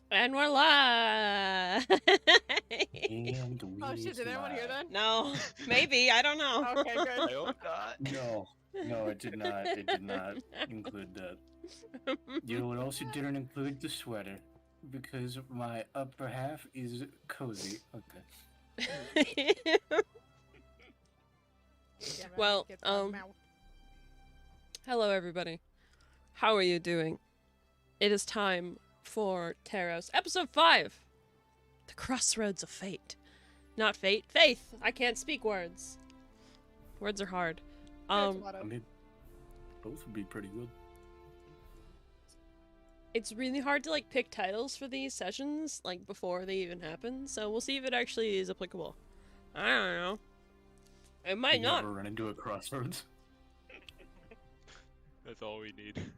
And we're live! And we Oh shit, did anyone hear that? No, maybe, I don't know. Okay, good. I hope not. No, it did not. It did not include that. You know what else it didn't include? The sweater. Because my upper half is cozy. Okay. Damn it, Well, gets my mouth. Hello everybody. How are you doing? It is time for TERROS, episode 5! The Crossroads of Fate. Not fate, faith! I can't speak words. Words are hard. I mean, both would be pretty good. It's really hard to like pick titles for these sessions, like before they even happen, so we'll see if it actually is applicable. I don't know. It might You not. ever run into a crossroads? That's all we need.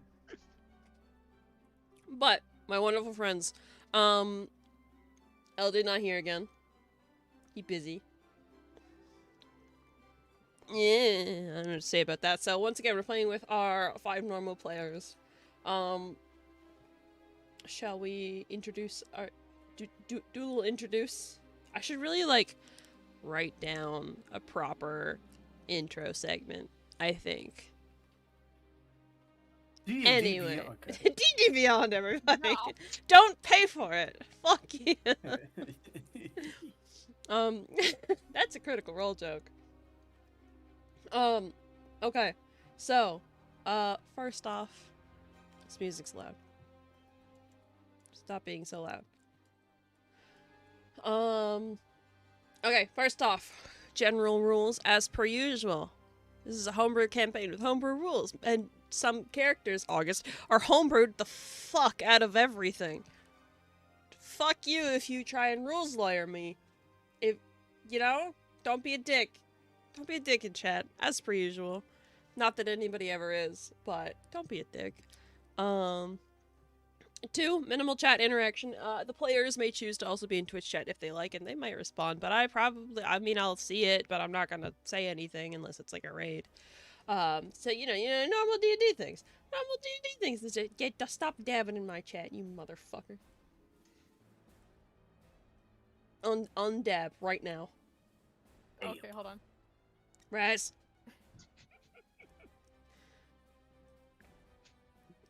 But, my wonderful friends, LD not here again. He busy. Yeah, I don't know what to say about that. So once again, we're playing with our 5 normal players. Shall we introduce our... do a little introduce? I should really, like, write down a proper intro segment, I think. Anyway, okay. D&D Beyond, everybody. No. Don't pay for it. Fuck you. That's a Critical Role joke. Okay. So, first off, this music's loud. Stop being so loud. Okay, first off, general rules as per usual. This is a homebrew campaign with homebrew rules, and some characters, August, are homebrewed the fuck out of everything. Fuck you if you try and rules lawyer me. If, you know, don't be a dick. Don't be a dick in chat, as per usual. Not that anybody ever is, but don't be a dick. 2, minimal chat interaction. The players may choose to also be in Twitch chat if they like, and they might respond, but I'll see it, but I'm not gonna say anything unless it's like a raid. So, you know, normal D&D things. Normal D&D things. Stop dabbing in my chat, you motherfucker. Undab right now. Okay, hold on. Raz.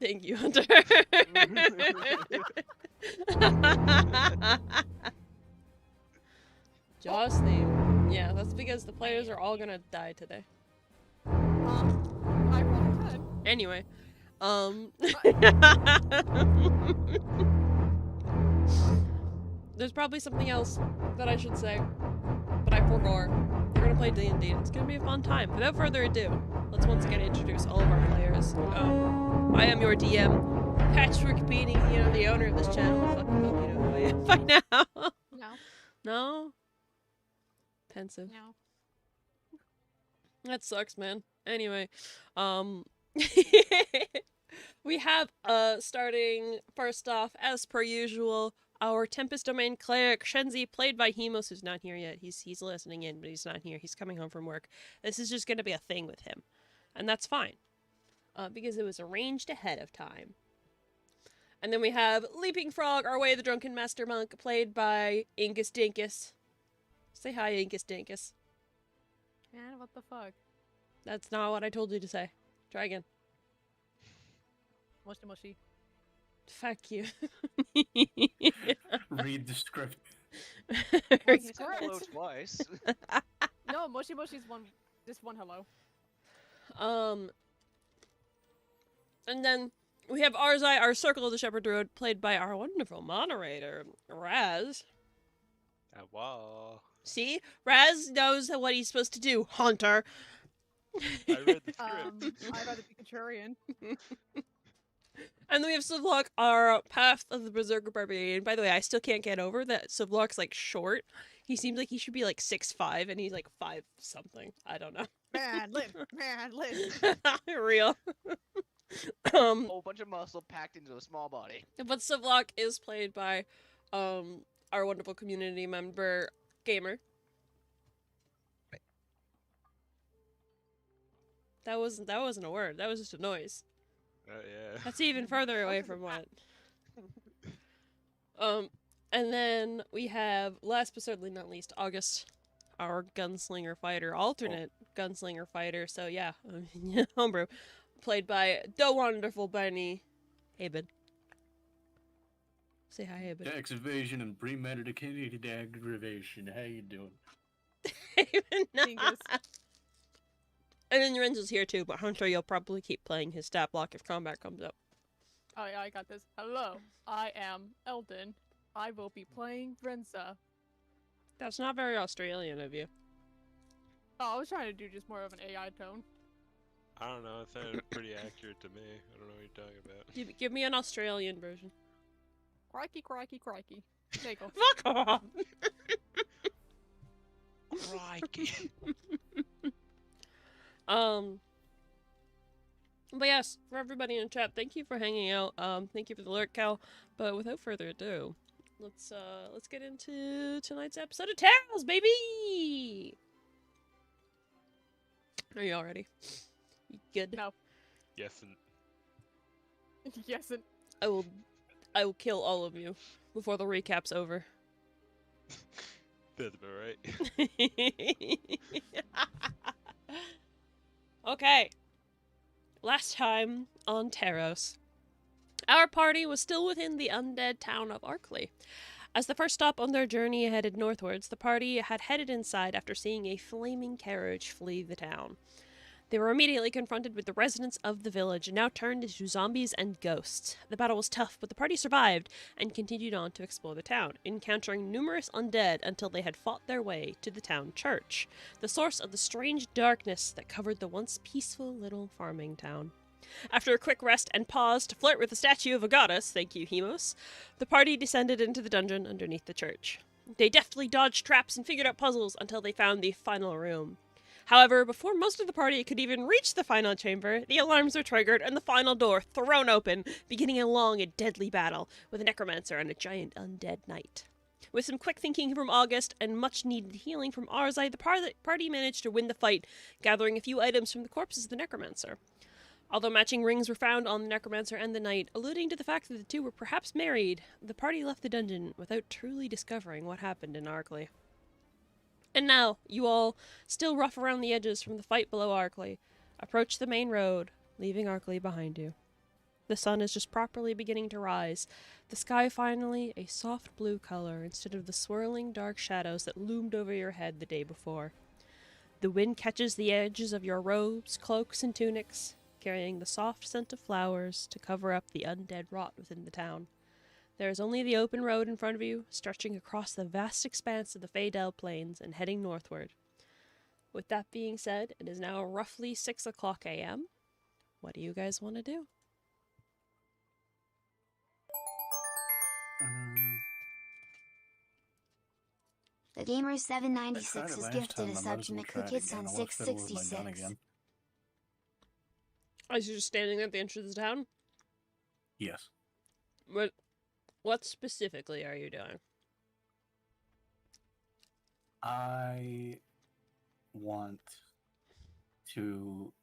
Thank you, Hunter. Jaws theme. Yeah, that's because the players are all gonna die today. I rolled a 10. Anyway, there's probably something else that I should say, but I forgot. We're gonna play D&D. It's gonna be a fun time. Without further ado, let's once again introduce all of our players. I am your DM, Patchwork Beanie, the owner of this channel. I fucking hope you know who I am by now. No. No? Pensive. No. That sucks, man. Anyway, we have, starting first off, as per usual, our Tempest Domain Cleric, Shenzi, played by Hemos, who's not here yet. He's listening in, but he's not here. He's coming home from work. This is just gonna be a thing with him. And that's fine. Because it was arranged ahead of time. And then we have Leaping Frog, our way the Drunken Master Monk, played by Ingus Dinkus. Say hi, Ingus Dinkus. Man, what the fuck? That's not what I told you to say. Try again. Mushy mushy. Fuck you. Read the script. Read You the said hello script. twice. No, mushy mushy's just one hello. And then we have Arzai, our Circle of the Shepherd Druid, played by our wonderful moderator, Raz. Wow. See? Raz knows what he's supposed to do, Hunter. I read the script. I'd rather be contrarian. And then we have Sivlok, our Path of the Berserker Barbarian. By the way, I still can't get over that Sivlok's, like, short. He seems like he should be, like, 6'5", and he's, like, 5-something. I don't know. Man, live! Man, live! Real. A whole bunch of muscle packed into a small body. But Sivlok is played by, our wonderful community member, Gamer. That wasn't a word. That was just a noise. Yeah. That's even further away from what. And then we have, last but certainly not least, August, our gunslinger fighter, alternate gunslinger fighter. So yeah, homebrew, played by the wonderful Benny. Hey, Ben. Say hi, hey, Ben. Tax evasion and premeditated aggravation. How you doing? Hey, Ben. Dingus. And then Renzo's here too, but Hunter, you'll probably keep playing his stat block if combat comes up. Oh yeah, I got this. Hello, I am Eldon. I will be playing Renza. That's not very Australian of you. Oh, I was trying to do just more of an AI tone. I don't know. It sounded pretty accurate to me. I don't know what you're talking about. Give me an Australian version. Crikey, crikey, crikey. There you go. Fuck off! Crikey. But yes, for everybody in chat, thank you for hanging out. Thank you for the lurk, Cal. But without further ado, let's get into tonight's episode of TERROS, baby. Are you all ready? You good? No. Yes, and Yes, and I will kill all of you before the recap's over. that's about right. Okay. Last time on TERROS, our party was still within the undead town of Arkley. As the first stop on their journey headed northwards, the party had headed inside after seeing a flaming carriage flee the town. They were immediately confronted with the residents of the village and now turned into zombies and ghosts. The battle was tough, but the party survived and continued on to explore the town, encountering numerous undead until they had fought their way to the town church, the source of the strange darkness that covered the once peaceful little farming town. After a quick rest and pause to flirt with the statue of a goddess, thank you, Hemos, the party descended into the dungeon underneath the church. They deftly dodged traps and figured out puzzles until they found the final room. However, before most of the party could even reach the final chamber, the alarms were triggered and the final door thrown open, beginning a long and deadly battle with a necromancer and a giant undead knight. With some quick thinking from August and much needed healing from Arzai, the party managed to win the fight, gathering a few items from the corpses of the necromancer. Although matching rings were found on the necromancer and the knight, alluding to the fact that the two were perhaps married, the party left the dungeon without truly discovering what happened in Arkley. And now, you all, still rough around the edges from the fight below Arkley, approach the main road, leaving Arkley behind you. The sun is just properly beginning to rise, the sky finally a soft blue color instead of the swirling dark shadows that loomed over your head the day before. The wind catches the edges of your robes, cloaks, and tunics, carrying the soft scent of flowers to cover up the undead rot within the town. There is only the open road in front of you, stretching across the vast expanse of the Faydell Plains and heading northward. With that being said, it is now roughly 6 o'clock a.m. What do you guys want to do? The Gamer I 796 tried it is last gifted time. a I sub might as to well try it McCookits again. on I almost fiddled with my gun 666. again. Are you just standing at the entrance of the town? Yes. What specifically are you doing? I want to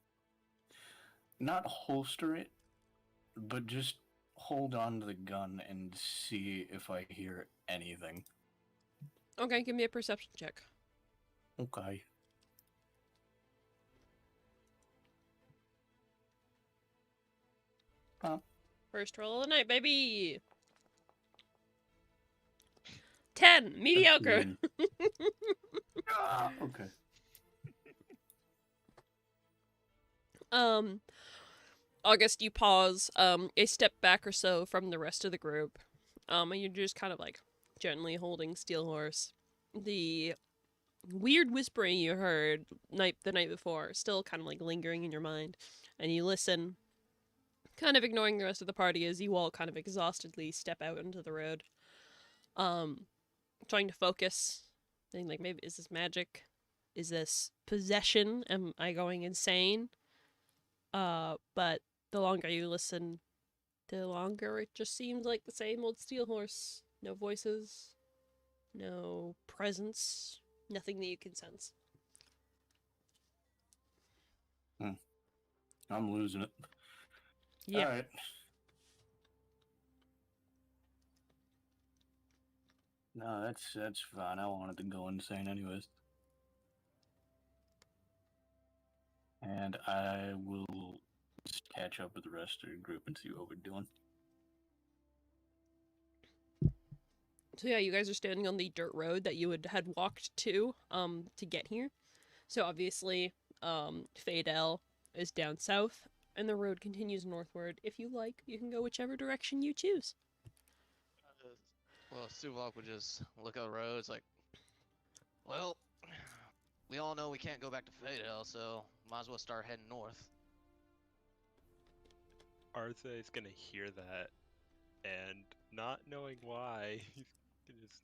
not holster it, but just hold on to the gun and see if I hear anything. Okay, give me a perception check. Okay. First roll of the night, baby! 10! Mediocre! Okay. August, you pause, a step back or so from the rest of the group. And you're just kind of like gently holding Steelhorse. The weird whispering you heard the night before still kind of like lingering in your mind. And you listen, kind of ignoring the rest of the party as you all kind of exhaustedly step out into the road. Trying to focus. Thinking like, maybe, is this magic? Is this possession? Am I going insane? But the longer you listen, the longer it just seems like the same old Steelhorse. No voices, no presence, nothing that you can sense. I'm losing it. Yeah. All right. No, that's fine. I wanted to go insane anyways. And I will just catch up with the rest of the group and see what we're doing. So yeah, you guys are standing on the dirt road that you had walked to get here. So obviously, Fadel is down south, and the road continues northward. If you like, you can go whichever direction you choose. Well, Suvok would just look at the roads like, well, we all know we can't go back to Fadel, so might as well start heading north. Arthur is gonna hear that, and not knowing why, he's gonna just.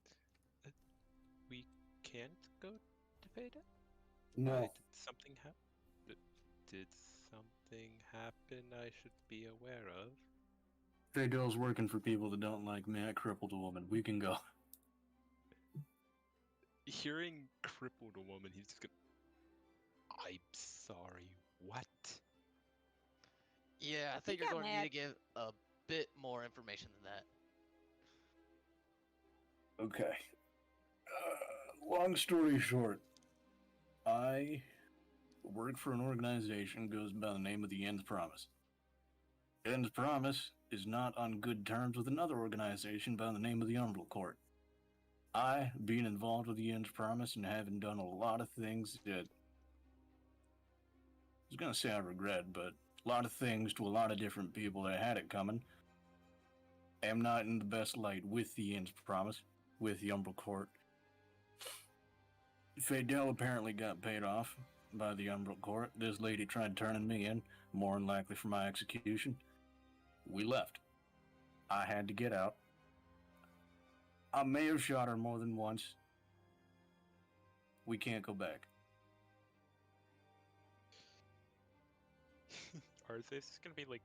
We can't go to Veda? Why, No. did something happen? Did something happen I should be aware of? Fadel's working for people that don't like me. I crippled a woman. We can go. Hearing crippled a woman, he's just gonna. I'm sorry, what? Yeah, I think He you're got going to need mad. to give a bit more information than that. Okay. Long story short, I work for an organization goes by the name of the End's Promise. End's Promise is not on good terms with another organization by the name of the Umbral Court. I, being involved with the End's Promise and having done a lot of things that I was gonna say I regret, but a lot of things to a lot of different people that had it coming, am not in the best light with the End's Promise, with the Umbral Court. Fadel apparently got paid off by the Umbral Court. This lady tried turning me in, more than likely for my execution. We left. I had to get out. I may have shot her more than once. We can't go back. Arthas is gonna be like,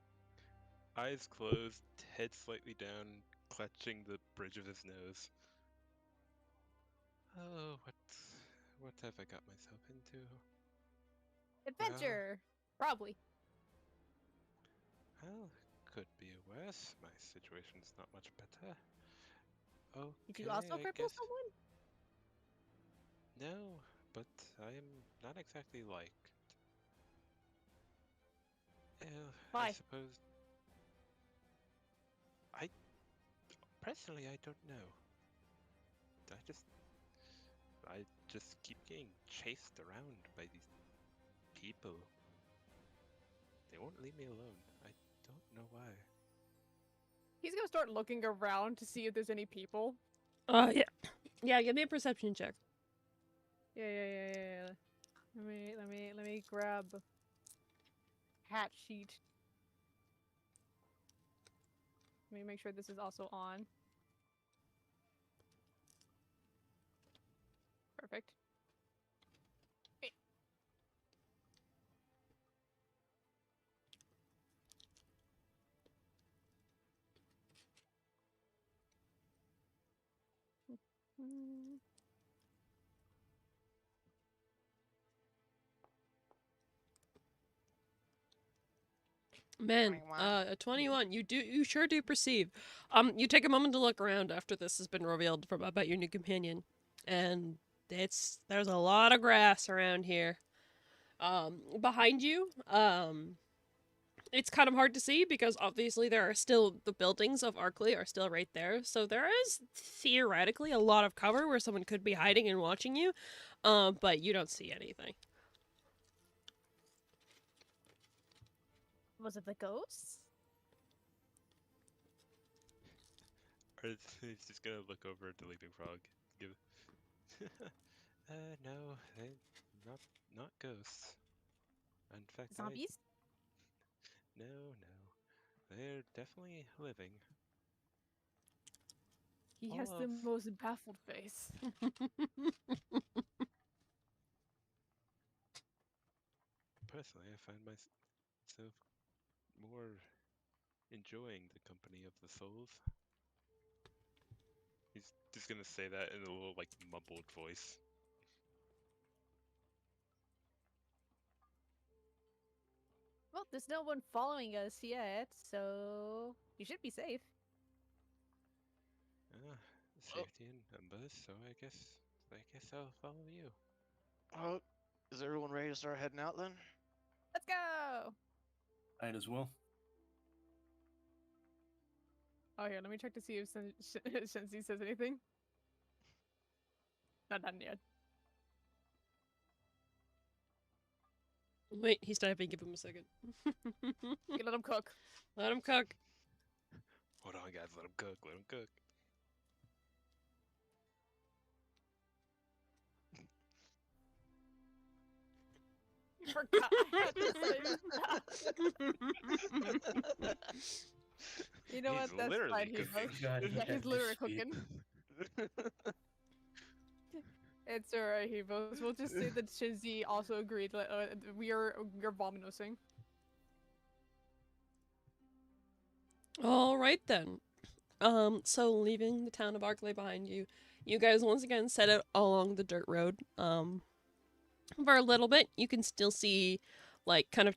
eyes closed, head slightly down, clutching the bridge of his nose. Oh, what have I got myself into? Adventure! Probably. Well, could be worse. My situation's not much better. Okay, Did you also I cripple guess. someone? No, but I am not exactly liked. I Why? suppose. Personally, I don't know. I just keep getting chased around by these people. They won't leave me alone. I don't know why. He's gonna start looking around to see if there's any people. Yeah. Yeah, give me a perception check. Yeah. Let me grab hat sheet. Let me make sure this is also on. Perfect. Wait. Mm. Man, a 21. You sure do perceive. You take a moment to look around after this has been revealed from about your new companion, and there's a lot of grass around here. Behind you, it's kind of hard to see because obviously there are still the buildings of Arkley are still right there, so there is theoretically a lot of cover where someone could be hiding and watching you, but you don't see anything. Was it the ghosts? Or he's just gonna look over at the Leaping Frog. Give. No, they not ghosts. In fact, Zombies? no, they're definitely living. He All has the of- most baffled face. Personally, I find myself more enjoying the company of the souls. He's just gonna say that in a little like mumbled voice. Well, there's no one following us yet, so you should be safe. safety in numbers, so I guess I'll follow you. Oh, is everyone ready to start heading out then? Let's go. Might as well. Oh, here, let me check to see if Shenzi says anything. Not done yet. Wait, he's typing. Give him a second. You let him cook. Let him cook. Hold on, guys. Let him cook. Let him cook. You forgot I had to say that. You know He's what? That's literally fine, cooking. Hebo. God, he Yeah, had he's to literally speak. cooking. It's alright, Hebo. We'll just say that Shinzi also agreed. We're vominosing. All right then. So leaving the town of Arklay behind you, you guys once again set out along the dirt road. For a little bit, you can still see, like, kind of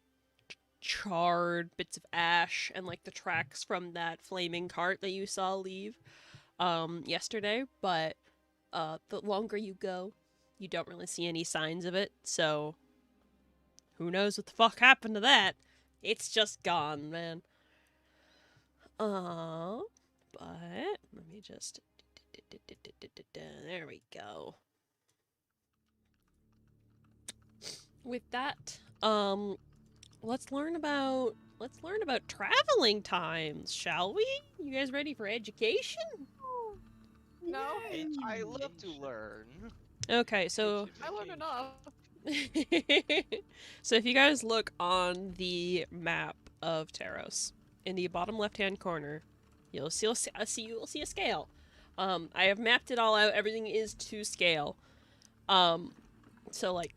charred bits of ash and like the tracks from that flaming cart that you saw leave, yesterday. But the longer you go, you don't really see any signs of it. So who knows what the fuck happened to that? It's just gone, man. But let me just. There we go. With that, let's learn about traveling times, shall we? You guys ready for education? No, I love to learn. Okay, so I learned enough. so if you guys look on the map of Terros, in the bottom left-hand corner, you'll see a scale. I have mapped it all out. Everything is to scale. So like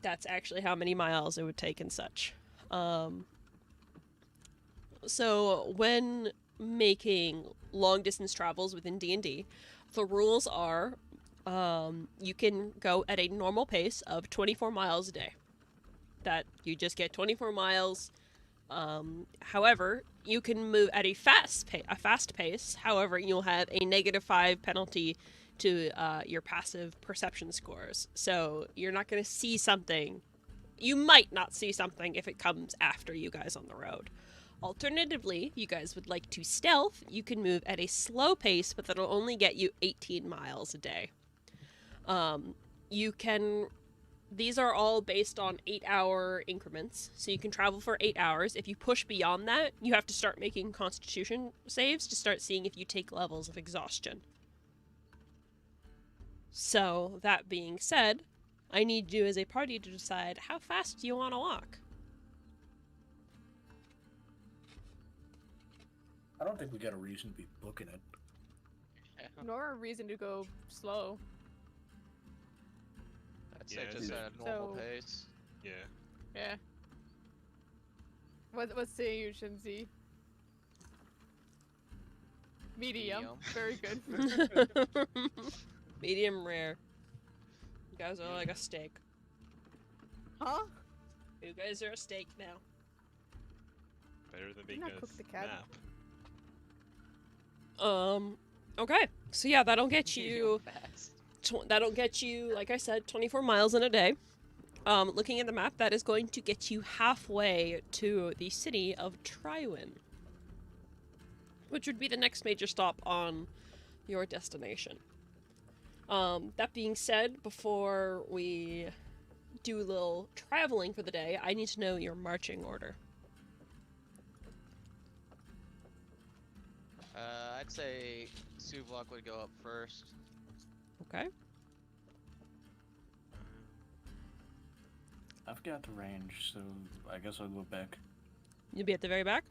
that's actually how many miles it would take and such. So when making long distance travels within D&D, the rules are you can go at a normal pace of 24 miles a day. That you just get 24 miles. However, you can move at a fast pace. However, you'll have a -5 penalty to your passive perception scores. So you're not going to see something. You might not see something if it comes after you guys on the road. Alternatively, you guys would like to stealth, you can move at a slow pace, but that'll only get you 18 miles a day. These are all based on 8-hour increments, so you can travel for 8 hours. If you push beyond that, you have to start making constitution saves to start seeing if you take levels of exhaustion. So, that being said, I need you as a party to decide how fast do you want to walk. I don't think we got a reason to be booking it. Nor a reason to go slow. I'd say Yeah, just at a normal so- pace. Yeah. Yeah. What say you, Shinzi? Medium. Very good. Medium rare. You guys are like a steak. Huh? You guys are a steak now. Better than being not a cook the cat. map. Okay. So yeah, that'll get you Fast. that'll get you, like I said, 24 miles in a day. Looking at the map, that is going to get you halfway to the city of Trywin, which would be the next major stop on your destination. That being said, before we do a little traveling for the day, I need to know your marching order. I'd say Suvlok would go up first. Okay. I've got the range, so I guess I'll go back. You'll be at the very back?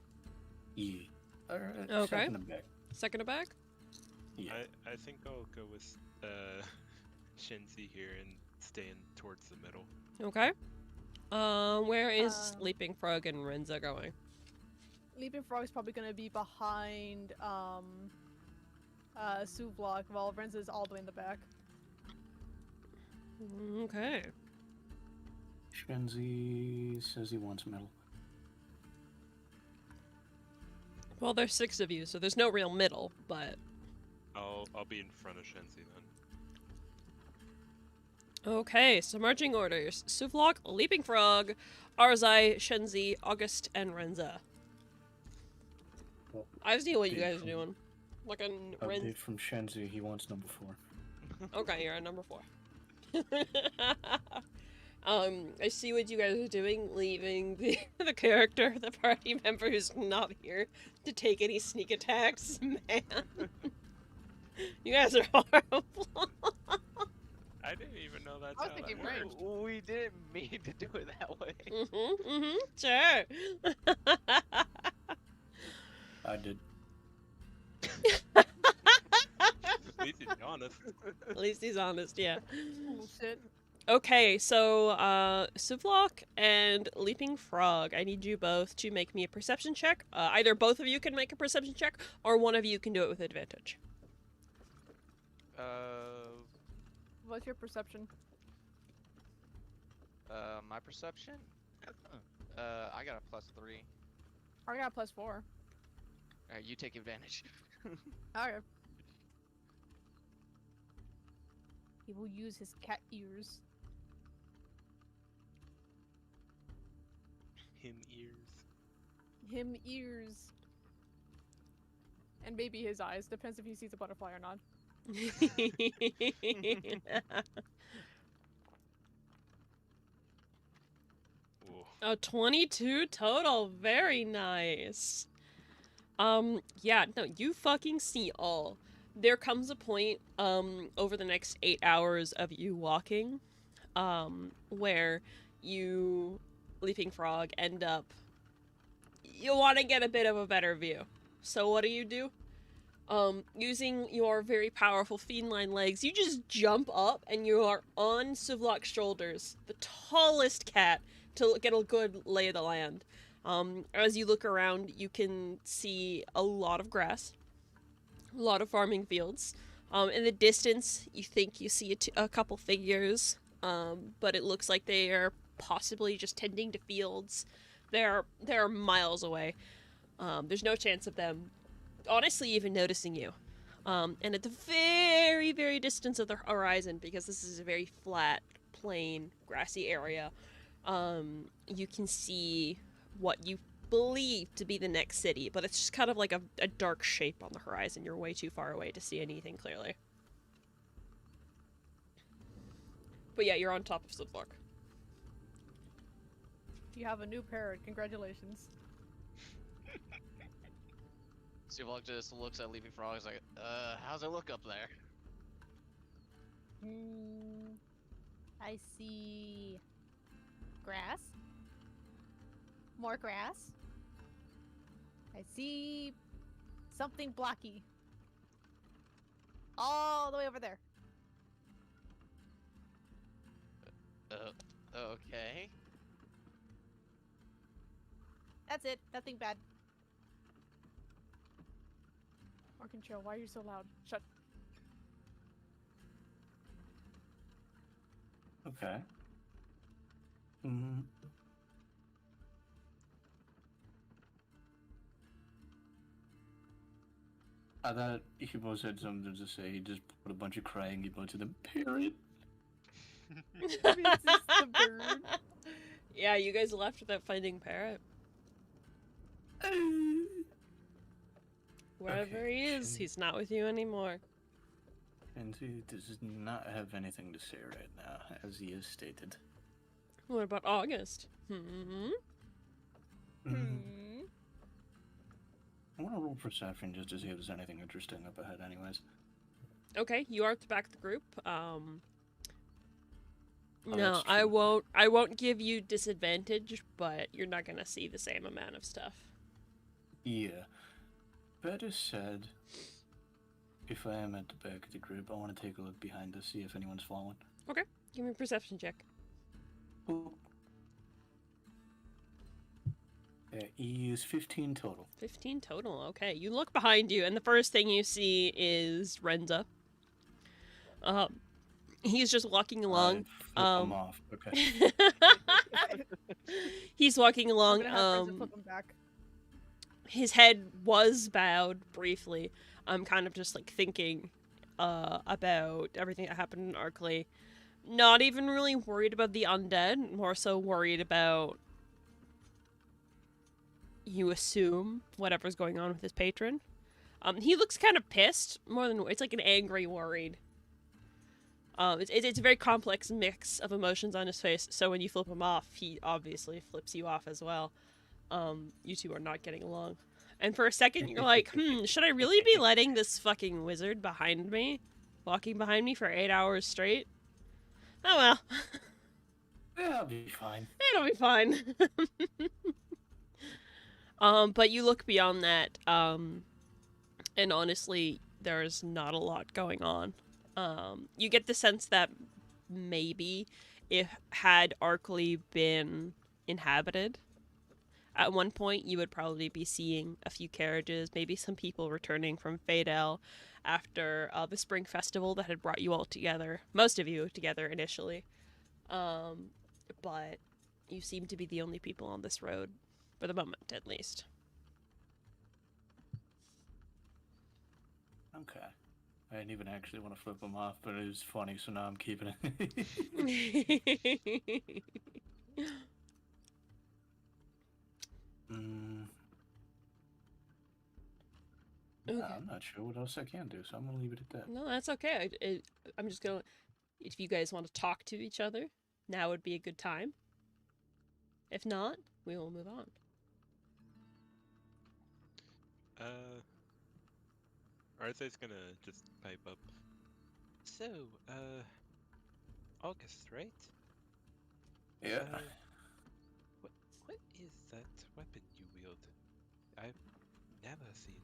Yeah. Okay. Second and back. Second to back? Yeah. I think I'll go with Shinzi here and staying towards the middle. Okay. Where is Um, Leaping Frog and Renza going? Leaping Frog's probably gonna be behind Suvlok, while Renza's all the way in the back. Okay. Shenzi says he wants middle. Well, there's 6 of you, so there's no real middle, but I'll be in front of Shenzi then. Okay, so marching orders. Suvlok, Leaping Frog, Arzai, Shenzi, August, and Renza. Well, I see what you update guys are from- doing. Like a Update from Shenzi, he wants number 4. Okay, you're at number 4. I see what you guys are doing, leaving the character, the party member who's not here, to take any sneak attacks. Man. You guys are horrible. I didn't even know that's I was how thinking that ranged. worked. We didn't mean to do it that way. Sure. I did. At least he's honest. At least he's honest, yeah. Bullshit. Okay, so, Suvlok and Leaping Frog, I need you both to make me a perception check. Either both of you can make a perception check, or one of you can do it with advantage. What's your perception? My perception? I got a +3. I got a +4. Alright, you take advantage. Okay. He will use his cat ears. Him ears. Him ears. And maybe his eyes. Depends if he sees a butterfly or not. Ooh. A 22 total, very nice. Yeah, no, you fucking see all. There comes a point, over the next 8 hours of you walking, where you, Leaping Frog, end up, you want to get a bit of a better view. So what do? Using your very powerful feline legs, you just jump up and you are on Suvlok's shoulders, the tallest cat, to get a good lay of the land. As you look around, you can see a lot of grass, a lot of farming fields. In the distance, you think you see a couple figures, but it looks like they are possibly just tending to fields. They're miles away. There's no chance of them honestly even noticing you. And at the very, very distance of the horizon, because this is a very flat, plain, grassy area, you can see what you believe to be the next city, but it's just kind of like a dark shape on the horizon. You're way too far away to see anything clearly. But yeah, you're on top of Sliplock. You have a new parrot. Congratulations. Suvlok just looks at Leaping Frog, is like, how's it look up there? I see grass. More grass. I see something blocky. All the way over there. Okay. That's it. Nothing bad. Orc and Chill, why are you so loud? Shut. Okay. Mm. I thought Hebo said something to say. He just put a bunch of crying emotes to the parrot. Is this the bird? Yeah, you guys left without finding Parrot. Wherever Okay, he is, Shin- he's not with you anymore. And he does not have anything to say right now, as he has stated. What about August? Hmm? Mm. I want to roll perception just to see if there's anything interesting up ahead anyways. Okay, you are at the back of the group. No, that's I true. won't give you disadvantage, but you're not gonna see the same amount of stuff. Yeah. Better said, if I am at the back of the group, I want to take a look behind us, see if anyone's following. Give me a perception check. Ooh. Yeah, he is 15 total. 15 total, okay. You look behind you, and the first thing you see is Renza. He's just walking along. I'm off. Okay. He's walking I'm along. gonna have friends that flip them back. his head was bowed briefly. I'm kind of just like thinking about everything that happened in Arkley. Not even really worried about the undead, more so worried about, you assume, whatever's going on with his patron. He looks kind of pissed, more than, it's like an angry worried. It's a very complex mix of emotions on his face, so when you flip him off, he obviously flips you off as well. You two are not getting along. And for a second, you're like, should I really be letting this fucking wizard behind me, walking behind me for 8 hours straight? Oh well. That'll be fine. It'll be fine. But you look beyond that, and honestly, there's not a lot going on. You get the sense that maybe if had Arkley been inhabited, at one point you would probably be seeing a few carriages, maybe some people returning from Fadel after the spring festival that had brought you all together, most of you together initially. But you seem to be the only people on this road, for the moment at least. Okay. I didn't even actually want to flip him off, but it was funny, so now I'm keeping it. Yeah, Okay. I'm not sure what else I can do, so I'm gonna leave it at that. No, that's okay. I'm just gonna. If you guys want to talk to each other, now would be a good time. If not, we will move on. Arzai's gonna just pipe up. So, August, right? Yeah. What is that weapon you wield? I've never seen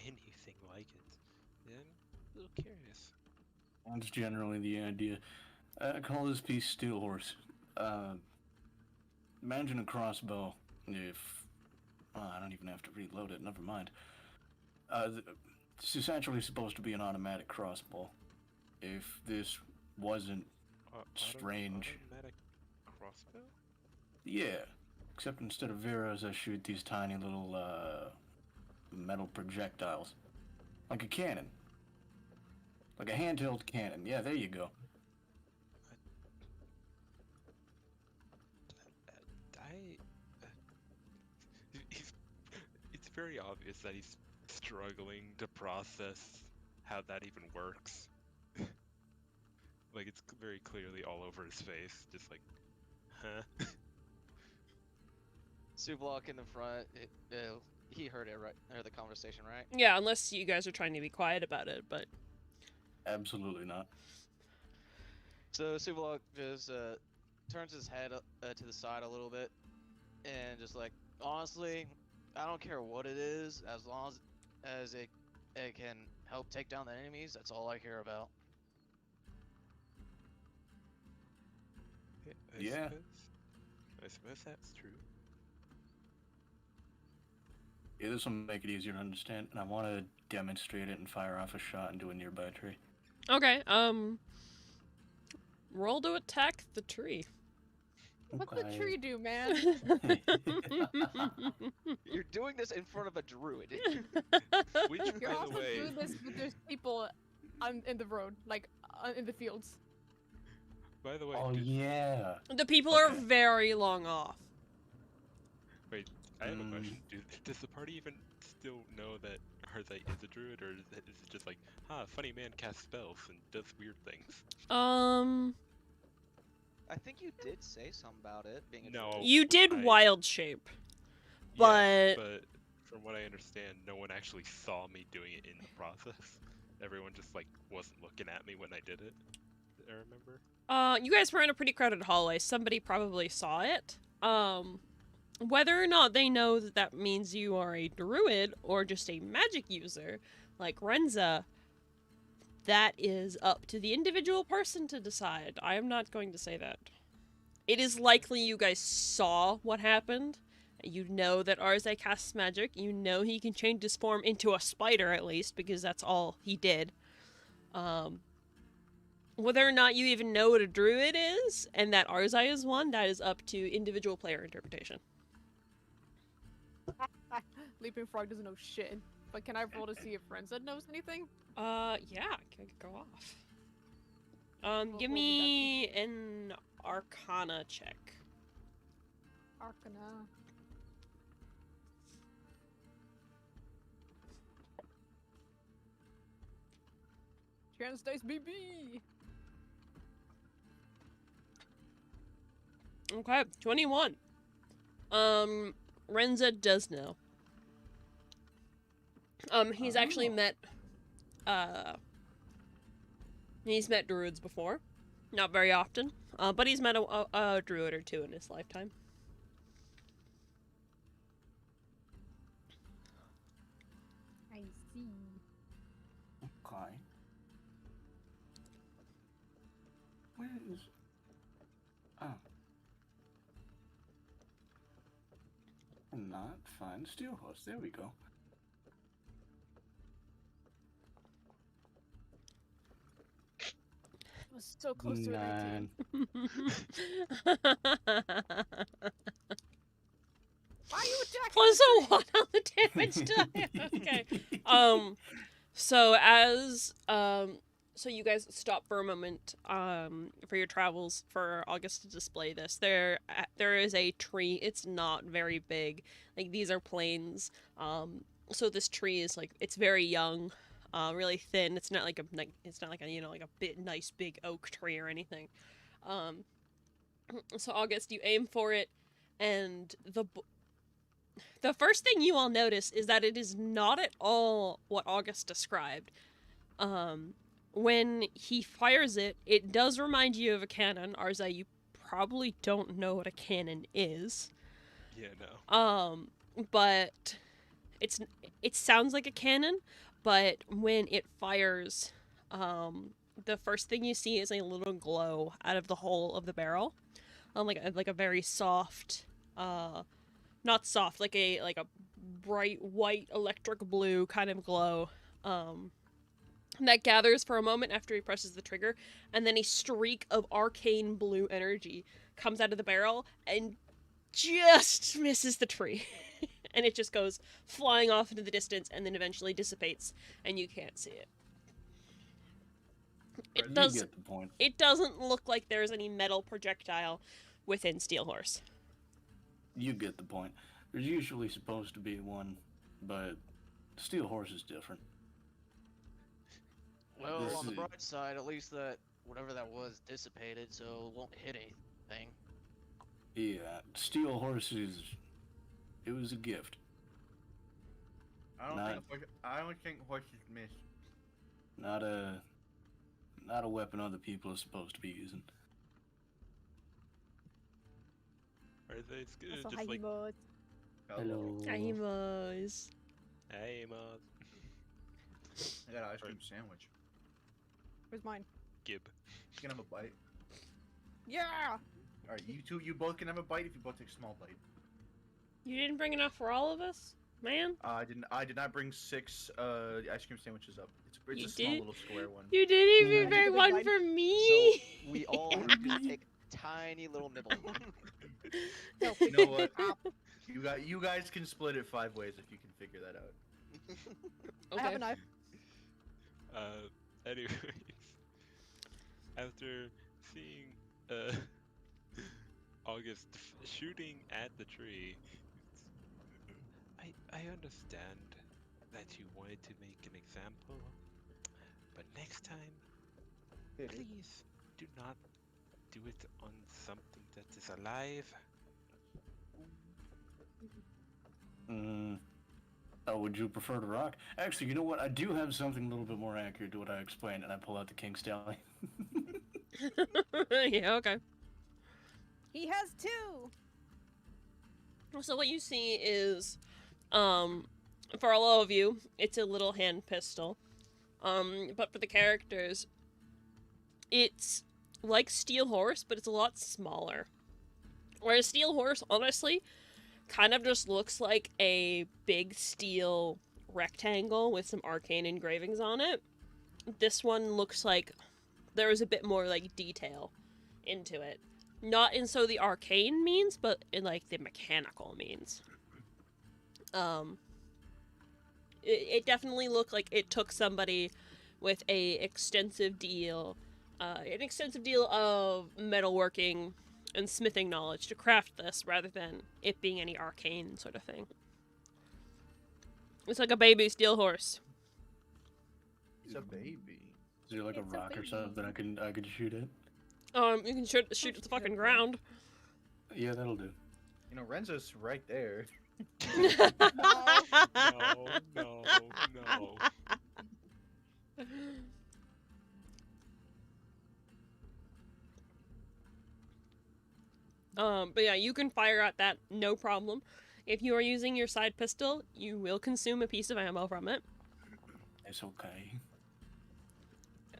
anything like it. I'm a little curious. That's generally the idea. I call this piece Steel Horse. Imagine a crossbow. If I don't even have to reload it. Never mind. It's essentially supposed to be an automatic crossbow. If this wasn't strange. Automatic crossbow? Yeah. Except instead of arrows, I shoot these tiny little metal projectiles, like a cannon. Like a handheld cannon. Yeah, there you go. It's very obvious that he's struggling to process how that even works. Like, it's very clearly all over his face, just like, huh? Sublock in the front, he heard it, right? Or the conversation, right? Yeah, unless you guys are trying to be quiet about it, but Absolutely not. So Sublock just turns his head to the side a little bit, and just like, honestly, I don't care what it is, as long as it can help take down the enemies. That's all I care about. Yeah. I suppose that's true. Yeah, this will make it easier to understand, and I want to demonstrate it and fire off a shot into a nearby tree. okay. Roll to attack the tree. What's Okay. the tree do, man? You're doing this in front of a druid. Which, You're by also the way, doing this, but there's people in the road, like in the fields. by the way, Oh yeah. The people are Okay. very long off. wait, I have a question. Does the party even still know that Arzai is a druid, or is it just like, funny man casts spells and does weird things? I think you did say something about it being a No. druid. You did I- wild shape. Yes, But- but from what I understand, no one actually saw me doing it in the process. Everyone just like wasn't looking at me when I did it. I remember. You guys were in a pretty crowded hallway. Somebody probably saw it. Whether or not they know that that means you are a druid or just a magic user, like Renza, that is up to the individual person to decide. I am not going to say that. It is likely you guys saw what happened. You know that Arzai casts magic. You know he can change his form into a spider, at least, because that's all he did. Whether or not you even know what a druid is, and that Arzai is one, that is up to individual player interpretation. Leaping Frog doesn't know shit. But can I roll to see if Renza knows anything? Yeah, can go off. What Give would that me an Arcana check. Arcana. Chance Dice BB! Okay, 21. Renza does know. He's actually met, he's met druids before. Not very often, but he's met a druid or two in his lifetime. I see. Okay. Where is... Oh. Not find steel horse. There we go. I was so close to an 18. Why are you attacking Plus me? a 1 on the damage die. Okay. So as so you guys stop for a moment for your travels for August to display this. There is a tree. It's not very big. Like, these are plains. So this tree is like, it's very young, really thin. It's not like a you know, like a bit nice big oak tree or anything. So August, you aim for it, and the first thing you all notice is that it is not at all what August described. When he fires it, it does remind you of a cannon. Arza, you probably don't know what a cannon is. Yeah, no. But it sounds like a cannon, but when it fires, the first thing you see is a little glow out of the hole of the barrel. Like a very soft, not soft, like a bright white electric blue kind of glow. That gathers for a moment after he presses the trigger, and then a streak of arcane blue energy comes out of the barrel and just misses the tree. And it just goes flying off into the distance and then eventually dissipates, and you can't see it. You get the point. It doesn't look like there's any metal projectile within Steel Horse. You get the point. There's usually supposed to be one, but Steel Horse is different. Well, on the bright side, at least that whatever that was dissipated, so it won't hit anything. Yeah, Steel Horse is... It was a gift. I don't think horses miss. Not a weapon other people are supposed to be using. Are they Also, just like... Haimos. Hello. Animals. Hey, Mom. I got an ice cream sandwich. Where's mine? Gib. You can have a bite. Yeah! Alright, you both can have a bite if you both take a small bite. You didn't bring enough for all of us, man? I did not bring 6 ice cream sandwiches up. It's You a small did? little square one. You didn't even Yeah. bring Big one one. for me. So we all have to take a tiny little nibble. No. You know what? You guys can split it 5 ways if you can figure that out. I have a knife. Anyways, after seeing August shooting at the tree, I understand that you wanted to make an example, but next time, please do not do it on something that is alive. Oh, would you prefer to rock? Actually, you know what? I do have something a little bit more accurate to what I explained, and I pull out the King Stallion. Yeah, okay. He has 2! So what you see is, for all of you, it's a little hand pistol. But for the characters, it's like Steel Horse, but it's a lot smaller. Whereas Steel Horse, honestly, kind of just looks like a big steel rectangle with some arcane engravings on it. This one looks like there is a bit more, like, detail into it. Not in so the arcane means, but in, like, the mechanical means. it definitely looked like it took somebody with an extensive deal of metalworking and smithing knowledge to craft this, rather than it being any arcane sort of thing. It's like a baby steel horse. It's a baby. Is there like a It's a rock or baby. something I could shoot it? You can shoot at the fucking ground. Yeah, that'll do. You know, Renzo's right there. No, no. But yeah, you can fire at that, no problem. If you are using your side pistol, you will consume a piece of ammo from it. It's okay.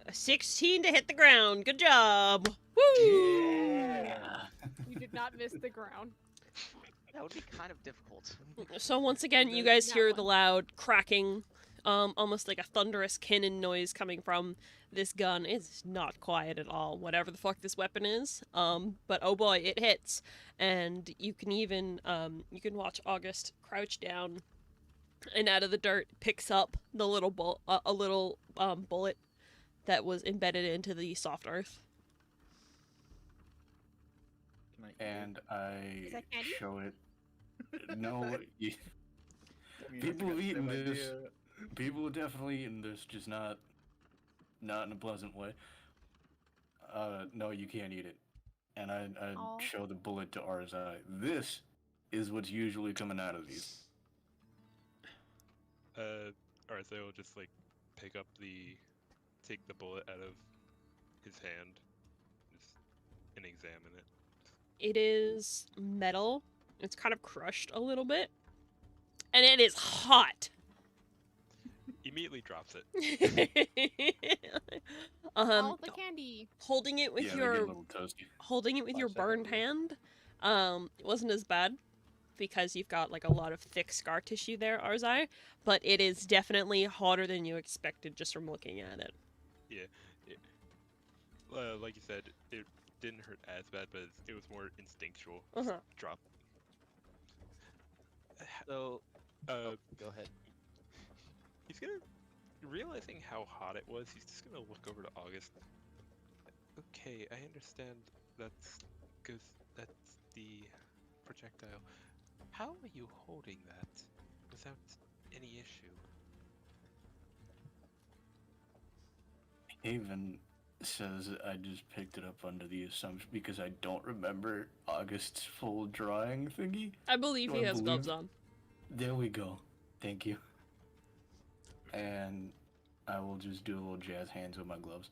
A 16 to hit the ground. Good job. Woo! Yeah. You did not miss the ground. That would be kind of difficult. So once again, you guys hear the loud cracking, almost like a thunderous cannon noise coming from this gun. It's not quiet at all, whatever the fuck this weapon is. But oh boy, it hits. And you can even, you can watch August crouch down and out of the dirt picks up the little bullet that was embedded into the soft earth. Can I eat And I Is that candy? show it. No, it? people have eaten Same this. idea. People have definitely eaten this, just not in a pleasant way. No, you can't eat it. And I Aw. show the bullet to RSI. This is what's usually coming out of these. Arthur will just like take the bullet out of his hand, and examine it. It is metal. It's kind of crushed a little bit. And it is hot. Immediately drops it. All the candy. Holding it with Yeah, they get a your little toasty. holding it with your 5 seconds, burned yeah. hand, it wasn't as bad because you've got like a lot of thick scar tissue there, Arzai, but it is definitely hotter than you expected just from looking at it. Like you said, it didn't hurt as bad, but it was more instinctual. Uh-huh. Drop. So, Uh, go ahead. he's gonna realizing how hot it was. He's just gonna look over to August. Okay, I understand that's the projectile. How are you holding that without any issue? Haven says I just picked it up under the assumption because I don't remember August's full drawing thingy. I believe Do he I has believe- gloves on. There we go. Thank you. And I will just do a little jazz hands with my gloves.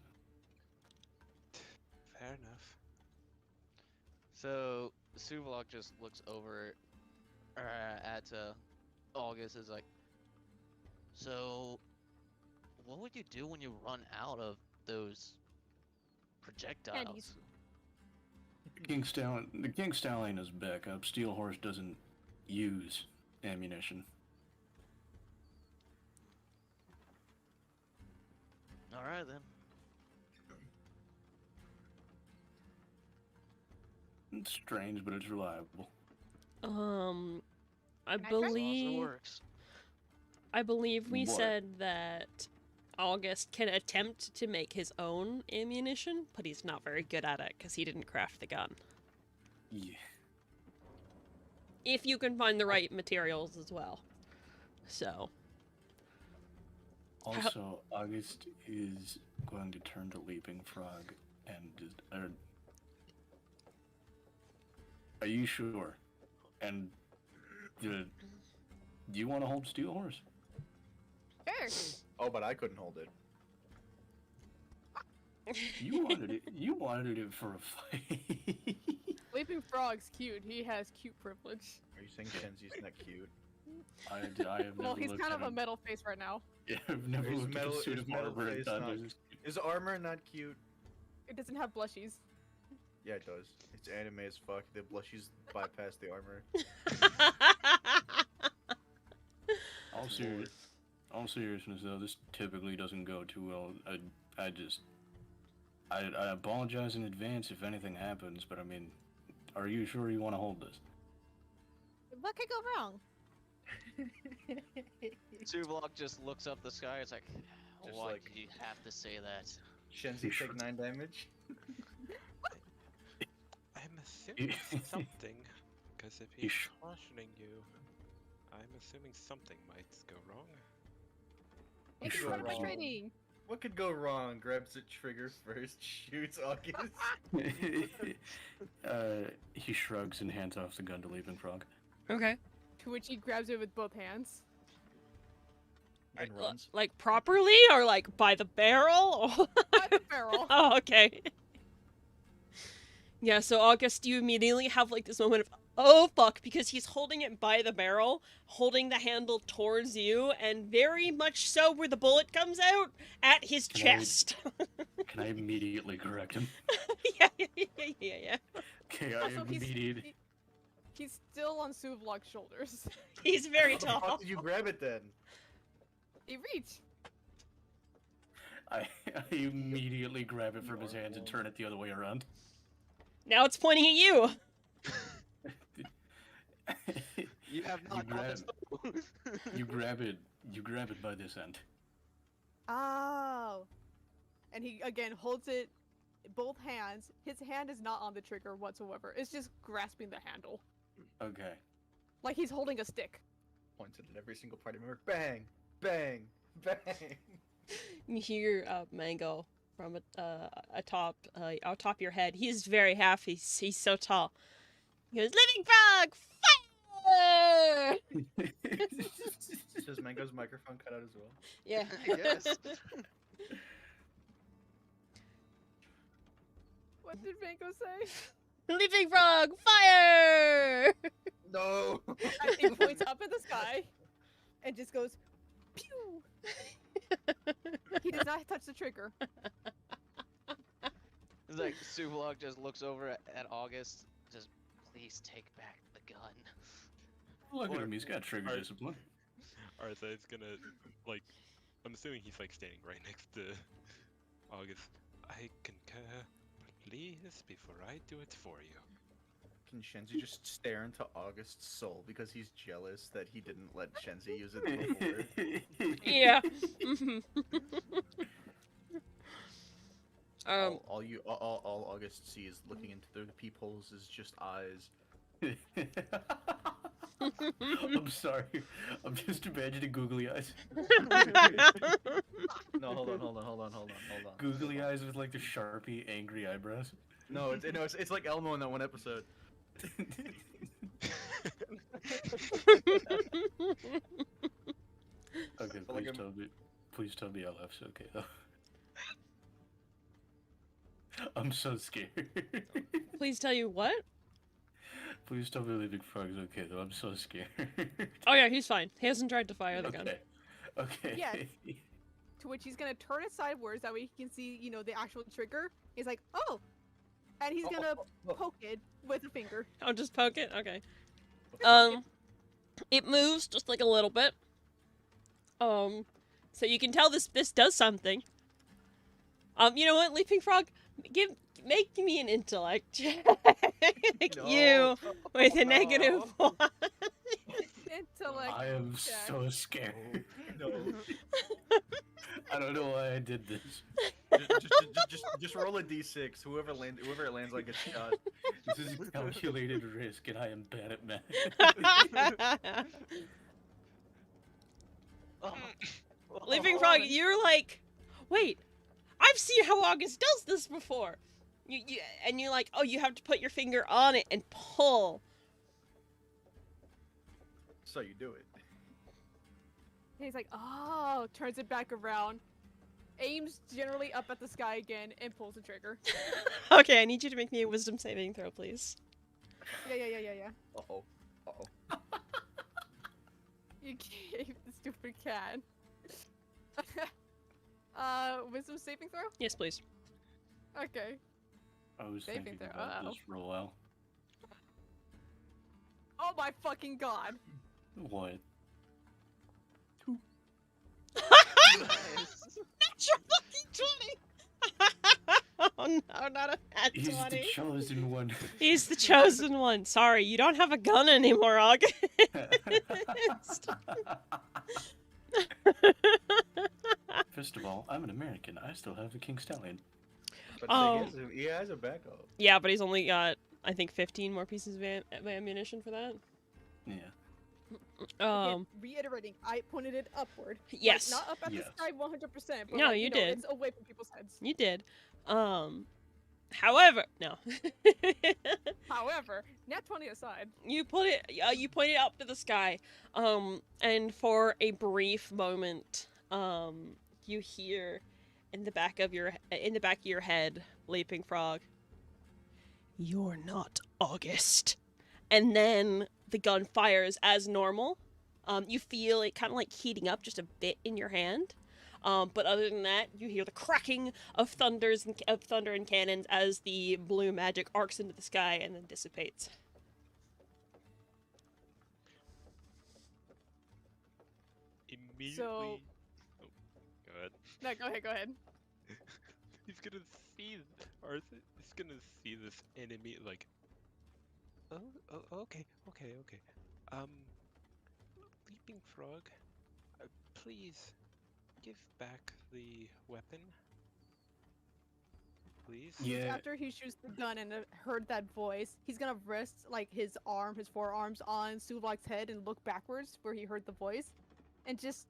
Fair enough. So, Suvalok just looks over at August, is like, so, what would you do when you run out of those projectiles? Candies. The King Stallion is back up. Steel Horse doesn't use ammunition. Alright then. It's strange, but it's reliable. I Can I try? As long as it believe works. we What? said that August can attempt to make his own ammunition, but he's not very good at it because he didn't craft the gun. Yeah. If you can find the right materials as well. So, Also, August is going to turn to Leaping Frog and just. Are you sure? And do you want to hold Steel Horse? Sure. Oh, but I couldn't hold it. You wanted it for a fight. Leaping Frog's cute. He has cute privilege. Are you saying Shenzi's not cute? I have Well, never he's looked kind at of a him. metal face right now. Yeah, I've never His looked metal- at a suit his of metal armor and face thought not- this is Is armor not cute? It doesn't have blushies. Yeah, it does. It's anime as fuck. The blushies bypass the armor. all seriousness though, this typically doesn't go too well. I apologize in advance if anything happens, but I mean, are you sure you want to hold this? What could go wrong? Suvlok just looks up the sky. It's like, Just why like- do you have to say that? Shenzi take 9 damage. I'm assuming something, because if he's sh- cautioning you, I'm assuming something might go wrong. What could He go shrugs. wrong? Training. What could go wrong? Grabs the trigger first, shoots August. He shrugs and hands off the gun to Leaping Frog. Okay. To which he grabs it with both hands. And runs. Like properly or like by the barrel? By the barrel. Oh, okay. Yeah, so August, you immediately have like this moment of, oh fuck, because he's holding it by the barrel, holding the handle towards you, and very much so where the bullet comes out, at his Can I- chest. Can I immediately correct him? yeah. Okay, I Also, immediately. He's still on Suvlok's shoulders. He's very How the fuck tall. did you grab it then? He reached. I immediately grab it from his hands and turn it the other way around. Now it's pointing at you. You have not grab- got this. You grab it. You grab it by this end. Oh. And he again holds it both hands. His hand is not on the trigger whatsoever. It's just grasping the handle. Okay. Like he's holding a stick. Points it at every single party member. Bang! Bang! Bang! You hear Mango from atop your head. He's very happy. He's so tall. He goes, "Living frog, fire!" Does Mango's microphone cut out as well? Yeah. Yes. What did Mango say? Living frog, fire! No! I think points up in the sky and just goes pew. He does not touch the trigger. It's like Suvlok just looks over at August. Just please take back the gun. Look at him. He's got trigger discipline. Arthur's gonna, like, I'm assuming he's like standing right next to August. I concur, but please, before I do it for you. Can Shenzi just stare into August's soul because he's jealous that he didn't let Shenzi use it before? Yeah. Mhm. All August sees looking into the peepholes is just eyes. I'm sorry. I'm just imagining googly eyes. No, hold on. Googly eyes with like the Sharpie angry eyebrows. No, it's like Elmo in that one episode. Okay, But like please tell me LF's okay though. I'm so scared. Please tell you what? Please tell me Living Frog's okay though. I'm so scared. Oh yeah, he's fine. He hasn't tried to fire the gun. Okay. Yes. To which he's gonna turn it sideways, that way he can see, you know, the actual trigger. He's like, oh! And he's gonna poke it with a finger. I'll just poke it? Okay. Just poke It moves just like a little bit. So you can tell this does something. You know what, Leaping Frog? Make me an intellect check. You with a -1. Intellect. I am check. so scared. No. I don't know why I did this. Just roll a d6. Whoever it lands like a shot. This is a calculated risk, and I am bad at math. Leaping Frog, you're like, wait, I've seen how August does this before. And you're like, oh, you have to put your finger on it and pull. So you do it. He's like, oh, turns it back around, aims generally up at the sky again, and pulls the trigger. Okay, I need you to make me a wisdom saving throw, please. Yeah. Uh-oh. You gave the stupid cat. Wisdom saving throw? Yes, please. Okay. I was Saving thinking throw, about uh-oh. this for a while. Oh my fucking god. What? That's your fucking 20! Oh no, not a nat He's 20. the chosen one. He's the chosen one. Sorry, you don't have a gun anymore, August. First of all, I'm an American. I still have the King Stallion. But Oh. he has a backup. Yeah, but he's only got, I think, 15 more pieces of ammunition for that. Yeah. Again, reiterating, I pointed it upward. Yes. Like, not up at Yes. the sky 100%, but No, like, you know, did. it's away from people's heads. You did. However, no. However, nat 20 aside. You point it up to the sky, and for a brief moment, you hear in the back of your head, Leaping Frog. You're not August. And then the gun fires as normal. You feel it kind of like heating up just a bit in your hand. But other than that, you hear the cracking of thunder and cannons as the blue magic arcs into the sky and then dissipates. Immediately. So- Oh, go ahead. No, go ahead. He's gonna see Arthur. He's gonna see this enemy like. Oh, okay. Leaping Frog, please give back the weapon. Please. Yeah. After he shoots the gun and heard that voice, he's gonna rest like his forearms on Suvlok's head and look backwards where he heard the voice, and just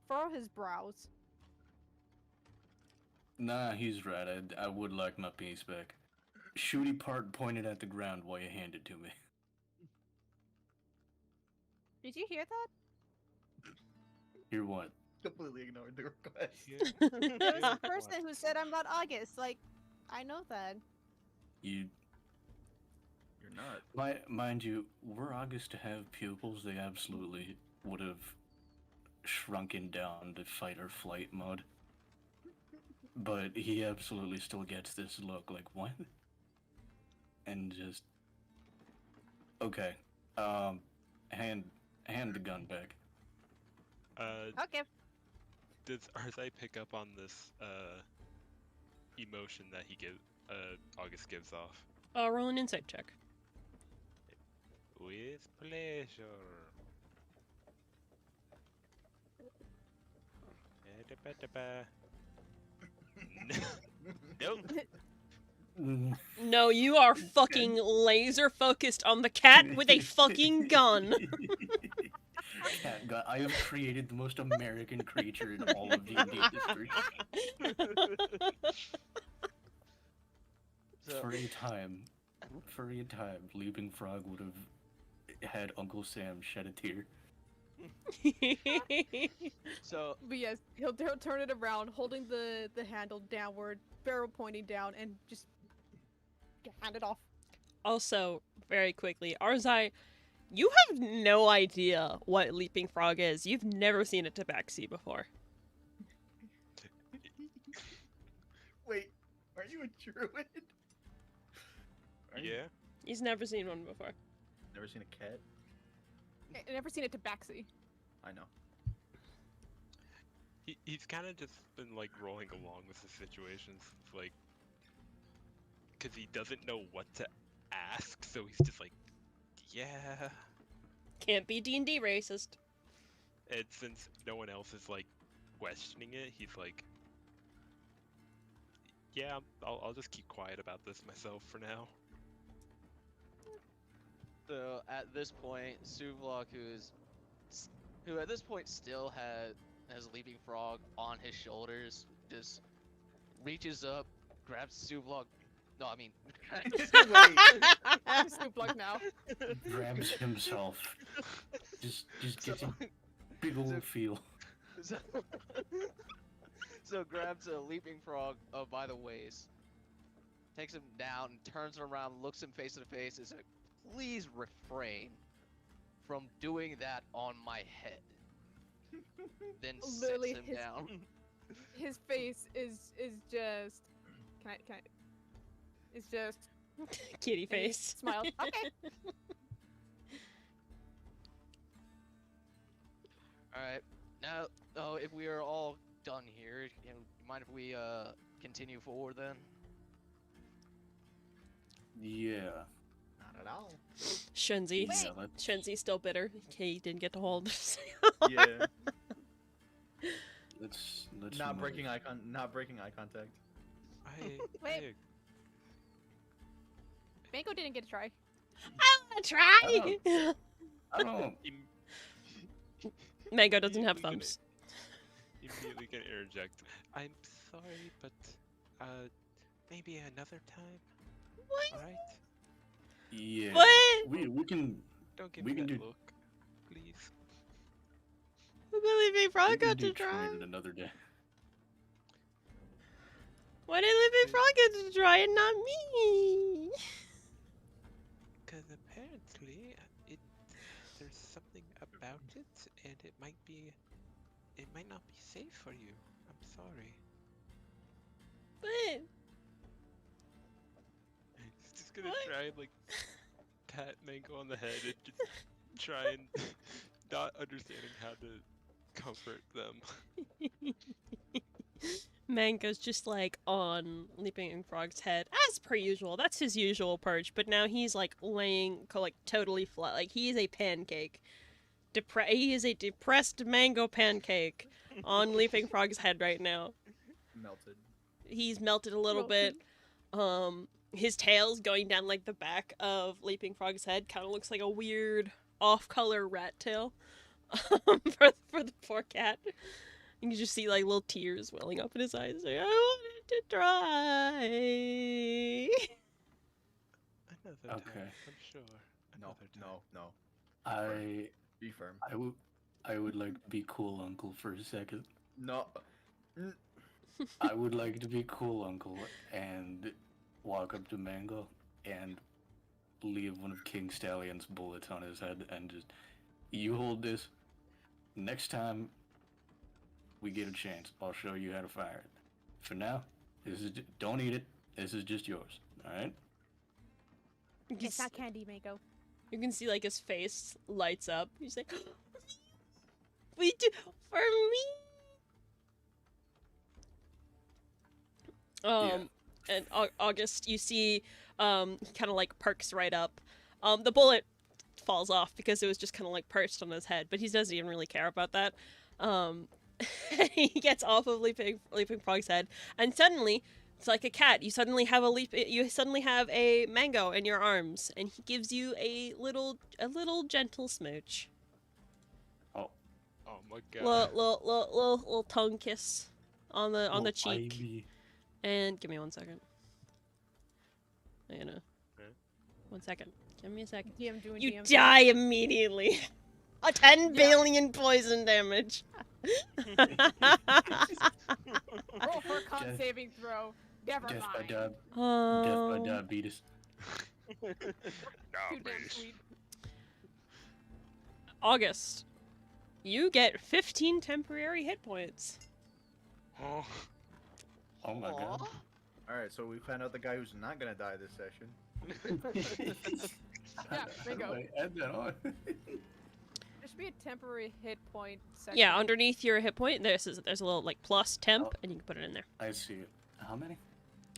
furrow his brows. Nah, he's right. I would like my piece back. Shooty part pointed at the ground while you hand it to me. Did you hear that? Hear what? Completely ignored the request. There's a person who said I'm not August. Like, I know that. You're not. Mind you, were August to have pupils, they absolutely would have shrunken down to fight or flight mode. But he absolutely still gets this look like, what? And just... Okay. Hand the gun back. Okay. Does Arzai pick up on this emotion that August gives off? Roll an insight check. With pleasure. Nope. No, you are fucking laser focused on the cat with a fucking gun. Cat gun. I have created the most American creature in all of D&D history. For a time, Leaping Frog would have had Uncle Sam shed a tear. So But yes, he'll turn it around, holding the handle downward, barrel pointing down, and just hand it off. Also, very quickly, Arzai, you have no idea what Leaping Frog is. You've never seen a tabaxi before. Wait, are you a druid? Are you- Yeah. He's never seen one before. Never seen a cat? I never seen a tabaxi. I know. He's kind of just been like rolling along with the situations, like, because he doesn't know what to ask, so he's just like, yeah. Can't be D&D racist. And since no one else is like questioning it, he's like, yeah, I'll just keep quiet about this myself for now. So at this point, Suvlok, who at this point still has Leaping Frog on his shoulders, just reaches up, grabs Suvlok. No, I mean, I'm Snoop Dogg now. Grabs himself. Just gets a big old feel. so, so grabs a Leaping Frog by the waist, takes him down, and turns around, looks him face to face, and says, "Please refrain from doing that on my head." Then Literally sits him down. His face is just. Can I? It's just. Kitty and he face. Smiles. Okay. All right. Now, if we are all done here, you mind if we continue forward then? Yeah. Not at all. Shenzi. Yeah, let's- Shenzi's still bitter. He didn't get to hold. Yeah. Let's let's Not move. breaking not breaking eye contact. Wait. Mango didn't get a try. I wanna try. I don't. Mango doesn't have Immediately thumbs. Immediately gonna interject. I'm sorry, but maybe another time. What? All right. Yeah. What? We can. Don't give We me can that do- look, please. Leaping We Frog can got do to try. train another day. Why did Leaping Frog get to try and not me? Because apparently, there's something about it, and it might not be safe for you. I'm sorry. But He's just gonna What? try and like pat Mango on the head and just try and not understanding how to comfort them. Mango's just like on Leaping Frog's head as per usual. That's his usual perch, but now he's like laying like totally flat. Like he is a pancake. He is a depressed mango pancake on Leaping Frog's head right now. Melted. He's melted a little bit. His tail's going down like the back of Leaping Frog's head. Kind of looks like a weird off-color rat tail for the poor cat. You can just see like little tears welling up in his eyes. Like, I wanted to try. Another time, Okay. I'm sure. No, Another time. no. I Be firm. I would like to be cool, Uncle, for a second. No. I would like to be cool, Uncle, and walk up to Mango and leave one of King Stallion's bullets on his head and just, you hold this. Next time we get a chance, I'll show you how to fire it. For now, don't eat it. This is just yours. All right? It's not candy, Mango. You can see like his face lights up. He's like, "We do for me." And August, you see, he kind of like perks right up. The bullet falls off because it was just kind of like perched on his head, but he doesn't even really care about that. He gets off of Leaping Frog's head, and suddenly, it's like a cat. You suddenly have a mango in your arms, and he gives you a little gentle smooch, Oh, Oh my god. little tongue kiss on the little cheek. baby. And give me 1 second. I'm gonna. Okay. 1 second. Give me a second. DM doing You DM. die immediately. A 10 billion poison damage. Roll for a con Death- saving throw. Never Death by mind. death by diabetes. Too damn sweet. August, you get 15 temporary hit points. Oh. Oh my god. Alright, so we found out the guy who's not gonna die this session. Yeah, bingo. Wait, add that on. There should be a temporary hit point section. Yeah, underneath your hit point, there's a little like plus temp, Oh. and you can put it in there. I see it. How many?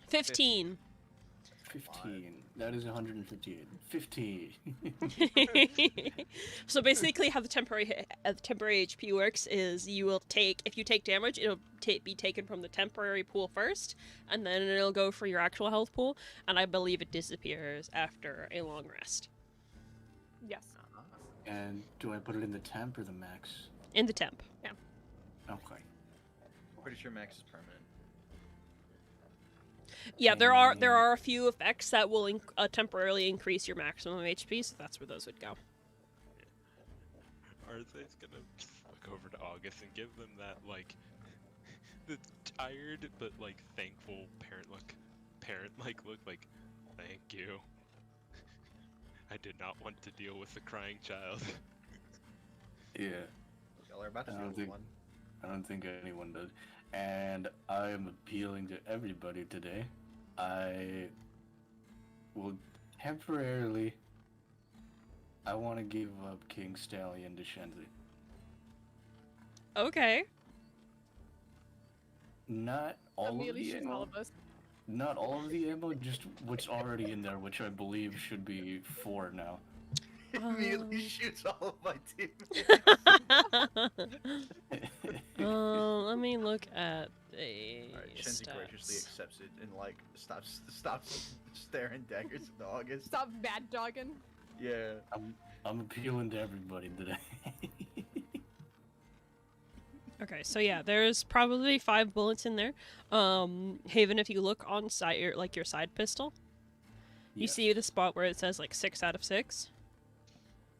15. 15. That is 158. 15. So basically, how the temporary HP works is you will take, if you take damage, it'll be taken from the temporary pool first, and then it'll go for your actual health pool, and I believe it disappears after a long rest. Yes. And do I put it in the temp or the max? In the temp. Okay. Pretty sure max is permanent. Yeah, there are a few effects that will temporarily increase your maximum HP, so that's where those would go. Arthur's gonna look over to August and give them that, like, the tired but, like, thankful parent-like look, like, thank you. I did not want to deal with the crying child. Yeah. Y'all are about to I deal don't with think- one. I don't think anyone does. And I am appealing to everybody today. I will temporarily. I want to give up King Stallion to Shenzi. Okay. Not all of Immediately the shoots all ammo. of us. Not all of the ammo, just what's already in there, which I believe should be 4 now. Immediately shoots all of my teammates. let me look at the Alright, Shenzi graciously stats. accepts it and like stops staring daggers at August. Stop mad dogging. Yeah. I'm appealing to everybody today. Okay, so yeah, there's probably 5 bullets in there. Haven, if you look on your side pistol, you see the spot where it says like 6 out of 6.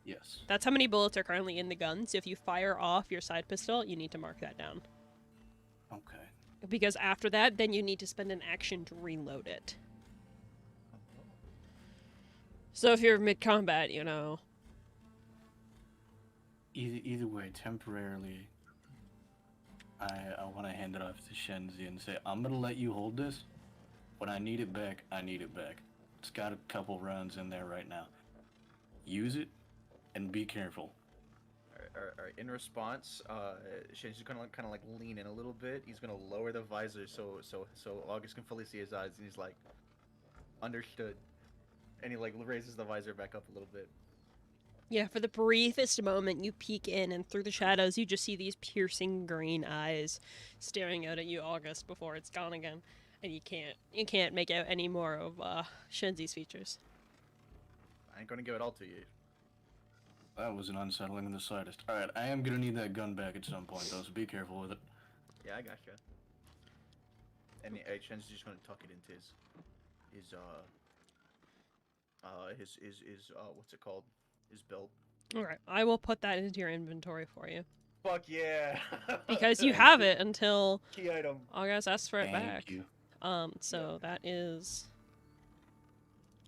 Yes. That's how many bullets are currently in the gun. So if you fire off your side pistol, you need to mark that down. Okay. Because after that, then you need to spend an action to reload it. So if you're mid-combat, you know. Either way, temporarily, I want to hand it off to Shenzi and say, I'm gonna let you hold this. When I need it back, I need it back. It's got a couple rounds in there right now. Use it, and be careful. Alright, in response, Shenzi's gonna kind of like lean in a little bit. He's gonna lower the visor so August can fully see his eyes, and he's like, understood. And he like raises the visor back up a little bit. Yeah, for the briefest moment, you peek in, and through the shadows, you just see these piercing green eyes staring out at you, August, before it's gone again, and you can't make out any more of Shenzi's features. I ain't gonna give it all to you. That wasn't unsettling in the slightest. Alright, I am gonna need that gun back at some point, though, so be careful with it. Yeah, I gotcha. And Shenzi's just gonna tuck it into his what's it called? His belt. Alright, I will put that into your inventory for you. Fuck yeah! Because you have it until Key item. August asks for it Thank back. you. So that is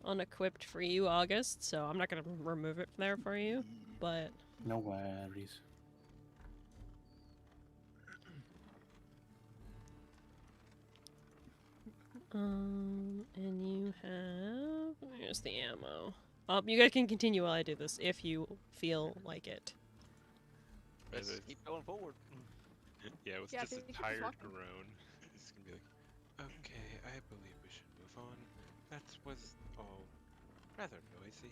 unequipped for you, August, so I'm not gonna remove it there for you, but... No worries. And you have... There's the ammo. You guys can continue while I do this, if you feel like it. Let's keep going forward. Yeah, with Yeah, just a thank you for tired talking. groan, it's gonna be like, okay, I believe we should move on. That was all rather noisy.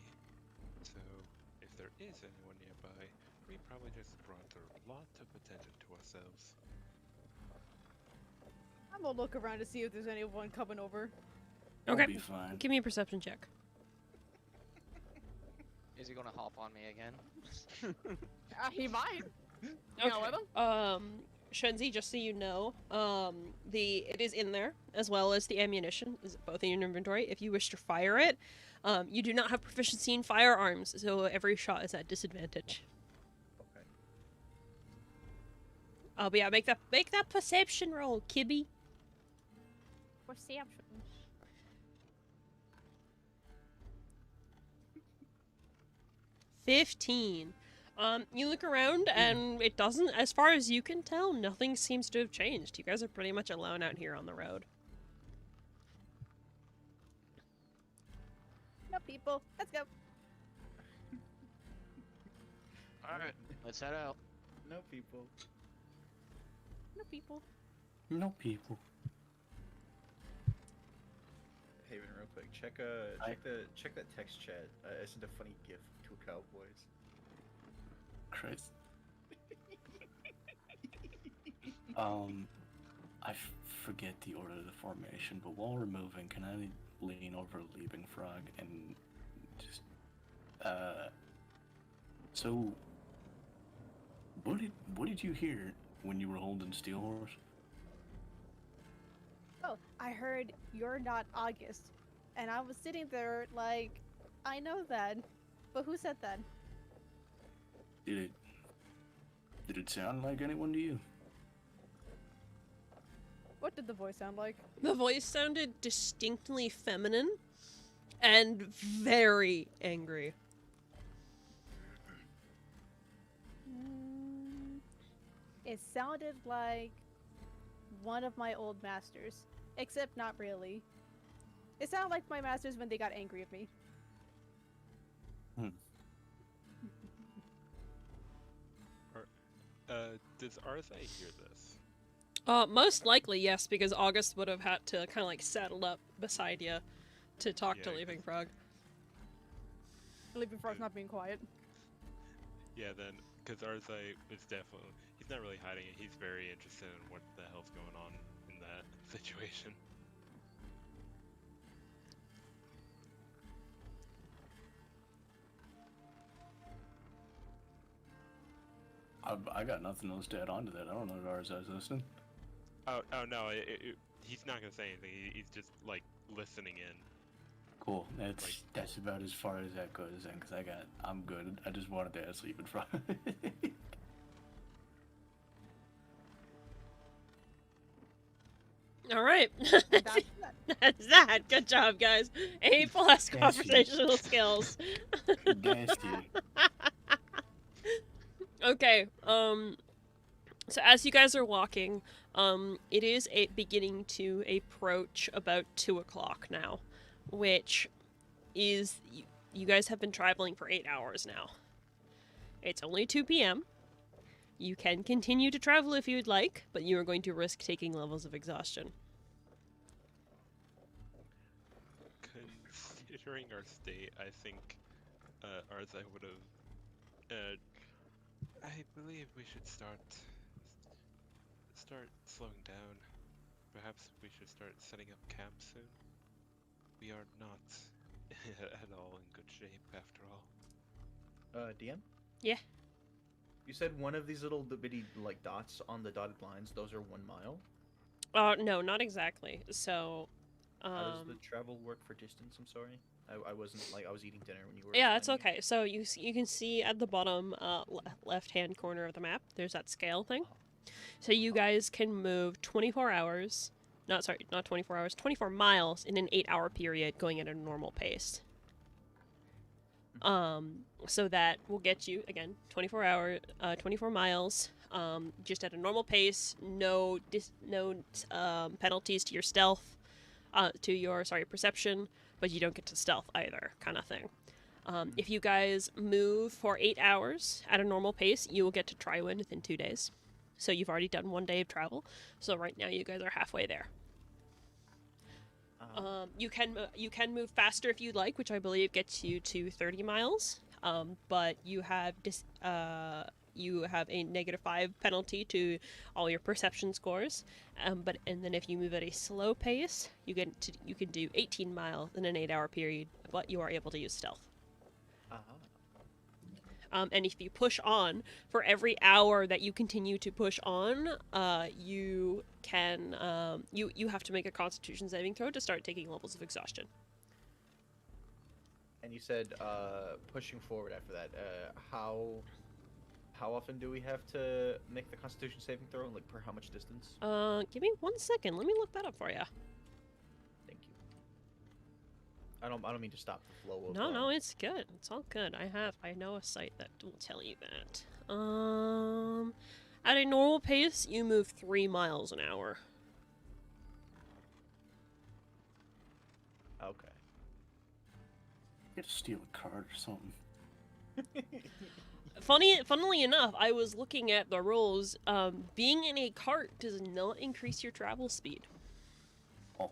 So, if there is anyone nearby, we probably just brought a lot of attention to ourselves. I'm gonna look around to see if there's anyone coming over. I'll Okay, be fine. give me a perception check. Is he gonna hop on me again? He might. You know, with him. Shenzi, just so you know, it is in there, as well as the ammunition is both in your inventory. If you wish to fire it, you do not have proficiency in firearms, so every shot is at disadvantage. Okay. But yeah, make that perception roll, Kibby. Perception. 15. You look around and it doesn't, as far as you can tell, nothing seems to have changed. You guys are pretty much alone out here on the road. No people. Let's go. Alright, let's head out. No people. No people. No people. Haven, real quick, check that text chat. I sent a funny GIF to Cowboys. Christ. I forget the order of the formation, but while we're moving, can I lean over Leaping Frog and just, so, what did you hear when you were holding Steel Horse? Oh, I heard you're not August. And I was sitting there like, I know that. But who said that? Did it sound like anyone to you? What did the voice sound like? The voice sounded distinctly feminine and very angry. It sounded like one of my old masters. Except not really. It sounded like my masters when they got angry at me. Does Arthur hear this? Most likely, yes, because August would have had to kind of like saddle up beside you to talk to Yeah, Leaping Frog. Leaping Frog's not being quiet. Yeah, then, because Arthur is definitely, He's not really hiding it. He's very interested in what the hell's going on in that situation. I got nothing else to add on to that. I don't know if Arzai's listening. Oh no, he's not gonna say anything. He's just like listening in. Cool. That's about as far as that goes then, because I'm good. I just wanted to sleep in front. All right. That's it. That's that. Good job, guys. A+ Thank you. conversational skills. Nasty. Okay. So as you guys are walking, it is beginning to approach about 2 o'clock now, which is you guys have been traveling for 8 hours now. It's only 2 p.m. You can continue to travel if you'd like, but you are going to risk taking levels of exhaustion. Considering our state, I think Arzai would have. I believe we should start slowing down. Perhaps we should start setting up camp soon. We are not at all in good shape, after all. DM? Yeah. You said one of these little bitty like dots on the dotted lines. Those are 1 mile. No, not exactly. So, How does the travel work for distance? I'm sorry, I wasn't I was eating dinner when you were. yeah, that's explaining it. okay. So you can see at the bottom left-hand corner of the map, there's that scale thing. So you guys can move 24 hours, not 24 hours, 24 miles in an 8-hour period going at a normal pace. So that will get you, again, 24 miles, just at a normal pace, no penalties to your stealth, perception, but you don't get to stealth either, kind of thing. If you guys move for 8 hours at a normal pace, you will get to Triwin within 2 days. So you've already done 1 day of travel, so right now you guys are halfway there. You can move faster if you'd like, which I believe gets you to 30 miles. But you have a -5 penalty to all your perception scores. And then if you move at a slow pace, you can do 18 miles in an 8-hour period, but you are able to use stealth. And if you push on, for every hour that you continue to push on, you can you have to make a Constitution saving throw to start taking levels of exhaustion. And you said pushing forward after that. How often do we have to make the Constitution saving throw? Like per how much distance? Give me 1 second. Let me look that up for you. Thank you. I don't mean to stop the flow of. No, it's good. It's all good. I know a site that will tell you that. At a normal pace, you move 3 miles an hour. Okay. You gotta steal a card or something. Funnily enough, I was looking at the rules. Being in a cart does not increase your travel speed. Oh.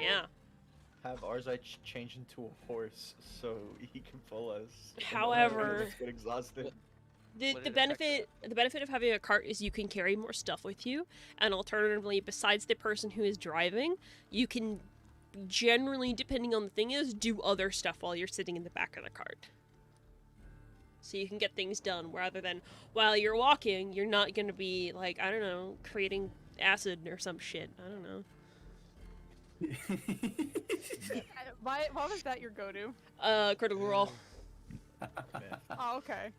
Yeah. Have Arzai change into a horse so he can pull us. However- Let's get exhausted. The Would the it affect benefit of having a cart is you can carry more stuff with you, and alternatively, besides the person who is driving, you can generally, depending on the thing is, do other stuff while you're sitting in the back of the cart. So you can get things done rather than while you're walking, you're not going to be like, I don't know, creating acid or some shit. I don't know. Why was that your go-to? Critical roll. Man, Oh, okay.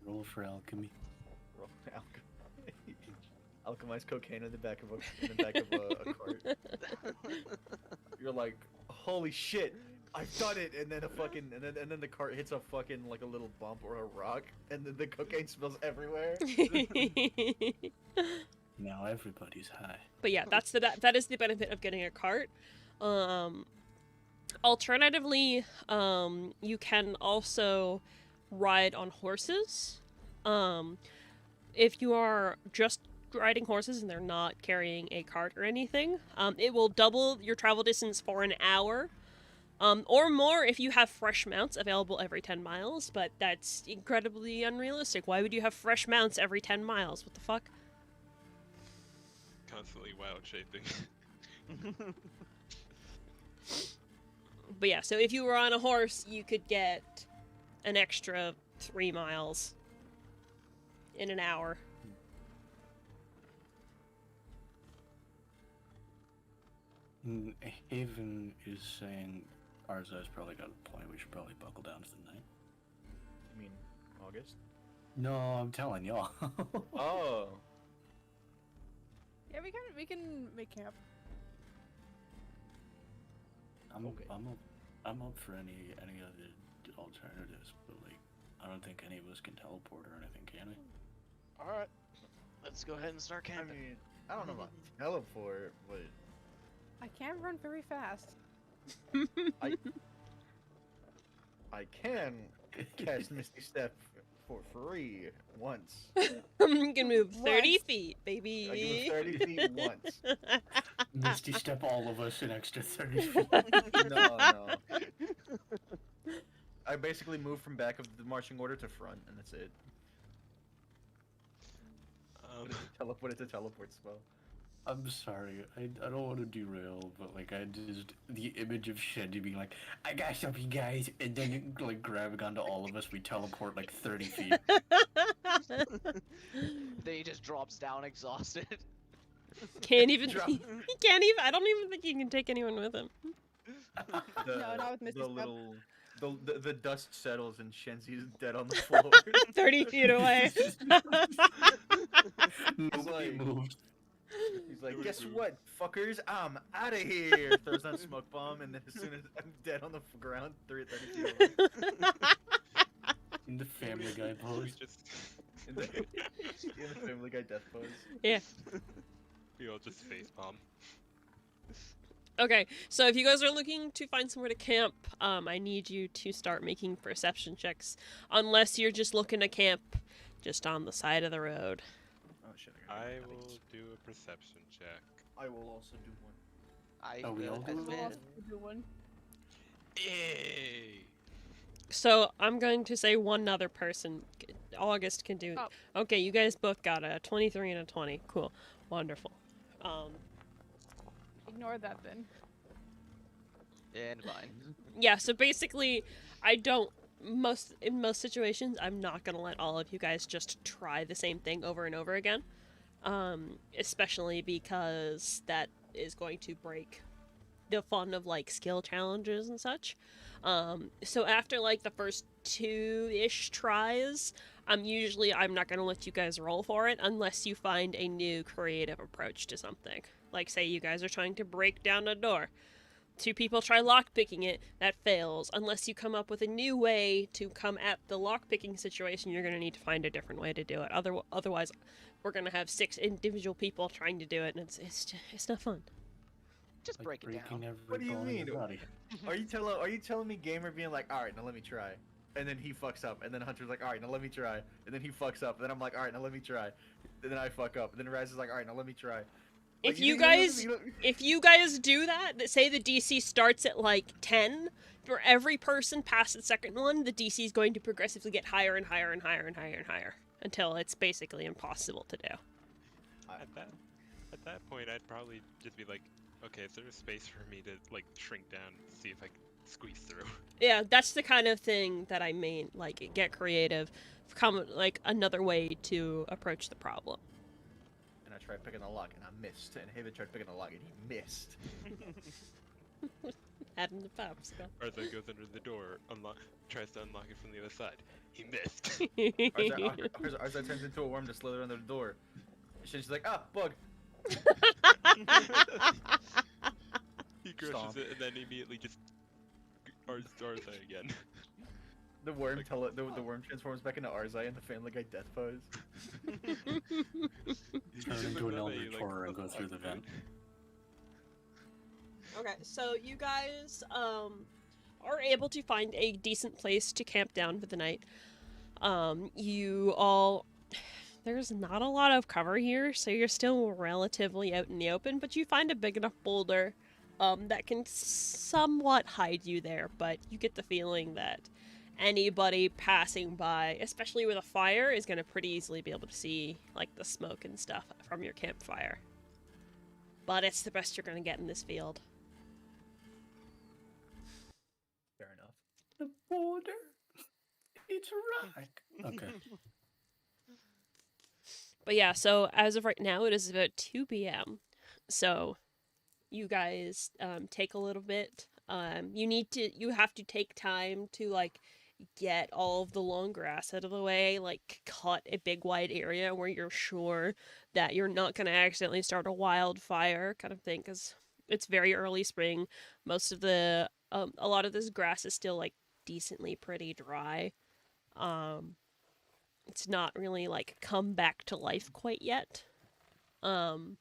Roll for alchemy. roll alchemized cocaine in the back of a cart. You're like, holy shit, I've done it, and then and then the cart hits a fucking like a little bump or a rock, and then the cocaine spills everywhere. Now everybody's high. But yeah, that is the benefit of getting a cart. Alternatively, you can also ride on horses. If you are just riding horses and they're not carrying a cart or anything, it will double your travel distance for an hour. Or more if you have fresh mounts available every 10 miles, but that's incredibly unrealistic. Why would you have fresh mounts every 10 miles? What the fuck? Constantly wild shaping. But yeah, so if you were on a horse, you could get an extra 3 miles in an hour. Haven is saying Arza's probably got a point. We should probably buckle down for the night. You mean August? No, I'm telling y'all. Oh. Yeah, we can make camp. I'm Okay. I'm up for any other alternatives, but like I don't think any of us can teleport or anything, can we? All right, let's go ahead and start I camping. mean, I don't know about teleport, but I can't run very fast. I can cast Misty Step for free once. You can move 30 What? feet, baby. I can move 30 feet once. Misty step all of us an extra 30 feet. No. I basically move from back of the marching order to front, and that's it. What is a teleport spell? I'm sorry, I don't want to derail, but like I just the image of Shenji being like, "I got something, guys," and then like grabbing onto all of us, we teleport like 30 feet. Then he just drops down exhausted. Can't even. Drop- He can't even. I don't even think he can take anyone with him. The, No, not with Misty the Step. little the dust settles and Shenzi's dead on the floor. 30 feet away. Nobody like- moved. He's like, guess what, fuckers? I'm out of here. Throws on smoke bomb, and then as soon as I'm dead on the ground, 30 feet away. In the Family Guy We pose. just In the Family Guy death pose. Yeah. we all just facepalm. Okay, so if you guys are looking to find somewhere to camp, I need you to start making perception checks. Unless you're just looking to camp just on the side of the road. Oh shit! I will do a perception check. I will also do one. Oh, we all do We'll it? also do one. Yay! So I'm going to say one other person. August can do. Oh. Okay, you guys both got a 23 and a 20. Cool, wonderful. Ignore that then. And mine. Yeah. So basically, I don't. In most situations, I'm not gonna let all of you guys just try the same thing over and over again. Especially because that is going to break the fun of like skill challenges and such. So after like the first 2-ish tries, I'm not gonna let you guys roll for it unless you find a new creative approach to something. Like say you guys are trying to break down a door. 2 people try lockpicking it, that fails. Unless you come up with a new way to come at the lockpicking situation, you're gonna need to find a different way to do it. Otherwise, we're gonna have 6 individual people trying to do it, and it's not fun. Just Like break it breaking down. every What do you bone in mean? your body. Are you telling me Gamer being like, all right, now let me try, and then he fucks up, and then Hunter's like, all right, now let me try, and then he fucks up, and then I'm like, all right, now let me try, and then I fuck up, and then Raz is like, all right, now let me try. If Like, you don't- guys you don't- If you guys do that, say the DC starts at like 10, for every person past the second one, the DC is going to progressively get higher and higher and higher and higher and higher until it's basically impossible to do. At that point, I'd probably just be like, okay, is there a space for me to like shrink down, see if I can squeeze through? Yeah, that's the kind of thing that I mean. Like, get creative, come like another way to approach the problem. And I tried picking the lock, and I missed, and Haven tried picking the lock, and he missed. Add in the pop stuff. Arthur goes under the door, tries to unlock it from the other side. He missed. Arza turns into a worm to slither under the door. She's like, ah, bug. He crushes Stomp. it and then immediately just Arthur again. The worm the worm transforms back into Arzai in the Family Guy death pose. Turn Just into look an at eldritch me like, horror and "What go the through the fuck, vent. Okay, so you guys are able to find a decent place to camp down for the night. There's not a lot of cover here, so you're still relatively out in the open, but you find a big enough boulder that can somewhat hide you there, but you get the feeling that anybody passing by, especially with a fire, is going to pretty easily be able to see like the smoke and stuff from your campfire. But it's the best you're going to get in this field. Fair enough. The border. It's right. Okay. But yeah, so as of right now, it is about 2 p.m. So you guys take a little bit. You have to take time to like get all of the long grass out of the way, like cut a big wide area where you're sure that you're not going to accidentally start a wildfire kind of thing, because it's very early spring. Most of a lot of this grass is still like decently pretty dry. It's not really like come back to life quite yet. So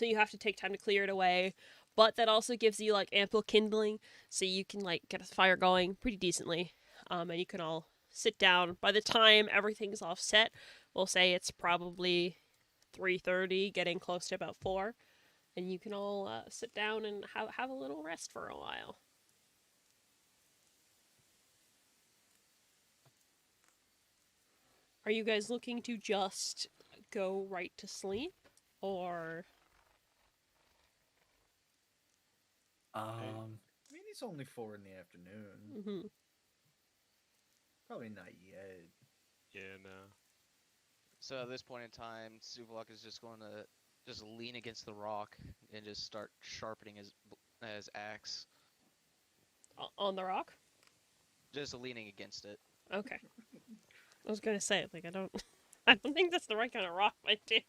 you have to take time to clear it away, but that also gives you like ample kindling, so you can like get a fire going pretty decently. And you can all sit down. By the time everything's all set, we'll say it's probably 3:30, getting close to about 4, and you can all sit down and have a little rest for a while. Are you guys looking to just go right to sleep, or? I mean, it's only 4 in the afternoon. Mm-hmm. Probably not yet. Yeah, no. So at this point in time, Suvlok is just going to just lean against the rock and just start sharpening his axe. On the rock? Just leaning against it. Okay. I was gonna say, like, I don't think that's the right kind of rock, my dude.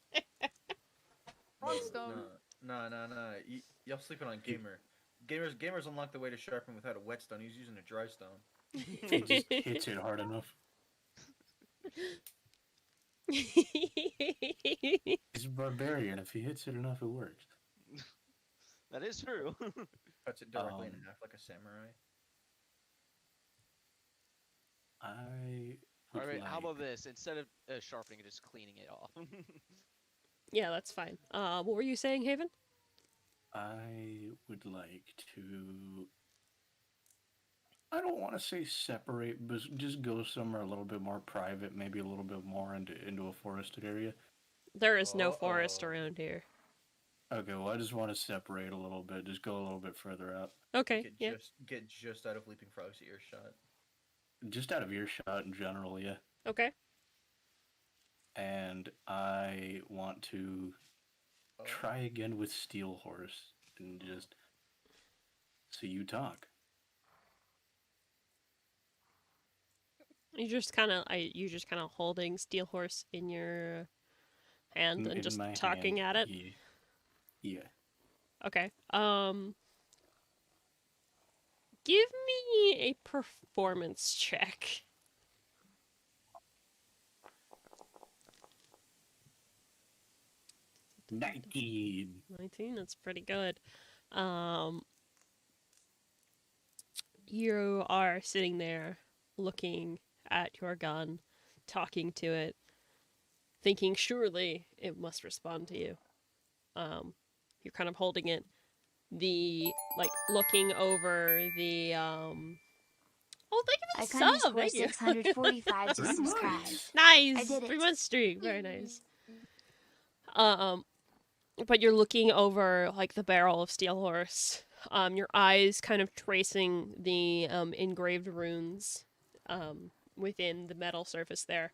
Rockstone. No. Y'all sleeping on Gamer. Gamers unlocked the way to sharpen without a whetstone. He's using a dry stone. He just hits it hard enough. He's a barbarian. If he hits it enough, it works. That is true. Cuts it directly in half like a samurai. Alright, how about this? Instead of sharpening it, just cleaning it off. Yeah, that's fine. What were you saying, Haven? I would like to. I don't want to say separate, but just go somewhere a little bit more private, maybe a little bit more into a forested area. There is no forest around here. Okay, well, I just want to separate a little bit, just go a little bit further out. Okay, yeah. Get just out of Leaping Frog's earshot. Just out of earshot in general, yeah. Okay. And I want to try again with Steel Horse and just so you talk. You just kind of holding Steel Horse in your hand and In just my talking hand, at it. Yeah. Okay. Give me a performance check. 19. 19, that's pretty good. You are sitting there looking at your gun, talking to it, thinking surely it must respond to you. You're kind of holding it, looking over the Oh, thank you I for the couldn't sub! score Thank you. 645 to Very subscribe. nice. Nice! I did it. 3-month streak, very nice. But you're looking over like the barrel of Steel Horse. Your eyes kind of tracing the engraved runes within the metal surface there.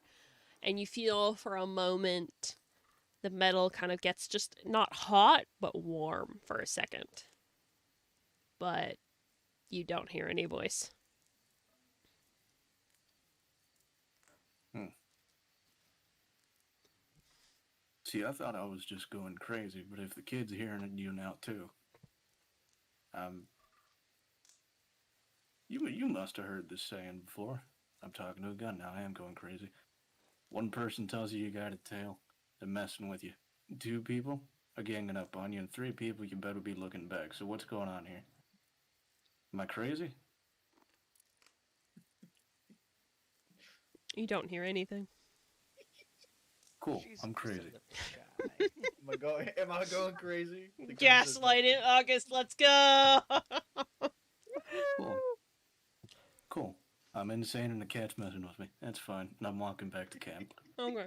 And you feel for a moment the metal kind of gets just not hot, but warm for a second. But you don't hear any voice. See, I thought I was just going crazy, but if the kid's hearing you now too, you must have heard this saying before. I'm talking to a gun now. I am going crazy. One person tells you got a tail, they're messing with you. 2 people are ganging up on you, and 3 people you better be looking back. So what's going on here? Am I crazy? You don't hear anything. Cool. She's I'm just a crazy. little shy. Am I going crazy? The gun says Gaslight it, nothing. August. Let's go. Cool. Cool. I'm insane and the cat's messing with me. That's fine. And I'm walking back to camp. Okay.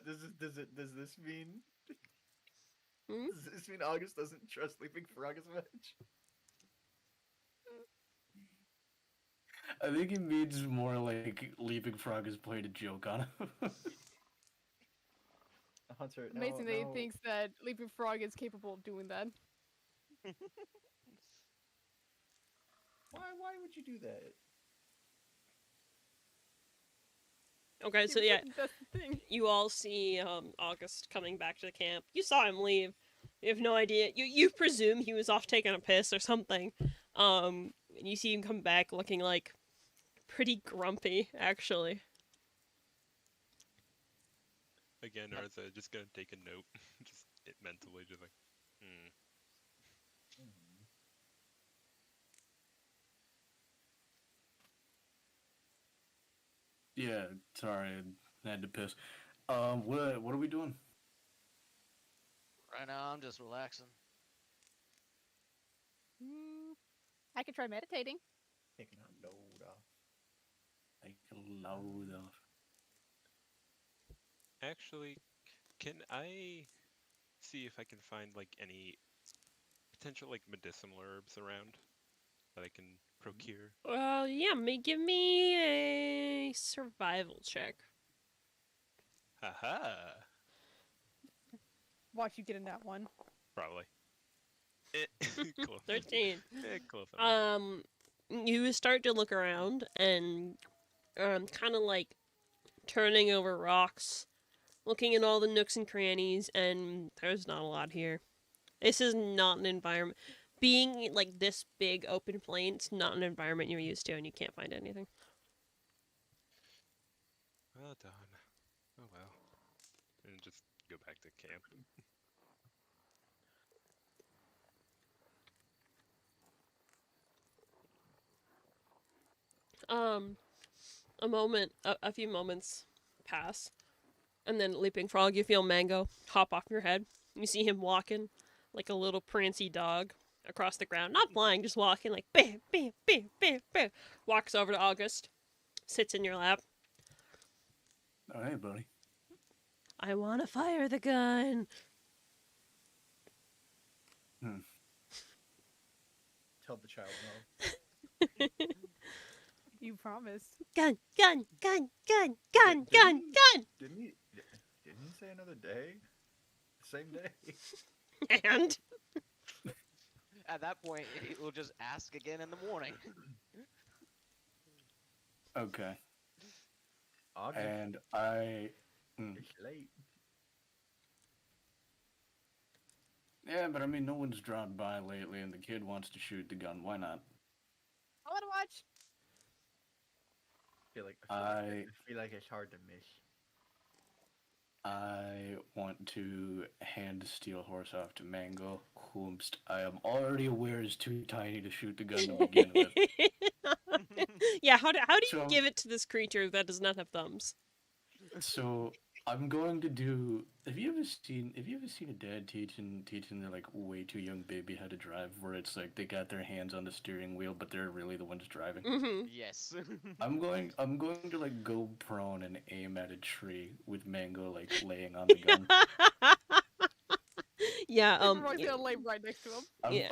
Does this mean? Hmm? Does this mean August doesn't trust Leaping Frog as much? I think it means more like Leaping Frog has played a joke on him. Hunter, no, Amazing that he no. thinks that Leaping Frog is capable of doing that. Why would you do that? Okay, so He yeah, wouldn't, that's the thing. you all see August coming back to the camp. You saw him leave. You have no idea. You presume he was off taking a piss or something. And you see him come back looking like pretty grumpy, actually. Again, Arza just gonna take a note, just it mentally, just like, Yeah, sorry, I had to piss. What are we doing? Right now, I'm just relaxing. I could try meditating. Taking a load off. Take a load off. actually, can I see if I can find like any potential like medicinal herbs around that I can procure? Well, yeah, give me a survival check. Haha, Watch you get in that one. probably. Close. 13. Close enough. You start to look around and kind of like turning over rocks, looking at all the nooks and crannies, and there's not a lot here. This is not an environment. Being like this big open plain, it's not an environment you're used to, and you can't find anything. Well done. Oh well. And just go back to camp. A few moments pass, and then Leaping Frog, you feel Mango hop off your head. You see him walking like a little prancy dog across the ground, not flying, just walking like bam, bam, bam, bam, bam. Walks over to August, sits in your lap. Oh, hey, buddy. I want to fire the gun. Tell the child no. You promised. Gun, gun, gun, gun, gun, Didn't gun, he- gun. Didn't he say another day? Same day. And At that point, he will just ask again in the morning. Okay. August, And I. it's late. Yeah, but I mean, no one's dropped by lately, and the kid wants to shoot the gun. Why not? I want to watch. I feel like it's hard to miss. I want to hand the steel horse off to Mango, whom I am already aware is too tiny to shoot the gun to begin with. yeah, how do you So- give it to this creature that does not have thumbs? So I'm going to do. Have you ever seen a dad teaching their like way too young baby how to drive, where it's like they got their hands on the steering wheel, but they're really the ones driving? Mm-hmm. Yes. I'm going to like go prone and aim at a tree with Mango like laying on the gun. yeah, Everyone's gonna lay right next to him.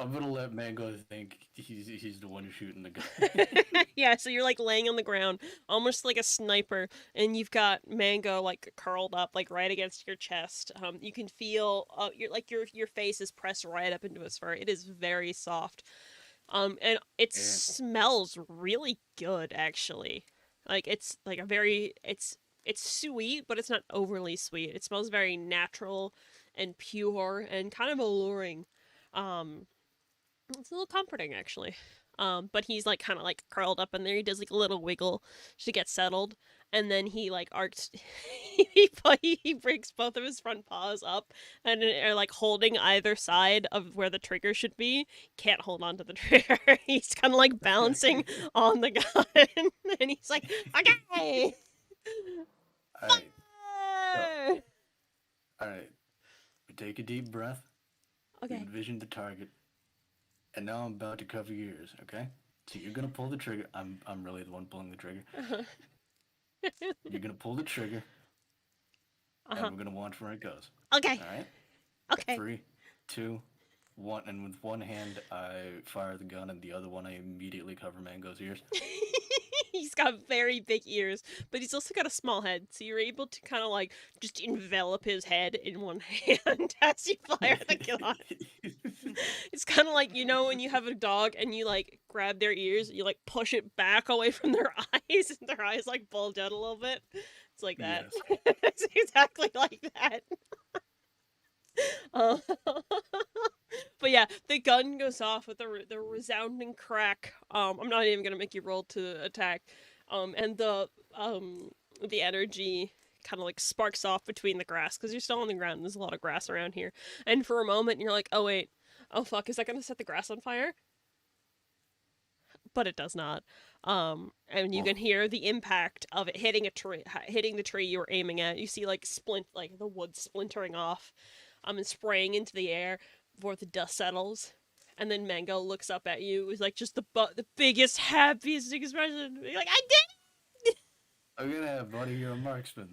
I'm gonna let Mango think he's the one shooting the gun. yeah, so you're like laying on the ground, almost like a sniper, and you've got Mango like curled up, like right against your chest. You can feel your face is pressed right up into his fur. It is very soft, and it smells really good actually. Like it's like it's sweet, but it's not overly sweet. It smells very natural and pure and kind of alluring. It's a little comforting actually. But he's like kind of like curled up in there. He does like a little wiggle to get settled, and then he like arcs. he breaks both of his front paws up and are like holding either side of where the trigger should be. Can't hold on to the trigger. He's kind of like balancing on the gun, and he's like, okay. Alright. Alright. We take a deep breath. We Okay. envision the target. And now I'm about to cover your ears, okay? So you're gonna pull the trigger. I'm really the one pulling the trigger. You're gonna pull the trigger, and we're gonna watch where it goes. Okay. All right? Okay. 3, 2, 1, and with one hand I fire the gun, and the other one I immediately cover Mango's ears. He's got very big ears, but he's also got a small head, so you're able to kind of like just envelop his head in one hand as you fire the gun. It's kind of like, you know, when you have a dog and you like grab their ears, you like push it back away from their eyes, and their eyes like bulge out a little bit. It's like that. Yes. It's exactly like that. Uh, but yeah, the gun goes off with the resounding crack. I'm not even gonna make you roll to attack. And the energy kind of like sparks off between the grass because you're still on the ground. And there's a lot of grass around here, and for a moment you're like, oh wait, oh fuck, is that gonna set the grass on fire? But it does not. And you can hear the impact of it hitting a tree, hitting the tree you were aiming at. You see like like the wood splintering off, and spraying into the air before the dust settles. And then Mango looks up at you with like just the biggest, happiest expression. You're like, I did I'm gonna have buddy, you're a marksman.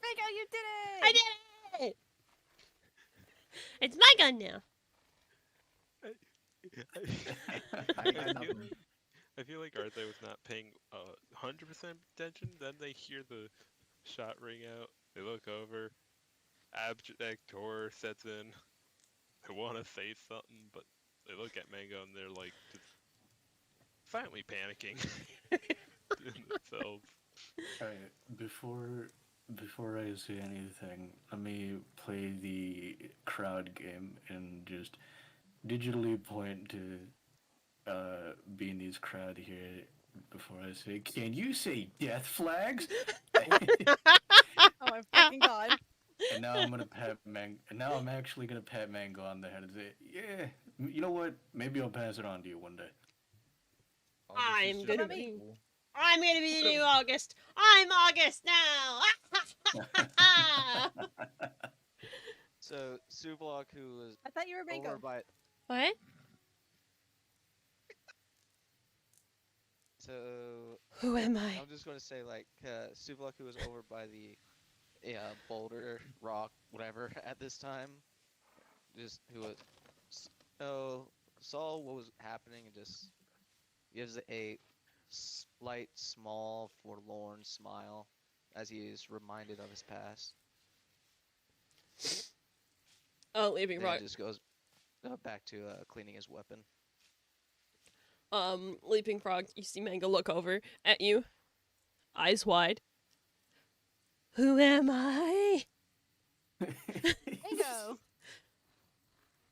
Mango, you did it! I did it! It's my gun now. I feel like Arthur was not paying 100% attention. Then they hear the shot ring out. They look over. Abject horror sets in. They want to say something, but they look at Mango and they're like, just finally panicking in themselves. Alright, before I say anything, let me play the crowd game and just digitally point to Beanie's crowd here before I say, can you say death flags? Oh my fucking god. And now I'm gonna pat and now I'm actually gonna pat Mango on the head and say, yeah, you know what? Maybe I'll pass it on to you one day. Oh, this I'm is gonna just be- cool. I'm gonna be the new August. I'm August now. So Sublock, who was I thought you were over Mango. by What? so Who am I? I'm just gonna say like Sublock, who was over by the boulder, rock, whatever at this time, just who was saw what was happening and just gives a slight, small, forlorn smile as he is reminded of his past. Oh, leaving And rock. just goes back to cleaning his weapon. Leaping frog. You see Mango look over at you, eyes wide. Who am I? Mango!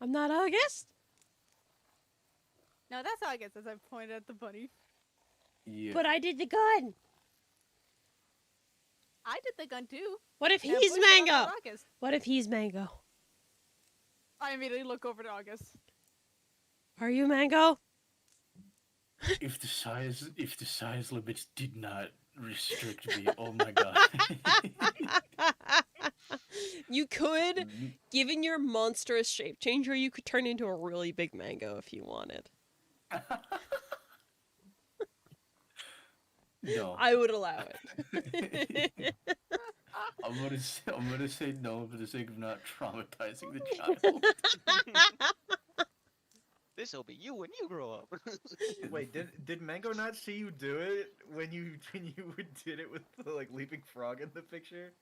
I'm not August. No, that's August as I pointed at the bunny. Yeah. But I did the gun. I did the gun too. What if And he's Bush said I'm Mango? not August. What if he's Mango? I immediately look over to August. Are you Mango? if the size limits did not restrict me, oh my god. You could, given your monstrous shape changer, you could turn into a really big mango if you wanted. No. I would allow it. I'm gonna say no for the sake of not traumatizing the child. This'll be you when you grow up. Wait, did Mango not see you do it when you did it with the like leaping frog in the picture?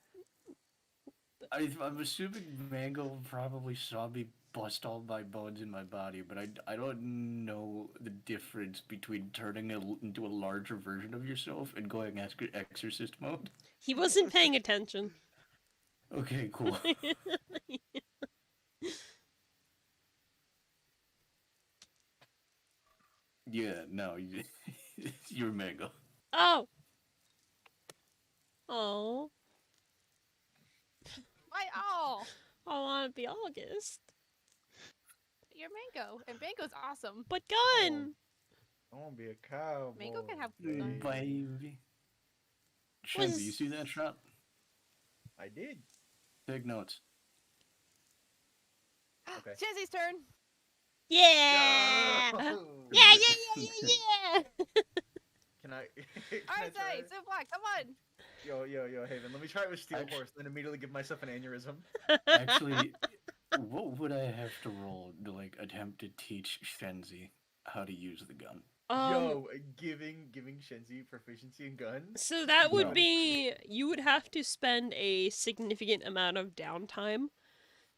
I'm assuming Mango probably saw me bust all my bones in my body, but I don't know the difference between turning into a larger version of yourself and going exorcist mode. He wasn't paying attention. Okay, cool. Yeah, no, you're Mango. Oh. Oh. Why? Oh, I want to be August. you're Mango, and Mango's awesome. But gun! I want to be a cow. Mango can have Hey, gun. baby. Shem, do you Was- see that shot? I did. Take notes. Okay. Chizzy's turn. Yeah! Oh! Yeah, yeah. Can I? I Can I try? say, Suplex, come on. Yo, Haven. Let me try it with Steel Actu- Horse, then immediately give myself an aneurysm. Actually, what would I have to roll to like attempt to teach Shenzi how to use the gun? Yo, giving Shenzi proficiency in gun. So that would No. be, you would have to spend a significant amount of downtime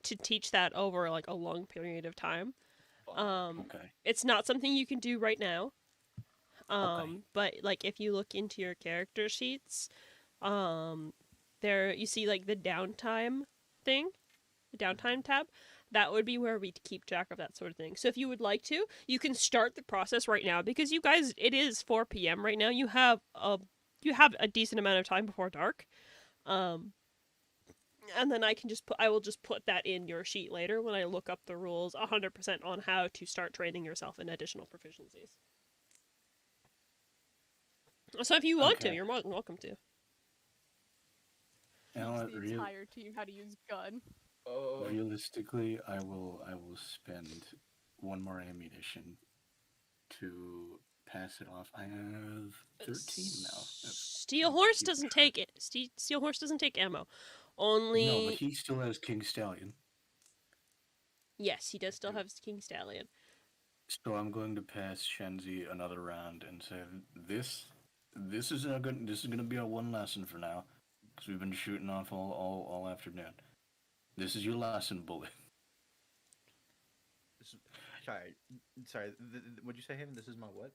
to teach that over like a long period of time. Fuck. Okay. It's not something you can do right now. Okay. But like if you look into your character sheets, there you see like the downtime thing, the downtime tab. That would be where we keep track of that sort of thing. So if you would like to, you can start the process right now because you guys, it is 4 p.m. right now. You have a decent amount of time before dark. And then I will just put that in your sheet later when I look up the rules 100% on how to start training yourself in additional proficiencies. So if you want to, Okay. you're more than welcome to. You know what, Teach the entire team how to use gun. Oh. realistically, I will spend one more ammunition to pass it off. I have 13 now. Steel Horse doesn't take it. Steel Horse doesn't take ammo. Only No, but he still has King Stallion. yes, he does still have King Stallion. So I'm going to pass Shenzi another round and say this is gonna be our one lesson for now, because we've been shooting off all afternoon. This is your lesson, bullet. Sorry. What'd you say, Haven? This is my what?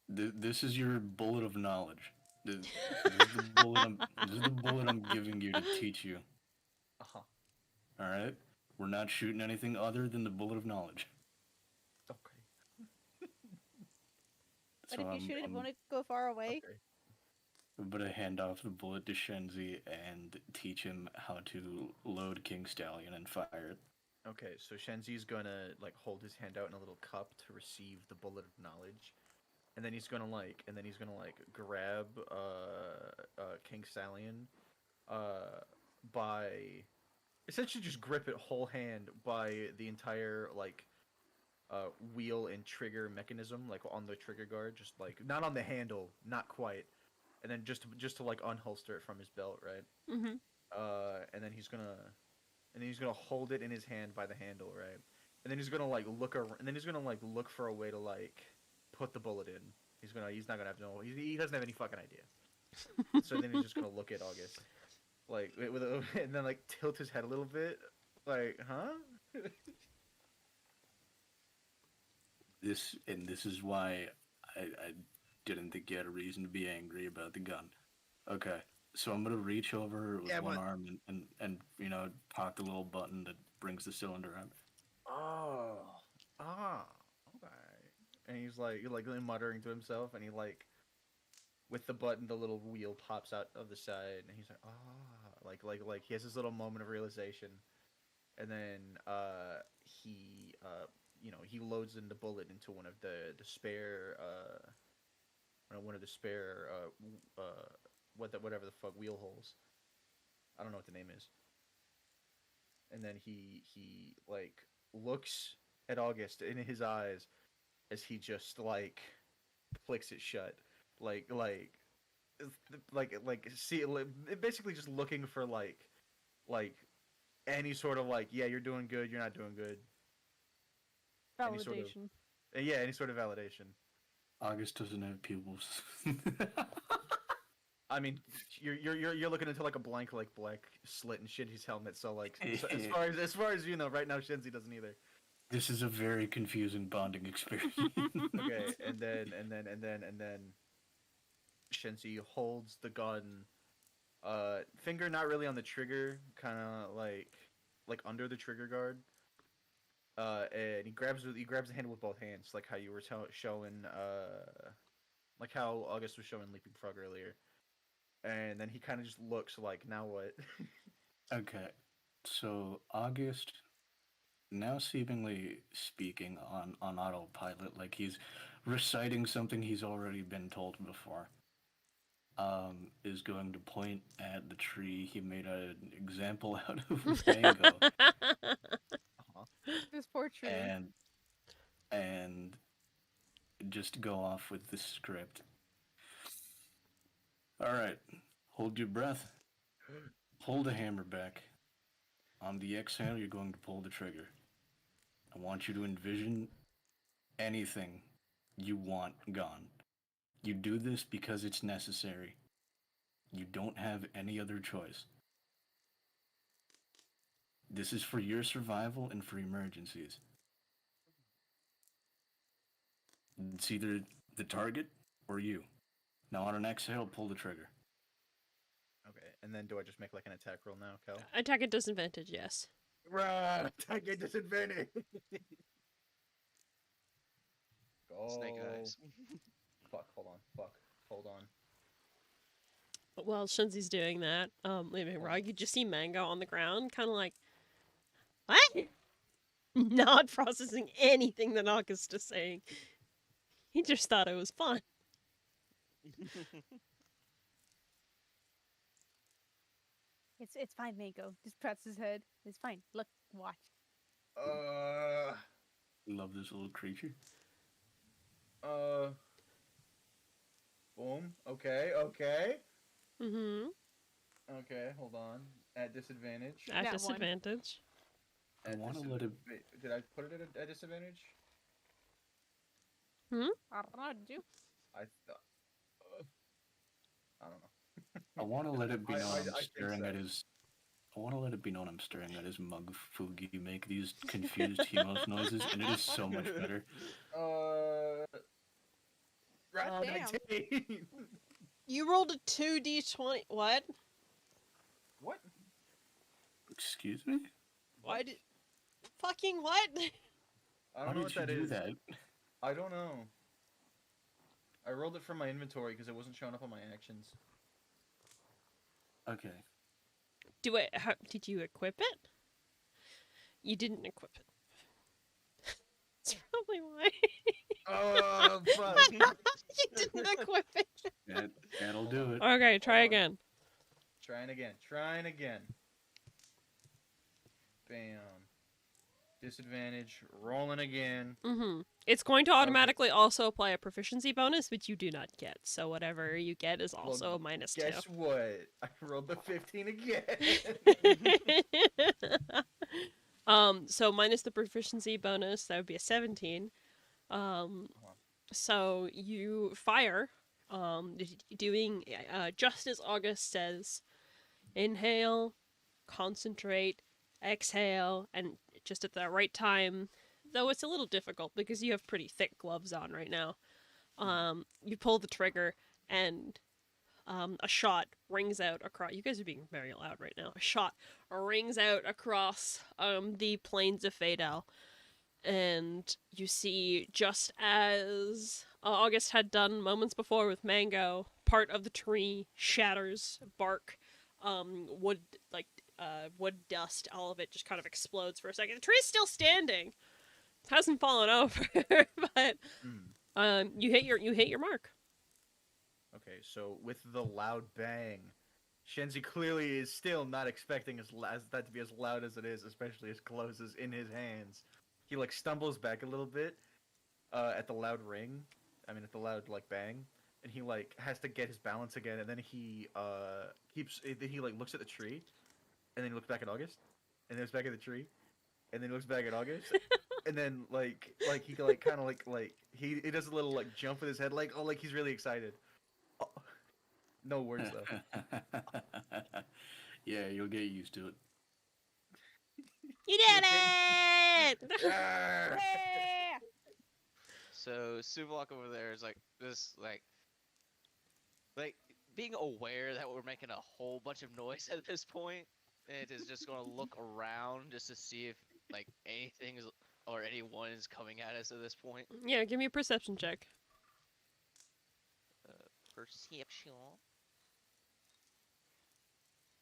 This is your bullet of knowledge. This is the bullet I'm giving you to teach you. Uh-huh. All right, we're not shooting anything other than the bullet of knowledge. Okay. But if you shoot it, won't it go far away? Okay. But I hand off the bullet to Shenzi and teach him how to load King Stallion and fire it. Okay, so Shenzi's gonna like hold his hand out in a little cup to receive the bullet of knowledge, and then he's gonna grab King Stallion, by essentially just grip it whole hand by the entire wheel and trigger mechanism, like on the trigger guard, just like not on the handle, not quite, and then just to like unholster it from his belt, right? Mm-hmm. And then he's gonna hold it in his hand by the handle, right? And then he's gonna look for a way to like put the bullet in. He's not gonna have to know. He doesn't have any fucking idea. So then he's just gonna look at August, like and then like tilt his head a little bit, like, huh? This is why I didn't think you had a reason to be angry about the gun. Okay, so I'm gonna reach over with one arm and pop the little button that brings the cylinder up. Okay. And he's like muttering to himself, and he like, with the button, the little wheel pops out of the side, and he's like he has this little moment of realization, and then he loads in the bullet into one of the spare whatever the fuck wheel holes. I don't know what the name is. And then he like looks at August in his eyes as he just like flicks it shut, like see, basically just looking for like any sort of like, yeah, you're doing good, you're not doing good. Validation. Any sort of validation. August doesn't have pupils. I mean, you're looking into like a blank black slit and shit his helmet. So like, as far as you know, right now Shenzi doesn't either. This is a very confusing bonding experience. Okay, and then Shenzi holds the gun, finger not really on the trigger, kind of like under the trigger guard. And he grabs the handle with both hands, like how you were showing, like how August was showing Leaping Frog earlier. And then he kind of just looks like, now what? Okay, so August, now seemingly speaking on autopilot, like he's reciting something he's already been told before, is going to point at the tree he made an example out of with Mango. Just just go off with the script. All right, hold your breath. Pull the hammer back. On the exhale, you're going to pull the trigger. I want you to envision anything you want gone. You do this because it's necessary. You don't have any other choice. This is for your survival and for emergencies. It's either the target or you. Now on an exhale, pull the trigger. Okay, and then do I just make like an attack roll now, Cal? Attack at disadvantage, yes. Rah! Attack at disadvantage! Go. Snake eyes. Fuck, hold on. Fuck, hold on. While Shinzi's doing that, leaving Rog, you just see Mango on the ground, kind of like, what? Not processing anything that August is saying. He just thought it was fun. It's fine, Mango. Just pats his head. It's fine. Look, watch. Love this little creature. Boom. Okay, okay. Mm-hmm. Okay, hold on. At disadvantage. At That one. disadvantage. I want to let it. Wait, did I put it at a disadvantage? I don't know. Did you? I thought. I don't know. I want to let it be known I I'm think staring so. at his. I want to let it be known I'm staring at his mug food. You make these confused Hemos noises, and it is so much better. Rat Oh, damn. 19. You rolled a 2d20. What? What? Excuse me? Why did... Fucking what? I How don't know did what you that do is. that? I don't know. I rolled it from my inventory because it wasn't showing up on my actions. Okay. Did you equip it? You didn't equip it. That's probably why. Oh, fuck. You didn't equip it. That'll do it. Okay, try Hold on. again. Trying again. Trying again. Bam. Disadvantage. Rolling again. Mm-hmm. It's going to automatically also apply a proficiency bonus, which you do not get. So whatever you get is also a minus Guess what? I rolled the 15 again. 2. So minus the proficiency bonus, that would be a 17. So you fire, doing just as August says, inhale, concentrate, exhale, and just at the right time, though it's a little difficult because you have pretty thick gloves on right now, you pull the trigger and a shot rings out across. You guys are being very loud right now. A shot rings out across the plains of Fadel. And you see, just as August had done moments before with Mango, part of the tree shatters, bark, wood dust, all of it just kind of explodes for a second. The tree's still standing. It hasn't fallen over, but you hit your mark. Okay, so with the loud bang, Shenzi clearly is still not expecting that to be as loud as it is, especially as close as in his hands. He like stumbles back a little bit at the loud ring. I mean, at the loud like bang, and he like has to get his balance again, and then he like looks at the tree, and then he looks back at August, and then looks back at the tree, and then he looks back at August, and then like he like kind of like he does a little like jump with his head like he's really excited. Oh. No words though. Yeah, you'll get used to it. You did it! Yeah! So Suvlok over there is like this, like being aware that we're making a whole bunch of noise at this point. It is just gonna look around just to see if like anything is or anyone is coming at us at this point. Yeah, give me a perception check. Perception.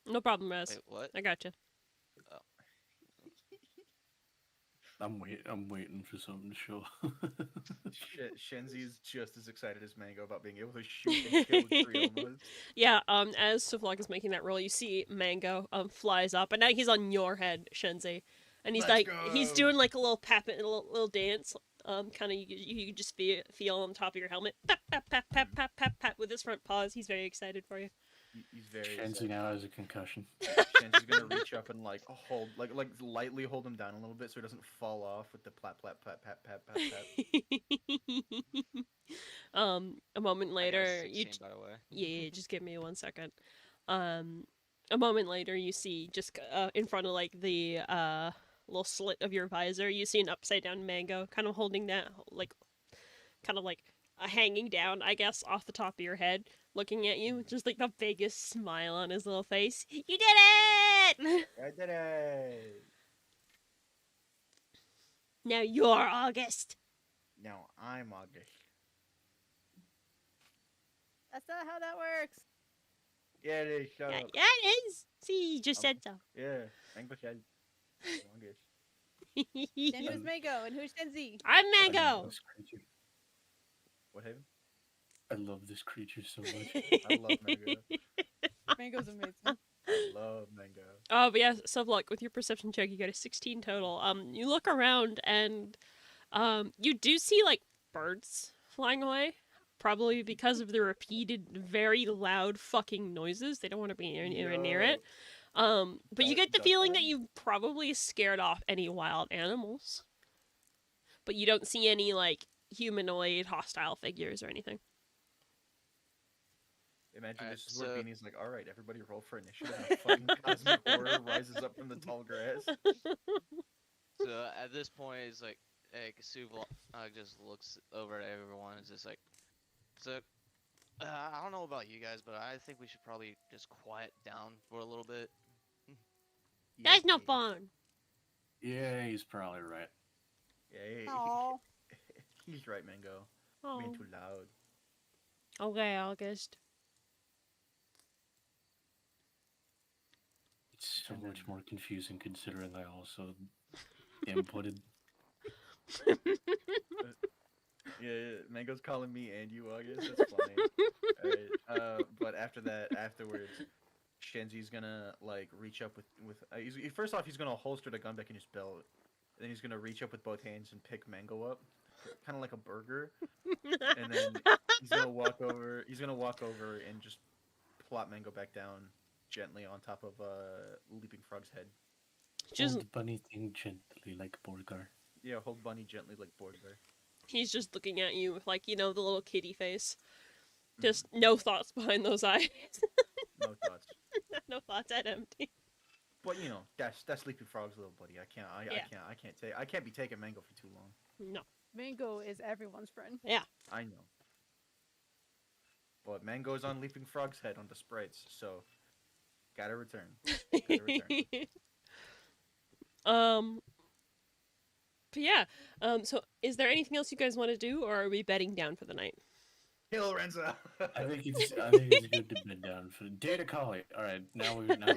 No problem, Raz. Wait, what? I gotcha. I'm waiting for something to show. Shenzi is just as excited as Mango about being able to shoot and kill a tree almost. Yeah, as Suvlok is making that roll, you see Mango flies up, and now he's on your head, Shenzi. And he's Let's he's go. doing like a little little dance, Kind of you just feel on top of your helmet, pat pat pat pat pat pat pat with his front paws. He's very excited for you. He's very Shenzi excited. now has a concussion. Shenzi's gonna reach up and like hold, like lightly hold him down a little bit so he doesn't fall off with the plat plat plat pat pat pat pat. A moment I got later, 16, by the way. yeah, just give me 1 second. A moment later, you see just in front of like the little slit of your visor, you see an upside down mango, kind of holding that kind of like hanging down, I guess, off the top of your head, looking at you, just like the biggest smile on his little face. You did it! I did it. Now you're August. Now I'm August. That's not how that works. Yeah, it is. Shut Yeah, up. yeah, it is. See, you just said so. Yeah, English said August. And who's Mango and who's Shenzi? I'm I love Mango. this creature. What happened? I love this creature so much. I love Mango. Mango's amazing. I love Mango. Oh, but yeah, so luck with your perception check, you got a 16 total. You look around and you do see like birds flying away, probably because of the repeated, very loud fucking noises. They don't want to be anywhere near it. But you get the feeling that you probably scared off any wild animals, but you don't see any like humanoid hostile figures or anything. Imagine Alright, this is where so- Beanie's like, all right, everybody roll for initiative. And a fucking cosmic horror rises up from the tall grass. So at this point, it's like, Kasuva just looks over at everyone and is just like, so, I don't know about you guys, but I think we should probably just quiet down for a little bit. That's no Yeah. fun. Yeah, he's probably right. Yeah, Aww. he's right, Mango. Oh. Being too loud. Okay, August. It's so And much then- more confusing considering I also inputted. Yeah, Mango's calling me and you, August. That's funny. Alright, but afterwards, Shenzi's gonna like reach up with. First off, he's gonna holster the gun back in his belt. Then he's gonna reach up with both hands and pick Mango up, kind of like a burger. And then he's gonna walk over. He's gonna walk over and just plop Mango back down gently on top of Leaping Frog's head. Just Hold the bunny thing gently like Borgar. Yeah, hold Bunny gently like Borgar. he's just looking at you with like, you know, the little kitty face. Just no thoughts behind those eyes. No thoughts. No thoughts at empty. But you know, that's Leaping Frog's little buddy. I can't be taking Mango for too long. No. Mango is everyone's friend. I know. But Mango's on Leaping Frog's head on the sprites, so gotta return. Gotta return. But yeah. So is there anything else you guys want to do, or are we bedding down for the night? Kill Renzo. I think it's good to bed down for Data Collie. All right, now we're now.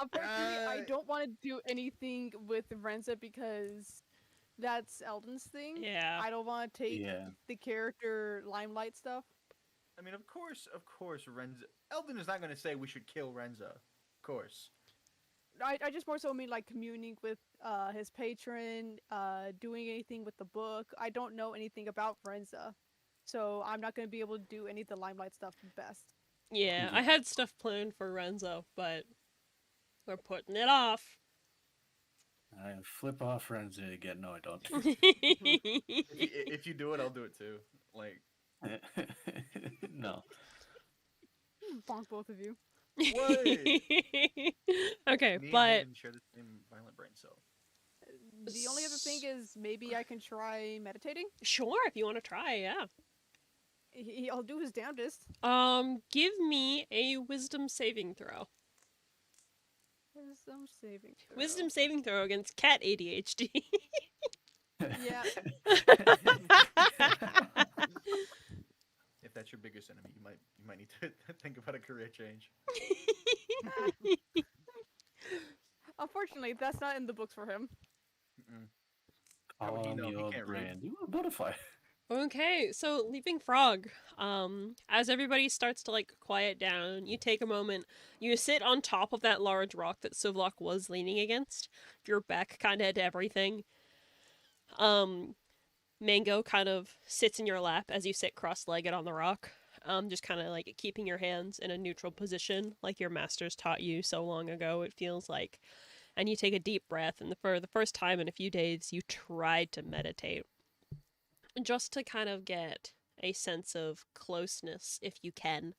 Unfortunately, I don't want to do anything with Renza because that's Eldon's thing. Yeah. I don't want to take Yeah. the character limelight stuff. I mean, of course, Renzo. Eldon is not gonna say we should kill Renzo. Of course. I just more so mean like communing with his patron, doing anything with the book. I don't know anything about Renza, so I'm not going to be able to do any of the limelight stuff best. Yeah, I had stuff planned for Renzo, but we're putting it off. I flip off Renzi again. No, I don't. If you do it, I'll do it too. Like, No. Bonk both of you. Okay, me and but Hayden share the same violent brain cell. The only other thing is maybe I can try meditating. sure, if you want to try, yeah. I'll do his damnedest. Give me a wisdom saving throw. Wisdom saving throw. Wisdom saving throw against cat ADHD. Yeah. If that's your biggest enemy, you might need to think about a career change. Unfortunately, that's not in the books for him. Mm-mm. How would he On know if he your can't read? brand. You are a butterfly. Okay, so Leaping Frog. As everybody starts to like quiet down, you take a moment. You sit on top of that large rock that Suvlok was leaning against. Your back kind of to everything. Mango kind of sits in your lap as you sit cross-legged on the rock, just kind of like keeping your hands in a neutral position, like your masters taught you so long ago, it feels like. And you take a deep breath, and for the first time in a few days, you tried to meditate, just to kind of get a sense of closeness, if you can,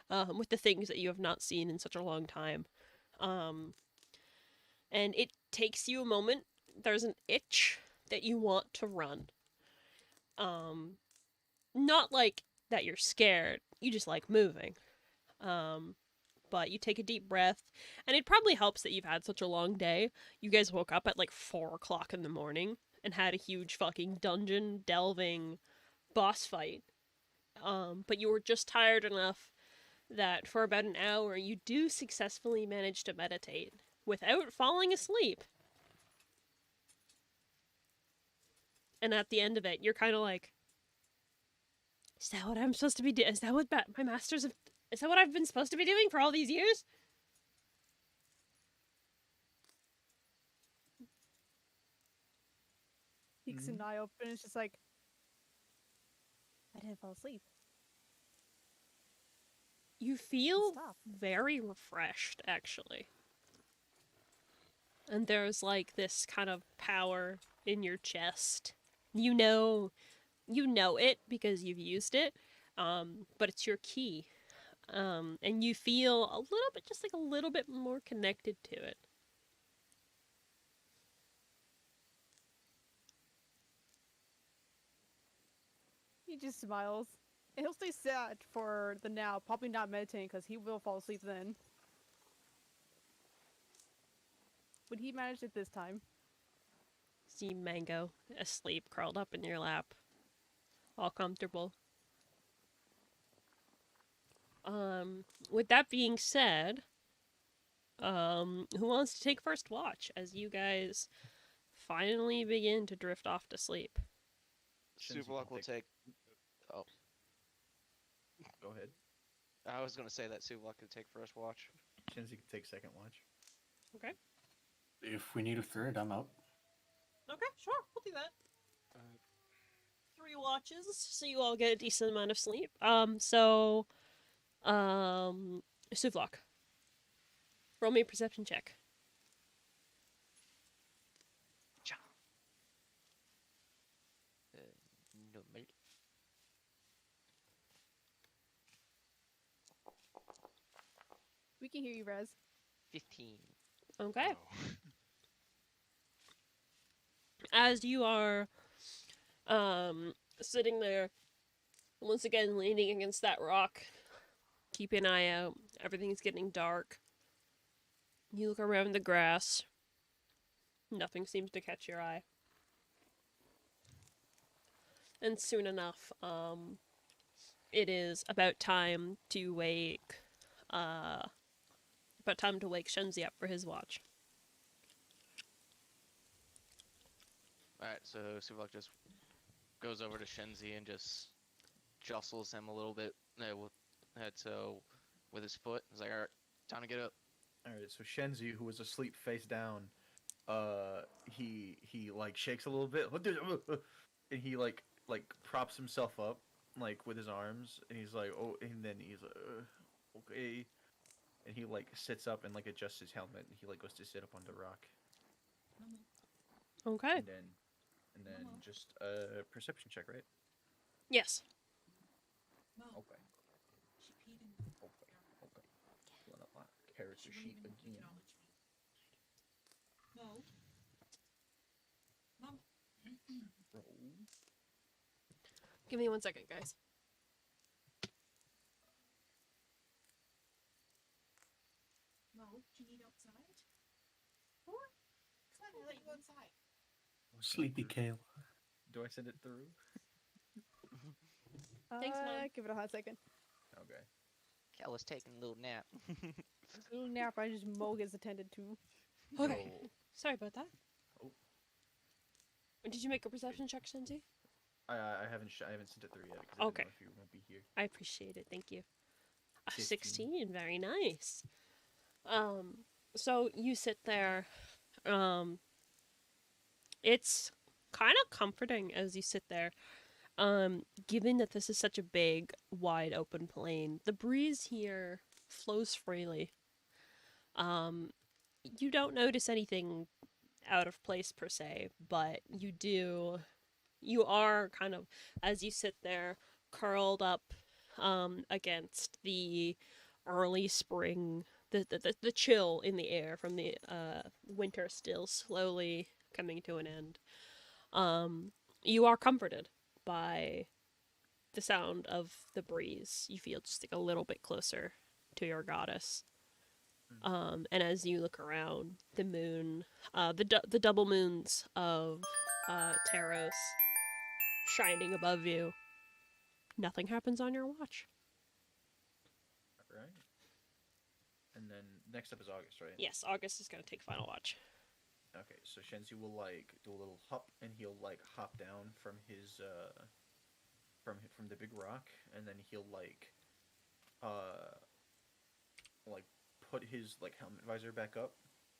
with the things that you have not seen in such a long time. Um, and it takes you a moment. There's an itch that you want to run. Not like that you're scared. You just like moving. But you take a deep breath, and it probably helps that you've had such a long day. You guys woke up at like 4 o'clock in the morning and had a huge fucking dungeon delving boss fight. But you were just tired enough that for about an hour you do successfully manage to meditate without falling asleep. And at the end of it, you're kind of like, is that what I'm supposed to be doing? Is that what my masters have? Is that what I've been supposed to be doing for all these years? Peeks an eye open. It's just like, I didn't fall asleep. You feel Stop. very refreshed, actually. And there's like this kind of power in your chest. You know it because you've used it, but it's your key. And you feel a little bit, just like a little bit more connected to it. He just smiles. And he'll stay sad for the now, probably not meditating because he will fall asleep then. But he managed it this time. See Mango asleep, curled up in your lap, all comfortable. With that being said, who wants to take first watch as you guys finally begin to drift off to sleep? Superlock will take. Oh, Go ahead. I was gonna say that Superlock could take first watch. Shinzi can take second watch. Okay. If we need a third, I'm out. Okay, sure, we'll do that. 3 watches, so you all get a decent amount of sleep. Suvlok, roll me a perception check. Normal. We can hear you, Rez. 15. Okay. Oh. As you are sitting there, once again leaning against that rock, keep an eye out. Everything's getting dark. You look around the grass. Nothing seems to catch your eye. And soon enough, it is about time to wake Shenzi up for his watch. Alright, so Superlock just goes over to Shenzi and just jostles him a little bit with his foot. He's like, alright, time to get up. Alright, so Shenzi, who was asleep face down, he like shakes a little bit, and he like props himself up like with his arms, and he's like, oh, and then he's like, okay, and he like sits up and like adjusts his helmet, and he like goes to sit up on the rock, Okay. and then just a perception check, right? Yes. Okay. Okay. Pulling up my character sheet again. Roll. Give me 1 second, guys. Sleepy Kale. Do I send it through? Thanks, Mom. Give it a hot second. Okay. Cal was taking a little nap. Little nap, I just Mo gets attended to. Okay. So, Sorry about that. Oh. Did you make a perception check, Shenzi? I haven't sent it through yet because I Okay. didn't know if you won't be here. I appreciate it. Thank you. 16. 16. Very nice. So you sit there. It's kind of comforting as you sit there. Given that this is such a big, wide open plain, the breeze here flows freely. Um, you don't notice anything out of place per se, but you are kind of, as you sit there curled up against the early spring, the chill in the air from the winter still slowly coming to an end. You are comforted by the sound of the breeze. You feel just like a little bit closer to your goddess. And as you look around, the moon, the double moons of TERROS shining above you. Nothing happens on your watch. All right. And then next up is August, right? Yes, August is going to take final watch. Okay, so Shenzi will like do a little hop, and he'll like hop down from his from the big rock, and then he'll uh like put his like helmet visor back up,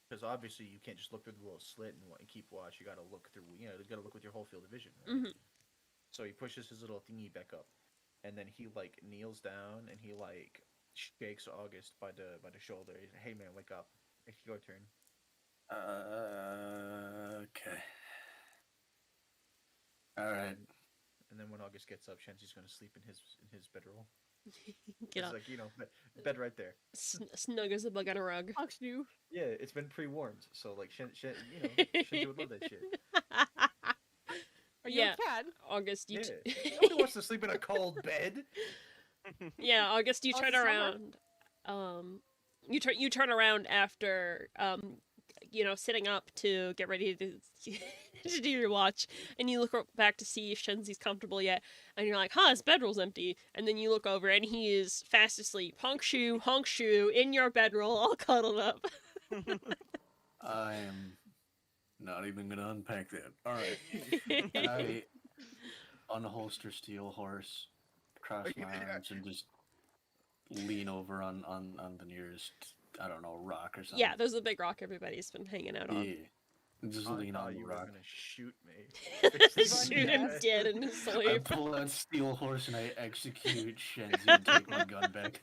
because obviously you can't just look through the little slit and keep watch. You gotta look through, you gotta look with your whole field of vision, right? Mhm. So he pushes his little thingy back up, and then he like kneels down and he like shakes August by the shoulder. He's like, "Hey man, wake up! It's your turn." Okay. All right. And then when August gets up, Shenzi's gonna sleep in his bedroll. Get It's up. like, bed right there. Snug as a bug on a rug. Punks you. Yeah, it's been pre-warmed, so like Shenzi would love that shit. Are you Yeah. a cat? August, you Yeah, nobody wants to sleep in a cold bed. yeah, August, you Oh, turn it's summer. around. You turn around after sitting up to get ready to to do your watch, and you look back to see if Shenzi's comfortable yet, and you're like, "Huh, his bedroll's empty." And then you look over, and he is fast asleep, honk shoe, in your bedroll, all cuddled up. I am not even gonna unpack that. All right. I unholster steel horse, cross my arms, and just lean over on the nearest, I don't know, rock or something. Yeah, there's a big rock everybody's been hanging out on. Yeah. Just I lean thought on the you were rock. gonna shoot me. Shoot him dead in his I sleep. pull out steel horse and I execute Shenzi and take my gun back.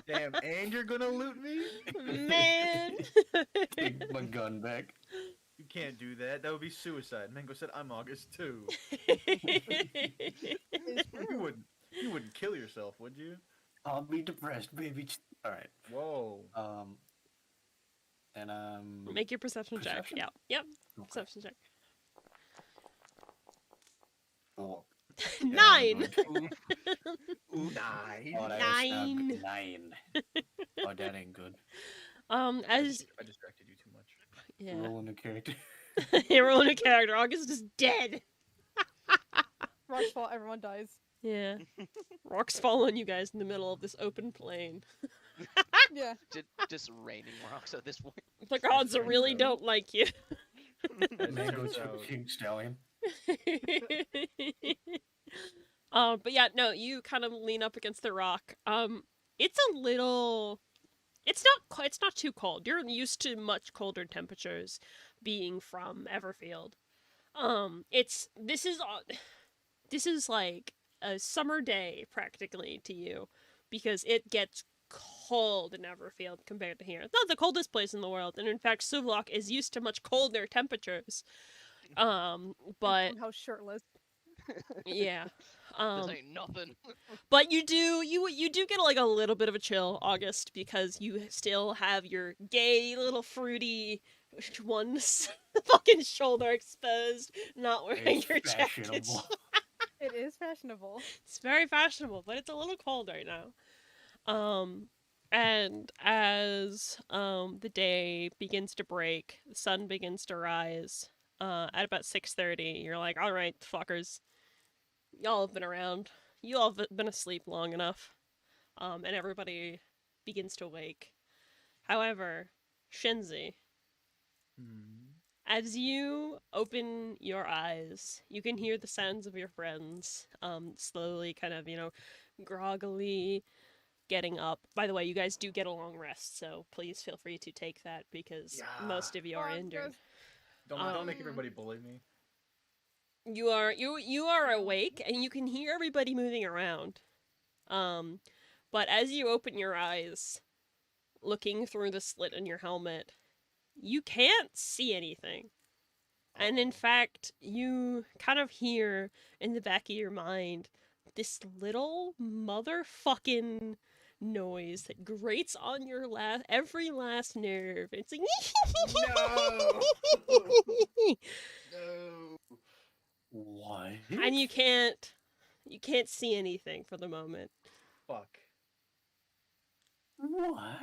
Damn, and you're gonna loot me? Man. Take my gun back. You can't do that. That would be suicide. Mango said, "I'm August too." It's true. You wouldn't kill yourself, would you? I'll be depressed, baby. All right. Whoa. And Make your perception check. Perception? Yeah. Yep. Okay. Perception check. Oh, 9. Ooh, oh, nice. that is not 9. good. 9. Oh, that ain't good. As I distracted you too much. yeah, Rolling a character. you're rolling a character. August is dead. Rock's fault, everyone dies. Yeah. Rocks fall on you guys in the middle of this open plain. Yeah. Just raining rocks at this point. The gods turns really out- don't like you. As it Mango turns out, King Stallion. But yeah, no, you kind of lean up against the rock. It's a little. It's not too cold. You're used to much colder temperatures, being from Everfield. This is like a summer day practically to you, because it gets cold in Everfield compared to here. It's not the coldest place in the world, and in fact, Suvlok is used to much colder temperatures. But Somehow shirtless. yeah. This ain't nothing. But you do get like a little bit of a chill, August, because you still have your gay little fruity one fucking shoulder exposed, not wearing It's your jacket. fashionable. It is fashionable. It's very fashionable, but it's a little cold right now. And as the day begins to break, the sun begins to rise. At about 6:30, you're like, all right, fuckers, y'all have been around. You all have been asleep long enough. And everybody begins to wake. However, Shenzi, as you open your eyes, you can hear the sounds of your friends, slowly kind of, groggily getting up. By the way, you guys do get a long rest, so please feel free to take that, because Yeah. most of you are Long injured. rest. Don't make Um, everybody bully me. You are awake and you can hear everybody moving around. But as you open your eyes, looking through the slit in your helmet, you can't see anything. And in Uh-oh. fact, you kind of hear in the back of your mind this little motherfucking noise that grates on your every last nerve. It's like No. No. What? and you can't see anything for the moment. Fuck. What?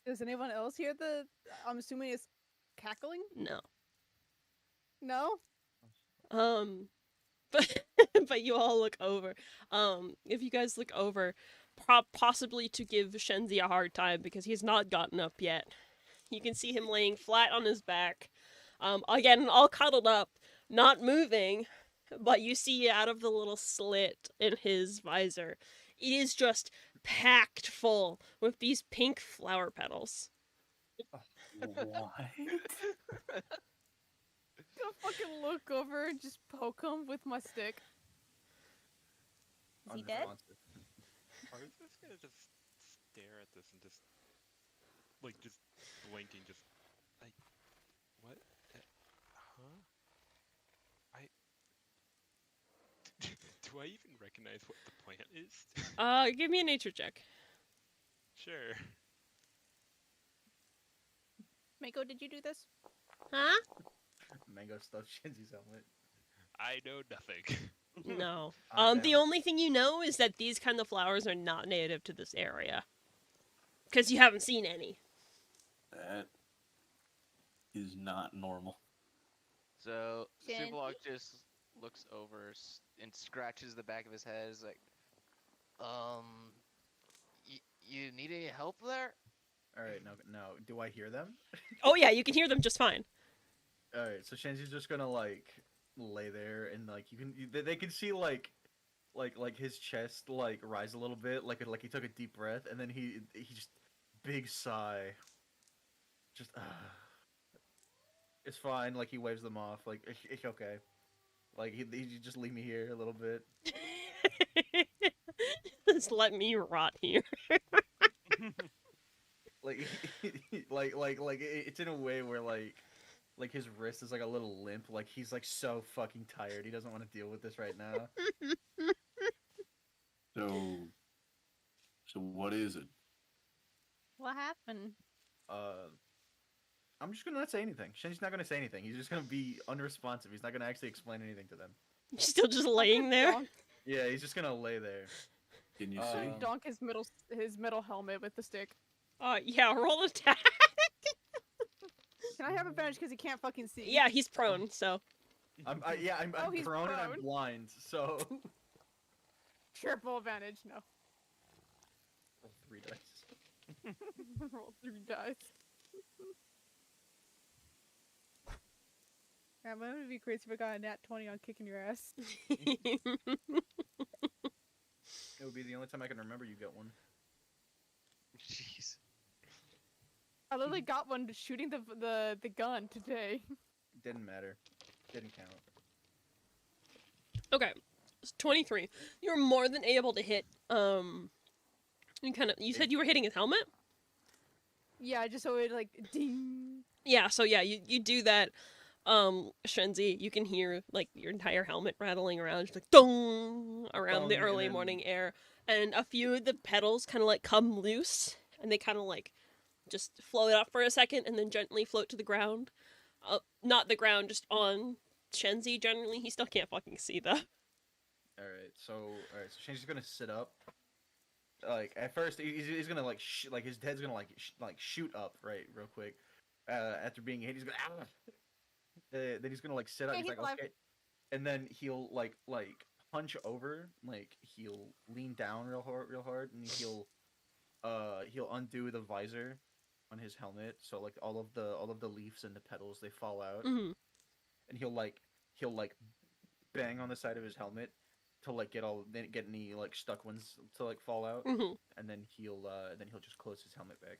Does anyone else hear the? I'm assuming it's cackling. No. No. Um but but you all look over. If you guys look over, possibly to give Shenzi a hard time because he's not gotten up yet. You can see him laying flat on his back. Again, all cuddled up, not moving, but you see out of the little slit in his visor, it is just packed full with these pink flower petals. What? I'm gonna fucking look over and just poke him with my stick. Is he dead? Unresponsive. Are we just gonna just stare at this and just blinking, just like what? Huh? Do I even recognize what the plant is? Give me a nature check. Sure. Mako, did you do this? Huh? Mango stuffed Shenzi's helmet. I know nothing. No. Damn. The only thing you know is that these kind of flowers are not native to this area. Because you haven't seen any. That is not normal. So Shandy? Subalog just looks over and scratches the back of his head. Is like, you need any help there? All right, no. Do I hear them? Oh yeah, you can hear them just fine. All right, so Shenzi's just gonna like lay there and like they can see like his chest like rise a little bit, like he took a deep breath, and then he just big sigh. Just it's fine. Like he waves them off. Like it's okay. Like he just leave me here a little bit. Just let me rot here. Like it's in a way where like his wrist is like a little limp. Like he's like so fucking tired. He doesn't want to deal with this right now. So what is it? What happened? I'm just gonna not say anything. Shenji's not gonna say anything. He's just gonna be unresponsive. He's not gonna actually explain anything to them. You're still just laying there. Yeah, he's just gonna lay there. Can you Uh, see? Donk his metal helmet with the stick. Yeah, roll attack. Can I have advantage because he can't fucking see? Yeah, he's prone, so. I'm Oh, he's prone and I'm prone. blind, so Triple advantage. No. roll 3 dice. Roll 3 dice. I'm gonna be crazy if I got a nat 20 on kicking your ass. It would be the only time I can remember you get one. Jeez. I literally got one shooting the gun today. Didn't matter. Didn't count. Okay, it's 23. You're more than able to hit. You said you were hitting his helmet. Yeah, just so it like ding. Yeah, so yeah, you do that. Shenzi, you can hear like your entire helmet rattling around, just like dong around the Dong, early and then- morning air, and a few of the petals kind of like come loose, and they kind of like just float up for a second, and then gently float to the ground. Not the ground, just on Shenzi. Generally, he still can't fucking see though. Alright, so Shenji's gonna sit up. Like at first, he's gonna like like his head's gonna like shoot up right real quick. After being hit, he's gonna then he's gonna like sit up. Okay, He's he's like alive. okay, and then he'll like hunch over, like he'll lean down real hard, and he'll undo the visor on his helmet, so like all of the leaves and the petals they fall out, Hmm. and he'll bang on the side of his helmet to like get any like stuck ones to like fall out, Hmm. and then he'll just close his helmet back.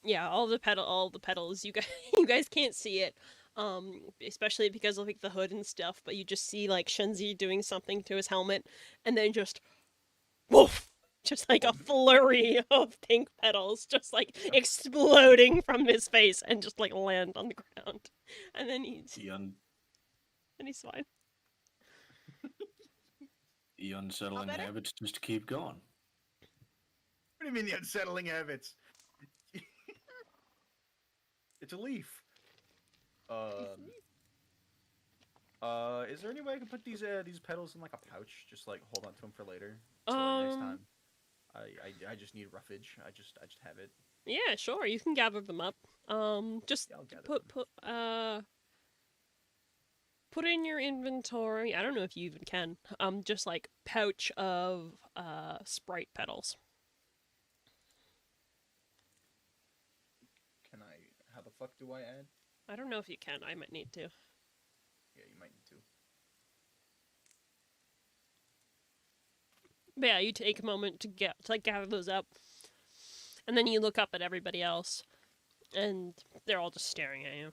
Yeah, all the petals. You guys, you guys can't see it, especially because of like the hood and stuff. But you just see like Shenzi doing something to his helmet, and then just woof, just like a flurry of pink petals, just like exploding from his face and just like land on the ground, and then he's fine. The unsettling better? habits just keep going. What do you mean the unsettling habits? It's a leaf. Is there any way I can put these petals in like a pouch? Just like hold on to them for later. So like, next time, I just need roughage. I just have it. Yeah, sure, you can gather them up. Just Yeah, I'll gather put them. put in your inventory. I don't know if you even can. Just like pouch of Sprite petals. Can I? How the fuck do I add? I don't know if you can. I might need to. Yeah, you might need to. But yeah, you take a moment to like gather those up, and then you look up at everybody else, and they're all just staring at you.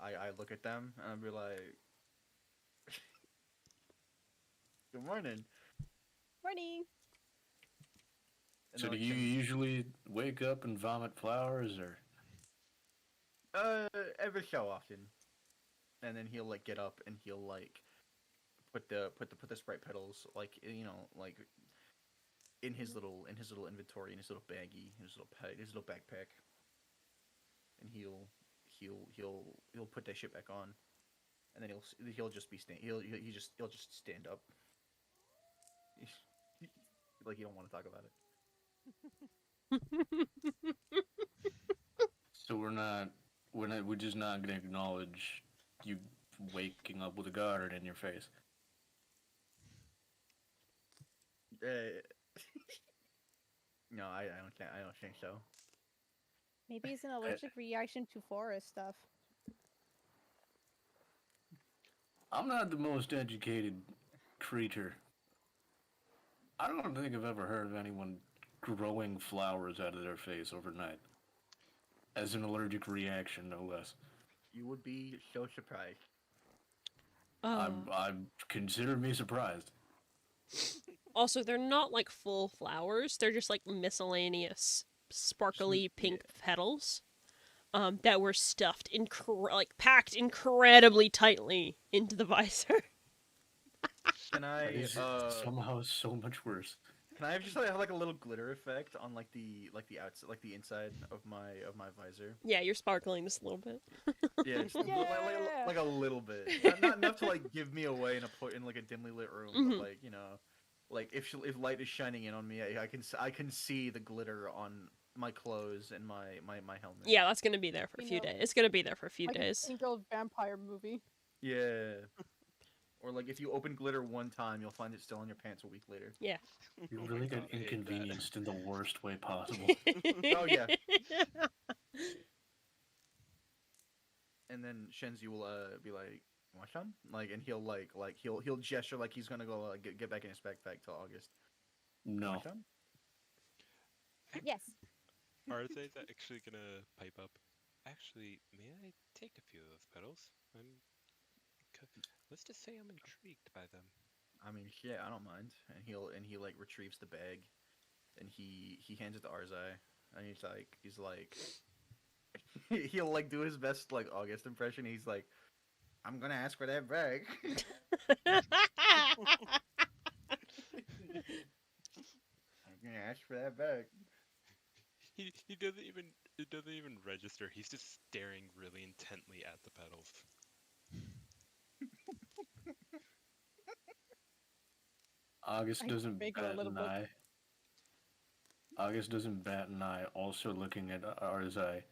I look at them and I'll be like, "Good morning." Morning. And So they're do like, you usually wake up and vomit flowers, or? every so often, and then he'll like get up and he'll like put the Sprite petals like like in his little inventory, in his little baggie, his little backpack, and he'll put that shit back on, and then he'll just be he'll just stand up, like you don't want to talk about it. So we're just not gonna acknowledge you waking up with a garden in your face. No, I don't think so. Maybe it's an allergic reaction to forest stuff. I'm not the most educated creature. I don't think I've ever heard of anyone growing flowers out of their face overnight. As an allergic reaction, no less. You would be so surprised. I'm consider me surprised. Also, they're not like full flowers. They're just like miscellaneous, sparkly pink petals, that were stuffed like packed incredibly tightly into the visor. Can That I is somehow so much worse. can I just have like a little glitter effect on like the outside, like the inside of my visor? Yeah, you're sparkling just a little bit. Yeah, just Yeah. like a little bit. Not enough to like give me away in like a dimly lit room, but like like if light is shining in on me, I can see the glitter on my clothes and my helmet. Yeah, that's gonna be there for a few days. It's gonna be there for a few Like days. an Angel vampire movie. Yeah. Or like if you open glitter one time, you'll find it still on your pants a week later. Yeah. You really got I hate that. inconvenienced in the worst way possible. Oh yeah. And then Shenzi will be like, "Want some?" Like, and he'll he'll gesture like he's gonna go get back in his backpack till August. No. Want some? Yes. Are they actually gonna pipe up? Actually, may I take a few of those petals? Let's just say I'm intrigued by them. I mean, yeah, I don't mind. And he like retrieves the bag, and he hands it to Arzai, and he's like he'll like do his best like August impression. He's like, "I'm gonna ask for that bag." I'm gonna ask for that bag. He doesn't even it doesn't even register. He's just staring really intently at the petals. August I doesn't make her a bat little an book. eye. August doesn't bat an eye, also looking at Arzai.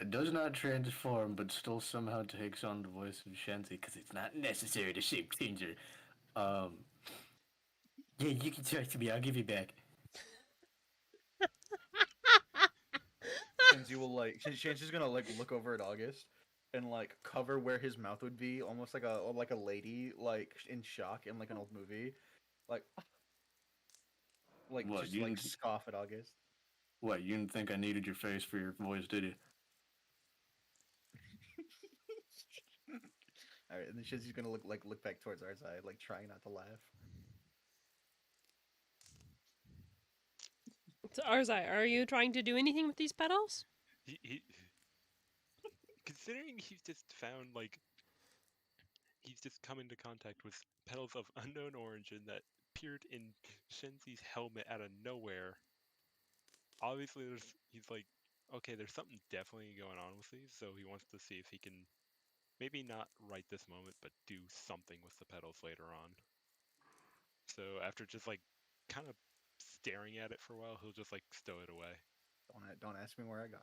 It does not transform, but still somehow takes on the voice of Shenzi, because it's not necessary to shape change her. Yeah, you can talk to me, I'll give you back. Shenzi will like Shenzi's gonna like look over at August and like cover where his mouth would be, almost like a lady like in shock in like an old movie, like What, just you like didn't- scoff at August. What, you didn't think I needed your face for your voice, did you? All right, and then Shinji's gonna look back towards Arzai, like trying not to laugh. So Arzai, are you trying to do anything with these petals? He considering he's just found like he's just come into contact with petals of unknown origin that appeared in Shenzi's helmet out of nowhere. Obviously, he's like, okay, there's something definitely going on with these, so he wants to see if he can maybe not right this moment, but do something with the petals later on. So after just like kind of staring at it for a while, he'll just like stow it away. Don't ask me where I got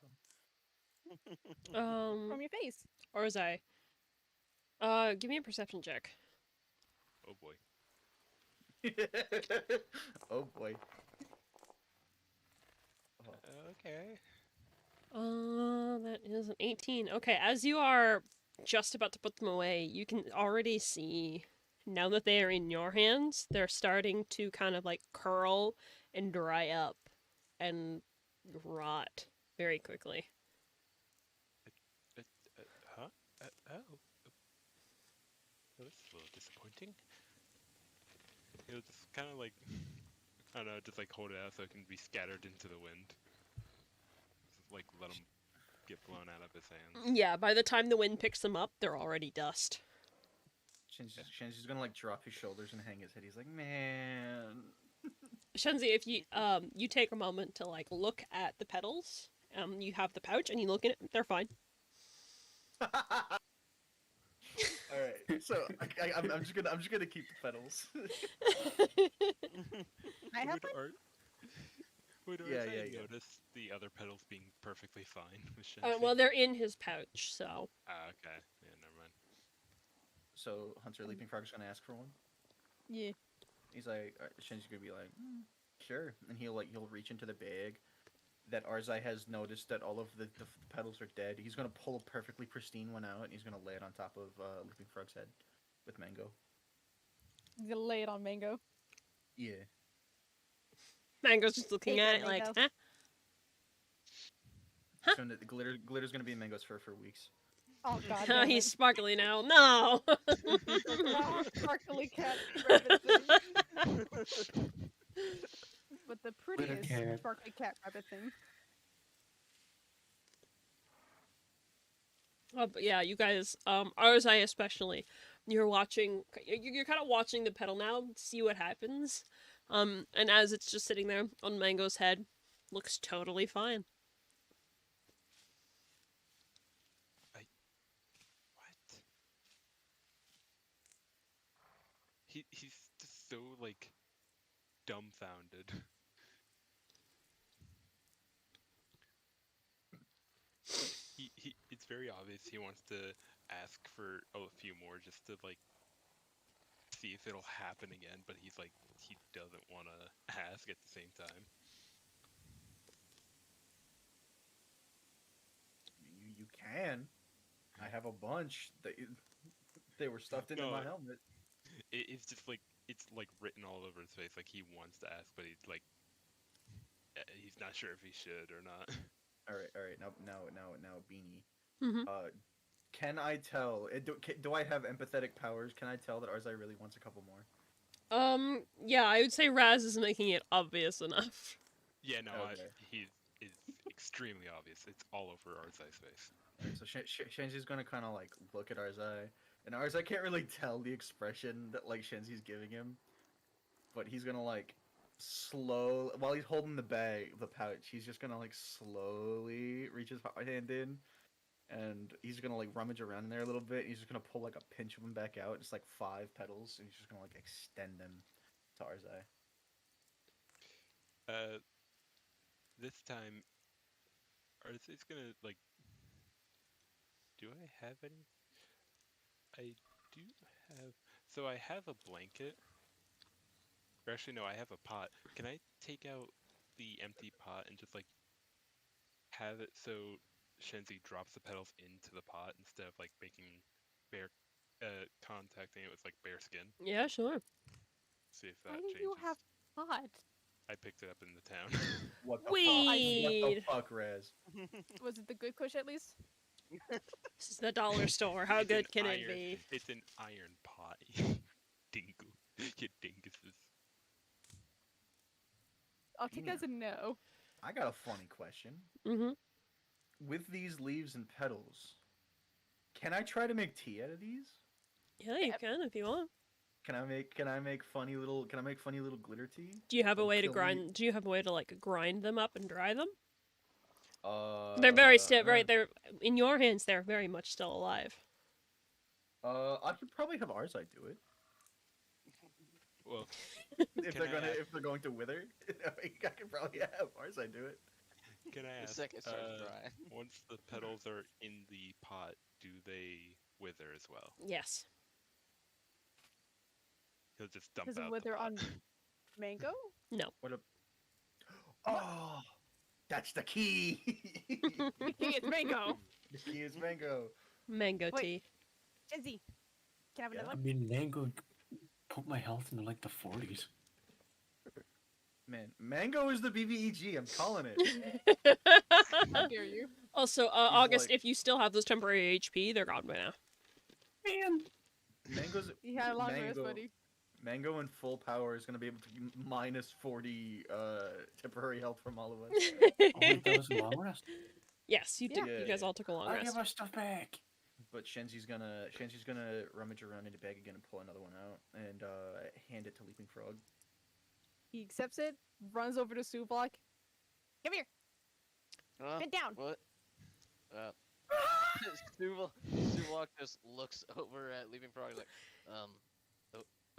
From your face. Arzai, give me a perception check. Oh boy. them. Oh boy. Okay. That is an 18. Okay, as you are just about to put them away, you can already see, now that they are in your hands, they're starting to kind of like curl and dry up and rot very quickly. Huh? Oh. Well, that's a little disappointing. He'll just kind of like, I don't know, just like hold it out so it can be scattered into the wind. Just like let them get blown out of his hands. Yeah, by the time the wind picks them up, they're already dust. Shinji's gonna like drop his shoulders and hang his head. He's like, man. Shenzi, if you take a moment to like look at the petals, you have the pouch and you look in it, they're fine. All right, so I'm just gonna keep the petals. I have Would Yeah, Arzai yeah. notice the other petals being perfectly fine with Shenzi? Well, they're in his pouch, so. Ah, okay. Yeah, never mind. So Hunter Leaping Frog's gonna ask for one. Yeah. He's like, Shinji's gonna be like, sure, and he'll reach into the bag that Arzai has noticed that all of the petals are dead. He's gonna pull a perfectly pristine one out and he's gonna lay it on top of Leaping Frog's head with Mango. You gonna lay it on Mango. Yeah. Mango's just looking Take at that, it like, Mango. huh? So glitter's gonna be Mango's fur for weeks. Oh god. Huh? damn He's it. sparkly now. No! Ah, sparkly cat rabbit thing. But the prettiest cat. sparkly cat rabbit thing. Oh, but yeah, you guys, Arzai especially, you're watching, you're kind of watching the petal now, see what happens. And as it's just sitting there on Mango's head, looks totally fine. What? He's just so like dumbfounded. He it's very obvious he wants to ask for a few more just to like see if it'll happen again, but he's like he doesn't want to ask at the same time. You can. I have a bunch. They were stuffed into No. my helmet. It's just like it's like written all over his face like he wants to ask, but he's like he's not sure if he should or not. All right. Now, Beanie. Mhm. Can I tell? Do I have empathetic powers? Can I tell that Arzai really wants a couple more? Yeah, I would say Raz is making it obvious enough. Yeah, no, Okay. he's extremely obvious. It's all over Arzai's face. Alright, so Shenji's gonna kind of like look at Arzai, and Arzai can't really tell the expression that like Shenji's giving him, but he's gonna like while he's holding the pouch, he's just gonna like slowly reach his hand in, and he's gonna like rummage around in there a little bit. And he's just gonna pull like a pinch of them back out, just like 5 petals, and he's just gonna like extend them to Arzai. This time, Arzai's gonna like. Do I have any? I do have. So I have a blanket. Or actually, no, I have a pot. Can I take out the empty pot and just like have it so Shenzi drops the petals into the pot instead of like making bare, contacting it with like bare skin? Yeah, sure. See if Why that do changes. you have pot? I picked it up in the town. What the Weed. fuck, Rez? Was it the good kush at least? This is the dollar store. How It's good an can it iron- be? It's an iron pot. Dingle. You dinguses. I'll take that as a no. I got a funny question. Mm-hmm. With these leaves and petals, can I try to make tea out of these? Yeah, you can if you want. Can I make funny little glitter tea? Do you have a That'll way to kill me. grind? Do you have a way to like grind them up and dry them? They're They're very still right. They're in your hands. They're very much still alive. I could probably have Arzai do it Well, if Can I they're going to wither. I could probably have Arzai do it. can I The ask? second starts dry. Once the petals are in the pot, do they wither as well? Yes. He'll just dump Does it out wither the pot. on mango? What a Oh, that's the key. It's mango. The key is mango. Mango Wait. tea. Jizzy, can I have Yeah. another I one? mean, mango put my health into like the 40s. Man, mango is the BBEG. I'm calling it. How dare you? Also, August, like- if you still have those temporary HP, they're gone by now. Man, Mango's You had a long rest, mango. buddy. Mango in full power is gonna be able to minus 40 temporary health from all of us. oh wait, that was a long rest. Yes, you did. Yeah. You guys all took a long I rest. give our stuff back. But Shenzi's gonna rummage around in the bag again and pull another one out and hand it to Leaping Frog. He accepts it, runs over to Suvlok. Come here, bend down. What? Suvlok just looks over at Leaping Frog like,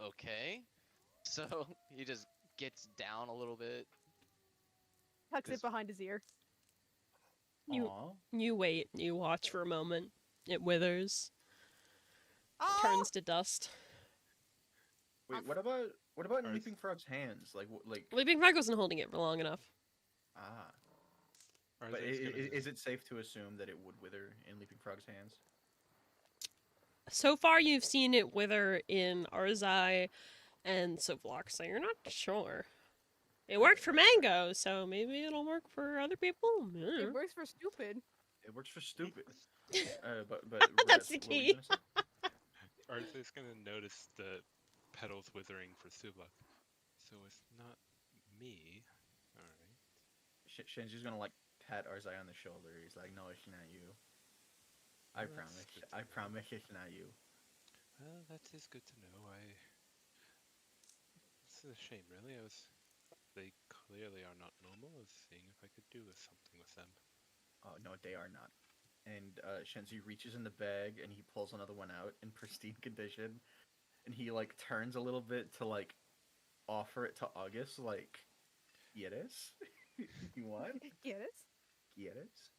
okay. So he just gets down a little bit. Tucks it This- behind his ear. You- Aw. You wait. You watch for a moment. It withers, Oh! turns to dust. Wait, what about Earth. Leaping Frog's hands? Like Leaping Frog wasn't holding it for long enough. ah. Or But is it gonna is it safe to assume that it would wither in Leaping Frog's hands? So far, you've seen it wither in Arzai and Sovlok, so you're not sure. It worked for Mango, so maybe it'll work for other people. Yeah. It works for stupid. It works for stupid. But That's Rez, the what were you key. gonna say? Arthur's gonna notice the petals withering for Subak. So it's not me. Alright. Shenji's gonna like pat Arzai on the shoulder. He's like, "No, it's not you. I Well, that's promise. good to I know. promise it's not you." Well, that is good to know. It's a shame, really. They clearly are not normal. I was seeing if I could do something with them. Oh no, they are not. And Shenzi reaches in the bag and he pulls another one out in pristine condition, and he like turns a little bit to like offer it to August, like, "Quieres? You want? Get it? Quieres?"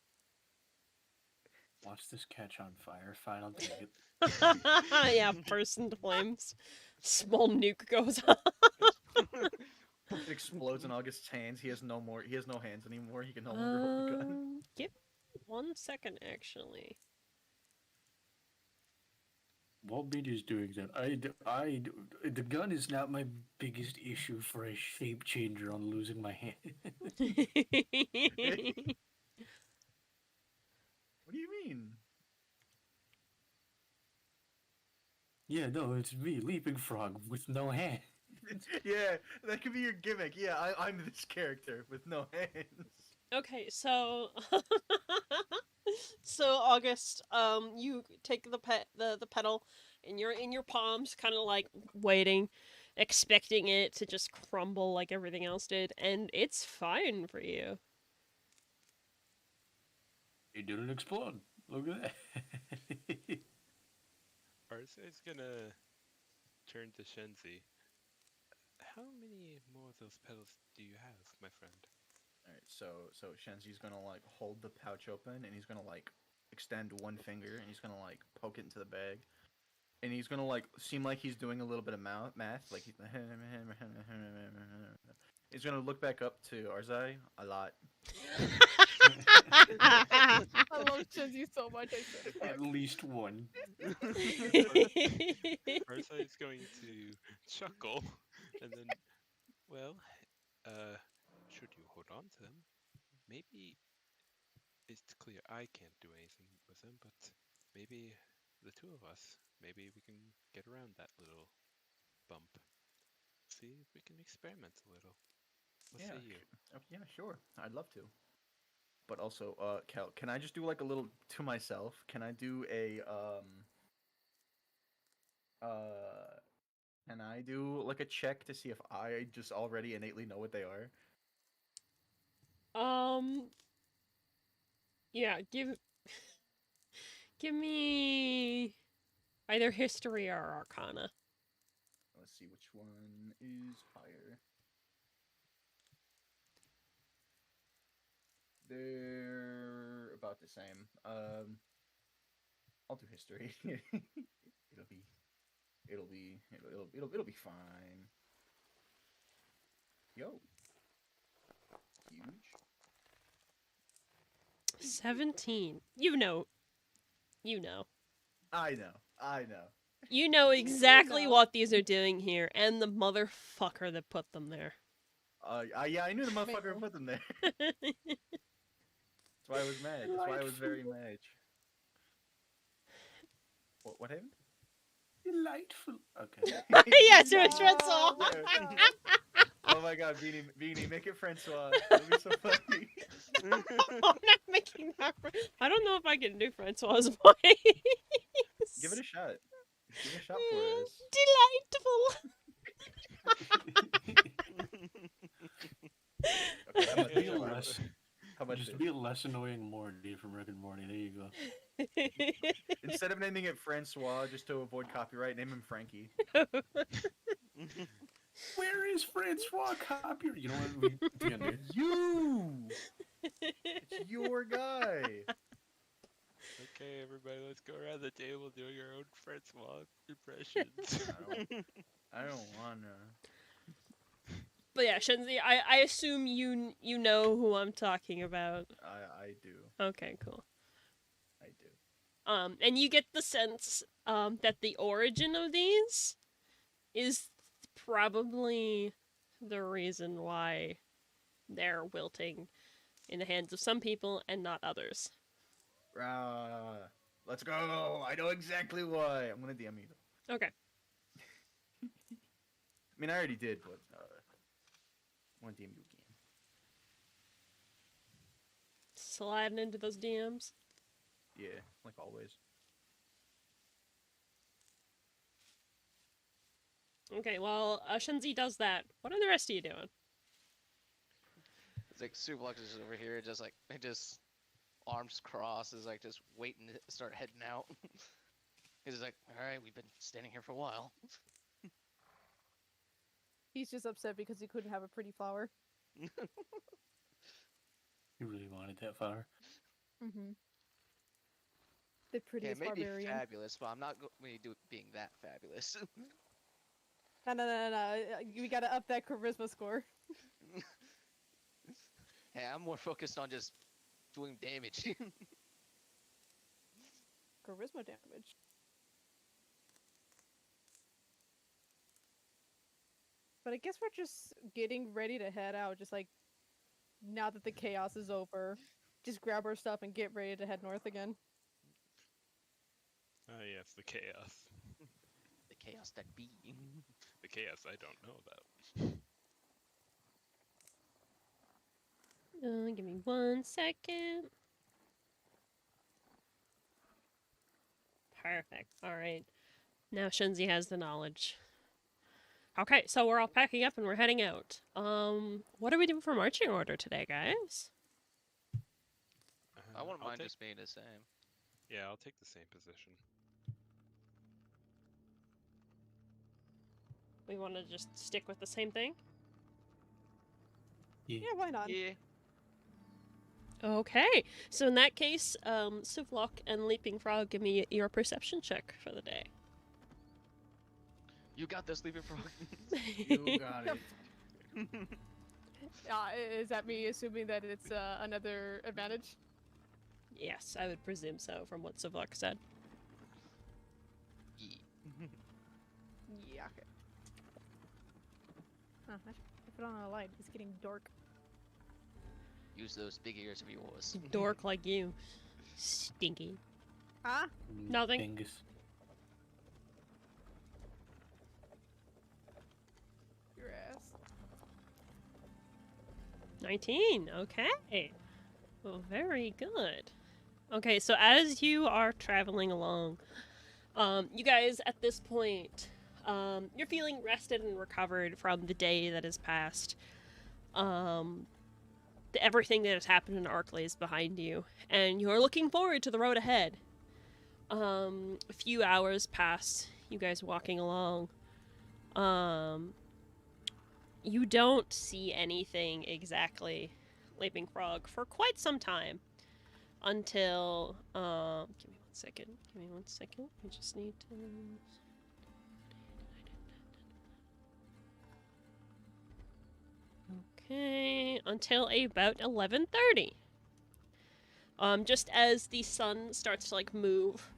Watch this catch on fire. Fine, I'll take it. Yeah, burst into flames. Small nuke goes off. It explodes in August's hands. He has no hands anymore. He can no longer hold the gun. Give me 1 second, actually. While Beatty's doing that, the gun is not my biggest issue for a shape changer on losing my hand. What do you mean? Yeah, no, it's me, Leaping Frog, with no hand. Yeah, that could be your gimmick. Yeah, I'm this character with no hands. Okay, so so August, you take the petal and you're in your palms, kind of like waiting, expecting it to just crumble like everything else did, and it's fine for you. It didn't explode. Look at that. Arthur's gonna turn to Shenzi. How many more of those petals do you have, my friend? All right, so Shenzi's gonna like hold the pouch open, and he's gonna like extend one finger, and he's gonna like poke it into the bag, and he's gonna like seem like he's doing a little bit of math, like he's gonna look back up to Arzai a lot. I love Shinji so much. I said At least one. Arthur's going to chuckle, and then, well, should you hold on to them, maybe it's clear I can't do anything with them, but maybe the two of us, maybe we can get around that little bump. See if we can experiment a little. What say you? Yeah, sure. I'd love to. But also, Kel, can I just do like a little to myself? Can I do uh, can I do like a check to see if I just already innately know what they are? Yeah, give me either history or arcana. Let's see which one is higher. They're about the same. I'll do history. It'll be fine. Yo. Huge. 17. You know. I know. You know exactly know. what these are doing here, and the motherfucker that put them there. Yeah, I knew the motherfucker put them there. That's why I was mad. That's why I was very mad. What happened? Delightful. Okay. Yes, it's No. Francois. Oh my god, Beanie, make it Francois. That'd be so funny. I'm not making that. I don't know if I can do Francois' voice. Give it a shot. Give it a shot for us. Delightful. Okay, how about Be this? less, How about just this? be less annoying Morty from Rick and Morty. There you go. Instead of naming it Francois just to avoid copyright, name him Frankie. Where is Francois copyright? You know what? You! It's your guy. Okay, everybody, let's go around the table doing our own Francois impressions. I don't wanna. But yeah, Shenzi, I assume you know who I'm talking about. I do. Okay, cool. I do. And you get the sense that the origin of these is probably the reason why they're wilting in the hands of some people and not others. Let's go. I know exactly why. I'm gonna DM you. Okay. I mean, I already did, but I want to DM you again. Sliding into those DMs. Yeah, like always. Okay, well, Shenzi does that. What are the rest of you doing? It's like Superlux is over here, just like just arms crossed, is like just waiting to start heading out. He's like, all right, we've been standing here for a while. He's just upset because he couldn't have a pretty flower. You really wanted that flower. Mm-hmm. The Yeah, prettiest it may be barbarian. fabulous, but I'm not going to do it being that fabulous. No. We gotta up that charisma score. Hey, I'm more focused on just doing damage. Charisma damage. But I guess we're just getting ready to head out. Just like now that the chaos is over, just grab our stuff and get ready to head north again. Ah, yes, the chaos. The chaos that be. The chaos I don't know about. Give me 1 second. Perfect. All right. Now Shenzi has the knowledge. Okay, so we're all packing up and we're heading out. What are we doing for marching order today, guys? I wouldn't I'll mind take- just being the same. Yeah, I'll take the same position. We want to just stick with the same thing? Yeah, why not? Yeah. Okay, so in that case, Suvlok and Leaping Frog, give me your perception check for the day. You got this, Leaping Frog. You got it. Is that me assuming that it's another advantage? Yes, I would presume so from what Suvlok said. Yeah. Yeah. Okay. Huh, I Put on a light. It's getting dark. Use those big ears of yours. Dork like you. Stinky. Huh? Nothing. Dingus. Your ass. 19. Okay. Well, very good. Okay, so as you are traveling along, you guys at this point, you're feeling rested and recovered from the day that has passed. Everything that has happened in Arklay is behind you, and you're looking forward to the road ahead. A few hours pass, you guys walking along. You don't see anything exactly, Leaping Frog, for quite some time. Until, give me 1 second. Give me 1 second. I just need to... Okay, until about 11:30. Just as the sun starts to, like, move,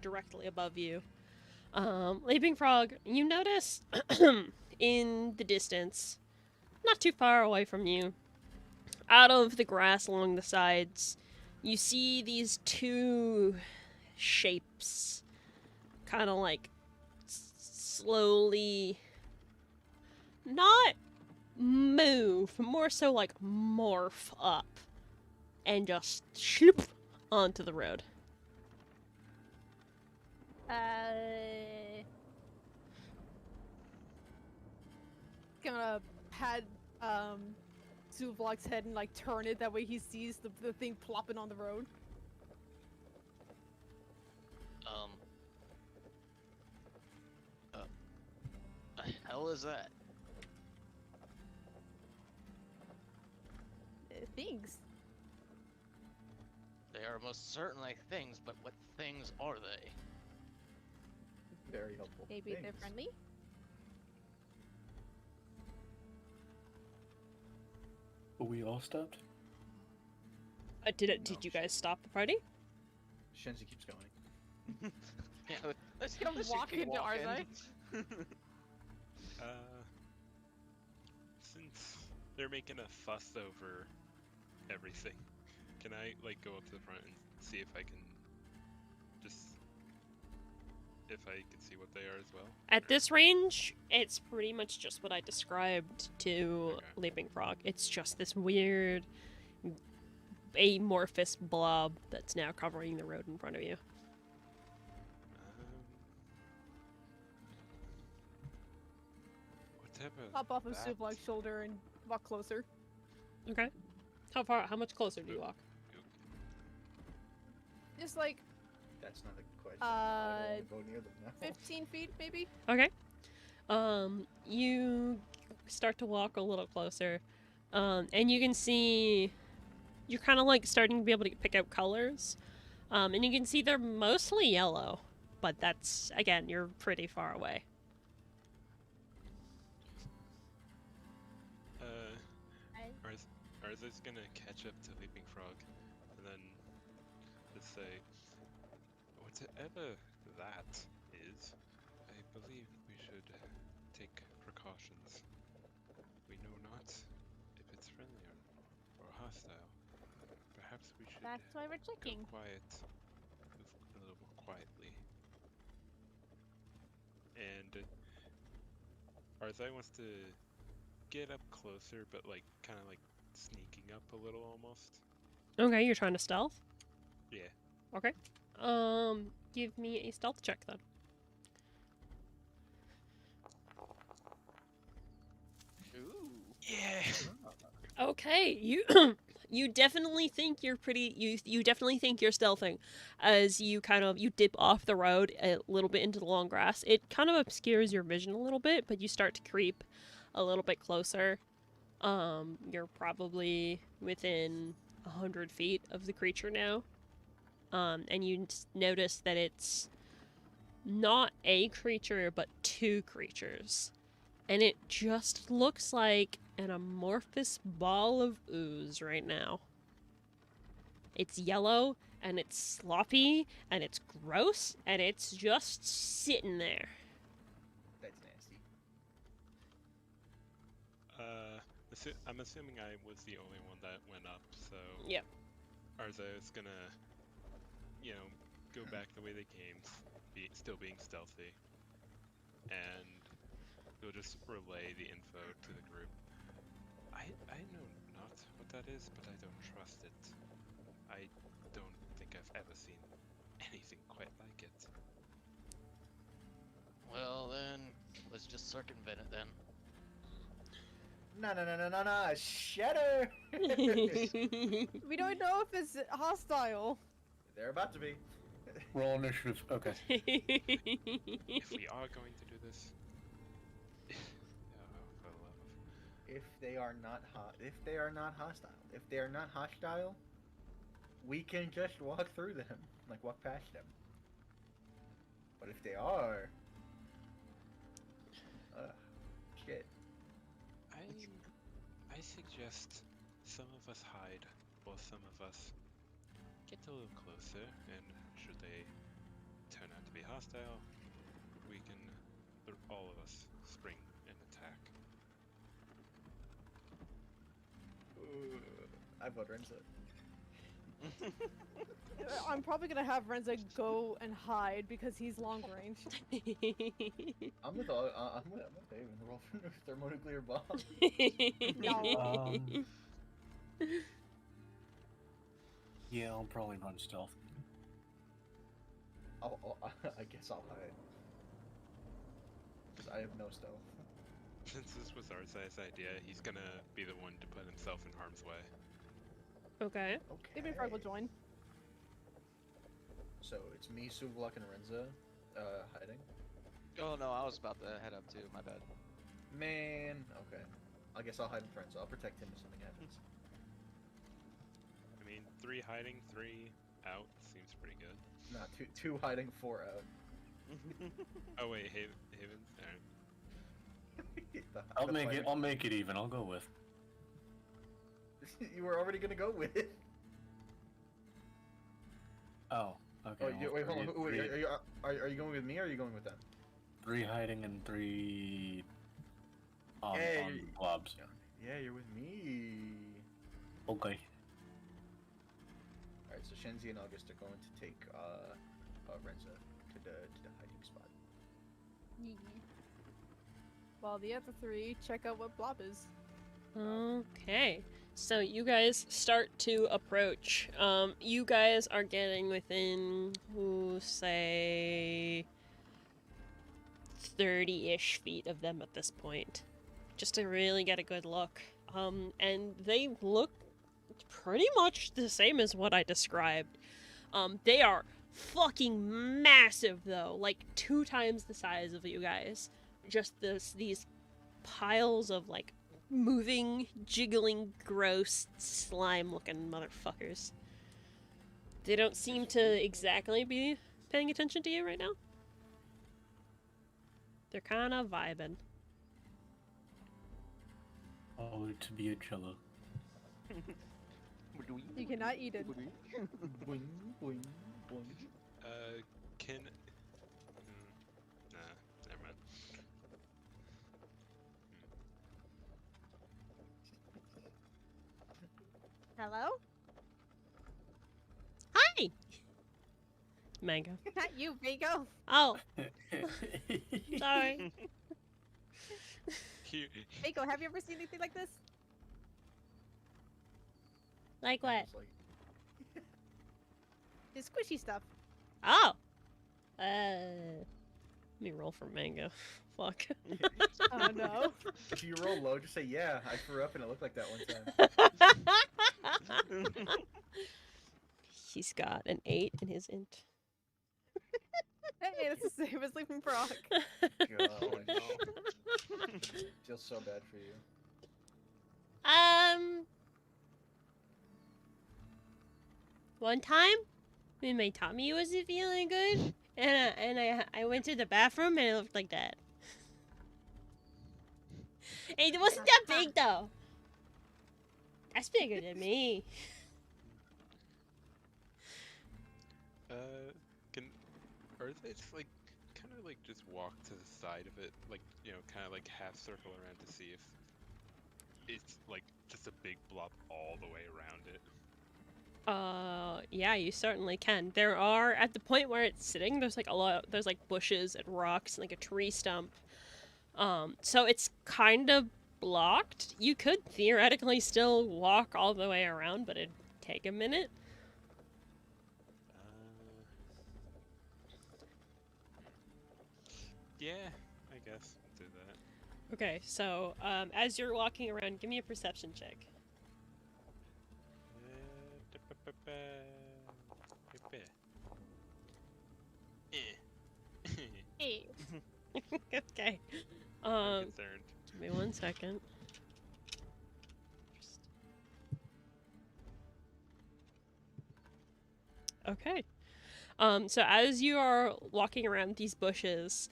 directly above you. Leaping Frog, you notice, in the distance, not too far away from you, out of the grass along the sides, you see these two shapes kind of like slowly not move, more so like morph up and just shloop onto the road. Gonna pat Zuvlog's head and like turn it that way he sees the thing plopping on the road. The hell is that? Things. They are most certainly things, but what things are they? Very helpful. Maybe they're Thanks. friendly. But we all stopped? Did you guys stop the party? Shenzi keeps going. Yeah, let's Gonna let's just walk keep into walking. Arzai? Since they're making a fuss over everything, can I like go up to the front and see if I can see what they are as well? At this range, it's pretty much just what I described to Okay. Leaping Frog. It's just this weird amorphous blob that's now covering the road in front of you. What type of Hop off of bat? Zuvlog's shoulder and walk closer. Okay. How much closer do you walk? Just like That's not a question. I don't wanna go near them now. 15 feet, maybe? Okay. You start to walk a little closer, and you can see you're kind of like starting to be able to pick out colors, and you can see they're mostly yellow, but that's again you're pretty far away. Arza's gonna catch up to Leaping Frog, and then just say, whatever that is, I believe we should take precautions. We know not if it's friendly or hostile. Perhaps we should That's why we're go checking. quiet, move a little more quietly. And Arzai wants to get up closer, but like kind of like sneaking up a little almost. Okay, you're trying to stealth. Yeah. Okay. Give me a stealth check then. Ooh. Yeah. Okay, you you definitely think you're pretty. You definitely think you're stealthing, as you you dip off the road a little bit into the long grass. It kind of obscures your vision a little bit, but you start to creep a little bit closer. You're probably within 100 feet of the creature now. And you notice that it's not a creature, but two creatures. And it just looks like an amorphous ball of ooze right now. It's yellow, and it's sloppy, and it's gross, and it's just sitting there. That's nasty. I'm assuming I was the only one that went up, so Yep. Arza is gonna, you know, go back the way they came, still being stealthy, and we'll just relay the info to the group. I know not what that is, but I don't trust it. I don't think I've ever seen anything quite like it. Well then, let's just circumvent it then. No, shatter! We don't know if it's hostile. They're about to be. Roll initiative. Okay. If we are going to do this, oh, for the love of... If they are not hostile, we can just walk through them, like walk past them. But if they are, shit. I suggest some of us hide, while some of us get a little closer, and should they turn out to be hostile, we can, all of us, spring and attack. I vote Renzo. I'm probably gonna have Renza go and hide because he's long range. I'm with David. Roll for thermonuclear bomb. Yeah, I'll probably run stealth. I guess I'll hide. Because I have no stealth. Since this was Arzai's idea, he's gonna be the one to put himself in harm's way. Okay. Maybe Frog will join. So it's me, Suvlok, and Renza hiding. Oh no, I was about to head up too. My bad. Man, okay. I guess I'll hide with Renza. I'll protect him if something happens. I mean, 3 hiding, 3 out seems pretty good. Nah, two hiding, 4 out. Oh wait, Haven. Alright. I'll make it even. I'll go with. You were already gonna go with it. Oh, okay. Oh, wait, hold on. Wait, are you going with me or are you going with them? 3 hiding and 3 on blobs. Yeah, you're with me. Okay. Alright, so Shenzi and August are going to take Renza to the hiding spot. While the other 3 check out what Blob is. Okay. So you guys start to approach. You guys are getting within, say, 30-ish feet of them at this point. Just to really get a good look. And they look pretty much the same as what I described. They are fucking massive, though. Like, 2 times the size of you guys. Just these piles of, like, moving, jiggling, gross, slime-looking motherfuckers. They don't seem to exactly be paying attention to you right now. They're kind of vibing. Oh, to be a cello. You cannot eat it. Boing, boing, boing. Can... Nah, never mind. Hello? Hi! Mango. Not you, Vigo. Oh, sorry. Cute. Vigo, have you ever seen anything like this? Like what? Just like, The squishy stuff. Oh! Let me roll for Mango. Fuck. Oh no. if you roll low, just say, yeah, I threw up and it looked like that one time. He's got an 8 in his int. Hey, that's the same as Leaping Frog. God. Feels so bad for you. One time, when my tummy wasn't feeling good, and I went to the bathroom and it looked like that. And it wasn't that big though. That's bigger than me. Can Earth just like kind of like just walk to the side of it, like, you know, kind of like half circle around to see it's like just a big blob all the way around it. Yeah, you certainly can. There are, at the point where it's sitting, there's like there's like bushes and rocks and like a tree stump. So it's kind of blocked. You could theoretically still walk all the way around, but it'd take a minute. Yeah, I guess I'll do that. Okay, so as you're walking around, give me a perception check. Okay. I'm concerned. Give me 1 second. Okay. So as you are walking around these bushes,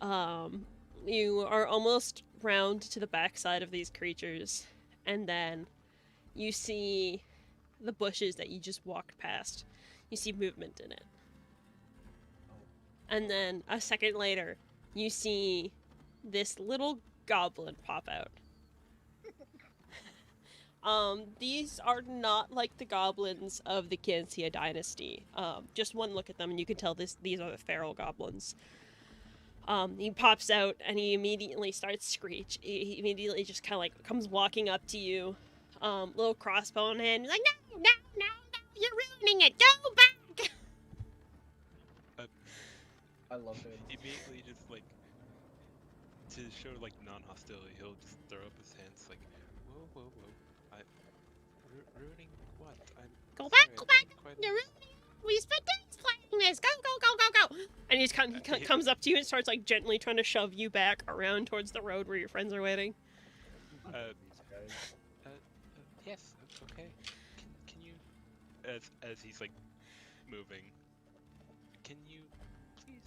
you are almost round to the backside of these creatures, and then you see the bushes that you just walked past. You see movement in it. And then a second later, you see this little goblin pop out. These are not like the goblins of the Kansia dynasty. Just one look at them and you can tell these are the feral goblins. He pops out and he immediately starts screech. He immediately just kind of like comes walking up to you, little crossbow in hand. He's like, no, you're ruining it. Go back. I love it. Immediately, just like to show like non-hostility, he'll just throw up his hands like, whoa, ruining what? I'm Go sorry, back, go I back. didn't quite You're ruining it. We spent days playing this. Go. And he comes up to you and starts like gently trying to shove you back around towards the road where your friends are waiting. Yes, okay. Can you, as he's like moving, can you please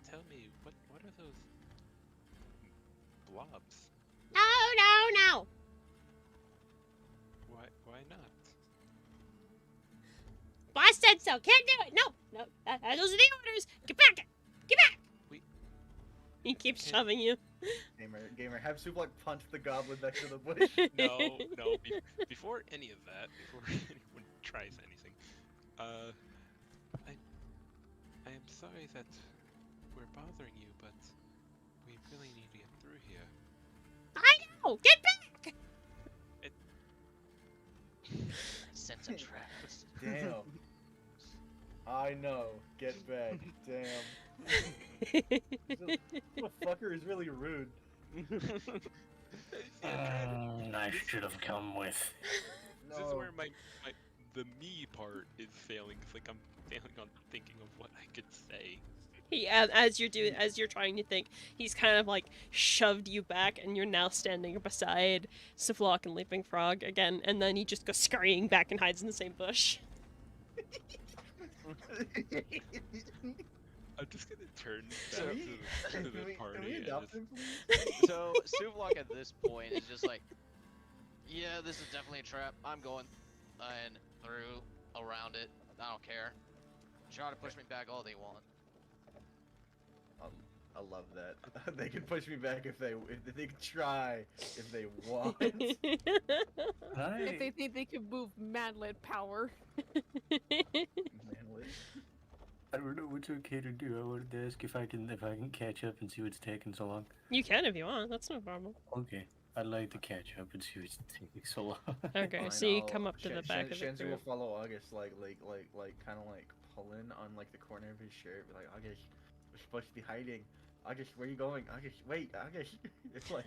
tell me what are those blobs? No. Why not? Boss said so. Can't do it. No. Those are the orders. Get back. He keeps shoving you. Gamer, have Suplock punch the goblin next to the bush. No. Before any of that, before anyone tries anything, I am sorry that we're bothering you, but we really need to get through here. I know. Get back. Sense a trap. Damn. I know. Get back. Damn. This fucker is really rude. I should have come with. This is where the me part is failing. It's like I'm failing on thinking of what I could say. As you're trying to think, he's kind of like shoved you back, and you're now standing beside Siflock and Leaping Frog again, and then he just goes scurrying back and hides in the same bush. I'm just gonna turn So- back to the Can party we and adopt just, him, please? So Suvlok at this point is just like, yeah, this is definitely a trap. I'm going and through around it. I don't care. Try to push me back all they want. I love that. They can push me back if they can try if they want. If they think they can move manlet power. Manlet. I don't know what's okay to do. I wanted to ask if I can catch up and see what's taking so long. You can if you want. That's no problem. Okay, I'd like to catch up and see what's taking so long. Okay, Fine, so you I'll- come up to the back of the Shenzi will group. follow August, like kind of like pulling on like the corner of his shirt, like August, we're supposed to be hiding. August, where are you going? August, wait, August. It's like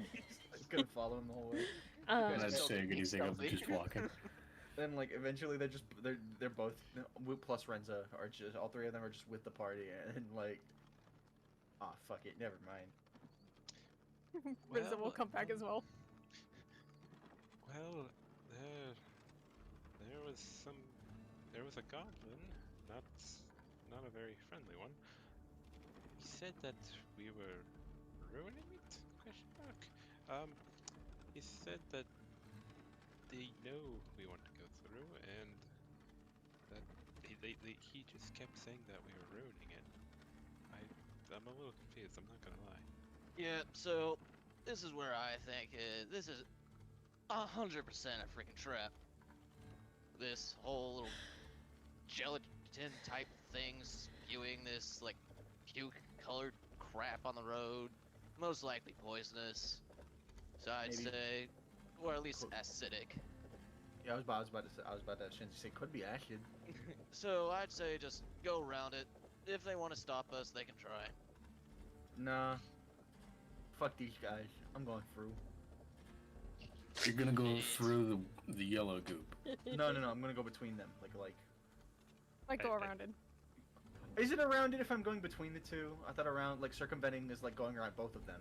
he's gonna follow him the whole way. And I'm Still saying being anything, I'm stealthy. just walking. Then like eventually they're both plus Renza are just all three of them are just with the party and like, ah fuck it, never mind. Rizzo will come back as well. well, there was a goblin, not a very friendly one. He said that we were ruining it? Question mark. He said that they know we want to go through, and that he just kept saying that we were ruining it. I'm a little confused. I'm not gonna lie. Yeah, so this is where I think this is 100% a freaking trap. This whole little gelatin type thing spewing this like puke colored crap on the road, most likely poisonous. So I'd Maybe. say, or at least Cool. acidic. Yeah, I was about to say could be acid. So I'd say just go around it. If they want to stop us, they can try. Nah. Fuck these guys. I'm going through. You're gonna go through the yellow goop. No, I'm gonna go between them. Like go I- around it. Is it around it if I'm going between the two? I thought around, like, circumventing is like going around both of them.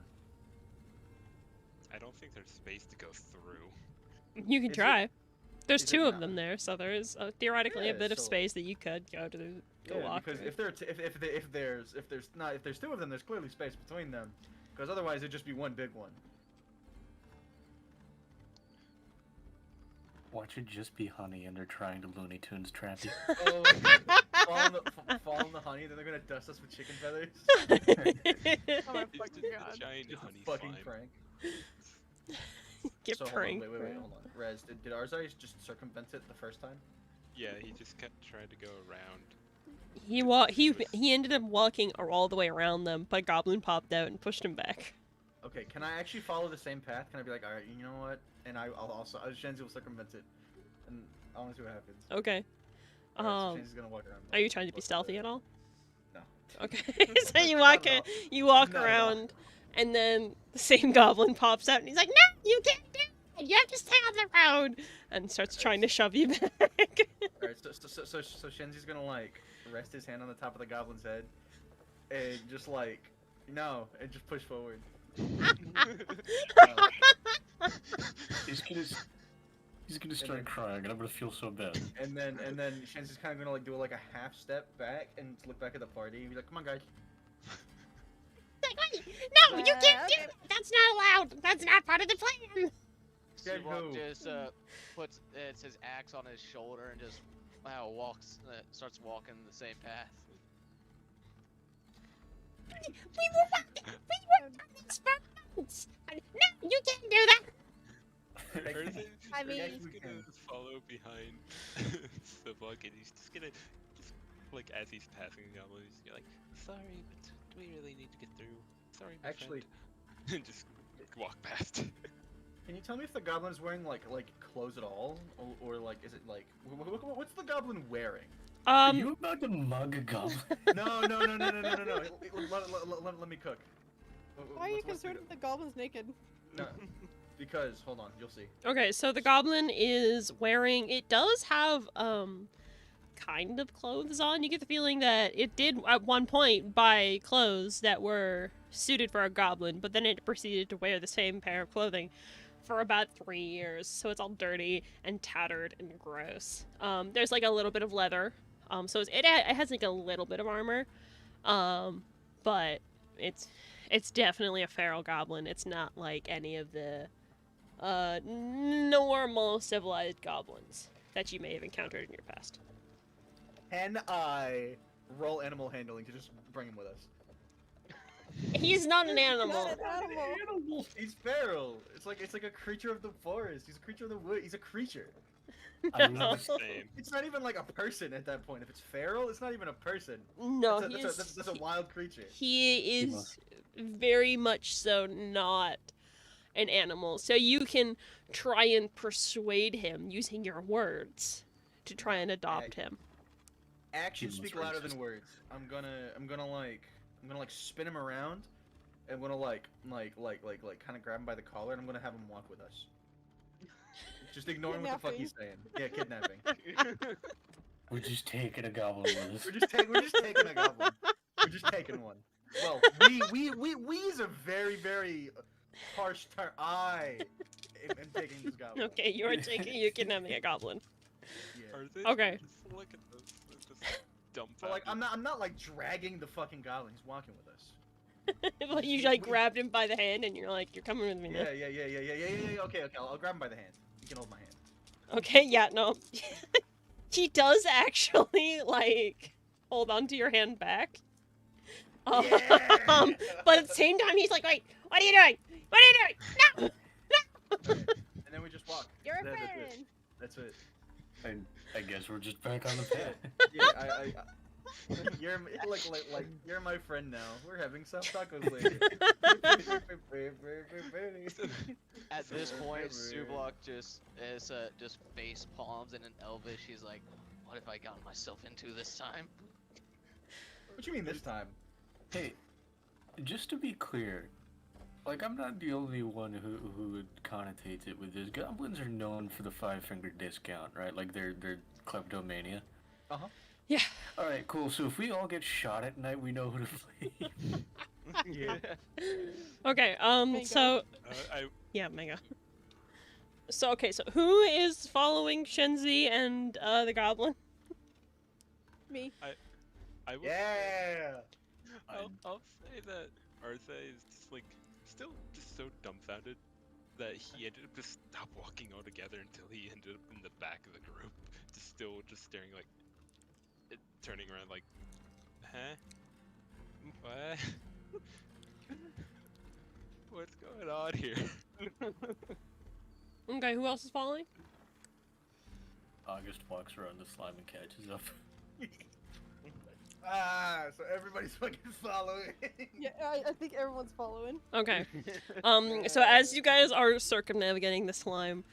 I don't think there's space to go through. You can Is it- try. There's is it two of not? them there, so there is theoretically a Yeah, bit of so- space that you could go to go Yeah, walk because through. if there's two of them, there's clearly space between them. Because otherwise it'd just be one big one. Watch it just be honey and they're trying to Looney Tunes trap you. Oh, fall in the honey, then they're gonna dust us with chicken feathers. Oh my It's fucking just a god. giant It's a honey fucking slime. prank. Get So pranked. hold on, wait, bro. hold on. Rez, did Arzai just circumvent it the first time? Yeah, he just kept trying to go around. He ended up walking all the way around them, but Goblin popped out and pushed him back. Okay, can I actually follow the same path? Can I be like, alright, you know what? And I'll also, Shenzi will circumvent it. And I wanna see what happens. Okay. Alright, so Shenzi's gonna walk around. Are you trying to be What's stealthy the- at all? No. Okay. So you Not walk at all. you walk Not at all. around, and then the same goblin pops out, and he's like, "No, you can't do it. You have to stay on the road," and starts trying to shove you back. Alright, so Shenzi's gonna, like, rest his hand on the top of the goblin's head. And just, like, no, and just push forward. He's gonna start crying, and I'm gonna feel so bad. And then Shenzi's kind of gonna, like, do, like, a half step back and look back at the party and be like, come on, guys. Like, wait, no, you can't do it. That's not allowed. That's not part of the plan. Get Sivok who? just puts his axe on his shoulder and just starts walking the same path. We were on this for months. No, you can't do that. Tarzan, I mean- Tarzan's gonna follow behind Sivok, and he's just gonna, like, as he's passing the goblin, he's gonna be like, sorry, but do we really need to get through? Sorry, my Actually- friend." And just walk past. Can you tell me if the goblin's wearing, like clothes at all? Or like, is it, like, what's the goblin wearing? Are you about to mug a goblin? No. Let me cook. Why are you What's the concerned with the goblins naked? No, because, hold on, you'll see. Okay, so the goblin is wearing. It does have kind of clothes on. You get the feeling that it did at one point buy clothes that were suited for a goblin, but then it proceeded to wear the same pair of clothing for about 3 years. So it's all dirty and tattered and gross. There's like a little bit of leather. So it has like a little bit of armor. But it's definitely a feral goblin. It's not like any of the normal civilized goblins that you may have encountered in your past. Can I roll animal handling to just bring him with us? He's not an animal. Not an animal. He's feral. It's like a creature of the forest. He's a creature of the wood. He's a creature. I No. love Same. It's not even like a person at that point. If it's feral, it's not even a person. No, That's a wild creature. he is must- very much so not an animal. So you can try and persuade him using your words to try and adopt him. Actions Humans speak louder racist. than words. I'm gonna like spin him around. And I'm gonna like kind of grab him by the collar, and I'm gonna have him walk with us. Just ignoring what the fuck he's saying. Yeah, kidnapping. We're just taking a goblin with us. We're just taking a goblin. We're just taking one. Well, we is a very, very harsh term. I am taking this goblin. Okay, you can have me a goblin. Yeah. Tarzan, Okay. Just look at this dumb But like, I'm not like dragging the fucking goblin. He's walking with us. Well, you like grabbed him by the hand and you're like, you're coming with me now. Yeah. Okay. I'll grab him by the hand. You can hold my hand. Okay, yeah, no. He does actually, like, hold on to your hand back. Yeah! But at the same time, he's like, wait, what are you doing? What are you doing? No! And then we just Fuck. You're a That's it. friend. That's it. I guess we're just back on the path. Yeah, you're you're my friend now. We're having some tacos later. At this point, Sublock just face palms in an Elvish. He's like, "What have I gotten myself into this time?" What you mean this time? Hey, just to be clear, like I'm not the only one who connotates it with this. Goblins are known for the 5-finger discount, right? Like they're kleptomania. Yeah. All right, cool. So if we all get shot at night, we know who to blame. Yeah. Okay. Mango. So I yeah, Mega. So okay. So who is following Shenzi and the goblin? Me. I will Yeah. I'll say that Artha is just like still just so dumbfounded that he ended up just stop walking altogether until he ended up in the back of the group, just staring like, turning around like, huh? What? What's going on here? Okay. Who else is following? August walks around the slime and catches up. So everybody's fucking following. Yeah, I think everyone's following. Okay. So as you guys are circumnavigating the slime,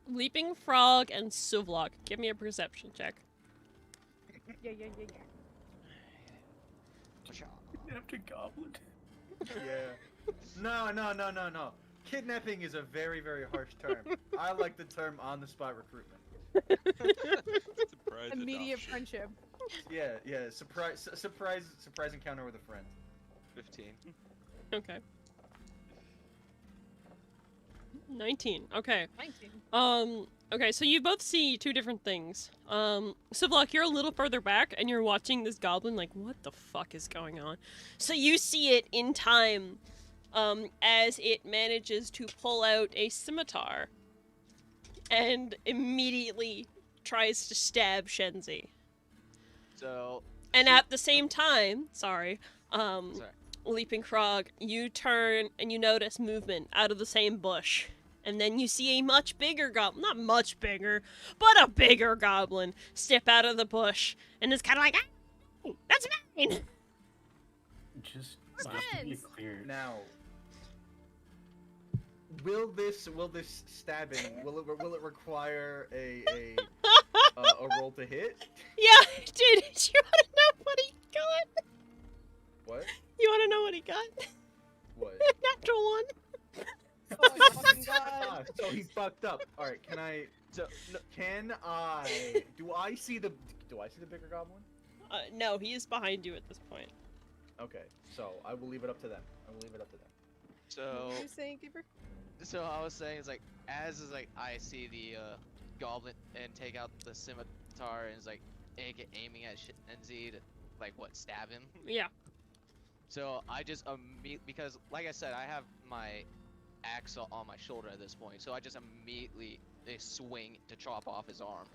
Leaping Frog and Suvlok, give me a perception check. Yeah. After goblin. Yeah. No. Kidnapping is a very, very harsh term. I like the term on-the-spot recruitment. Surprise Immediate adoption. friendship. Yeah. Surprise encounter with a friend. 15. Okay. 19. Okay. 19. Okay, so you both see two different things. Suvlok, you're a little further back, and you're watching this goblin like, what the fuck is going on? So you see it in time, as it manages to pull out a scimitar, and immediately tries to stab Shenzi. So, And at the same time, sorry, sorry. Leaping Frog, you turn and you notice movement out of the same bush. And then you see a much bigger goblin, not much bigger, but a bigger goblin step out of the bush and is kind of like, ah, that's mine! Just We're to be friends. clear, Now, will this stabbing will it require a roll to hit? Yeah, dude, you want to know what he got? What? You want to know what he got? What? Natural one. Oh my fucking Ah, god. so he fucked up. All right, can I? So, no, Do I see the bigger goblin? No, he is behind you at this point. Okay, so I will leave it up to them. What so, were you saying, Keeper? so I was saying, it's like, I see the goblin and take out the scimitar and it's like, aiming at Shenzi to, like, what, stab him? Yeah. So I just because, like I said, I have my axe on my shoulder at this point, so I just immediately swing to chop off his arm.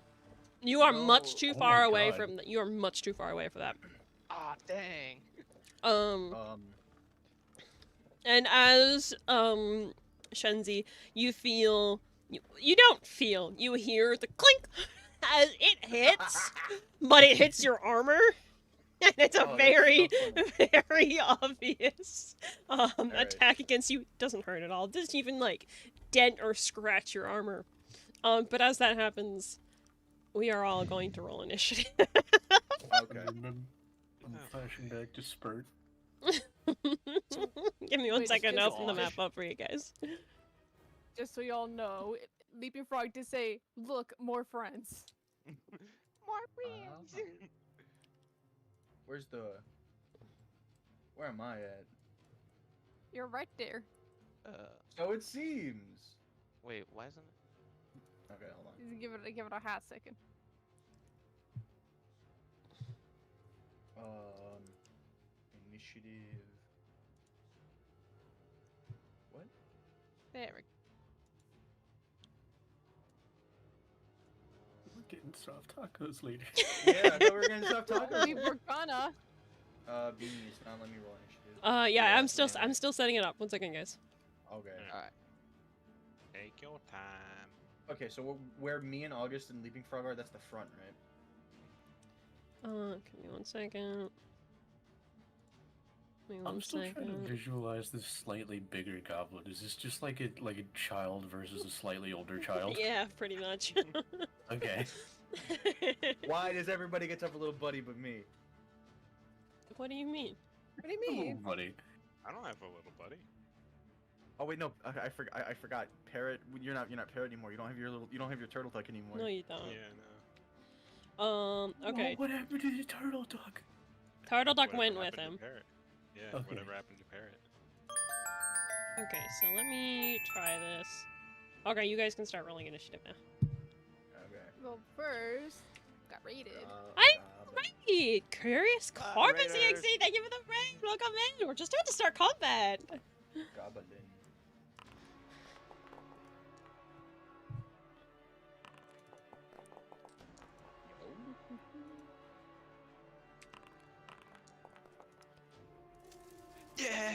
You are No. much too Oh far my away God. from you are much too far away for that. Ah, dang. And as Shenzi, you feel you don't feel, you hear the clink as it hits, but it hits your armor. And it's a Oh, that's very, so funny. very obvious Alright. attack against you. It doesn't hurt at all. It doesn't even like dent or scratch your armor. But as that happens, we are all going to roll initiative. Okay. I'm flashing back to Spurt. Give me one Wait, second to just- open the map up for you guys. Just so y'all know, Leaping Frog did say, "Look, more friends." More friends. Where am I at? You're right there. So it seems. Wait, why isn't it? Okay, hold on. Just give it a hot second. Initiative. What? There we We're getting soft tacos later. Yeah, I thought we were gonna stop go. talking. We were gonna. Beanie, it's not letting me roll initiative. Yeah, Yeah, I'm still yeah. I'm still setting it up. 1 second, guys. Okay. Alright. Take your time. Okay, so where me and August and Leaping Frog are, that's the front, right? Give me 1 second. Give me I'm one still trying to second. visualize this slightly bigger goblin. Is this just like a child versus a slightly older child? Yeah, pretty much. Okay. Why does everybody get to have a little buddy but me? What do you mean? What do you Oh, mean? buddy. I don't have a little buddy. Oh wait, no, I forgot. Parrot, you're not Parrot anymore. You don't have your turtle duck anymore. No, you don't. Yeah, no. Okay. What happened to the turtle duck? Turtle Duck Whatever went with happened to him. Parrot? Yeah, Okay. whatever happened to Parrot? Okay, so let me try this. Okay, you guys can start rolling initiative now. Okay. Well, first, got raided. Hey, Curious Corpus Raiders. EXE, thank you for the raid! Welcome in! We're just about to start combat! Goblin. Yeah!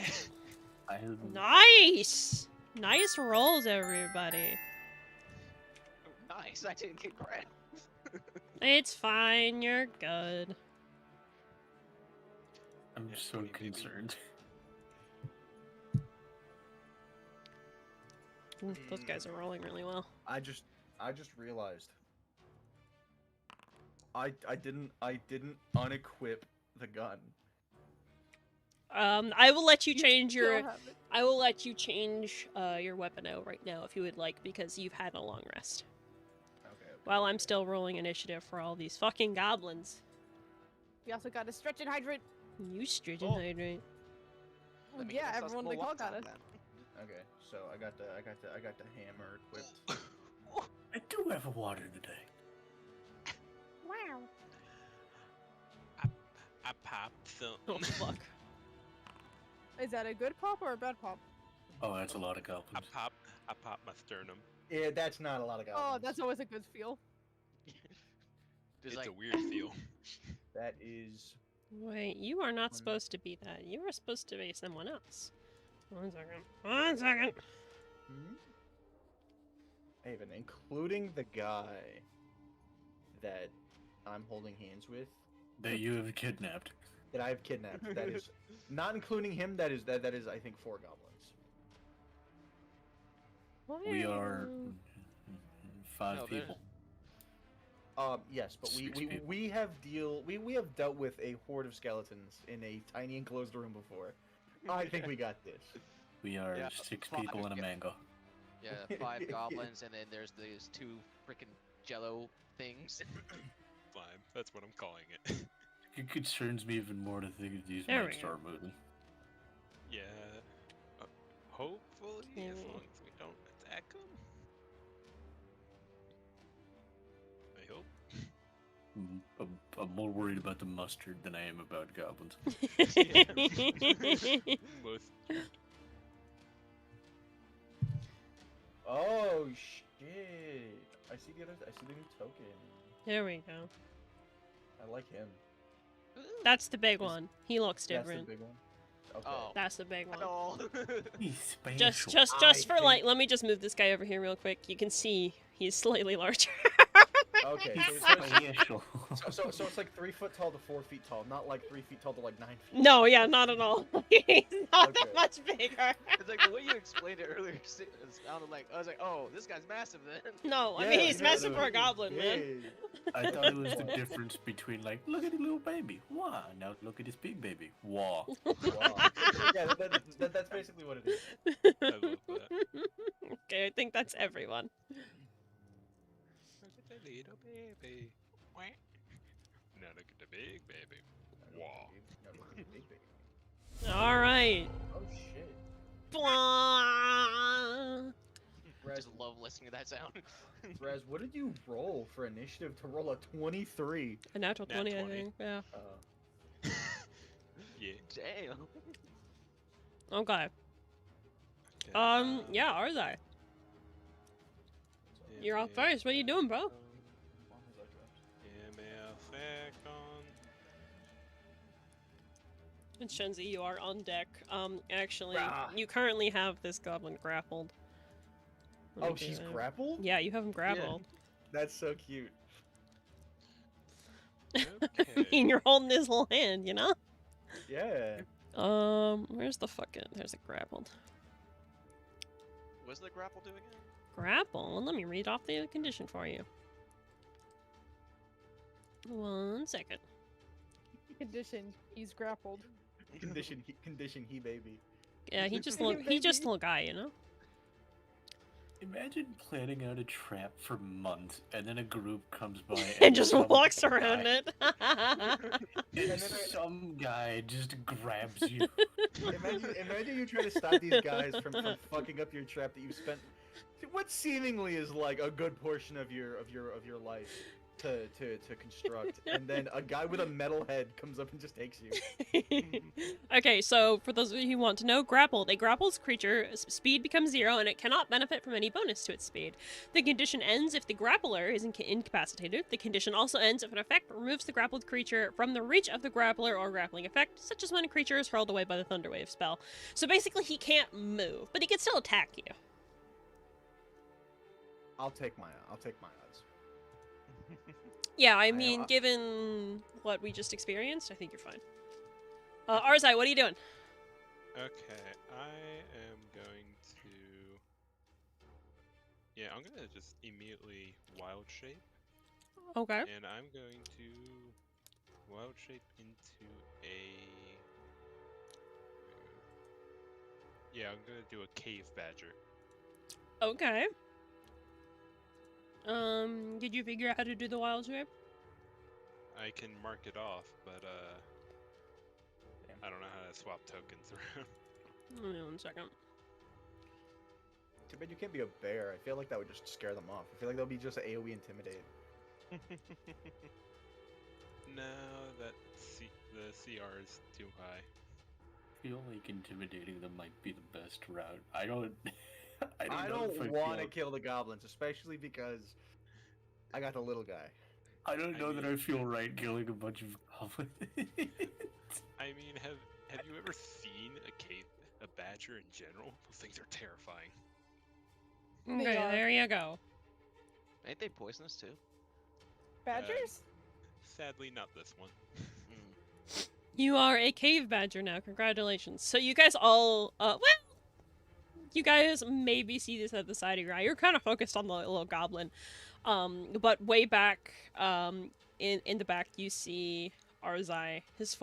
I have Nice! Nice rolls, everybody. Nice, I didn't get credit. It's fine, you're good. I'm Yeah, so 20 maybe. concerned. Ooh, those guys are rolling really well. I just realized. I didn't unequip the gun. I will let you change still your. have it. I will let you change your weapon out right now if you would like, because you've had a long rest. Okay. While I'm still rolling initiative for all these fucking goblins. We also got a stretch and hydrant. You strident Oh. hydrant. Let me Yeah, guess, that's everyone in the more call got time it. then. Okay. So I got the hammer equipped. I do have a water today. Wow. I popped some. Oh fuck. Is that a good pop or a bad pop? Oh, that's a lot of I goblins. popped my sternum. Yeah, that's not a lot of goblins. Oh, that's always a good feel. There's It's like, a weird feel. That is. Wait, you are not supposed to be that. You are supposed to be someone else. 1 second. 1 second. Haven, including the guy that I'm holding hands with, That you have kidnapped. that I have kidnapped. That is not including him. That is I think 4 goblins. We are 5 No, there's- people. Yes, but 6 people. we have dealt with a horde of skeletons in a tiny enclosed room before. I think we got this. We are Yeah, 6 5 people and a yeah. mango. yeah, 5 goblins, and then there's these 2 freaking jello things. Slime. That's what I'm calling it. It concerns me even more to think that these There might we go. start moving. Yeah. Hopefully, as Mm. long as we don't attack them. I hope. I'm more worried about the mustard than I am about goblins. Both. Oh shit! I see the new token. There we go. I like him. That's the big Is- one. He looks That's the different. big one. Okay. Oh. That's the big one. No. He's special. Just I for like, think- let me just move this guy over here real quick. You can see he's slightly larger. Okay. He's So, special. so it's like 3 foot tall to 4 feet tall, not like 3 feet tall to like 9 feet. No, yeah, not at all. He's not Okay. that much bigger. It's like the way you explained it earlier. It sounded like I was like, oh, this guy's massive then. No, I Yeah, mean he's yeah, massive no, for a goblin, man. big. I thought it was the difference between like, look at the little baby. Wow. Now look at this big baby. Wow. Wow. Yeah, that's basically what it is. I love that. Okay, I think that's everyone. Look at the little baby. Wah. Now look at the big baby. Wow. No, big baby. All right. Oh shit. Blah. I just love listening to that sound. Raz, what did you roll for initiative to roll a 23? A natural Nat 20, I 20. think. Yeah. Yeah. Damn. Okay. Okay, Yeah, Arzai. You're up first. What are you doing, bro? ML second. And Shenzi, you are on deck. Actually, Rah. you currently have this goblin grappled. Let me Oh, do she's that. grappled? Yeah, you have him grappled. That's so cute. I Okay. mean, you're holding his little hand, you know? Yeah. Where's the fucking... There's a grappled. What's the grapple do again? Grapple? Let me read off the condition for you. 1 second. Condition. He's grappled. Condition he baby. Yeah, he just a little guy, you know? Imagine planning out a trap for months, and then a group comes by And just some walks around guy- it. And some guy just grabs you. Imagine you try to stop these guys from fucking up your trap that you've spent what seemingly is like a good portion of your life to construct, and then a guy with a metal head comes up and just takes you. Okay, so for those of you who want to know, grappled. A grappled creature, speed becomes 0 and it cannot benefit from any bonus to its speed. The condition ends if the grappler is incapacitated. The condition also ends if an effect removes the grappled creature from the reach of the grappler or grappling effect, such as when a creature is hurled away by the Thunderwave spell. So basically he can't move, but he can still attack you. I'll take my odds. Yeah, I I mean, know, given what we just experienced, I think you're fine. Arzai, what are you doing? Okay, I am going to. Yeah, I'm gonna just immediately wild shape, Okay. and I'm going to wild shape into a. Yeah, I'm gonna do a cave badger. Okay. Did you figure out how to do the wild shape? I can mark it off, but Damn. I don't know how to swap tokens around. Give me 1 second. Too bad you can't be a bear. I feel like that would just scare them off. I feel like they'll be just AoE intimidate. No, the CR is too high. I feel like intimidating them might be the best route. I don't. I know if don't want to feel- kill the goblins, especially because I got the little guy. I don't I know that mean- I feel right killing a bunch of goblins. I mean, have you ever seen a badger in general? Those things are terrifying. Okay, are. there you go. Ain't they poisonous too? Badgers? Sadly, not this one. You are a cave badger now. Congratulations. So you guys all, well, you guys maybe see this at the side of your eye. You're kind of focused on the little goblin. But way back, in the back, you see Arzai. His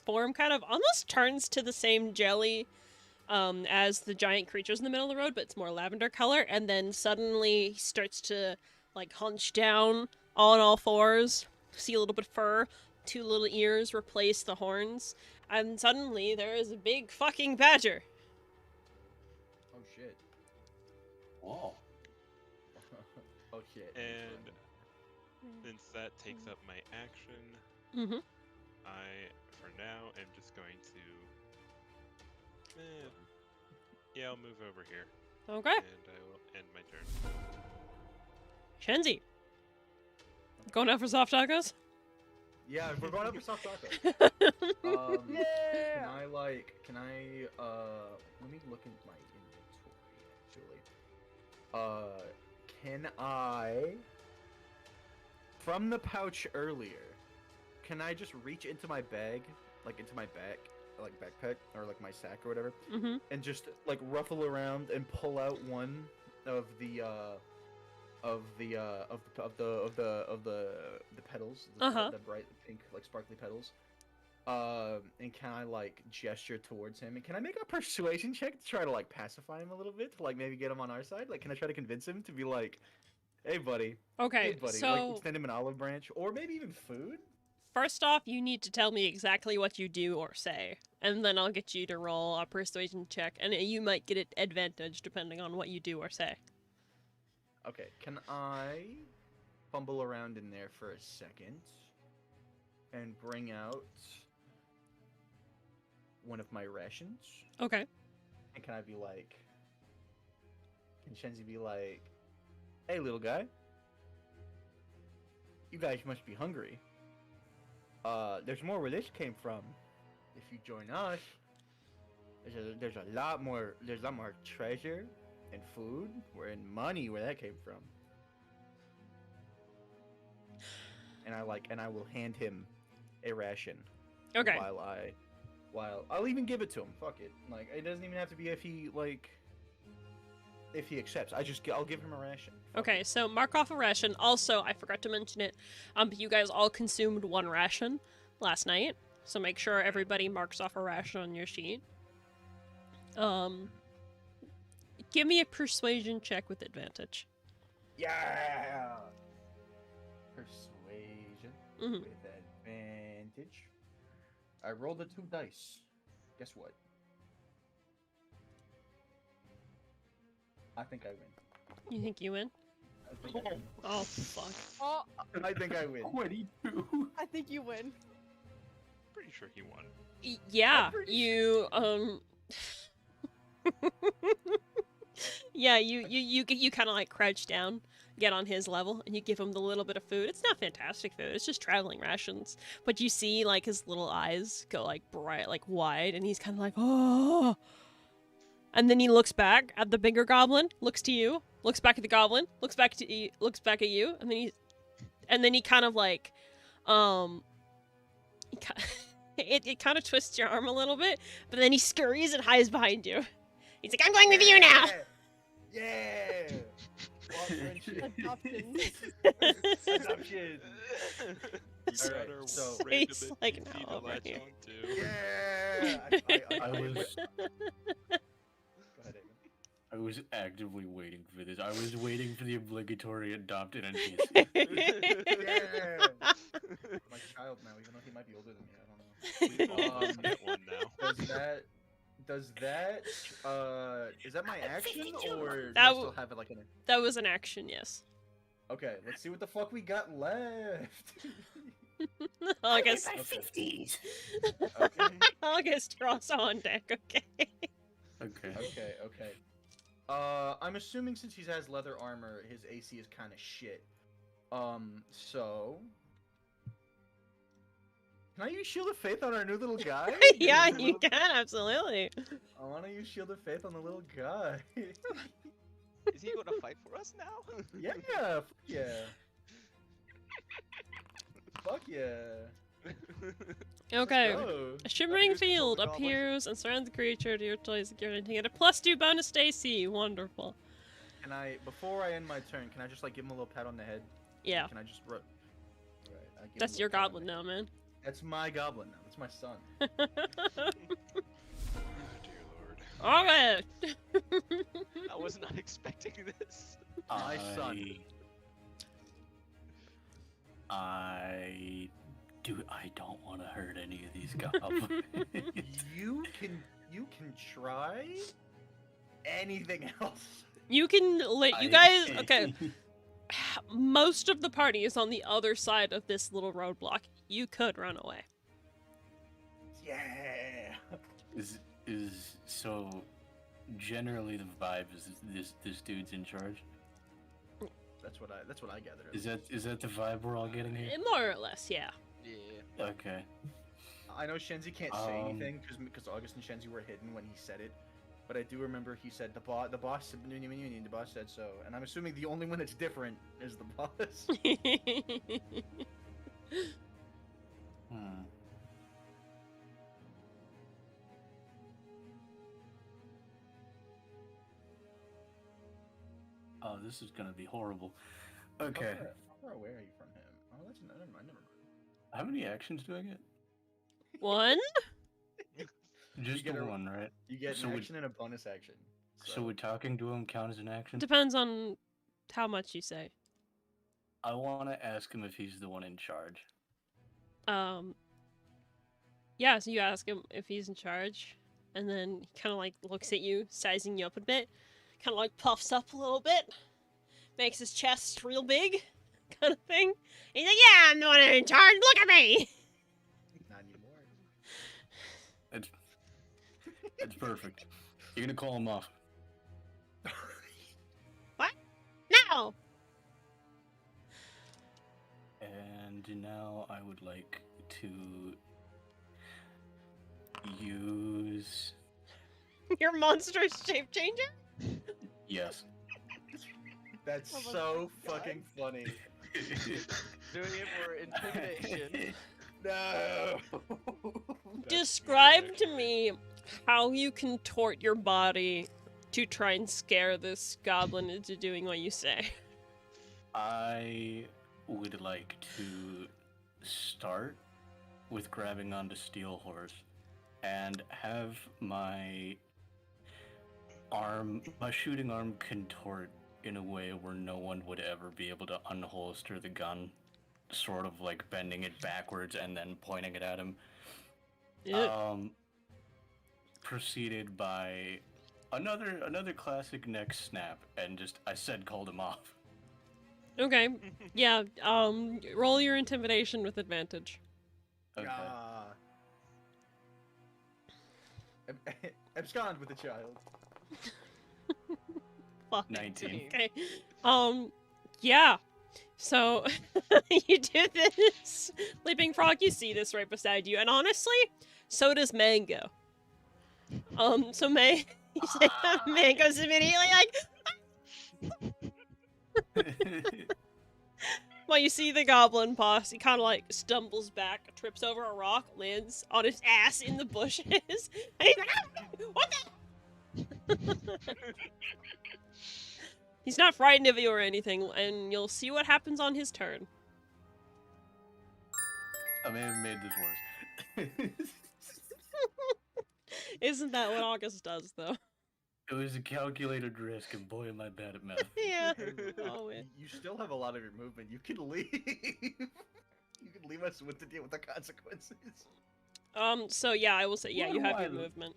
form kind of almost turns to the same jelly, as the giant creatures in the middle of the road, but it's more lavender color. And then suddenly he starts to, like, hunch down on all fours. See a little bit of fur. 2 little ears replace the horns. And suddenly there is a big fucking badger. Oh shit. Whoa. Oh shit. And since that takes up my action, Mm-hmm. I, for now, am just going to. Yeah, I'll move over here, Okay. and I will end my turn. Shenzi. Going out for soft tacos? Yeah, we're going up for soft tacos. Can I let me look in my inventory actually. Can I from the pouch earlier, can I just reach into my bag, like into my backpack or like my sack or whatever, Mm-hmm. and just like ruffle around and pull out one of the petals, the bright pink like sparkly petals. And can I like gesture towards him? And can I make a persuasion check to try to like pacify him a little bit, to like maybe get him on our side? Like, can I try to convince him to be like, "Hey, buddy, Okay, hey, buddy," so like extend him an olive branch or maybe even food? first off, you need to tell me exactly what you do or say, and then I'll get you to roll a persuasion check, and you might get an advantage depending on what you do or say. Okay, can I fumble around in there for a second and bring out one of my rations? Okay. And can I be like, can Shenzi be like, "Hey, little guy, you guys must be hungry. There's more where this came from. if you join us, there's a lot more treasure and food, and money where that came from. And I will hand him a ration. Okay. While I'll even give it to him. Fuck it. Like, it doesn't even have to be if he accepts. I'll give him a ration. Fuck Okay, it. so mark off a ration. Also, I forgot to mention it. You guys all consumed 1 ration last night, so make sure everybody marks off a ration on your sheet. Give me a persuasion check with advantage. Yeah. Persuasion Mhm. with advantage. I rolled the 2 dice. Guess what? I think I win. You think you win? I think I win. Oh, fuck. Oh, I think I win. 22. I think you win. Pretty sure he won. Yeah, pretty you, yeah, you kind of like crouch down, get on his level, and you give him the little bit of food. It's not fantastic food, it's just traveling rations. But you see, like, his little eyes go, like, bright, like, wide, and he's kind of like, oh. And then he looks back at the bigger goblin, looks to you, looks back at the goblin, looks back at you, and then he kind of like, it kind of twists your arm a little bit, but then he scurries and hides behind you. He's like, I'm going with you now! Yeah. Adoption. Adoption. So Alright, so he's like, no, over here. Yeah. I was Go ahead, Eamon. I was actively waiting for this. I was waiting for the obligatory adopt an NPC. Yeah. My child now, even though he might be older than me. I don't know. Please get one now. Does that is that my action or do That I still have it like an? That was an action, yes. Okay, let's see what the fuck we got left. August. My 50s. Okay, August, you're also on deck, okay? Okay. okay. I'm assuming since he has leather armor, his AC is kind of shit. So can I use Shield of Faith on our new little guy? Yeah, you can, absolutely. I want to use Shield of Faith on the little guy. Is he going to fight for us now? Yeah, fuck yeah. Fuck yeah. Okay. Oh. A shimmering Who's controlling field the goblin? appears and surrounds the creature to your choice. You're going to get a +2 bonus Stacy. Wonderful. Can I, before I end my turn, can I just like give him a little pat on the head? Yeah, Can I just Right, I give him that's a your little pat on goblin the now, head. man. That's my goblin now. That's my son. Oh, dear lord. Alright. I was not expecting this. My son. I don't want to hurt any of these goblins. You can try anything else. You can let you guys. Okay, most of the party is on the other side of this little roadblock. You could run away. Yeah. Is so generally the vibe is this dude's in charge. That's what I gathered. Is that the vibe we're all getting here? More or less, yeah. Yeah. Okay. I know Shenzi can't say anything because August and Shenzi were hidden when he said it, but I do remember he said the boss said so, and I'm assuming the only one that's different is the boss. Hmm. Oh, this is gonna be horrible. Okay. How far away are you from him? Oh, that's never mind. How many actions do I get? One? Just get the a- one, right? You get So an we- action and a bonus action. So would talking to him count as an action? Depends on how much you say. I want to ask him if he's the one in charge. Yeah, so you ask him if he's in charge, and then he kind of like looks at you, sizing you up a bit, kind of like puffs up a little bit, makes his chest real big, kind of thing. And he's like, yeah, I'm the one in charge, look at me! Not anymore. It's perfect. You're gonna call him off. No! And now I would like to use. Your monstrous shape changer? Yes. That's Oh my so God. fucking funny. Doing it for intimidation. No. Describe to me how you contort your body to try and scare this goblin into doing what you say. I would like to start with grabbing onto Steel Horse and have my shooting arm contort in a way where no one would ever be able to unholster the gun, sort of like bending it backwards and then pointing it at him. Preceded by another classic neck snap, and just I said called him off. Okay. Yeah, roll your intimidation with advantage. Okay. Ah. Abscond with the child. Fuck. 19. Okay. Yeah. So, you do this. Leaping Frog, you see this right beside you, and honestly, so does Mango. So Mango's immediately like, well, you see the goblin boss, he kind of like stumbles back, trips over a rock, lands on his ass in the bushes, and he's like, "Ah, what the?" He's not frightened of you or anything, and you'll see what happens on his turn. I may have made this worse. Isn't that what August does, though? It was a calculated risk, and boy, am I bad at math. Yeah. Hey, look, Oh, it. you still have a lot of your movement. You can leave. You can leave us with to deal with the consequences. So yeah, I will say, yeah, What you do have I your look- movement.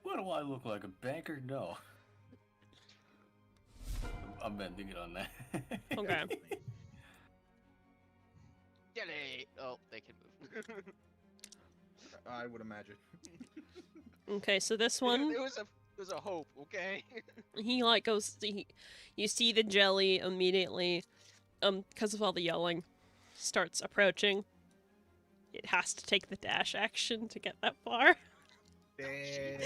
What do I look like, a banker? No. I'm bending it on that. Okay. Get it! Oh, they can move. I would imagine. Okay, so this one, There was a hope, okay? he like goes, you see the jelly immediately, because of all the yelling, starts approaching. It has to take the dash action to get that far. Damn.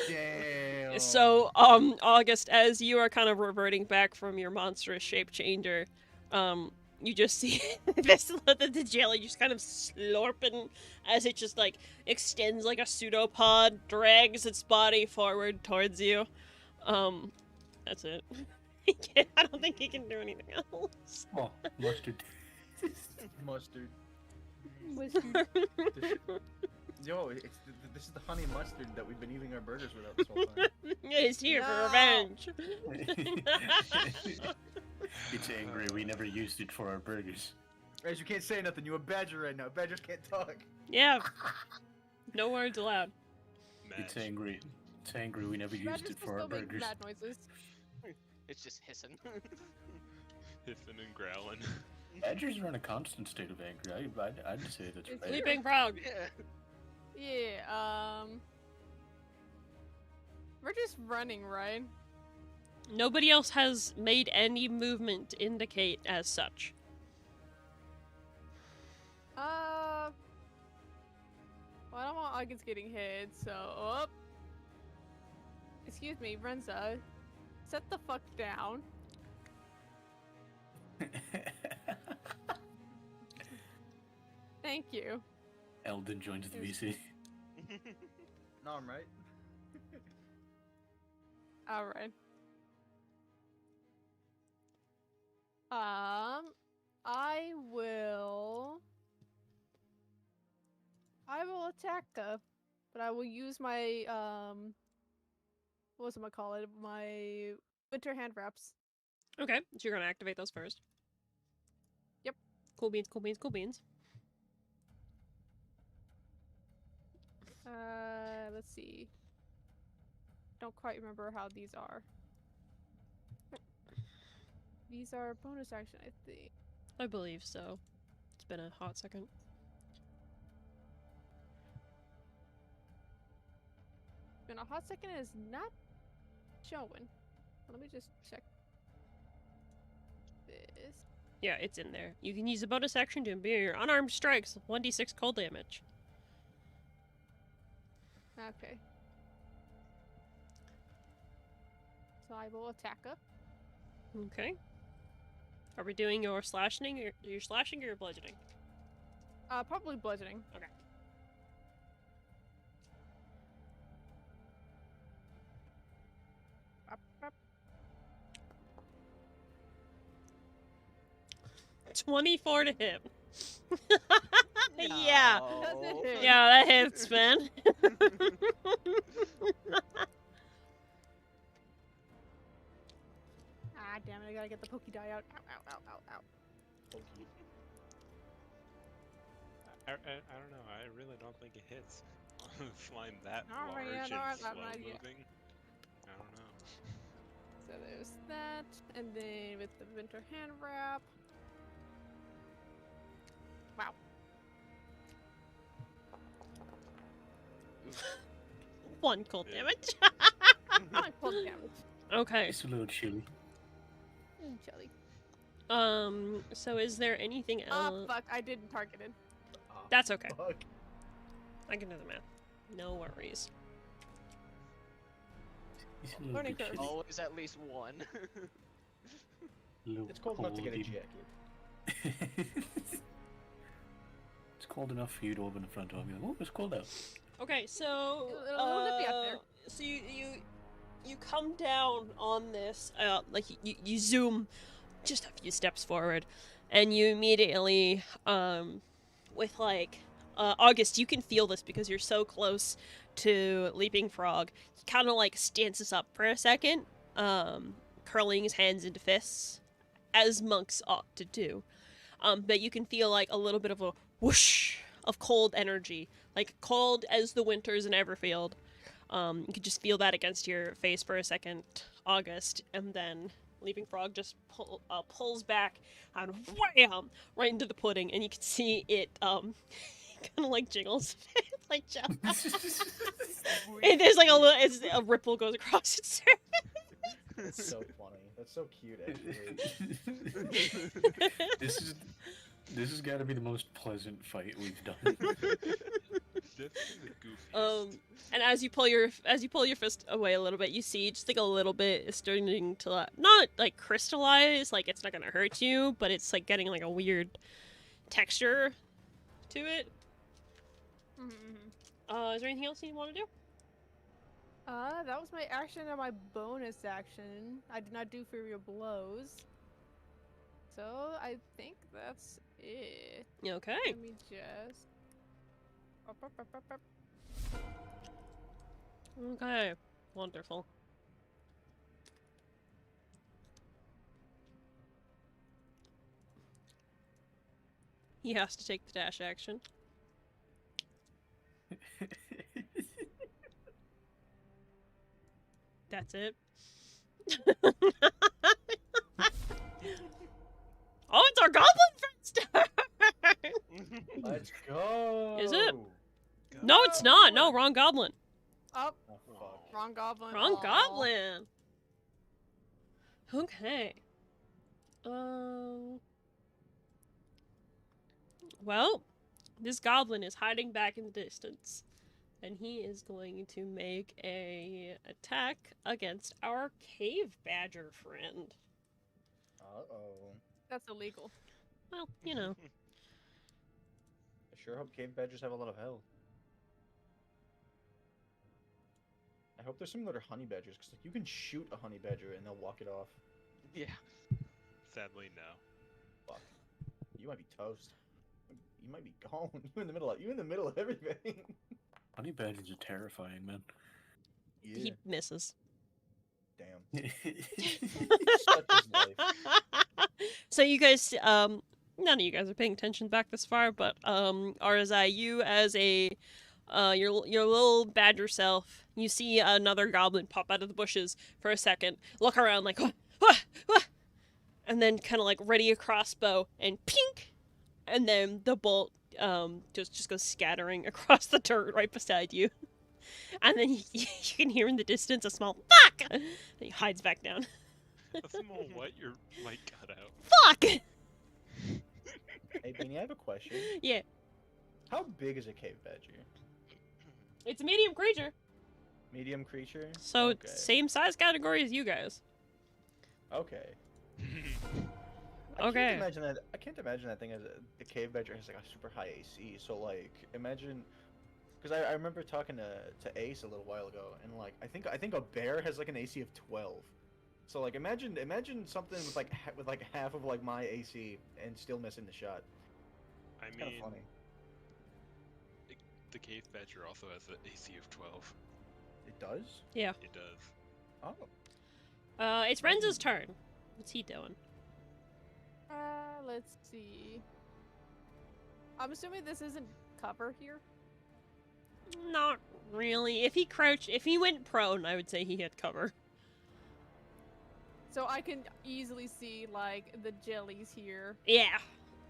Damn. So, August, as you are kind of reverting back from your monstrous shape changer, you just see the jelly just kind of slurping as it just like extends like a pseudopod, drags its body forward towards you. That's it. I don't think he can do anything else. Oh, mustard. Mustard. Mustard. Yo, this is the honey mustard that we've been eating our burgers without this whole time. It's here for No. revenge. It's angry. We never used it for our burgers. Guys, you can't say nothing. You're a badger right now. Badgers can't talk. Yeah. No words allowed. It's angry. It's angry. We never used Badgers it can for our still make burgers. mad noises. It's just hissing. Hissing and growling. Badgers are in a constant state of anger. I'd say that's It's right. Sleeping Frog. Yeah. Yeah, we're just running, right? Nobody else has made any movement to indicate as such. Well, I don't want August getting hit, so excuse me, Renza. Set the fuck down. Thank you. Eldon joins the VC. No, I'm right. Alright. I will attack her, but I will use my what's it call it? My winter hand wraps. Okay, so you're gonna activate those first. Yep. Cool beans, cool beans, cool beans. Let's see. Don't quite remember how these are. These are bonus action, I think. I believe so. It's been a hot second. Been a hot second, is not showing. Let me just check this. Yeah, it's in there. You can use a bonus action to imbue your unarmed strikes with 1d6 cold damage. Okay. So I will attack her. Okay. Are we doing your slashing or your slashing or your bludgeoning? Probably bludgeoning. Okay. Up, up. 24 to hit. Yeah. Doesn't hit. Yeah, that hits, man. Ah, damn it! I gotta get the pokey die out. Ow, ow, ow, ow, ow. I don't know. I really don't think it hits. Slime that Oh, large yeah, no, and I'm slow not- yeah. moving. I don't know. So there's that, and then with the winter hand wrap. Wow. One cold Yeah. damage. Oh, cold damage. Okay. It's a little chilly. Jelly. So is there anything Ah, else? fuck! I didn't target it. That's okay. Fuck. I can do the math. No worries. It's a little Learning bit curve. chilly. Always at least one. Little It's cold enough to get a cold jacket. It's cold enough for you to open the front door and be like, oh, it's cold out. Okay, so A little nippy out there. so you come down on this, like you zoom just a few steps forward, and you immediately, with like, August, you can feel this because you're so close to Leaping Frog. He kind of like stances up for a second, curling his hands into fists, as monks ought to do. But you can feel like a little bit of a whoosh of cold energy, like cold as the winters in Everfield. You could just feel that against your face for a second, August, and then Leaping Frog just pulls back and wham right into the pudding, and you can see it kind of like jiggles, like jello. And there's like a ripple goes across its surface. That's so funny. That's so cute, actually. This has got to be the most pleasant fight we've done. That's the goofiest. And as you pull your fist away a little bit, you see just like a little bit is starting to not like crystallize, like it's not gonna hurt you, but it's like getting like a weird texture to it. Mm-hmm. Is there anything else you want to do? That was my action and my bonus action. I did not do Fury of Blows. So I think that's it. Okay. Let me just. Up, up, up, up, up. Okay. Wonderful. He has to take the dash action. That's it. Oh, it's our goblin friend's turn! Let's go. Is it? No, it's not. No, wrong goblin. Oh, Oh, fuck. wrong goblin. Wrong Aw. goblin. Okay. Well, this goblin is hiding back in the distance, and he is going to make a attack against our cave badger friend. Uh-oh. That's illegal. Well, you know. I sure hope cave badgers have a lot of health. I hope they're similar to honey badgers, because like, you can shoot a honey badger and they'll walk it off. Yeah. Sadly, no. Fuck. You might be toast. You might be gone. You in the middle of everything. Honey badgers are terrifying, man. Yeah. He misses. Damn. Such is life. So you guys, none of you guys are paying attention back this far, but Arzai, you as a your little badger self, you see another goblin pop out of the bushes for a second, look around like, "Wah, wah, wah," and then kind of like ready a crossbow and pink, and then the bolt just goes scattering across the dirt right beside you. And then you can hear in the distance a small fuck! And he hides back down. A small what? Your mic cut out. Fuck! Hey, Beanie, I have a question. Yeah. How big is a cave badger? It's a medium creature, Medium creature. so Okay. same size category as you guys. Okay. Okay. I can't imagine that thing as the cave badger has like a super high AC. So like, imagine, because I remember talking to Ace a little while ago, and like I think a bear has like an AC of 12. So like, imagine something with like half of like my AC and still missing the shot. I It's kind mean, of funny. the cave badger also has an AC of 12. It does. Yeah. It does. Oh. It's Renza's turn. What's he doing? Let's see. I'm assuming this isn't cover here. Not really. If he went prone, I would say he had cover. So I can easily see, like, the jellies here. Yeah.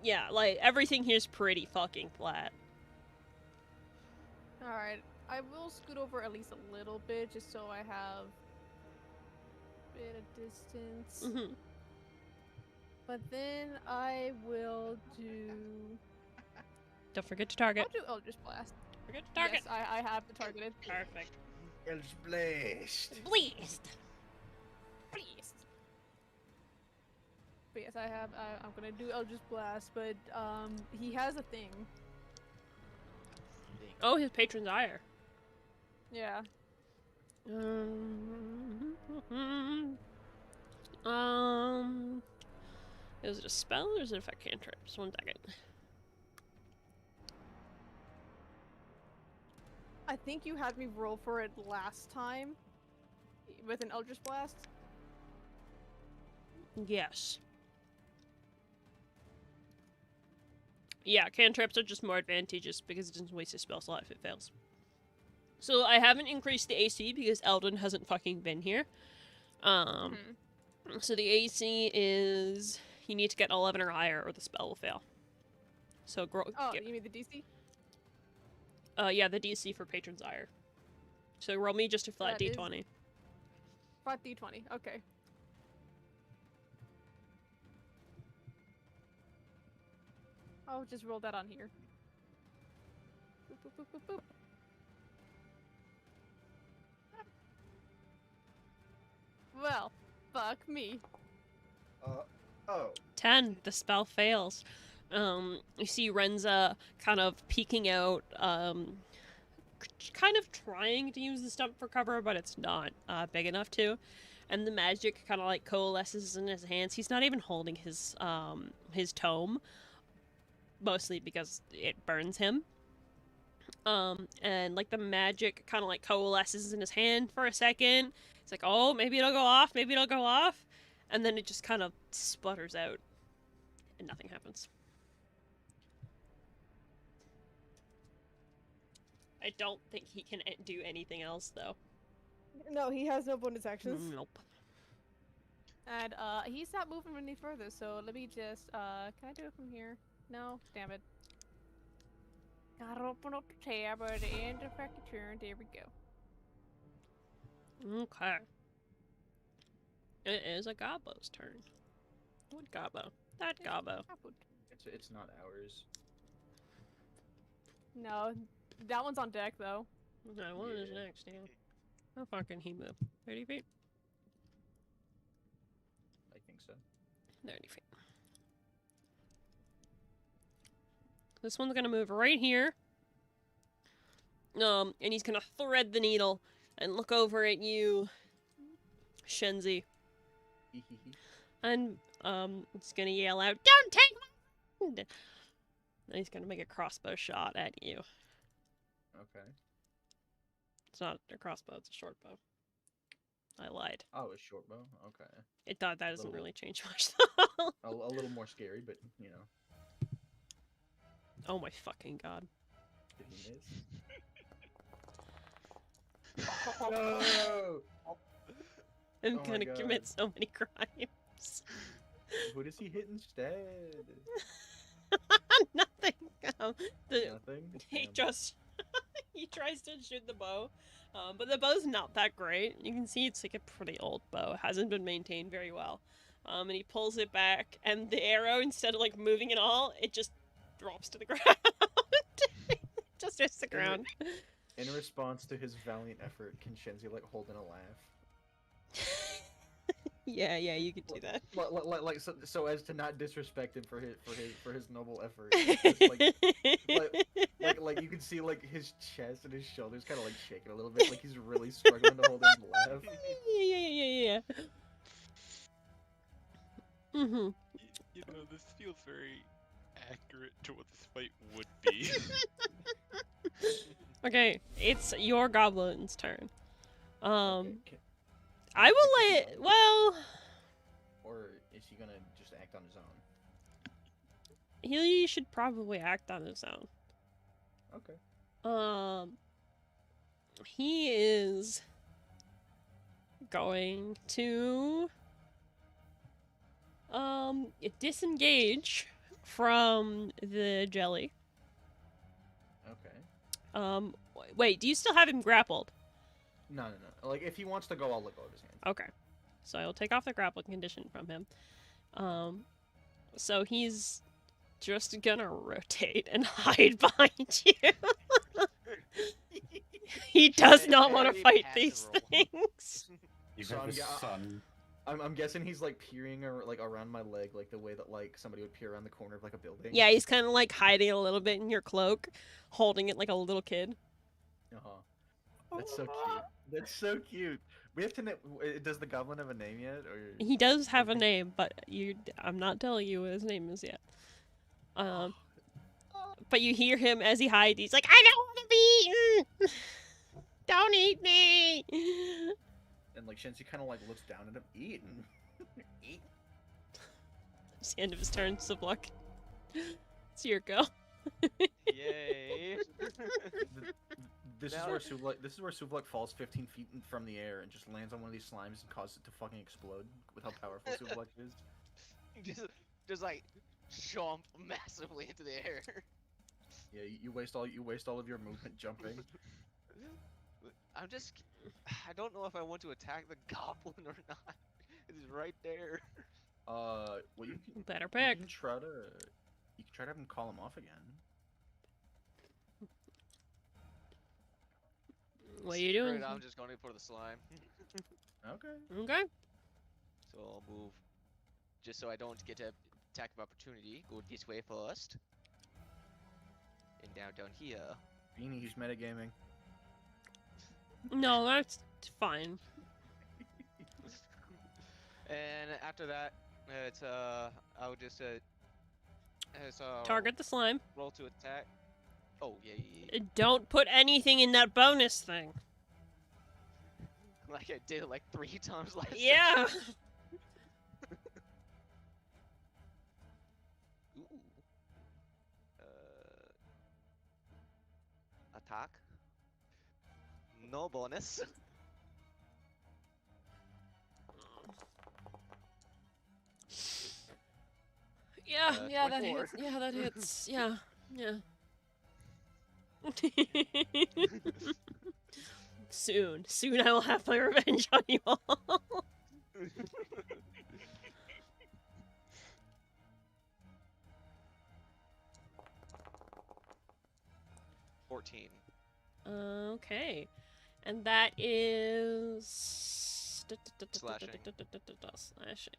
Yeah, like, everything here's pretty fucking flat. Alright, I will scoot over at least a little bit, just so I have a bit of distance. Mm-hmm. But then I will do... Don't forget to target. I'll do Eldritch Blast. Forget to target. Yes, I have it targeted. Perfect. Eldritch Blast. Blast. Please. But yes, I'm gonna do Eldritch Blast, but, he has a thing. Oh, his patron's ire. Yeah. Is it a spell or is it affect cantrips? 1 second. I think you had me roll for it last time with an Eldritch Blast. Yes. Yeah, cantrips are just more advantageous because it doesn't waste a spell slot if it fails. So I haven't increased the AC because Eldon hasn't fucking been here. So the AC is you need to get 11 or higher or the spell will fail. So Oh, you mean the DC? yeah, the DC for Patron's Ire. So roll me just a flat That is- D20. Flat D20, okay. I'll just roll that on here. Boop, boop, boop, boop, boop. Well, fuck me. Oh. 10. The spell fails. You see Renza kind of peeking out, kind of trying to use the stump for cover, but it's not big enough to. And the magic kind of like coalesces in his hands. He's not even holding his tome, mostly because it burns him. And like the magic kind of like coalesces in his hand for a second. It's like, oh, maybe it'll go off, maybe it'll go off. And then it just kind of sputters out. And nothing happens. I don't think he can do anything else, though. No, he has no bonus actions. Nope. And, he's not moving any further, so let me just, can I do it from here? No? Damn it. Gotta open up the tab at the end of the turn. There we go. Okay. It is a Gobbo's turn. What Gobbo? That Gobbo. It's not ours. No, that one's on deck, though. Okay, what is next, Dan? How far can he move? 30 feet? I think so. 30 feet. This one's gonna move right here. And he's gonna thread the needle and look over at you, Shenzi. And, he's gonna yell out, "Don't take my friend!" And he's gonna make a crossbow shot at you. Okay. It's not a crossbow, it's a short bow. I lied. Oh, a short bow. Okay. It thought that doesn't Little- really change much, though. A little more scary, but you know. Oh my fucking god. Did he miss? No! I'm Oh my gonna God. commit so many crimes. Who does he hit instead? Nothing. Nothing. He Damn. just he tries to shoot the bow, but the bow's not that great. You can see it's like a pretty old bow. It hasn't been maintained very well. And he pulls it back, and the arrow, instead of like moving at all, it just drops to the ground. It just hits the ground. In response to his valiant effort, can Shenzi like hold in a laugh? Yeah, you could do that. Like so as to not disrespect him for his noble effort. It's just like you can see like his chest and his shoulders kind of like shaking a little bit, like he's really struggling to hold in the laugh. Yeah. Mm-hmm. You know, this feels very accurate to what this fight would be. Okay, it's your goblin's turn. Okay, I will pick let. something up? Well, Or is he gonna just act on his own? he should probably act on his own. Okay. He is going to disengage from the jelly. Okay. Wait, do you still have him grappled? No. Like if he wants to go, I'll let go of his hands. Okay. So I'll take off the grappling condition from him. So he's just gonna rotate and hide behind you. He does not want to Very fight passive these role. things. You So have I'm a ga- son. I'm guessing he's like peering like around my leg, like the way that like somebody would peer around the corner of like a building. Yeah, he's kind of like hiding a little bit in your cloak, holding it like a little kid. That's so cute. That's so cute. We have to know. Does the goblin have a name yet, or? He does have a name, but I'm not telling you what his name is yet. But you hear him as he hides. He's like, I don't want to be eaten. Don't eat me. And like Shensi kind of like looks down at him, eating. Eat. It's the end of his turn, Subluck. It's your go. Yay! This Now- is where Suvluk falls 15 feet from the air and just lands on one of these slimes and causes it to fucking explode with how powerful Suvluk is. just like jump massively into the air. Yeah, you waste all of your movement jumping. I don't know if I want to attack the goblin or not. It's right there. Well you can Better you pick. can try to have him call him off again. What are you doing? Right, I'm just going for the slime. Okay. Okay. So I'll move, just so I don't get an attack of opportunity. Go this way first. And down here. Beanie, he's metagaming. No, that's fine. And after that, it's I'll just Target the slime. roll to attack. Oh yeah. Don't put anything in that bonus thing. Like I did it like 3 times last Yeah. session. Ooh. Attack. No bonus. Yeah, that 24. hits. Yeah, that hits. Yeah. Soon I will have my revenge on you all. 14. Okay. And that is Slashing. Slashing.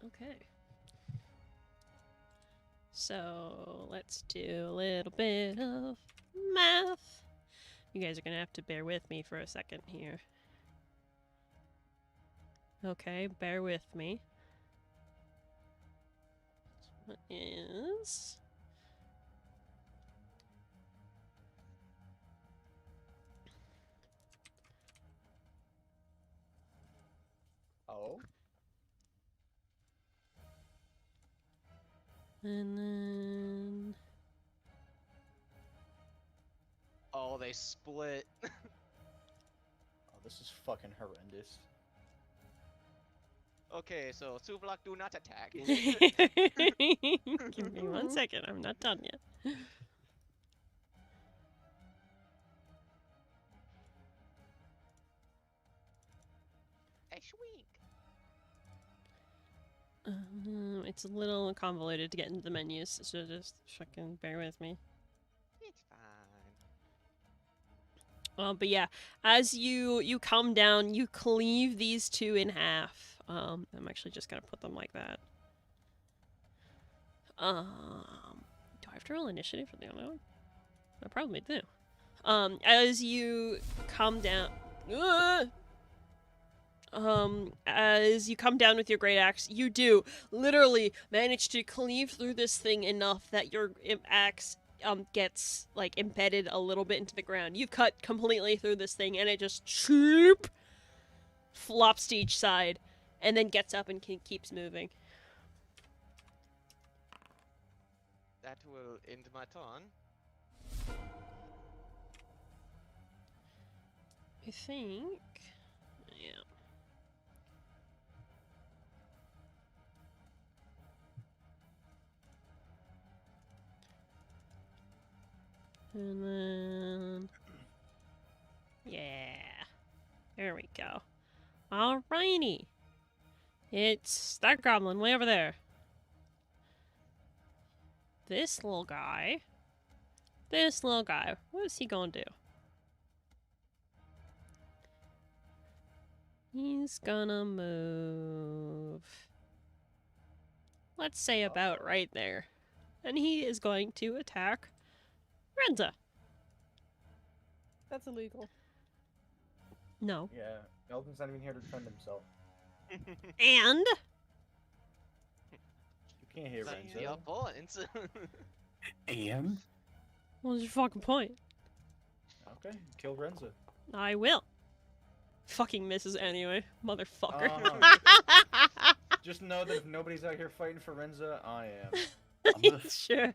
Okay. So let's do a little bit of math. You guys are gonna have to bear with me for a second here. Okay, bear with me. What is Oh. and then Oh, they split. Oh, this is fucking horrendous. Okay, so Suvlok, do not attack. Give me 1 second, I'm not done yet. I shwink. It's a little convoluted to get into the menus, so just fucking bear with me. It's fine. But yeah, as you come down, you cleave these two in half. I'm actually just gonna put them like that. Do I have to roll initiative for the other one? I probably do. As you come down, as you come down with your great axe, you do literally manage to cleave through this thing enough that your axe gets like embedded a little bit into the ground. You've cut completely through this thing, and it just choop flops to each side, and then gets up and keeps moving. That will end my turn. I think, yeah. And then, yeah, there we go. Alrighty. It's that goblin way over there. This little guy. What is he gonna do? He's gonna move. Let's say about right there. And he is going to attack Renza. That's illegal. No. Yeah, Elton's not even here to defend himself. And You can't hear That's the Renzo. points. And what's your fucking point? Okay, kill Renzo. I will. Fucking misses anyway, motherfucker. Just know that if nobody's out here fighting for Renzo, I am. I'm gonna Sure.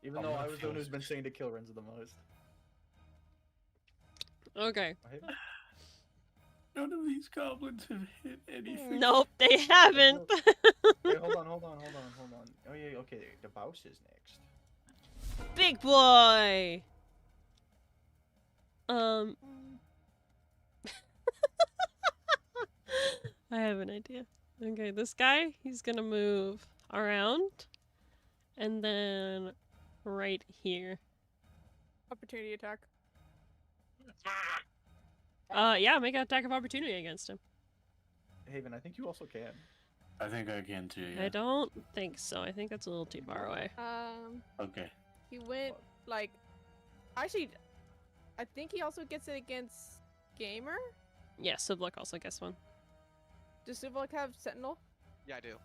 Even I'm though gonna I was the feel one who's been saying to kill Renzo the most. Okay. I hate him. none of these goblins have hit anything. Nope, they haven't. Wait, hold on. Oh yeah, okay, the Baus is next. Big boy. I have an idea. Okay, this guy, he's gonna move around, and then right here. Opportunity attack. Yeah, make an attack of opportunity against him. Haven, I think you also can. I think I can too, yeah. I don't think so. I think that's a little too far away. Okay. He went like, actually, I think he also gets it against Gamer. Yeah, Subluck also gets one. Does Suvok have Sentinel? Yeah, I do.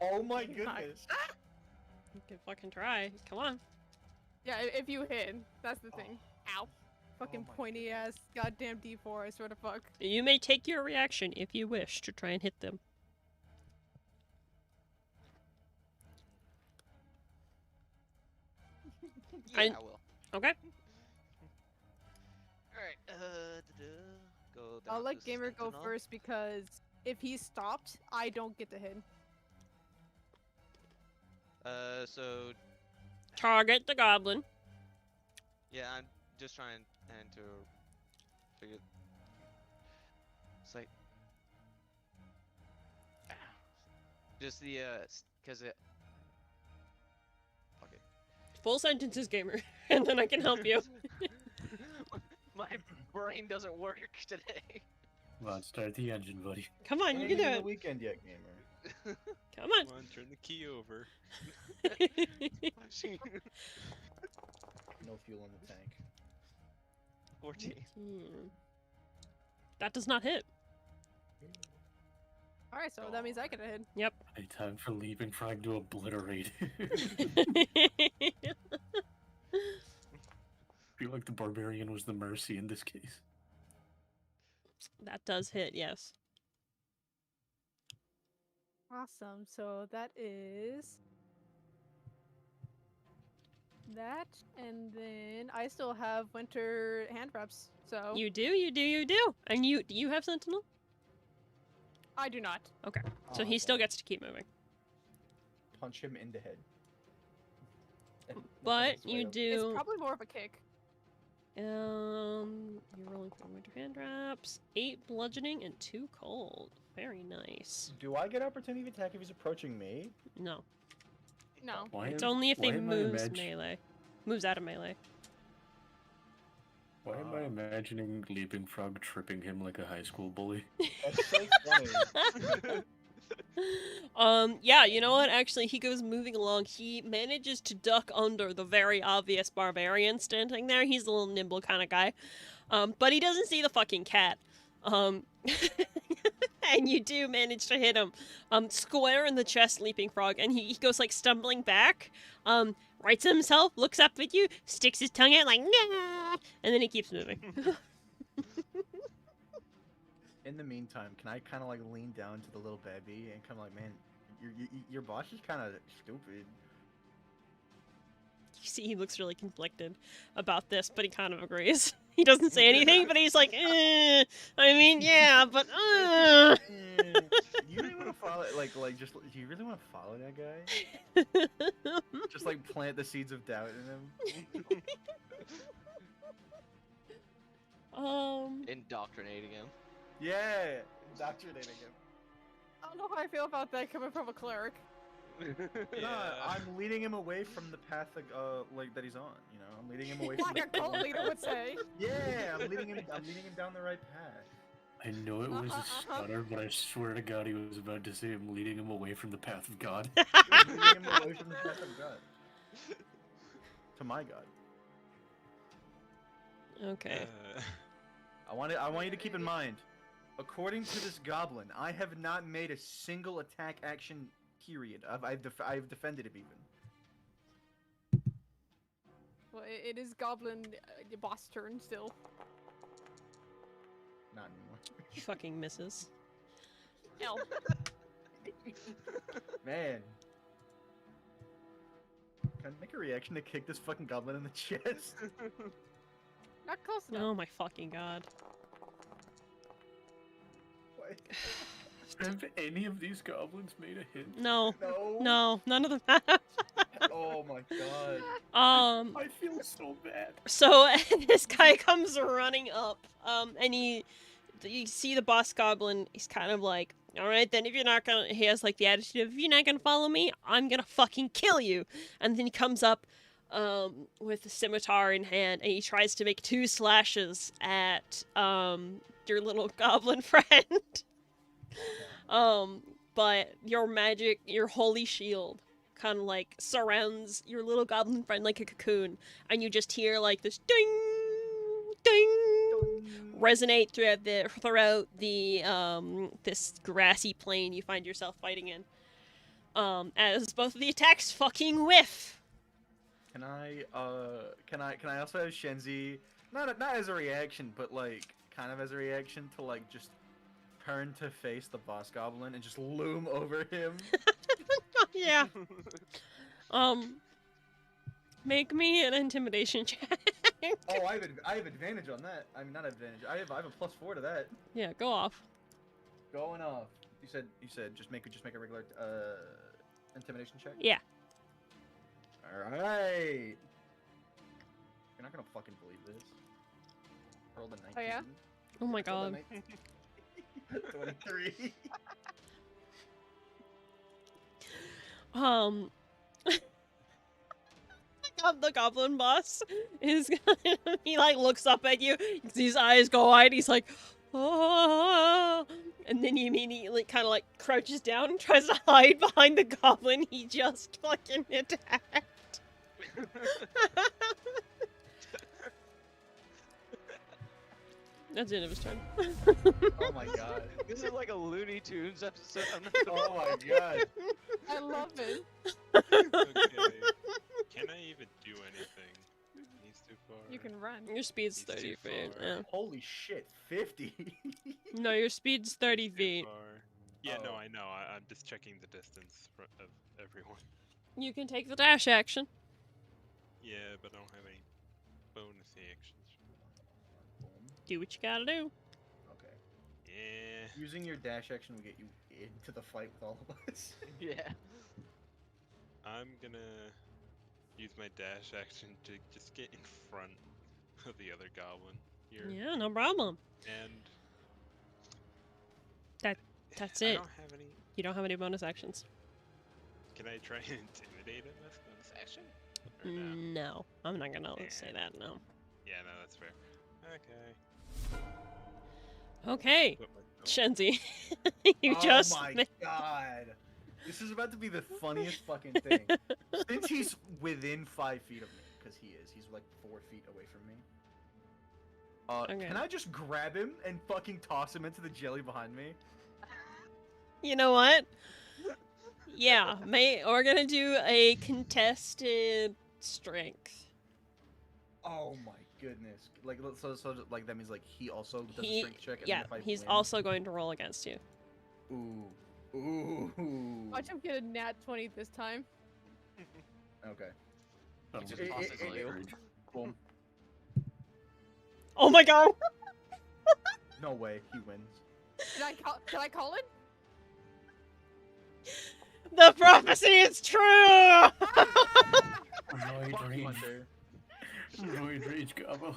Oh my goodness. You can fucking try. Come on. Yeah, if you hit, that's the thing. Ow. Fucking my pointy ass goddamn D4, I swear to fuck. You may take your reaction if you wish to try and hit them. Yeah, I- I will. Okay. Alright, go down I'll to let Gamer go Sentinel. first because if he stopped, I don't get to hit. So Target the goblin. yeah, I'm just trying and to figure. It's like just the because it. Okay. Full sentences, Gamer. And then I can help you. My brain doesn't work today. Come on, start the engine, buddy. Come on, you Ain't can do even the it. weekend yet, Gamer. Come on. Come on, turn the key over. No fuel in the tank. 14. That does not hit. Alright, so that means I get a hit. Yep. Hey, time for leaving Frag to obliterate. feel like the barbarian was the mercy in this case. That does hit, yes. Awesome, so that is... that, and then I still have winter hand wraps, so... You do, you do, you do. And do you have Sentinel? I do not. Okay. So he still gets to keep moving. Punch him in the head. But That's you right up. It's do... probably more of a kick. You're rolling for winter hand wraps. 8 bludgeoning and 2 cold. Very nice. Do I get opportunity attack if he's approaching me? No. No. Why It's am- only if why he am I moves imag- melee. Moves out of melee. Why am I imagining Leaping Frog tripping him like a high school bully? That's so funny. Yeah, you know what? Actually, he goes moving along. He manages to duck under the very obvious barbarian standing there. He's a little nimble kind of guy. But he doesn't see the fucking cat. And you do manage to hit him, square in the chest, Leaping Frog, and he goes, like, stumbling back, rights himself, looks up at you, sticks his tongue out, like, nah, and then he keeps moving. In the meantime, can I kind of like lean down to the little baby and kind of like, man, your boss is kind of stupid. You see, he looks really conflicted about this, but he kind of agrees. He doesn't say anything, but he's like, I mean, yeah, but, You really want to follow, just, do you really want to follow that guy? Just like plant the seeds of doubt in him. Indoctrinating him. Yeah, indoctrinating him. I don't know how I feel about that coming from a cleric. No, I'm leading him away from the path that, that he's on. You know, I'm leading him away from. Like a cult leader would say. Yeah, I'm leading him down the right path. I know it was a stutter, but I swear to God he was about to say I'm leading him away from the path of God. Leading him away from the path of God. To my God. Okay. I want you to keep in mind, according to this goblin, I have not made a single attack action. Period. I've defended him even. Well, it is goblin boss turn still. Not anymore. He fucking misses. Hell. Man. Can I make a reaction to kick this fucking goblin in the chest? Not close enough. Oh my fucking god. What? Have any of these goblins made a hit? No. No. No, none of them have. Oh my god. I feel so bad. So this guy comes running up, and you see the boss goblin. He's kind of like, all right, then if you're not gonna, he has like the attitude of, if you're not gonna follow me, I'm gonna fucking kill you. And then he comes up, with a scimitar in hand, and he tries to make 2 slashes at, your little goblin friend. But your magic, your holy shield, kind of like surrounds your little goblin friend like a cocoon, and you just hear like this ding, ding, resonate throughout the this grassy plain you find yourself fighting in. As both of the attacks fucking whiff. Can I also have Shenzi, not as a reaction, but like kind of as a reaction to like just turn to face the boss goblin and just loom over him? Yeah. Make me an intimidation check. Oh, I have advantage on that. I mean, not advantage. I have a +4 to that. Yeah, go off. Going off. You said just make a regular intimidation check. Yeah. All right. You're not gonna fucking believe this. Rolled a 19. Oh, yeah? Oh my Rolled a god. 19. 23. The goblin boss is he like looks up at you, his eyes go wide, he's like, oh, and then he immediately kind of like crouches down and tries to hide behind the goblin he just fucking attacked. That's the end of his turn. Oh my god. This is like a Looney Tunes episode. Oh my god. I love it. Okay. Can I even do anything? He's too far. You can run. Your speed's He's 30 too feet. far. Yeah. Holy shit, 50. No, your speed's 30 Too feet. far. Yeah, no, Oh. I know. I'm just checking the distance of everyone. You can take the dash action. Yeah, but I don't have any bonus actions. Do what you gotta do. Okay. Yeah. Using your dash action will get you into the fight with all of us. Yeah. I'm gonna use my dash action to just get in front of the other goblin here. Yeah, no problem. And That's I it. don't have any. You don't have any bonus actions. Can I try and intimidate him with bonus action? Or no? No, I'm not gonna Yeah. say that, no. Yeah, no, that's fair. Okay. Okay, Put my- Shenzi, you Oh just my god. This is about to be the funniest fucking thing. Since he's within 5 feet of me, because he is. He's like 4 feet away from me. Okay. Can I just grab him and fucking toss him into the jelly behind me? You know what? Yeah, we're gonna do a contested strength. Oh my goodness. Like, so like that means like he also does a He, strength check. And yeah, then if I he's win... also going to roll against you. Ooh. Ooh. Watch him get a nat 20 this time. Okay. That'll It- be it- possibly it- courage. Boom. Oh my god! No way. He wins. Can I call it? The prophecy is true! Roid Fuck rage. Thunder. Roid rage gobble.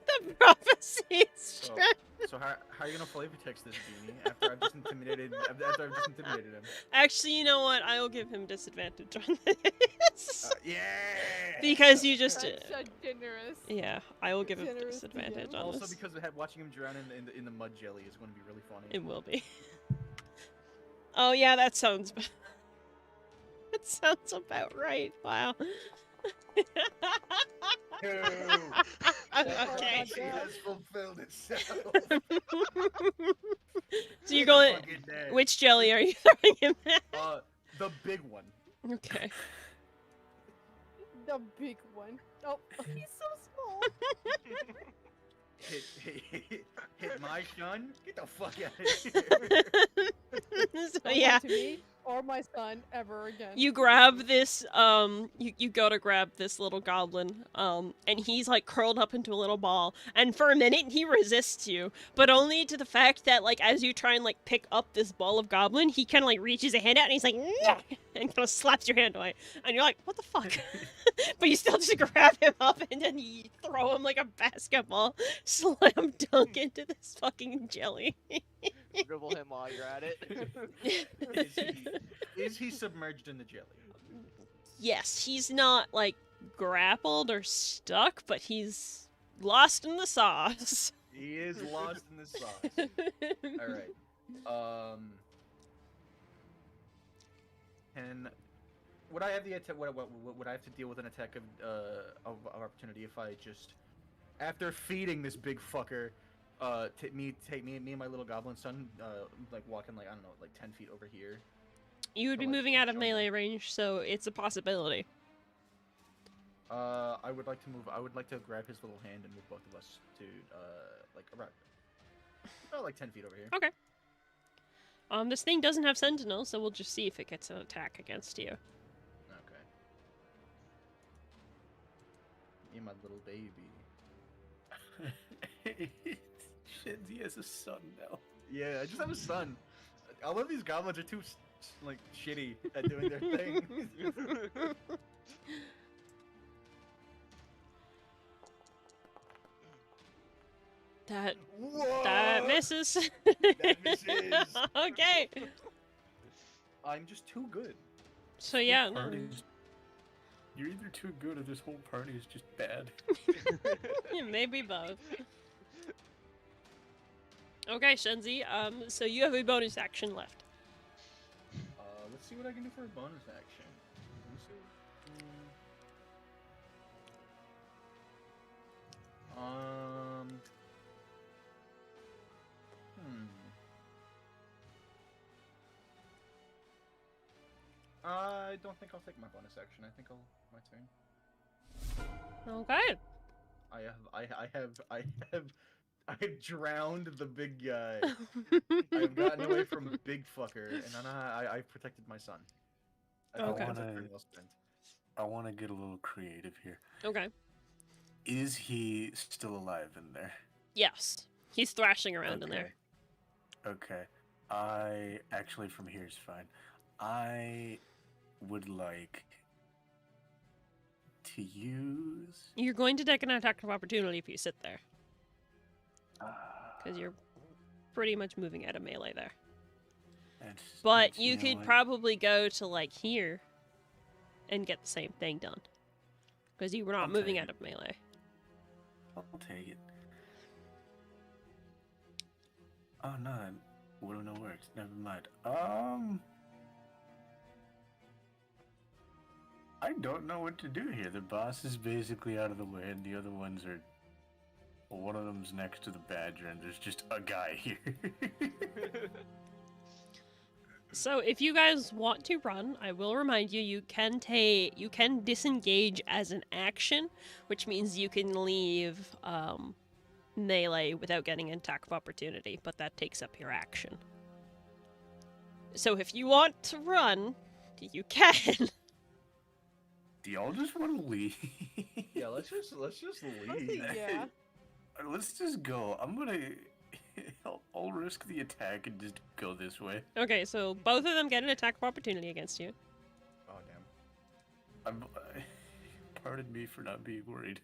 The prophecy is So, true. so how are you gonna flavor text this beanie after I've just intimidated him? Actually, you know what? I will give him disadvantage on this. Yeah. Because you just... That's so generous. yeah, I will give him Generous disadvantage DM. on Also this. because watching him drown in the mud jelly is going to be really funny. It will be. Oh yeah, that sounds... that sounds about right. Wow. Okay. She has fulfilled itself. So you're going... Fucking dead. Which jelly are you throwing him at? The big one. Okay. The big one. Oh, he's so small. Hit my son? Get the fuck out of here. So Don't yeah, lie to me or my son ever again. you grab this, you go to grab this little goblin, and he's like curled up into a little ball, and for a minute he resists you, but only to the fact that like as you try and like pick up this ball of goblin, he kind of like reaches a hand out and he's like, "Nyah!" and kind of slaps your hand away, and you're like, what the fuck? But you still just grab him up and then you throw him like a basketball, slam dunk into this fucking jelly. Dribble him while you're at it. Is he submerged in the jelly? Yes, he's not like grappled or stuck, but he's lost in the sauce. He is lost in the sauce. All right. And would I have the attack? Would I have to deal with an attack of opportunity if I just, after feeding this big fucker, take me and my little goblin son, like walking like I don't know, like 10 feet over here. You would be So, like, moving out of show me. melee range, so it's a possibility. I would like to move. I would like to grab his little hand and move both of us to like around, like 10 feet over here. Okay. This thing doesn't have sentinel, so we'll just see if it gets an attack against you. Okay. You my little baby. Shenzi has a son now. Yeah, I just have a son. All of these goblins are too like shitty at doing their thing. That Whoa! misses. That misses. Okay. I'm just too good. So yeah, no. Party's- You're either too good or this whole party is just bad. Maybe both. Okay, Shenzi. So you have a bonus action left. Let's see what I can do for a bonus action. Let me see. I don't think I'll take my bonus action. I think my turn. Okay. I've drowned the big guy. I've gotten away from big fucker, and then I've protected my son. I think Okay. that's a turn well spent. I want to get a little creative here. Okay. Is he still alive in there? Yes. He's thrashing around in there. Okay. I actually from here is fine. I would like to use. You're going to take an attack of opportunity if you sit there, because you're pretty much moving out of melee there. But you could probably go to like here and get the same thing done, because you were not I'm moving taking out of melee. I'll take it. Oh no, Widow no works. Never mind. I don't know what to do here. The boss is basically out of the way, and the other ones are. Well, one of them's next to the badger, and there's just a guy here. So if you guys want to run, I will remind you, you can disengage as an action, which means you can leave melee without getting an attack of opportunity, but that takes up your action. So if you want to run, you can. Do y'all just want to leave? Yeah, let's just Honestly, leave. yeah. Let's just go. I'll risk the attack and just go this way. Okay, so both of them get an attack of opportunity against you. Oh damn. Pardon me for not being worried.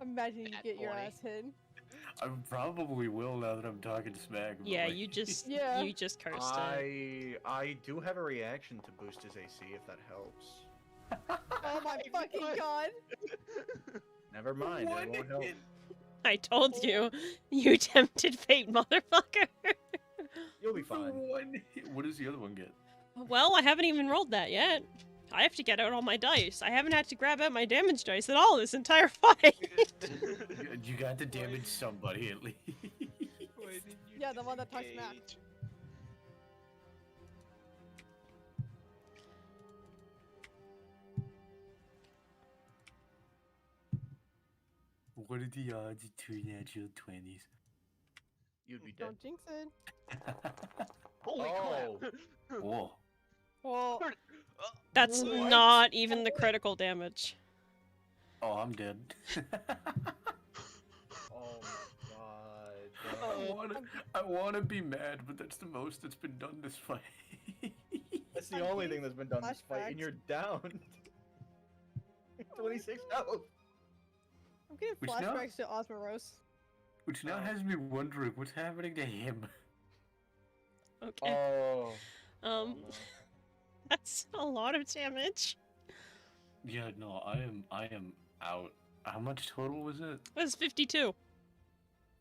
Imagine you Bad get your boy. ass hit. I probably will now that I'm talking smack. but, Yeah, like, you just Yeah. you just cursed it. I do have a reaction to boost his AC if that helps. Oh my fucking god! Never mind, What? it won't help. I told you, you tempted fate, motherfucker. You'll be fine. What does the other one get? Well, I haven't even rolled that yet. I have to get out all my dice. I haven't had to grab out my damage dice at all this entire fight. You got to damage somebody at least. Why did you Yeah, the one that talks smack. disengage? What are the odds of two natural 20s? You'd be dead. Don't jinx it. Holy Oh. crap! Whoa. Well, That's What? not even the critical damage. Oh, I'm dead. Oh my god. I wanna be mad, but that's the most that's been done this fight. That's the only thing that's been done this fight, and Flashbacks. you're down. 26 health. I'm getting Which now- flashbacks to Osmoros. Which now has me wondering what's happening to him. Okay. Oh. Um, that's a lot of damage. Yeah, no, I am out. How much total was it? That's 52.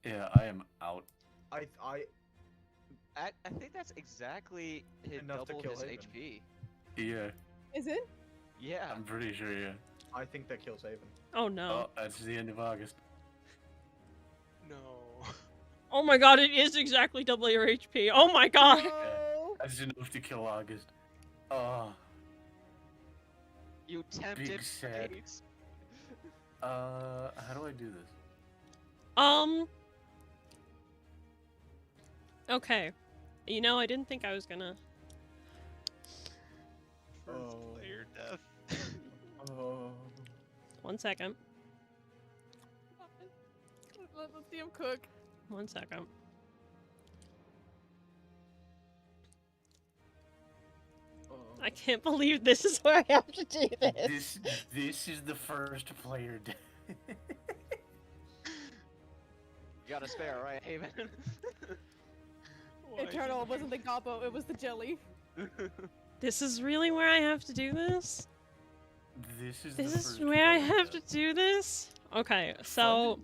Yeah, I am out. I I think that's exactly his Enough to double kill his Haven. HP. Yeah, Is it? Yeah. I'm pretty sure, yeah. I think that kills Haven. Oh no. Oh, that's the end of August. No. Oh my god, it is exactly double your HP. Oh my god. No. That's enough to kill August. Oh, You tempted Big sad. fate. how do I do this? Okay. You know, I didn't think I was gonna. First Oh. player death. Oh. 1 second. Let's see him cook. 1 second. I can't believe this is where I have to do this. This is the first player death. You got a spare, right, Haven? Why Eternal, it did wasn't the gobbo, it was the jelly. This is really where I have to do this? This is This the is first where I player have to death. do this? Okay, so.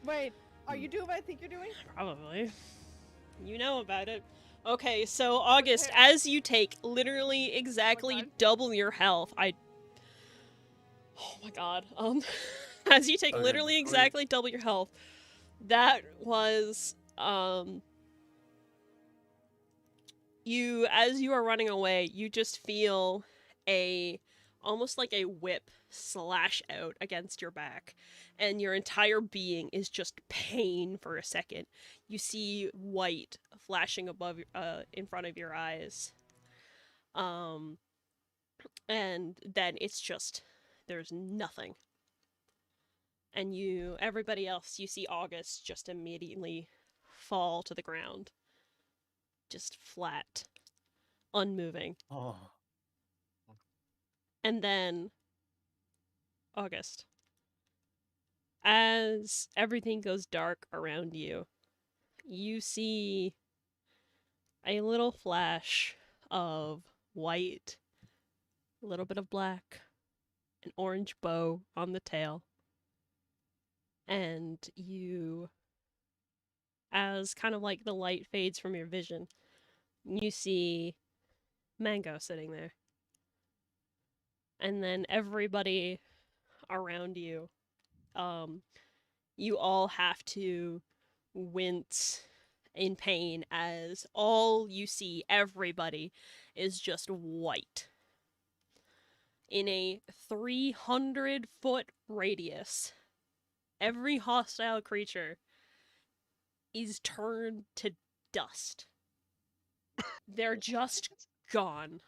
Wait, are you doing what I think you're doing? Probably. You know about it. Okay, so August, as you take literally exactly God. double your health, Oh my god. As you take Okay, literally wait. exactly double your health, that was as you are running away, you just feel almost like a whip slash out against your back, and your entire being is just pain for a second. You see white flashing above in front of your eyes. And then it's just there's nothing. And everybody else, you see August just immediately fall to the ground. Just flat, unmoving. Oh, And then August. As everything goes dark around you, you see a little flash of white, a little bit of black, an orange bow on the tail. And you, as kind of like the light fades from your vision, you see Mango sitting there. And then everybody around you, you all have to wince in pain as all you see, everybody, is just white. In a 300-foot radius, every hostile creature is turned to dust. They're just gone.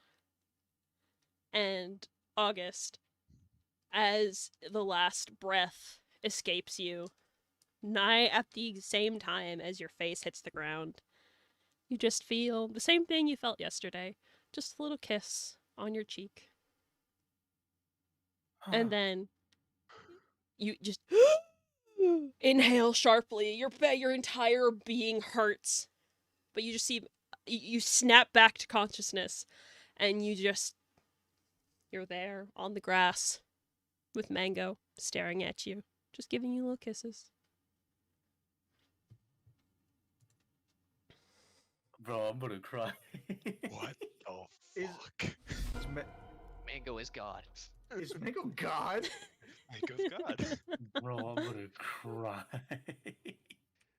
And August, as the last breath escapes you, nigh at the same time as your face hits the ground, you just feel the same thing you felt yesterday. Just a little kiss on your cheek. And then you just inhale sharply. Your entire being hurts. But you just see you snap back to consciousness and you're there on the grass with Mango staring at you, just giving you little kisses. Bro, I'm gonna cry. What the Is- fuck? Is, Ma- Mango is God. is Mango God? Mango's God. Bro, I'm gonna cry.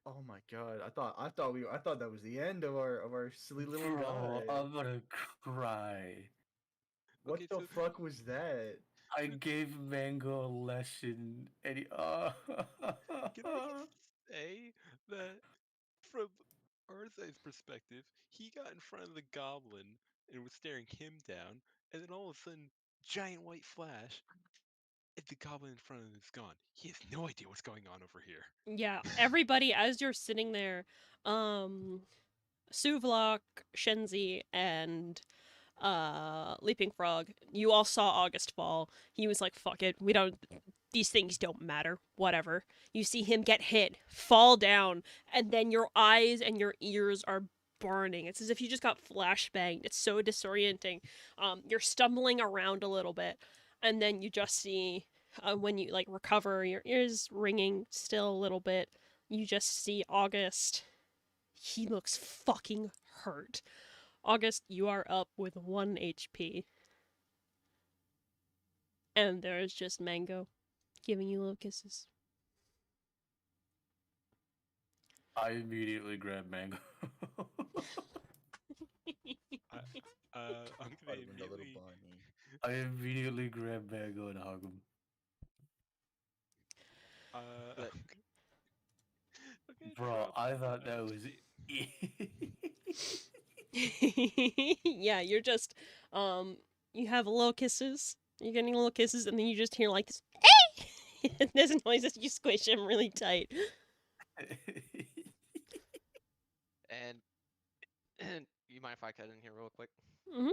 Oh my god! I thought that was the end of our silly little Bro, guy. I'm gonna cry. What Okay, the so- fuck was that? I gave Mango a lesson, and he. Can I just say that from Arthur's perspective, he got in front of the goblin and was staring him down, and then all of a sudden, giant white flash, and the goblin in front of him is gone. He has no idea what's going on over here. Yeah, everybody, as you're sitting there, Suvlok, Shenzi, and Leaping Frog, you all saw August fall. He was like, fuck it, these things don't matter, whatever. You see him get hit, fall down, and then your eyes and your ears are burning. It's as if you just got flashbanged. It's so disorienting. You're stumbling around a little bit, and then you just see, when you like recover, your ears ringing still a little bit, you just see August. He looks fucking hurt. August, you are up with 1 HP. And there's just Mango giving you little kisses. I immediately grabbed Mango. I'm gonna Pardon the little immediately. bunny. I immediately grabbed Mango and hug him. But- Okay, Bro, drop I the thought that was. Yeah, you're just, you have little kisses. You're getting little kisses, and then you just hear like this, hey! And there's a noise as you squish him really tight. And you mind if I cut in here real quick? Mhm.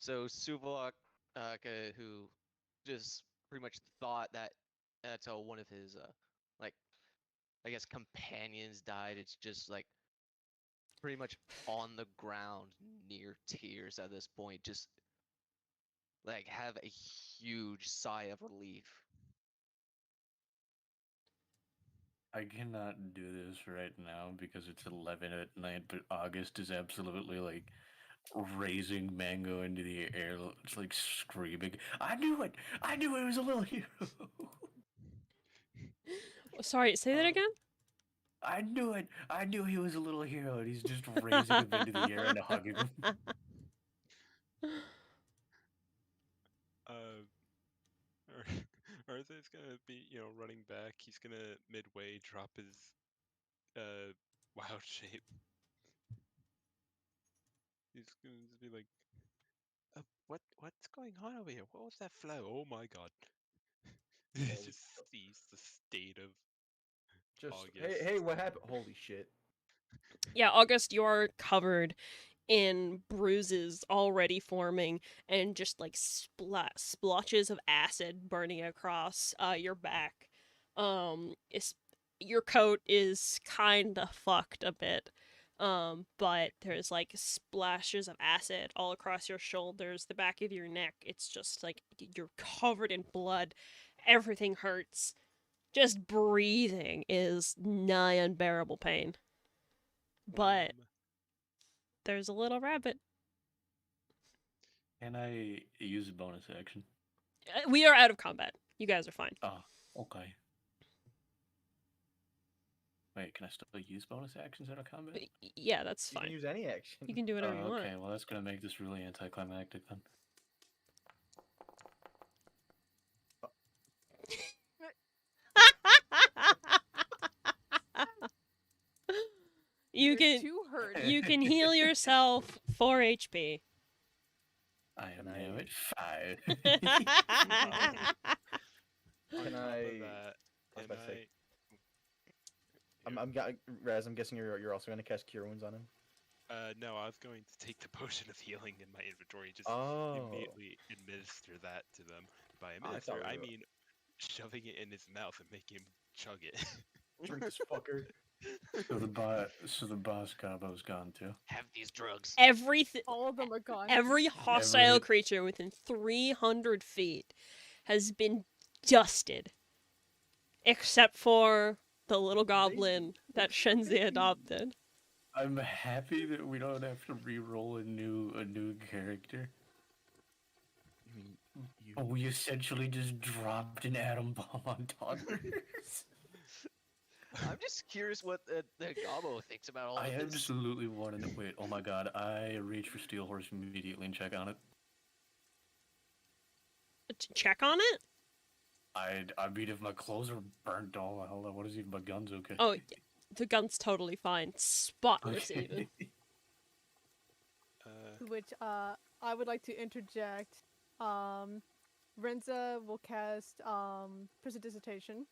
So Suvalok, who just pretty much thought that until one of his like I guess companions died, it's just like pretty much on the ground near tears at this point, just like have a huge sigh of relief. I cannot do this right now because it's 11 at night, but August is absolutely like raising Mango into the air. It's like screaming, I knew it! I knew it was a little hero! Sorry, say that again? I knew it! I knew he was a little hero, and he's just raising him into the air and hugging him. Arthur's gonna be, running back. He's gonna midway drop his wild shape. He's gonna just be like, what's going on over here? What was that flow? Oh my god. He Holy just sees the state of Just August. hey, what happened? Holy shit! Yeah, August, you're covered in bruises already forming and just like splotches of acid burning across your back. It's, your coat is kind of fucked a bit. But there's like splashes of acid all across your shoulders, the back of your neck. It's just like you're covered in blood. Everything hurts. Just breathing is nigh unbearable pain. But there's a little rabbit. Can I use a bonus action? We are out of combat. You guys are fine. Oh, okay. Wait, can I still use bonus actions out of combat? Yeah, that's You can fine. use any action. You can do whatever you want. Okay, well that's gonna make this really anticlimactic then. You You're can too hurt. you can heal yourself 4 HP. I am now at 5. Can On top I- of that, I was am about to say- I- Raz, I'm guessing you're also gonna cast Cure Wounds on him. No, I was going to take the potion of healing in my inventory, just Oh. immediately administer that to them. By I thought administer, I we were- mean shoving it in his mouth and making him chug it. Drink this fucker. So the boss combo's gone too. Have these drugs. All of them are gone. Every hostile Every- creature within 300 feet has been dusted. Except for the little goblin that Shenzi adopted. I'm happy that we don't have to re-roll a new character. You mean you? We essentially just dropped an atom bomb on toddlers. I'm just curious what the Gobbo thinks about all I of this. absolutely want to wait. Oh my god! I reach for Steel Horse immediately and check on it. Check on it? I mean, if my clothes are burnt, all hell, what is even my gun's okay? Oh, the gun's totally fine. Spotless, even. Which I would like to interject. Renza will cast Prestidigitation.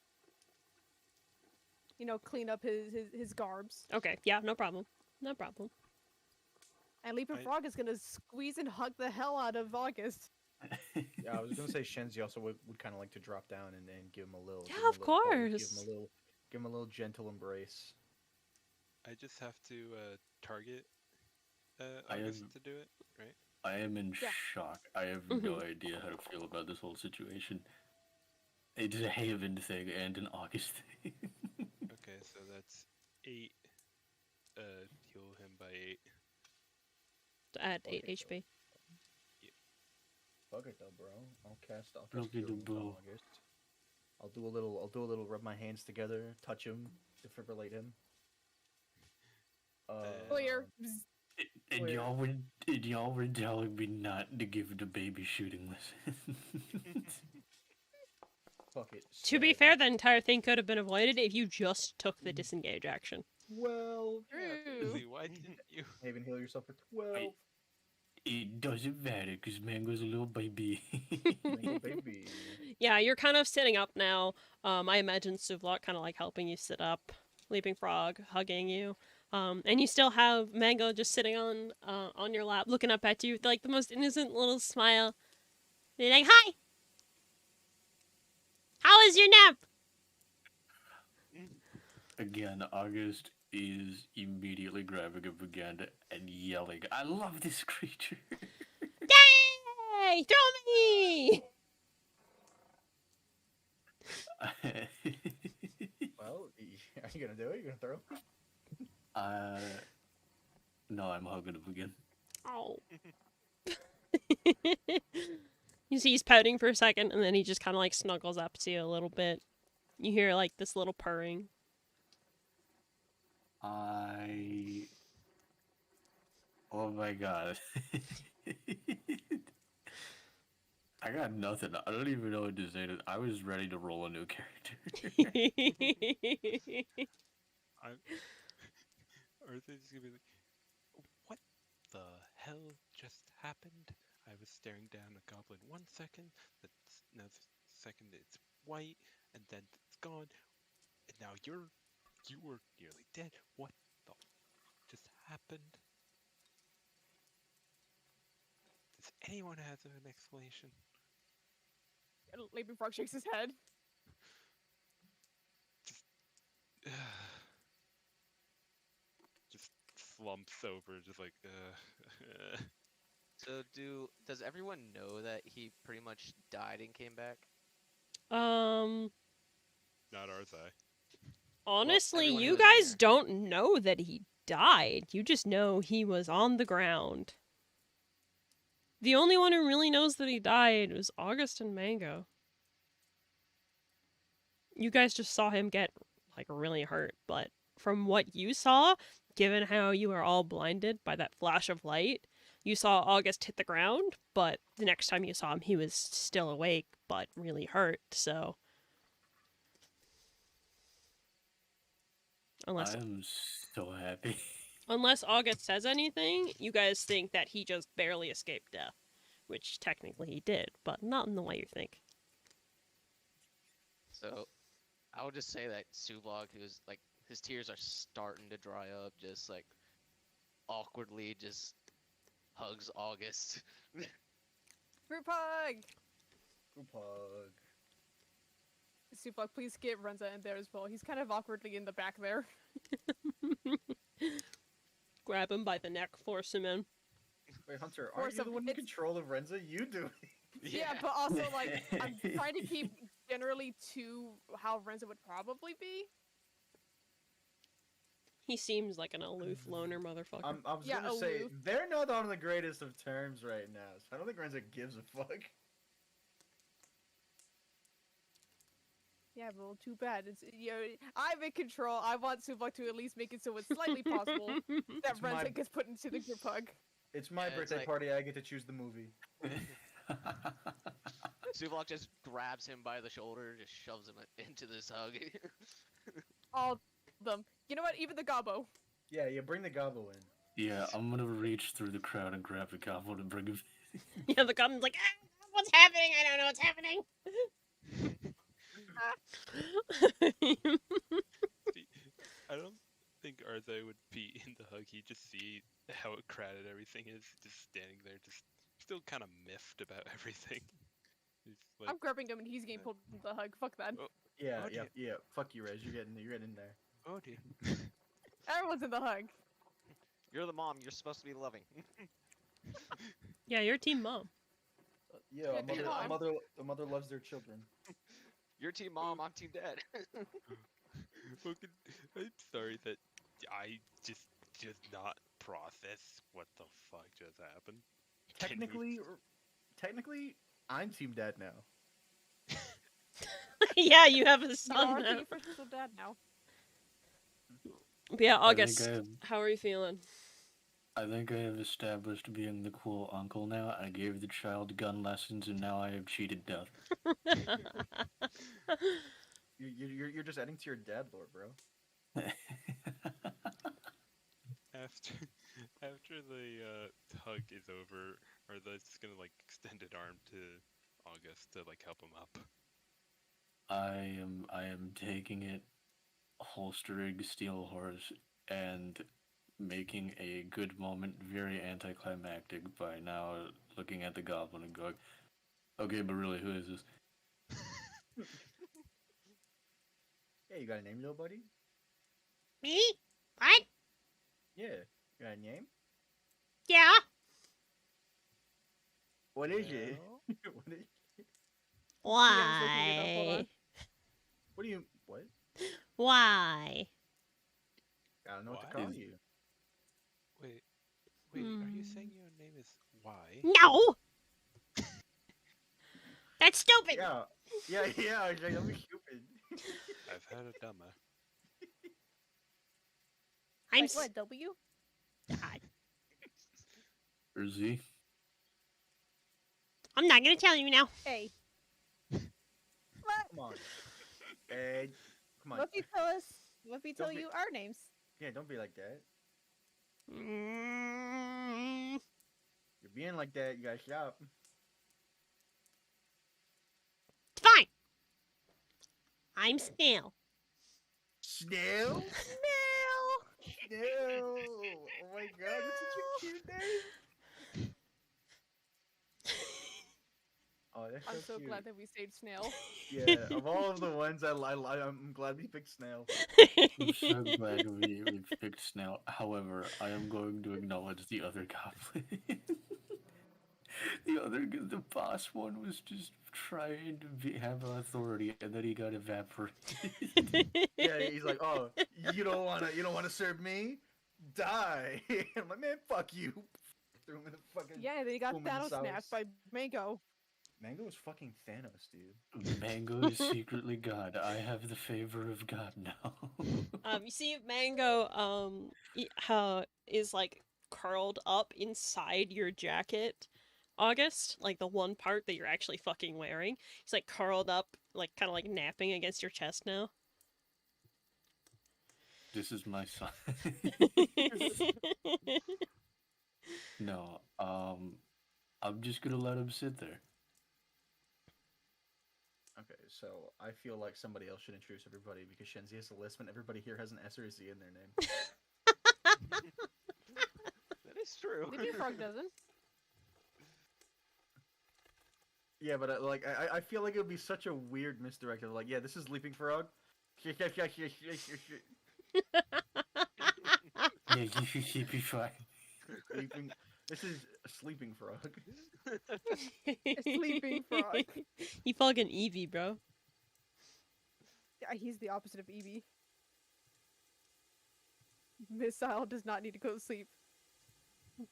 You know, clean up his garbs. Okay, yeah, no problem. No problem. And Leaping I- Frog is gonna squeeze and hug the hell out of August. Yeah, I was gonna say Shenzi also would kind of like to drop down and give him a little. Yeah, give him a of little hug, course. Give him a little gentle embrace. I just have to target I August have- to do it, right? I am in Yeah. shock. I have no idea how to feel about this whole situation. It's a Haven thing and an August thing. Okay, so that's 8. Heal him by 8. At 8 Okay, HP. Fuck it though, bro. I'll cast Fuck Cure it, Wounds on bro. August. I'll do a little rub my hands together, touch him, defibrillate him. Clear. And Where- y'all were telling me not to give the baby shooting lessons. Fuck it. To be Seb. fair, the entire thing could have been avoided if you just took the disengage action. Well, True. Lizzie, why didn't you? Haven, heal yourself for 12. It doesn't matter because Mango's a little baby. Mango baby. Yeah, you're kind of sitting up now. I imagine Suvlok kind of like helping you sit up, Leaping Frog hugging you. And you still have Mango just sitting on your lap, looking up at you with like the most innocent little smile. Being like, "Hi, how was your nap?" Again, August is immediately grabbing him again and yelling, "I love this creature!" Yay! Throw me! Well, are you gonna do it? You gonna throw? No, I'm hugging him again. Oh. You see he's pouting for a second, and then he just kind of like snuggles up to you a little bit. You hear like this little purring. Oh my god. I got nothing. I don't even know what to say. I was ready to roll a new character. Arthur's gonna be like, what the hell just happened? I was staring down a goblin 1 second, now the second it's white, and then it's gone, and now you were nearly dead. What the just happened? Does anyone have an explanation? Leaping Frog shakes his head. Just slumps over, just like, So does everyone know that he pretty much died and came back? Um, not Arzai. honestly, everyone who you was in guys there. don't know that he died. You just know he was on the ground. The only one who really knows that he died was August and Mango. You guys just saw him get, like, really hurt, but from what you saw, given how you were all blinded by that flash of light, you saw August hit the ground, but the next time you saw him, he was still awake, but really hurt, so. Unless I'm so happy. unless August says anything, you guys think that he just barely escaped death, which technically he did, but not in the way you think. So I would just say that Suvlog, who's like his tears are starting to dry up, just like awkwardly just hugs August. Group hug. Group hug. Suplex, please get Renza in there as well. He's kind of awkwardly in the back there. Grab him by the neck, force him in. Wait, Hunter, Or aren't you the some- one in it's- control of Renza? You do. Yeah, but also, like, I'm trying to keep generally to how Renza would probably be. He seems like an aloof loner motherfucker. I was Yeah, gonna say aloof. they're not on the greatest of terms right now, so I don't think Renza gives a fuck. Yeah, well, too bad. It's I'm in control. I want Suplex to at least make it so it's slightly possible that It's my- Renza gets put into the group hug. It's my Yeah, it's birthday like- party. I get to choose the movie. Suvlog just grabs him by the shoulder, just shoves him into this hug. All of them. You know what? Even the Gobbo. Yeah, bring the gobbo in. Yeah, I'm gonna reach through the crowd and grab the gobble to bring him. Yeah, the goblin's like, what's happening? I don't know what's happening. I don't think Arzai would be in the hug. He'd just see how crowded everything is, just standing there, just still kind of miffed about everything. He's like, I'm grabbing him and he's getting pulled into the hug. Fuck that. Yeah, Oh, yeah. Fuck you, Rez. You're getting in there. oh dear. Everyone's in the hug. You're the mom. You're supposed to be loving. Yeah, you're team mom. Yeah, Yeah, a mother, come a on. mother, a mother loves their children. You're team mom. I'm team dad. I'm sorry that I just not process what the fuck just happened. Can we- Technically, I'm Team Dad now. Yeah, you have a You son are now. the official dad now. But yeah, I August, think how are you feeling? I think I have established being the cool uncle now. I gave the child gun lessons, and now I have cheated death. You're just adding to your dad lore, bro. After the hug is over, Arza's just gonna like extend an arm to August to like help him up. I am taking it, holstering Steel Horse, and making a good moment very anticlimactic by now looking at the goblin and going, okay, but really, who is this? Hey, you got a name, little buddy? Me? What? Yeah, you got a name? Yeah. What is it? Well, What is? Why? What do you? What? Why? I don't know what to Why? call you. wait, are you saying your name is Y? No. That's stupid. Yeah, I was like, don't be stupid. I've had a dumber. I'm Like what, W? God. Or Z? I'm not gonna tell you now. A. Come on. Hey, come on. What if you tell us? What if we tell Don't be- you our names? Yeah, don't be like that. Mm, You're being like that. You gotta stop. fine. I'm Snail. Snail? Snail! Oh my god, that's such a cute name. Oh, that's I'm so cute. glad that we saved Snail. Yeah, of all of the ones I'm glad we picked Snail. I'm so glad we fixed Snail. However, I am going to acknowledge the other goblin. The boss one was just trying to have authority, and then he got evaporated. Yeah, he's like, oh, you don't wanna serve me? Die! I'm like, man, fuck you. Threw him in the fucking. Yeah, they got Boom in the Thanos sauce. snapped by Mango. Mango is fucking Thanos, dude. Mango is secretly God. I have the favor of God now. You see Mango, how is like curled up inside your jacket, August, like the one part that you're actually fucking wearing. He's like curled up, like kind of like napping against your chest now. This is my son. No, I'm just gonna let him sit there. Okay, so I feel like somebody else should introduce everybody because Shenzi has a lisp and everybody here has an S or a Z in their name. That is true. Maybe Frog doesn't. Yeah, but I feel like it would be such a weird misdirect of like, yeah, this is Leaping Frog. Yeah, you should be fine. Sleeping. This is a Sleeping Frog. A sleeping frog. He fucking Eevee, bro. Yeah, he's the opposite of Eevee. Missile does not need to go to sleep.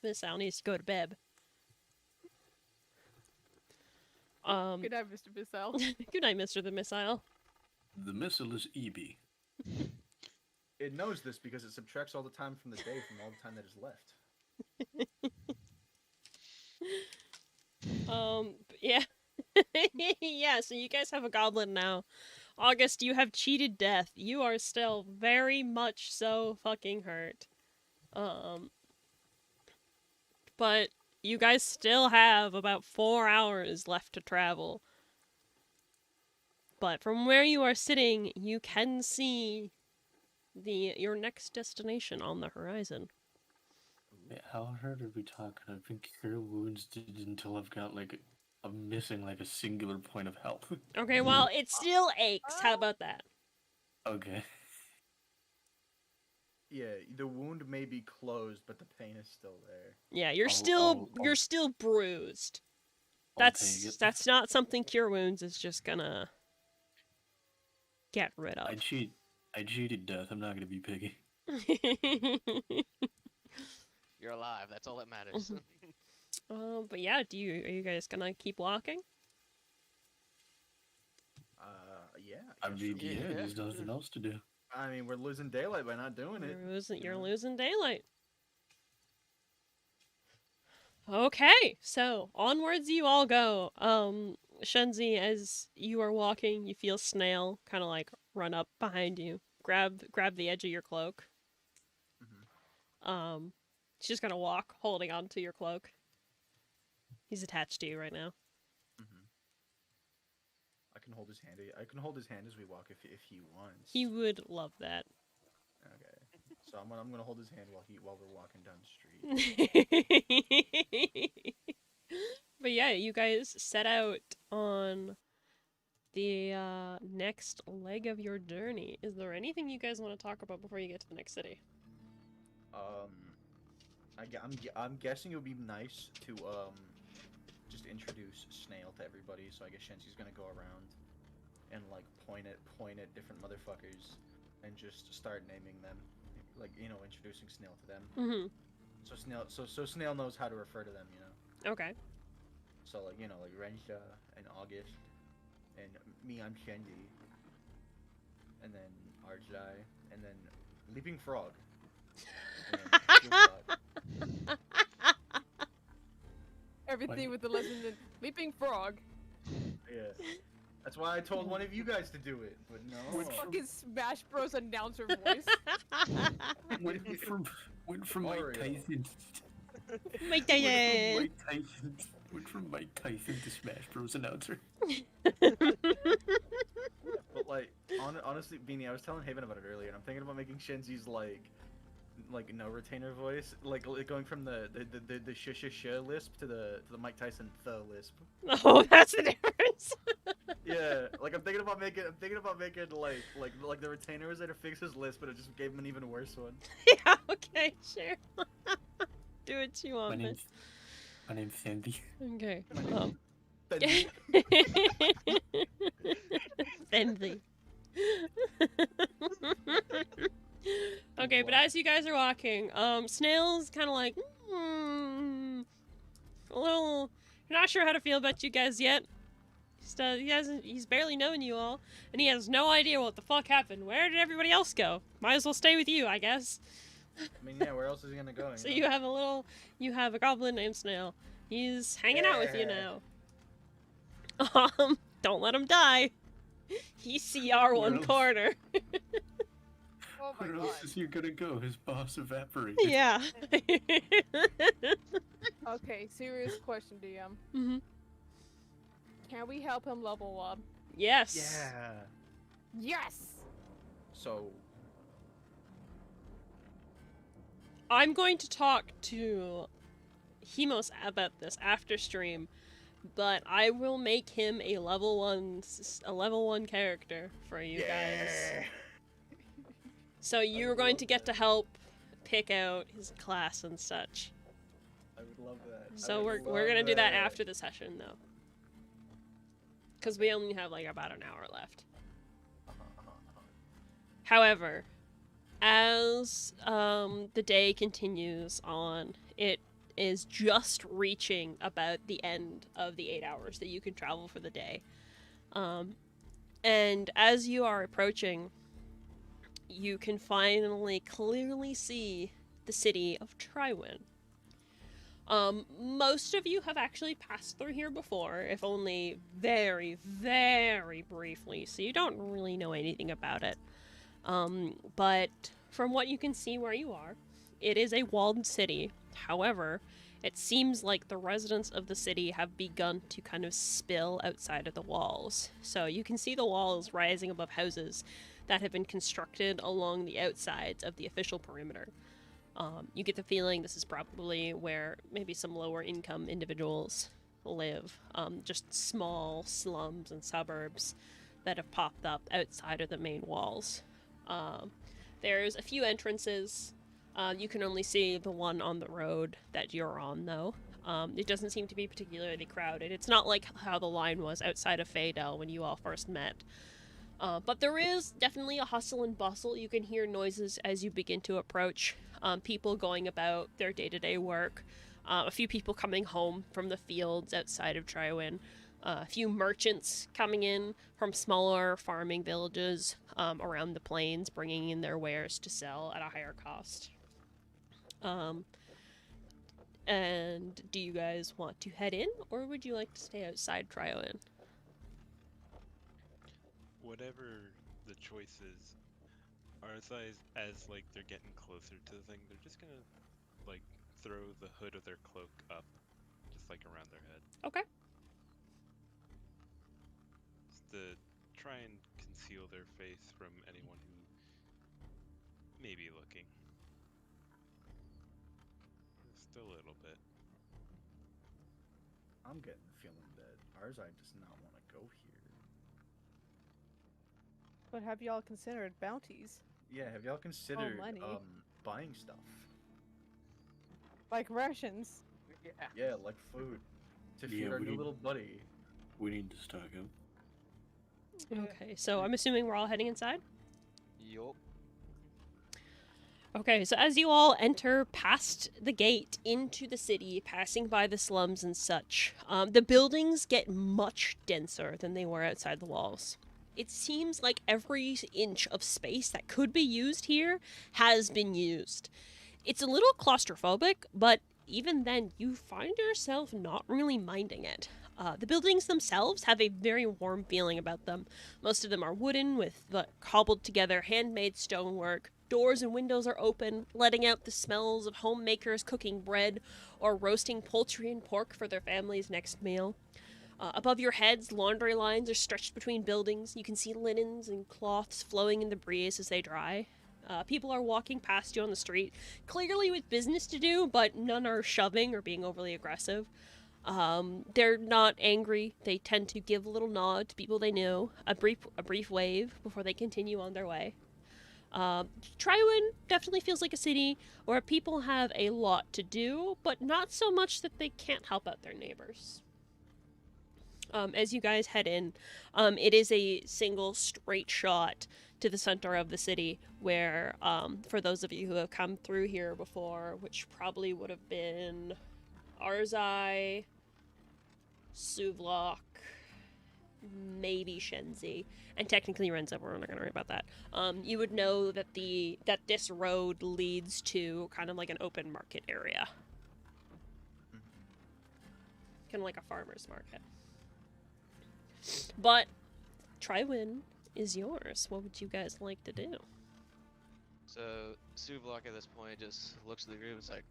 This owl needs to go to bed. Good night, Mr. Missile. Good night, Mr. the Missile. The missile is EB. It knows this because it subtracts all the time from the day from all the time that is left. Yeah. Yeah, so you guys have a goblin now. August, you have cheated death. You are still very much so fucking hurt. But you guys still have about 4 hours left to travel. But from where you are sitting, you can see your next destination on the horizon. Yeah, how hard are we talking? I've been cure wounds until I've got like I'm missing like a singular point of health. Okay, well, it still aches. How about that? Okay. Yeah, the wound may be closed, but the pain is still there. Yeah, you're I'll- you're still bruised. I'll take it. That's not something Cure Wounds is just gonna get rid of. I cheated death. I'm not gonna be picky. You're alive. That's all that matters. But yeah, are you guys gonna keep walking? Yeah. I guess mean, so. yeah, there's nothing else to do. I mean, we're losing daylight by not doing it. You're losing daylight. Okay, so onwards you all go. Shenzi, as you are walking, you feel Snail kind of like run up behind you, grab the edge of your cloak. She's just gonna walk, holding on to your cloak. He's attached to you right now. I can hold his hand. I can hold his hand as we walk if he wants. He would love that. Okay. So I'm gonna hold his hand while we're walking down the street. But yeah, you guys set out on the next leg of your journey. Is there anything you guys want to talk about before you get to the next city? I'm guessing it would be nice to just introduce Snail to everybody. So I guess Shenzi's gonna go around and like point at different motherfuckers and just start naming them, like introducing Snail to them. Mm-hmm. So Snail knows how to refer to them. Okay. So like like Rensha and August, and me, I'm Shenzi, and then Arjai, and then Leaping Frog. And then Shivlok. Everything with the legend of Leaping Frog. Yeah. That's why I told one of you guys to do it, but no. Fucking Smash Bros. Announcer voice. Went from Mario. Mike Tyson. Mike Tyson. Went from Mike Tyson to Smash Bros. Announcer. But like, honestly, Beanie, I was telling Haven about it earlier, and I'm thinking about making Shenzi's like no retainer voice, like going from the sh lisp to the Mike Tyson lisp. Oh, that's the difference. Yeah, like I'm thinking about making like the retainers that fix his list, but it just gave him an even worse one. Yeah, okay, sure. Do what you My want, man. name's Sandy. Okay. Bendy. Bentley. Okay, but as you guys are walking, Snail's kind of like, a little, you're not sure how to feel about you guys yet. He's barely known you all, and he has no idea what the fuck happened. Where did everybody else go? Might as well stay with you, I guess. I mean, yeah, where else is he gonna go? So you have a goblin named Snail. He's hanging out with you now. Don't let him die. He's CR Where one else? corner. Oh my Where god. else is he gonna go? His boss evaporated. Yeah. Okay, serious question, DM. Mhm. Can we help him level up? Yes. Yeah. Yes! So I'm going to talk to Hemos about this after stream, but I will make him a level 1 character for you guys. So you're would going love to get that. to help pick out his class and such. I would love that. I So would we're gonna love do that after the session though, because we only have like about an hour left. However, as the day continues on, it is just reaching about the end of the 8 hours that you can travel for the day. And as you are approaching, you can finally clearly see the city of Trywin. Most of you have actually passed through here before, if only very, very briefly, so you don't really know anything about it. But from what you can see where you are, it is a walled city. However, it seems like the residents of the city have begun to kind of spill outside of the walls. So you can see the walls rising above houses that have been constructed along the outsides of the official perimeter. You get the feeling this is probably where maybe some lower income individuals live. Just small slums and suburbs that have popped up outside of the main walls. There's a few entrances. You can only see the one on the road that you're on, though. It doesn't seem to be particularly crowded. It's not like how the line was outside of Faydel when you all first met. But there is definitely a hustle and bustle. You can hear noises as you begin to approach. People going about their day-to-day work. A few people coming home from the fields outside of Trywin. A few merchants coming in from smaller farming villages around the plains, bringing in their wares to sell at a higher cost. And do you guys want to head in, or would you like to stay outside Trywin? Whatever the choice is, as like they're getting closer to the thing, they're just gonna like throw the hood of their cloak up, just like around their head, Okay. just to try and conceal their face from anyone who may be looking. Just a little bit. I'm getting the feeling that Arzai does not want to go here. But have y'all considered bounties? Yeah, have y'all considered money. buying stuff? Like rations? Yeah, like food to feed Yeah, our we new need- little buddy. We need to stock up. Okay, so I'm assuming we're all heading inside? Yup. Okay, so as you all enter past the gate into the city, passing by the slums and such, the buildings get much denser than they were outside the walls. It seems like every inch of space that could be used here has been used. It's a little claustrophobic, but even then, you find yourself not really minding it. The buildings themselves have a very warm feeling about them. Most of them are wooden with the cobbled together handmade stonework. Doors and windows are open, letting out the smells of homemakers cooking bread or roasting poultry and pork for their family's next meal. Above your heads, laundry lines are stretched between buildings. You can see linens and cloths flowing in the breeze as they dry. People are walking past you on the street, clearly with business to do, but none are shoving or being overly aggressive. They're not angry. They tend to give a little nod to people they know, a brief wave before they continue on their way. Trywin definitely feels like a city where people have a lot to do, but not so much that they can't help out their neighbors. As you guys head in, it is a single straight shot to the center of the city where, for those of you who have come through here before, which probably would have been Arzai, Suvlok, maybe Shenzi, and technically Renza, we're not going to worry about that. You would know that this road leads to kind of like an open market area. Kind of like a farmer's market. But Trywin is yours. What would you guys like to do? So Suvlok at this point just looks at the group and is like,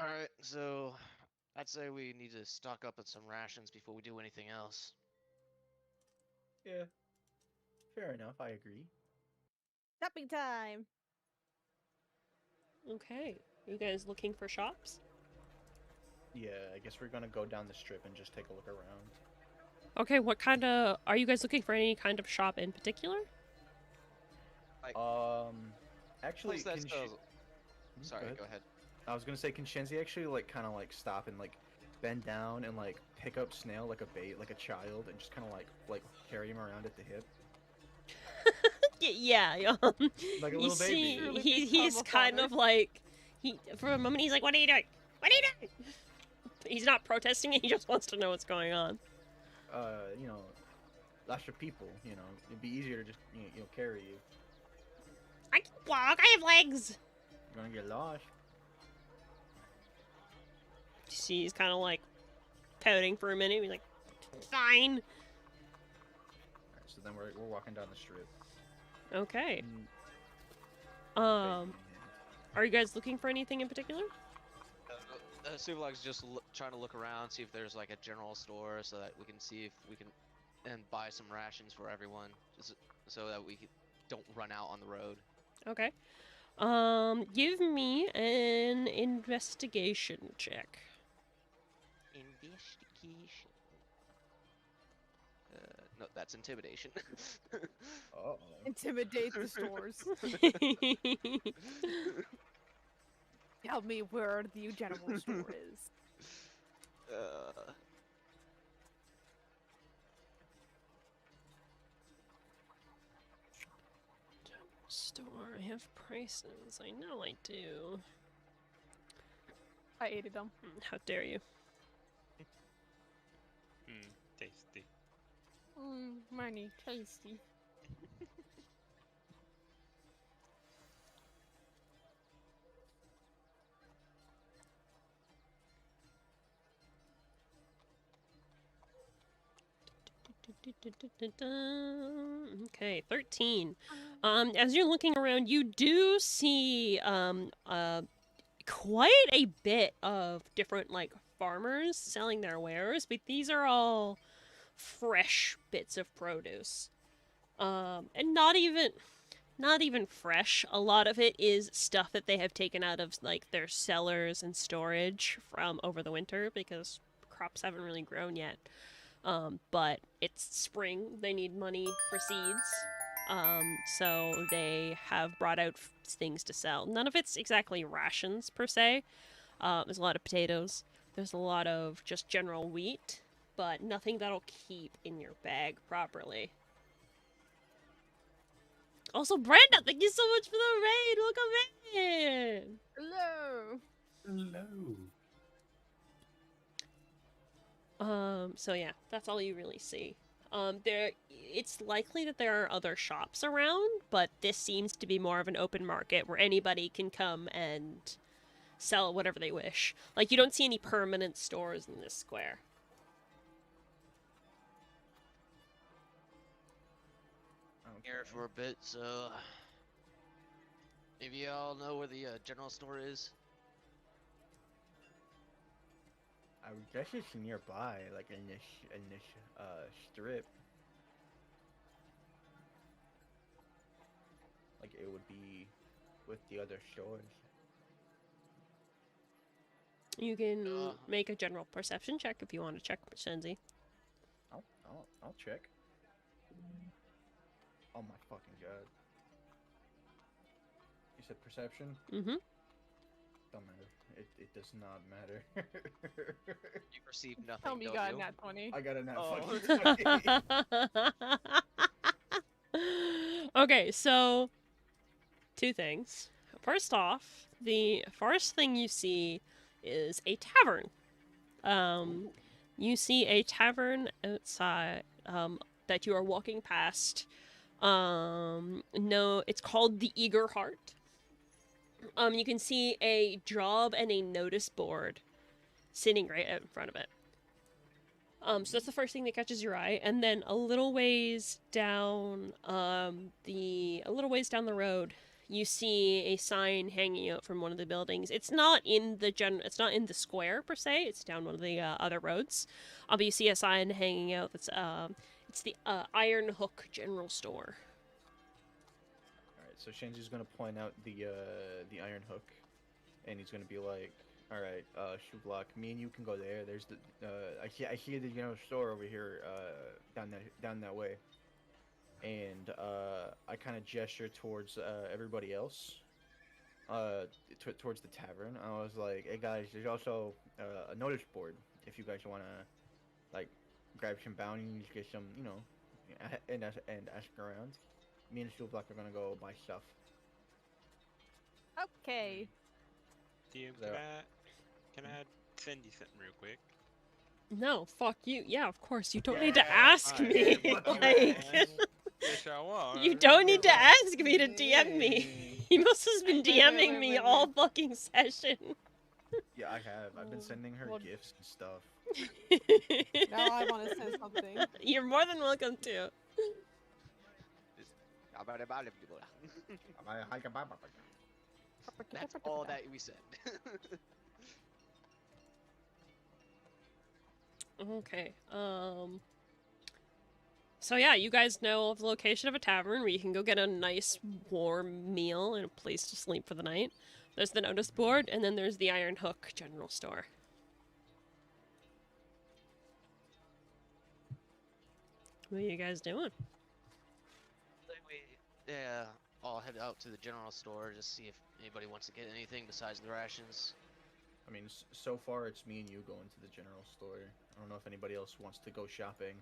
alright, so I'd say we need to stock up on some rations before we do anything else. Yeah. Fair enough. I agree. Shopping time. Okay. You guys looking for shops? Yeah, I guess we're gonna go down the strip and just take a look around. Okay, what kind of... Are you guys looking for any kind of shop in particular? Actually, Plus that can spells- Hmm, Sorry, go ahead. I was gonna say, can Shenzi actually like kind of like stop and like bend down and like pick up Snail like a bait, like a child, and just kind of like carry him around at the hip, Yeah. like a You little see, baby? Really he's become a kind father. of like... For a moment, he's like, what are you doing? What are you doing? He's not protesting it, he just wants to know what's going on. You know, lots of people. You know, it'd be easier to just carry you. I can walk. I have legs. You're gonna get lost. You see, he's kind of like pouting for a minute. He's like, Fine. Alright, so then we're walking down the strip. okay. Mm, Are you guys looking for anything in particular? Suvlok's just trying to look around, see if there's like a general store, so that we can see if we can and buy some rations for everyone, just so that we don't run out on the road. Okay. Give me an investigation check. Investigation. No, that's intimidation. Uh-oh. Intimidate the stores. Tell me where the general store is. Store, I have prices. I know I do. I ate them. How dare you? Tasty. Money, tasty. Okay, 13. As you're looking around, you do see quite a bit of different like farmers selling their wares, but these are all fresh bits of produce. And not even fresh. A lot of it is stuff that they have taken out of like their cellars and storage from over the winter because crops haven't really grown yet. But it's spring, they need money for seeds. So they have brought out things to sell. None of it's exactly rations per se. There's a lot of potatoes. There's a lot of just general wheat, but nothing that'll keep in your bag properly. Also, Brenda, thank you so much for the raid. Welcome in. Hello. Hello. So yeah, that's all you really see. It's likely that there are other shops around, but this seems to be more of an open market where anybody can come and sell whatever they wish. Like, you don't see any permanent stores in this square. Here for a bit, so maybe y'all know where the general store is. I would guess it's nearby, like in this strip. Like it would be with the other stores. You can make a general perception check if you want to check Shenzi. I'll check. Oh my fucking god. You said perception? Mm-hmm. Don't matter. It does not matter. You perceive nothing. Tell me you don't got a you? nat 20. I got a nat Oh. fucking 20. Okay, so 2 things. First off, the first thing you see is a tavern. You see a tavern outside that you are walking past. No, it's called the Eager Heart. You can see a job and a notice board sitting right out in front of it. So that's the first thing that catches your eye, and then a little ways down the road, you see a sign hanging out from one of the buildings. It's not in the square per se. It's down one of the other roads. But you see a sign hanging out that's it's the Iron Hook General Store. Alright, so Shenji's gonna point out the iron hook, and he's gonna be like, alright, Shoeblock, me and you can go there. There's the I see the general store over here, down that way. And I kind of gesture towards everybody else, towards the tavern. I was like, hey guys, there's also a notice board if you guys want to like grab some bounties, get some, and ask around. Me and Shoeblock are gonna go buy stuff. Okay. DM, can I send you something real quick? No, fuck you. Yeah, of course. You don't need to Yeah, ask me. Like, Yes, I want. you don't need to ask me to DM me. He must have been DMing me all fucking session. Yeah, I have. I've been sending her Well- gifts and stuff. Now I want to send something. You're more than welcome to. That's all that we said. Okay. So yeah, you guys know of the location of a tavern where you can go get a nice warm meal and a place to sleep for the night. There's the notice board, and then there's the Iron Hook General Store. What are you guys doing? Then we all head out to the general store just see if anybody wants to get anything besides the rations. I mean, so far it's me and you going to the general store. I don't know if anybody else wants to go shopping.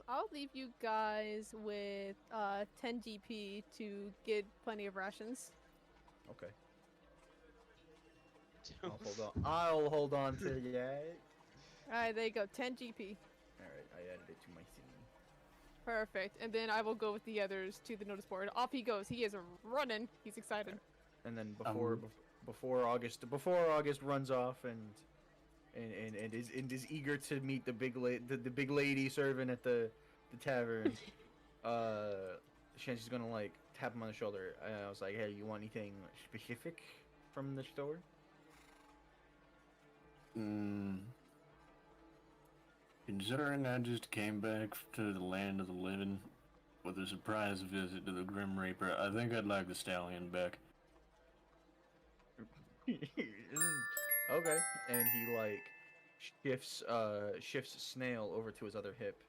I'll leave you guys with 10 GP to get plenty of rations. Okay. I'll hold on to that. Alright, there you go, 10 GP. Alright, I added it to my thingy. Perfect. And then I will go with the others to the notice board. Off he goes. He is running. He's excited. And then before August runs off and is eager to meet the big lady serving at the tavern, Shenji's gonna like tap him on the shoulder. I was like, hey, you want anything specific from the store? Considering I just came back to the land of the living with a surprise visit to the Grim Reaper, I think I'd like the stallion back. Okay. And he like shifts Snail over to his other hip,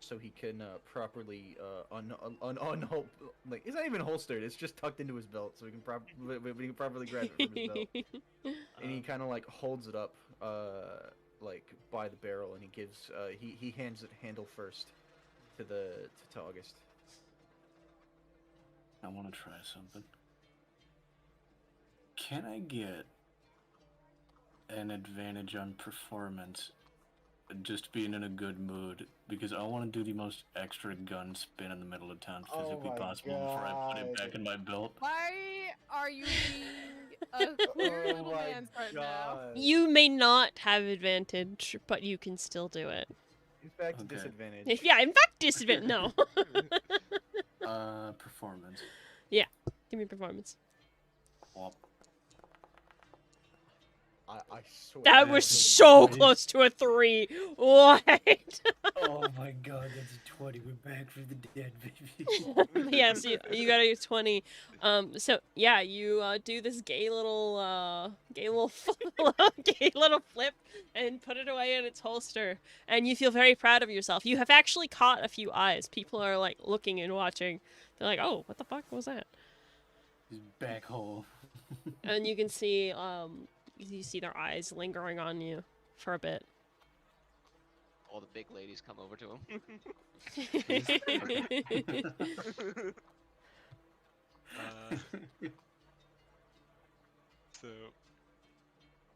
so he can properly like it's not even holstered. It's just tucked into his belt, so he can properly grab it from his belt. And he kind of like holds it up, like by the barrel, and he gives he hands it handle first to August. I want to try something. Can I get an advantage on performance just being in a good mood? Because I want to do the most extra gun spin in the middle of town physically possible before I put it back in my belt. Why are you being a queer little man right now? You may not have advantage, but you can still do it. In fact, Okay. disadvantage. Yeah, in fact, disadvantage. No. Performance. Give me performance. Well, I swear. That was so close to a 3. What? Oh my god, that's a 20. We're back from the dead, baby. Yes, you got a 20. So yeah, you do this gay little gay little flip and put it away in its holster, and you feel very proud of yourself. You have actually caught a few eyes. People are like looking and watching. They're like, "Oh, what the fuck was that?" He's back home. And you can see you see their eyes lingering on you for a bit. All the big ladies come over to him. So,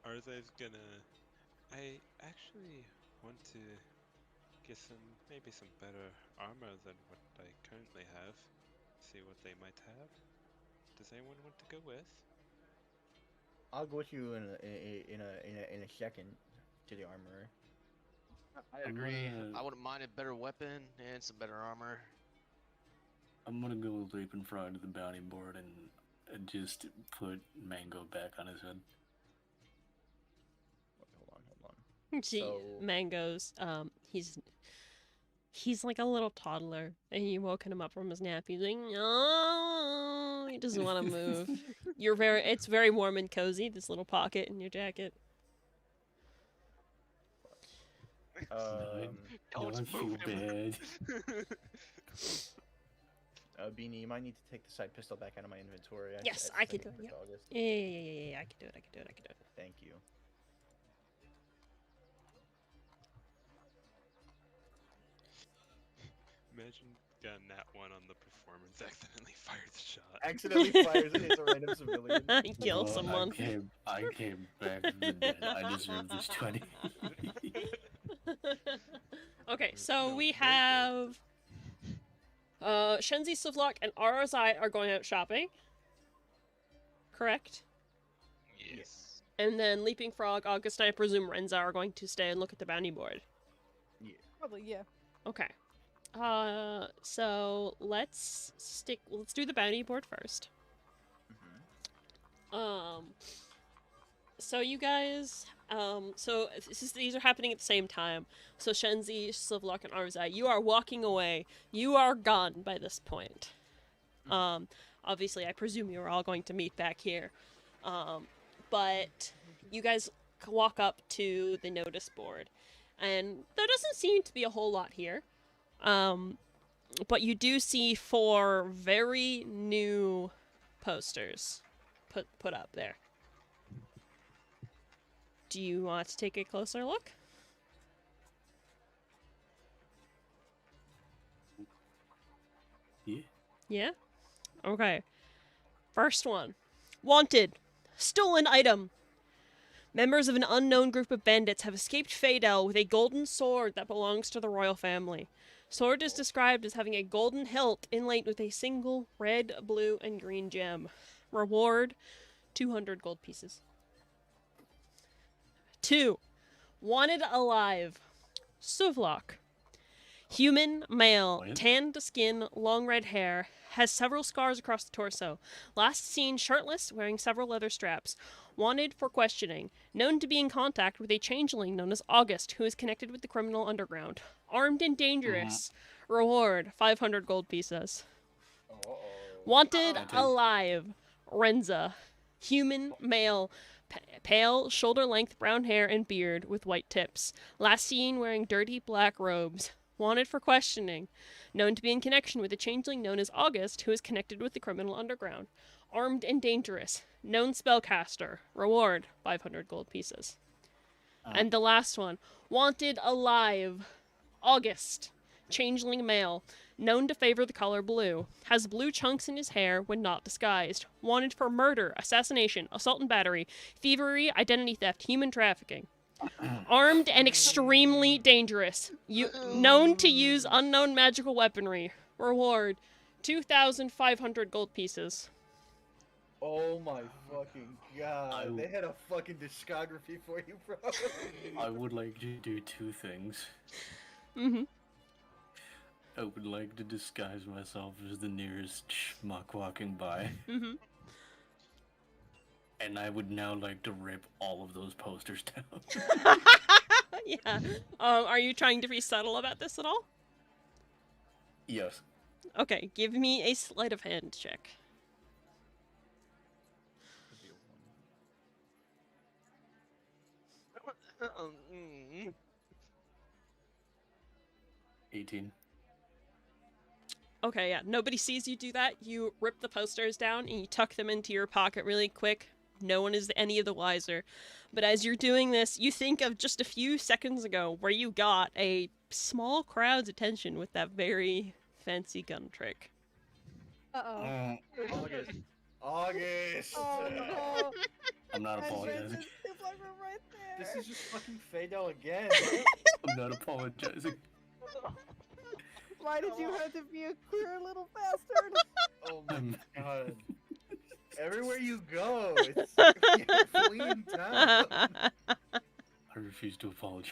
Arzai's gonna. I actually want to get maybe some better armor than what I currently have. See what they might have. Does anyone want to go with? I'll go with you in a second to the armorer. I agree. I wouldn't mind a better weapon and some better armor. I'm gonna go leaping frog to the bounty board and just put Mango back on his head. Hold on. See, So- Mango's he's like a little toddler, and you woken him up from his nap. He's like, no, he doesn't want to move. It's very warm and cozy. This little pocket in your jacket. Don't feel move him. bad. Beanie, you might need to take the side pistol back out of my inventory. Yes, I can do it, for yeah. August. Yeah. I can do it. Thank you. Imagine got a nat 1 on the performance, accidentally fired the shot. Accidentally fires and hits a random civilian. Kill Well, someone. I came back from the dead. I deserve this 20. Okay, so No, we very good. have Shenzi, Suvlok, and Arazai are going out shopping. Correct? Yes. And then Leaping Frog, August, and I presume Renza are going to stay and look at the bounty board. Probably, yeah. Okay. So let's do the bounty board first. So you guys, so these are happening at the same time. So Shenzi, Sivlok, and Arzai, you are walking away. You are gone by this point. Obviously, I presume you are all going to meet back here. But you guys walk up to the notice board, and there doesn't seem to be a whole lot here. But you do see 4 very new posters put up there. Do you want to take a closer look? Yeah. Yeah? Okay. First one. Wanted. Stolen item. Members of an unknown group of bandits have escaped Fadel with a golden sword that belongs to the royal family. Sword is described as having a golden hilt inlaid with a single red, blue, and green gem. Reward, 200 gold pieces. 2. Wanted alive. Suvlok. Human, male, What? tanned skin, long red hair, has several scars across the torso. Last seen shirtless, wearing several leather straps. Wanted for questioning. Known to be in contact with a changeling known as August, who is connected with the criminal underground. Armed and dangerous. Reward, 500 gold pieces. Wanted alive. Renza. Human, male, pale, shoulder-length brown hair and beard with white tips. Last seen wearing dirty black robes. Wanted for questioning. Known to be in connection with a changeling known as August, who is connected with the criminal underground. Armed and dangerous. Known spellcaster. Reward, 500 gold pieces. And the last one. Wanted alive. August. Changeling male. Known to favor the color blue. Has blue chunks in his hair when not disguised. Wanted for murder, assassination, assault and battery, thievery, identity theft, human trafficking. Armed and extremely dangerous. Known to use unknown magical weaponry. Reward, 2,500 gold pieces. Oh my fucking god. I- They had a fucking discography for you, bro. I would like to do 2 things. Mm-hmm. I would like to disguise myself as the nearest schmuck walking by. Mm-hmm. And I would now like to rip all of those posters down. Yeah. Are you trying to be subtle about this at all? Yes. Okay, give me a sleight of hand check. Could be a one. 18. Okay, yeah. Nobody sees you do that. You rip the posters down and you tuck them into your pocket really quick. No one is any of the wiser. But as you're doing this, you think of just a few seconds ago where you got a small crowd's attention with that very fancy gun trick. Uh-oh. August. August. Oh no. I'm not And apologizing. Francis, it's like we're right there. This is just fucking Fado again. I'm not apologizing. Why did you have to be a queer little bastard? Oh my god. Everywhere you go, it's you're fleeing town. I refuse to apologize.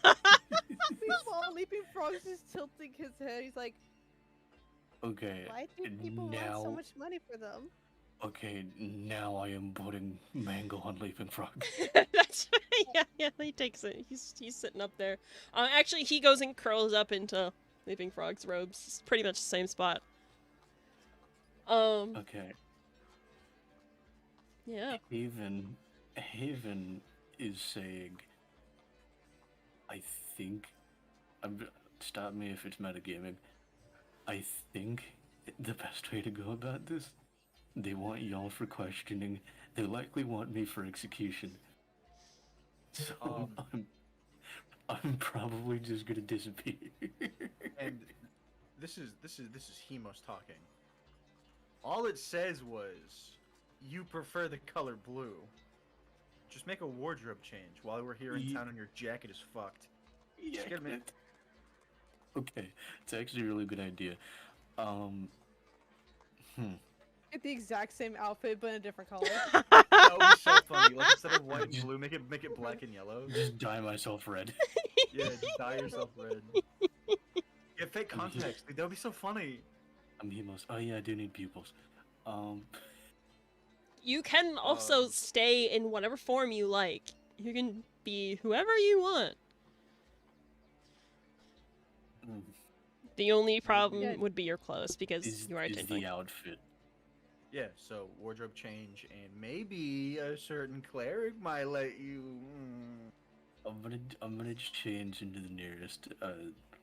Meanwhile, Leaping Frog is just tilting his head. He's like, Okay, why do people want so now, much money for them? okay, now I am putting mango on Leaping Frog. That's yeah, he takes it. He's sitting up there. Actually, he goes and curls up into Leaping Frog's robes. It's pretty much the same spot. Okay, Yeah. Haven is saying, I think, stop me if it's metagaming, I think the best way to go about this, they want y'all for questioning, they likely want me for execution. So I'm probably just gonna disappear. And this is Hemos talking. All it says was, you prefer the color blue. Just make a wardrobe change while we're here in town and your jacket is fucked. Yeah, Just get a minute. okay, it's actually a really good idea. Get the exact same outfit, but in a different color. That would be so funny. Like instead of white and blue, make it black and yellow. Just dye myself red. Yeah, just dye yourself red. Get fake contacts. Dude, that would be so funny. I'm Hemos. Oh yeah, I do need pupils. You can also stay in whatever form you like. You can be whoever you want. mm, The only problem Yeah. would be your clothes because is you are the tiefling. outfit. Yeah, so wardrobe change and maybe a certain cleric might let you. I'm gonna just change into the nearest.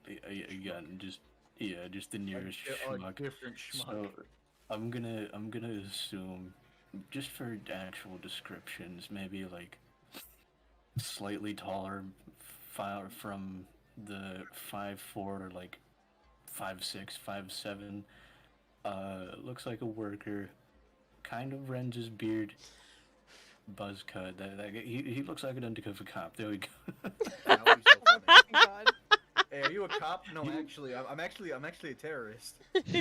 Again, just the nearest A schmuck. different schmuck. So I'm gonna assume, just for actual descriptions, maybe like slightly taller, from the 5'4" to like 5'6", 5'7". Looks like a worker. Kind of rends his beard. Buzz cut. He looks like an undercover cop. There we go. That would be so funny. Oh my God. Hey, are you a cop? No, actually, I'm actually a terrorist.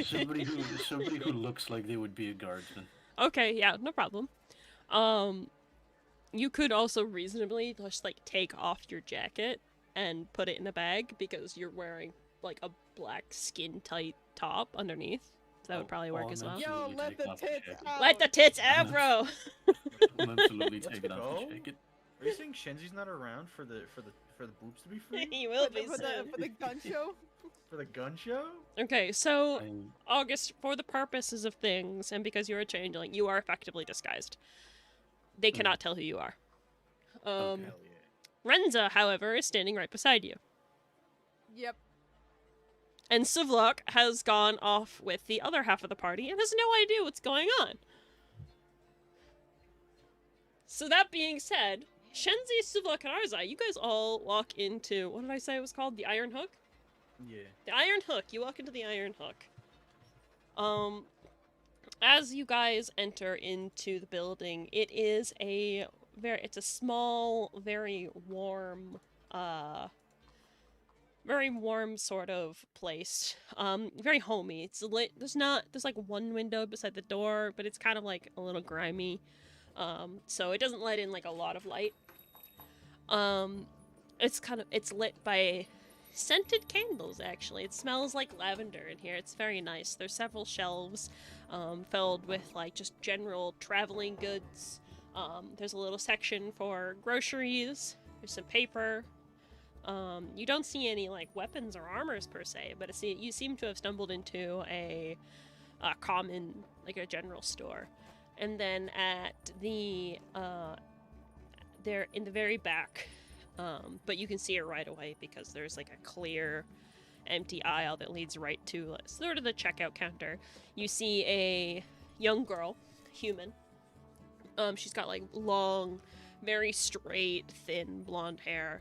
somebody who looks like they would be a guardsman. Okay, yeah, no problem. You could also reasonably just like take off your jacket and put it in a bag because you're wearing like a black skin tight top underneath. So that would probably work as well. Yo, Absolutely let take the off tits jacket. out. Let the tits out, bro. I'm absolutely Let's taking off go. the jacket. Are you saying Shenzi's not around for the boobs to be free? He will For be the, for, the, soon. for the gun show? For the gun show? Okay, so I'm, August, for the purposes of things, and because you're a changeling, you are effectively disguised. They cannot tell who you are. Okay. Hell yeah. Renza, however, is standing right beside you. Yep. And Sivlok has gone off with the other half of the party and has no idea what's going on. So that being said, Shenzi, Sivlok, and Arzai, you guys all walk into, what did I say it was called? The Iron Hook? Yeah. The Iron Hook. You walk into the Iron Hook. As you guys enter into the building, it's a small, very warm sort of place. Very homey. It's lit. There's like one window beside the door, but it's kind of like a little grimy. So it doesn't let in like a lot of light. It's lit by scented candles, actually. It smells like lavender in here. It's very nice. There's several shelves filled with like just general traveling goods, There's a little section for groceries. There's some paper. You don't see any like weapons or armors per se, but you seem to have stumbled into a common, like a general store. And then at the they're in the very back, but you can see it right away because there's like a clear empty aisle that leads right to sort of the checkout counter. You see a young girl, human. She's got like long, very straight, thin blonde hair,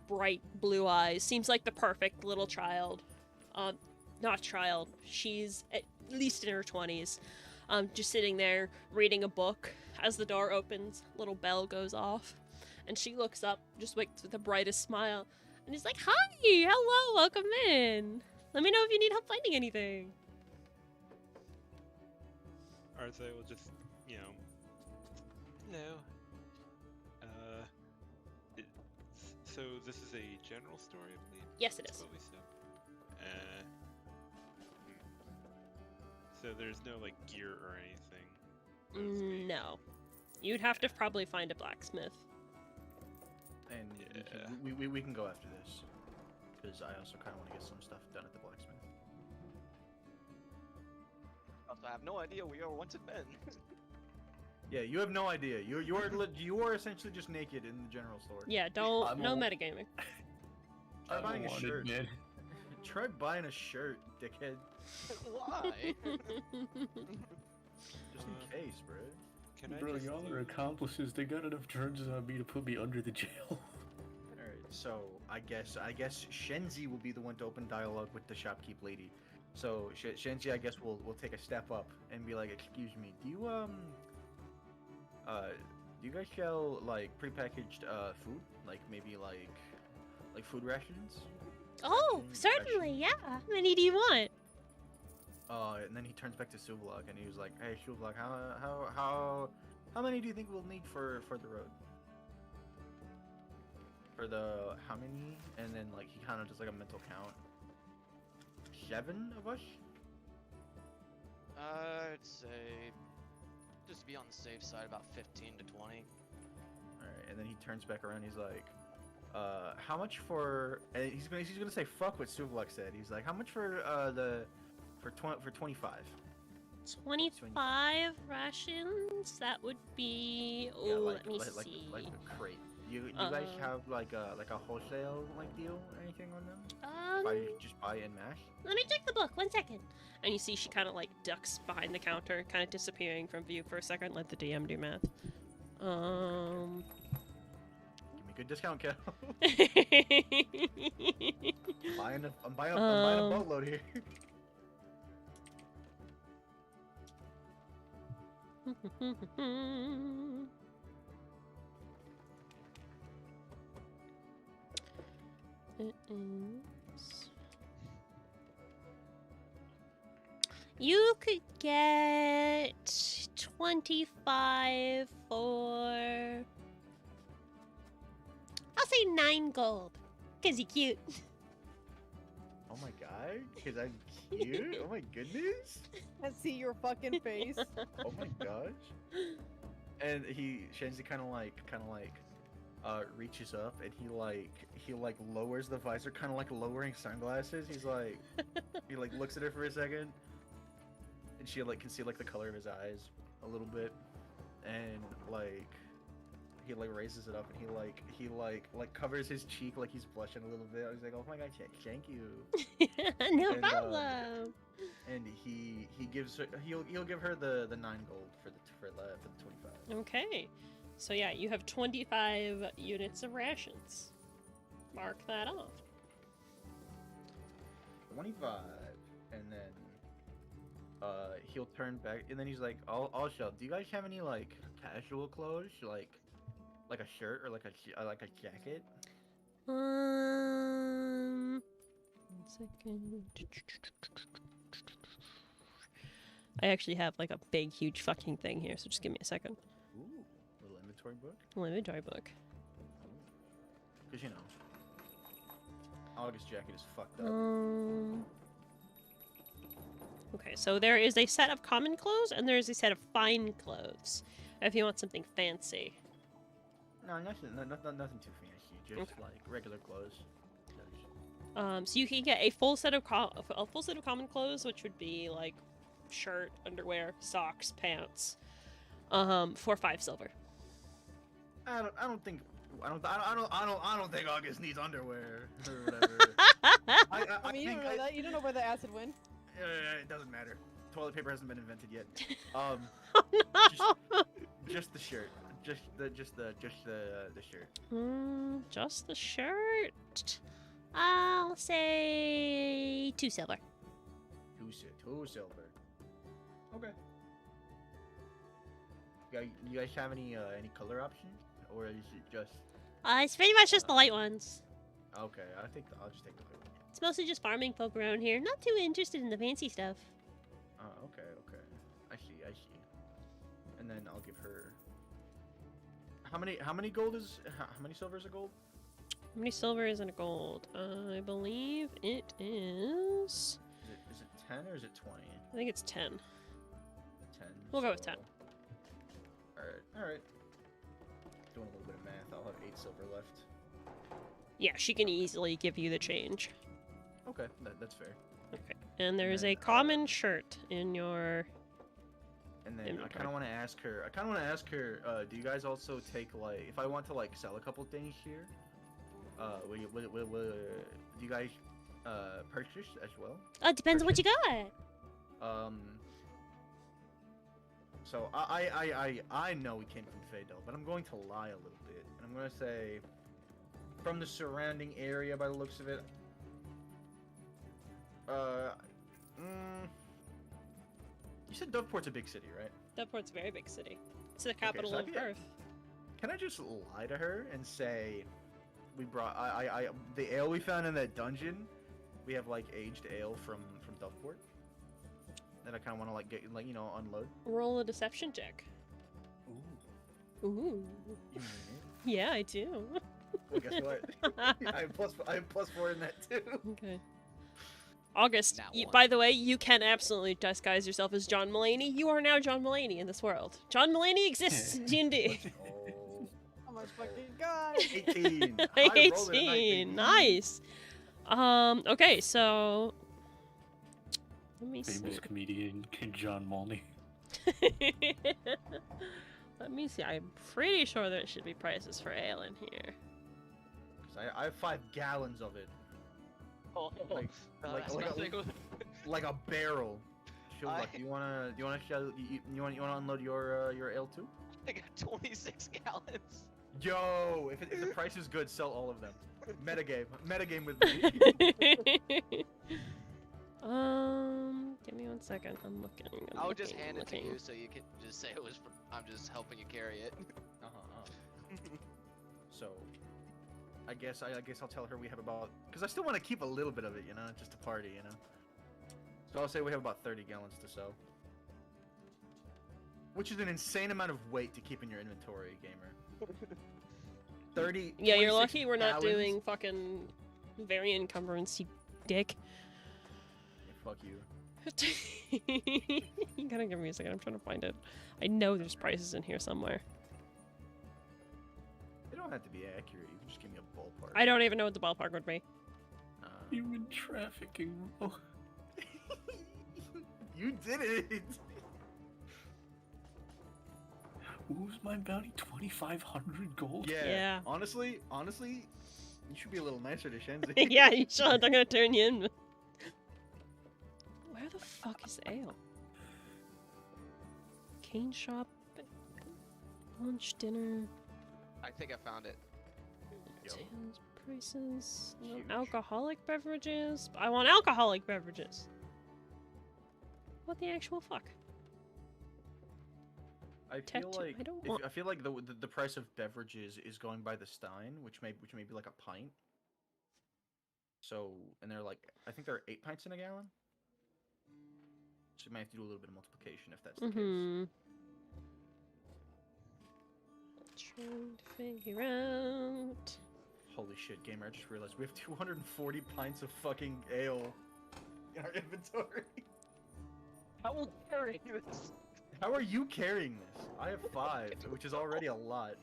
bright blue eyes. Seems like the perfect little child. Not child. She's at least in her 20s. Just sitting there reading a book. As the door opens, a little bell goes off, and she looks up, just with the brightest smile, and he's like, "Hi, hello, welcome in. Let me know if you need help finding anything." Arthur will just, hello. So this is a general store, I believe? Yes, it That's is. what we said. So there's no, like, gear or anything? No. You'd have to probably find a blacksmith. And Yeah. we can go after this. Because I also kind of want to get some stuff done at the blacksmith. Also, I have no idea we are wanted men. Yeah, you have no idea. You are essentially just naked in the general store. Yeah, no metagaming. Try buying a wanted shirt. man. Try buying a shirt, dickhead. Why? Just in case, bro. Can I Bro, just y'all do- are accomplices. They got enough charges on me to put me under the jail. Alright, so I guess Shenzi will be the one to open dialogue with the shopkeep lady. So Shenzi, I guess will take a step up and be like, "Excuse me, do you guys sell like prepackaged food, like maybe like food rations?" Oh, certainly, yeah. How many do you want? And then he turns back to Suvlok and he was like, "Hey, Suvlok, how many do you think we'll need for the road? For the how many?" And then like he kind of does like a mental count. 7 of us. I'd say, just to be on the safe side, about 15 to 20. All right, and then he turns back around. He's like, how much for?" And he's gonna say fuck what Suvlok said. He's like, "How much for for 25?" 25 rations? That would be... Oh, Yeah, let me like see. a crate. You guys Uh, have like a wholesale like deal or anything on them? Um, If I just buy en masse? let me check the book. 1 second. And you see she kind of like ducks behind the counter, kind of disappearing from view for a second. Let the DM do math. Give me a good discount, kiddo. I'm buying a boatload here. It is... You could get 25 for... I'll say 9 gold. Cause you're cute. Oh my god, because I'm cute? Oh my goodness. I see your fucking face. Oh my gosh. And Shenzi kind of like reaches up and he lowers the visor, kind of like lowering sunglasses. He looks at her for a second, and she can see like the color of his eyes a little bit, and he raises it up and he covers his cheek like he's blushing a little bit. I was like, "Oh my god, thank you." No And, problem. And he'll give her the 9 gold for the 25. Okay. So yeah, you have 25 units of rations. Mark that off. 25, and then he'll turn back, and then he's like, "Also, do you guys have any like casual clothes, like a shirt or like a jacket?" 1 second. I actually have like a big, huge fucking thing here, so just give me a second. Ooh, little inventory book. Inventory book. Cause August jacket is fucked up. Okay, so there is a set of common clothes and there is a set of fine clothes. If you want something fancy. No, nothing too fancy. Just Okay. like regular clothes. So you can get a full set of common clothes, which would be like shirt, underwear, socks, pants, for 5 silver. I don't think August needs underwear or whatever. I mean, you don't know that. You don't know where the acid went. It doesn't matter. Toilet paper hasn't been invented yet. Oh no! Just the shirt. Just the shirt. Just the shirt. I'll say 2 silver. 2 silver. Okay. You guys have any color options, or is it just? It's pretty much just the light ones. Okay, I'll just take the blue one. It's mostly just farming folk around here. Not too interested in the fancy stuff. Oh, okay. I see. And then I'll give her. How many gold is? How many silver is a gold? How many silver is in a gold? I believe it is. Is it 10 or is it 20? I think it's 10. 10. We'll go with 10. All right. Doing a little bit of math, I'll have 8 silver left. Yeah, she can easily give you the change. Okay, that's fair. Okay. And there is then, a common shirt in your. And then I Inventory. kind of want to ask her. Do you guys also take like, if I want to like sell a couple things here? Will do you guys purchase as well? Depends on what you got. So I know we came from Fadel, but I'm going to lie a little bit, and I'm going to say, from the surrounding area, by the looks of it, you said Doveport's a big city, right? Doveport's a very big city. It's the capital so I of can- Earth. Can I just lie to her and say, we brought the ale we found in that dungeon, we have like aged ale from Doveport that I kind of want to like get like unload. Roll a deception check. Ooh. Ooh. You mean Yeah, I do. it? Well, guess what? I have +4 in that too. Okay. August, Nat one. by the way, you can absolutely disguise yourself as John Mulaney. You are now John Mulaney in this world. John Mulaney exists in D&D. Oh, How much fucking god? 18. I rolled a 18. 19. Nice. Okay, so let me see. Famous comedian John Mulney. Let me see. I'm pretty sure there should be prices for ale in here. 'Cause I have 5 gallons of it, Oh, like that's like nothing. like a barrel. She'll I- like, you wanna unload your ale too? I got 26 gallons. Yo, if the price is good, sell all of them. Metagame with me. Give me 1 second. I'm looking. I'll just hand it to you so you can just say it was. I'm just helping you carry it. So, I guess I'll tell her we have about, because I still want to keep a little bit of it, just to party, So I'll say we have about 30 gallons to sell, which is an insane amount of weight to keep in your inventory, gamer. 30. Yeah, you're 26 lucky we're not gallons? doing fucking variant encumbrance, you dick. Yeah, fuck you. You gotta give me a second. I'm trying to find it. I know there's prices in here somewhere. They don't have to be accurate. You can just give me a ballpark. I don't even know what the ballpark would be. Human trafficking. Oh. You did it. What was my bounty? 2,500 gold? Yeah. Yeah. Honestly, you should be a little nicer to Shenzi. Yeah, you should. I'm gonna turn you in. Where the fuck is ale? Cane shop, lunch, dinner, I think I found it. Yo. tins, prices, Huge. alcoholic beverages. I want alcoholic beverages. What the actual fuck? I feel Tattoo- like I don't want- I feel like the price of beverages is going by the stein, which may be like a pint. So, and they're like, I think there are 8 pints in a gallon. So you might have to do a little bit of multiplication if that's the case. Mm-hmm. Trying to figure out. Holy shit, gamer! I just realized we have 240 pints of fucking ale in our inventory. I will carry this. How are you carrying this? I have 5, which is already a lot.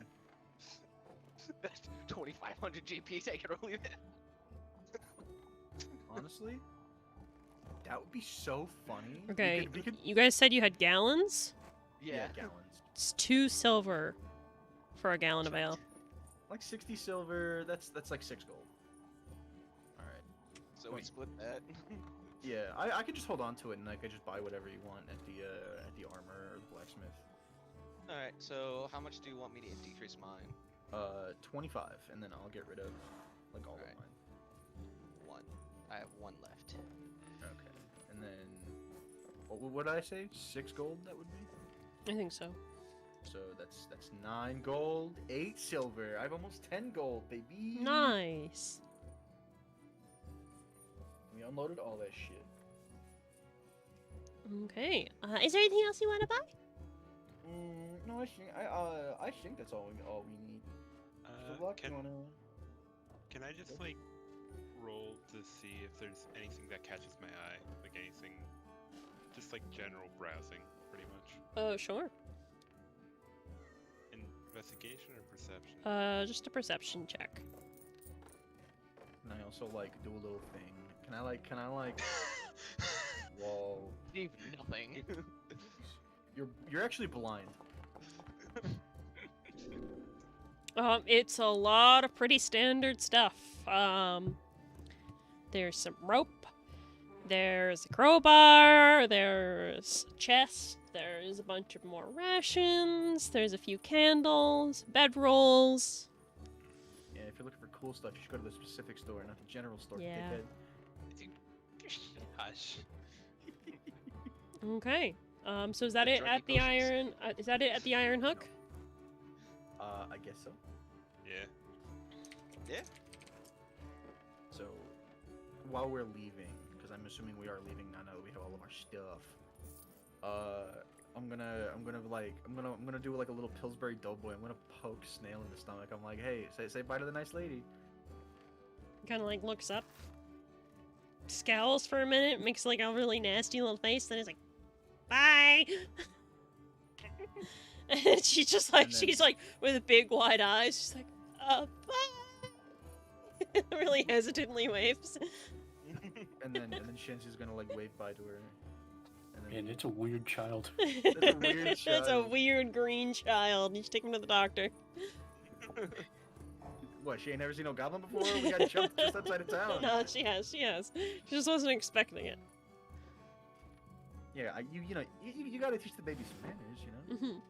2,500 GP, take it or leave it. Honestly, that would be so funny. Okay, We could you guys said you had gallons? Yeah. gallons. It's 2 silver for a gallon of ale. Like 60 silver. That's like 6 gold. All right. So we Wait. split that. Yeah, I could just hold on to it and I could just buy whatever you want at the armor or the blacksmith. All right. So how much do you want me to decrease mine? 25, and then I'll get rid of like all Alright. of mine. 1. I have 1 left. Okay. And then what did I say? 6 gold that would be? I think so. So that's 9 gold, 8 silver. I have almost 10 gold, baby. Nice. We unloaded all that shit. Okay. Is there anything else you want to buy? No, I think that's all we need. So Luck, you wanna? Can I just like roll to see if there's anything that catches my eye? Like anything, just like general browsing, pretty much. Sure. Investigation or perception? Just a perception check. Can I also like do a little thing? Can I like? Whoa. Leave nothing. You're actually blind. It's a lot of pretty standard stuff. There's some rope, there's a crowbar, there's a chest, there's a bunch of more rations, there's a few candles, bedrolls. Yeah, if you're looking for cool stuff, you should go to the specific store, not the general store. Yeah. Dickhead. Hush. Okay. So is that The it druggy at the potions. iron? Is that it at the Iron Hook? I guess so. Yeah. So, while we're leaving, because I'm assuming we are leaving now that we have all of our stuff, I'm gonna do like a little Pillsbury Doughboy. I'm gonna poke Snail in the stomach. I'm like, hey, say bye to the nice lady. Kind of like looks up, scowls for a minute, makes like a really nasty little face, then is like, "Bye." And she's just like, And then- she's like with big wide eyes, she's like, bye. Really hesitantly waves. And then Shenzi's gonna like wave bye to her. And then Man, it's a weird child. That's a weird That's a child. weird green child. You should take him to the doctor. What? She ain't never seen no goblin before? We got jumped just outside of town. No, she has. She just wasn't expecting it. Yeah, you gotta teach the baby some manners, you know. Mhm.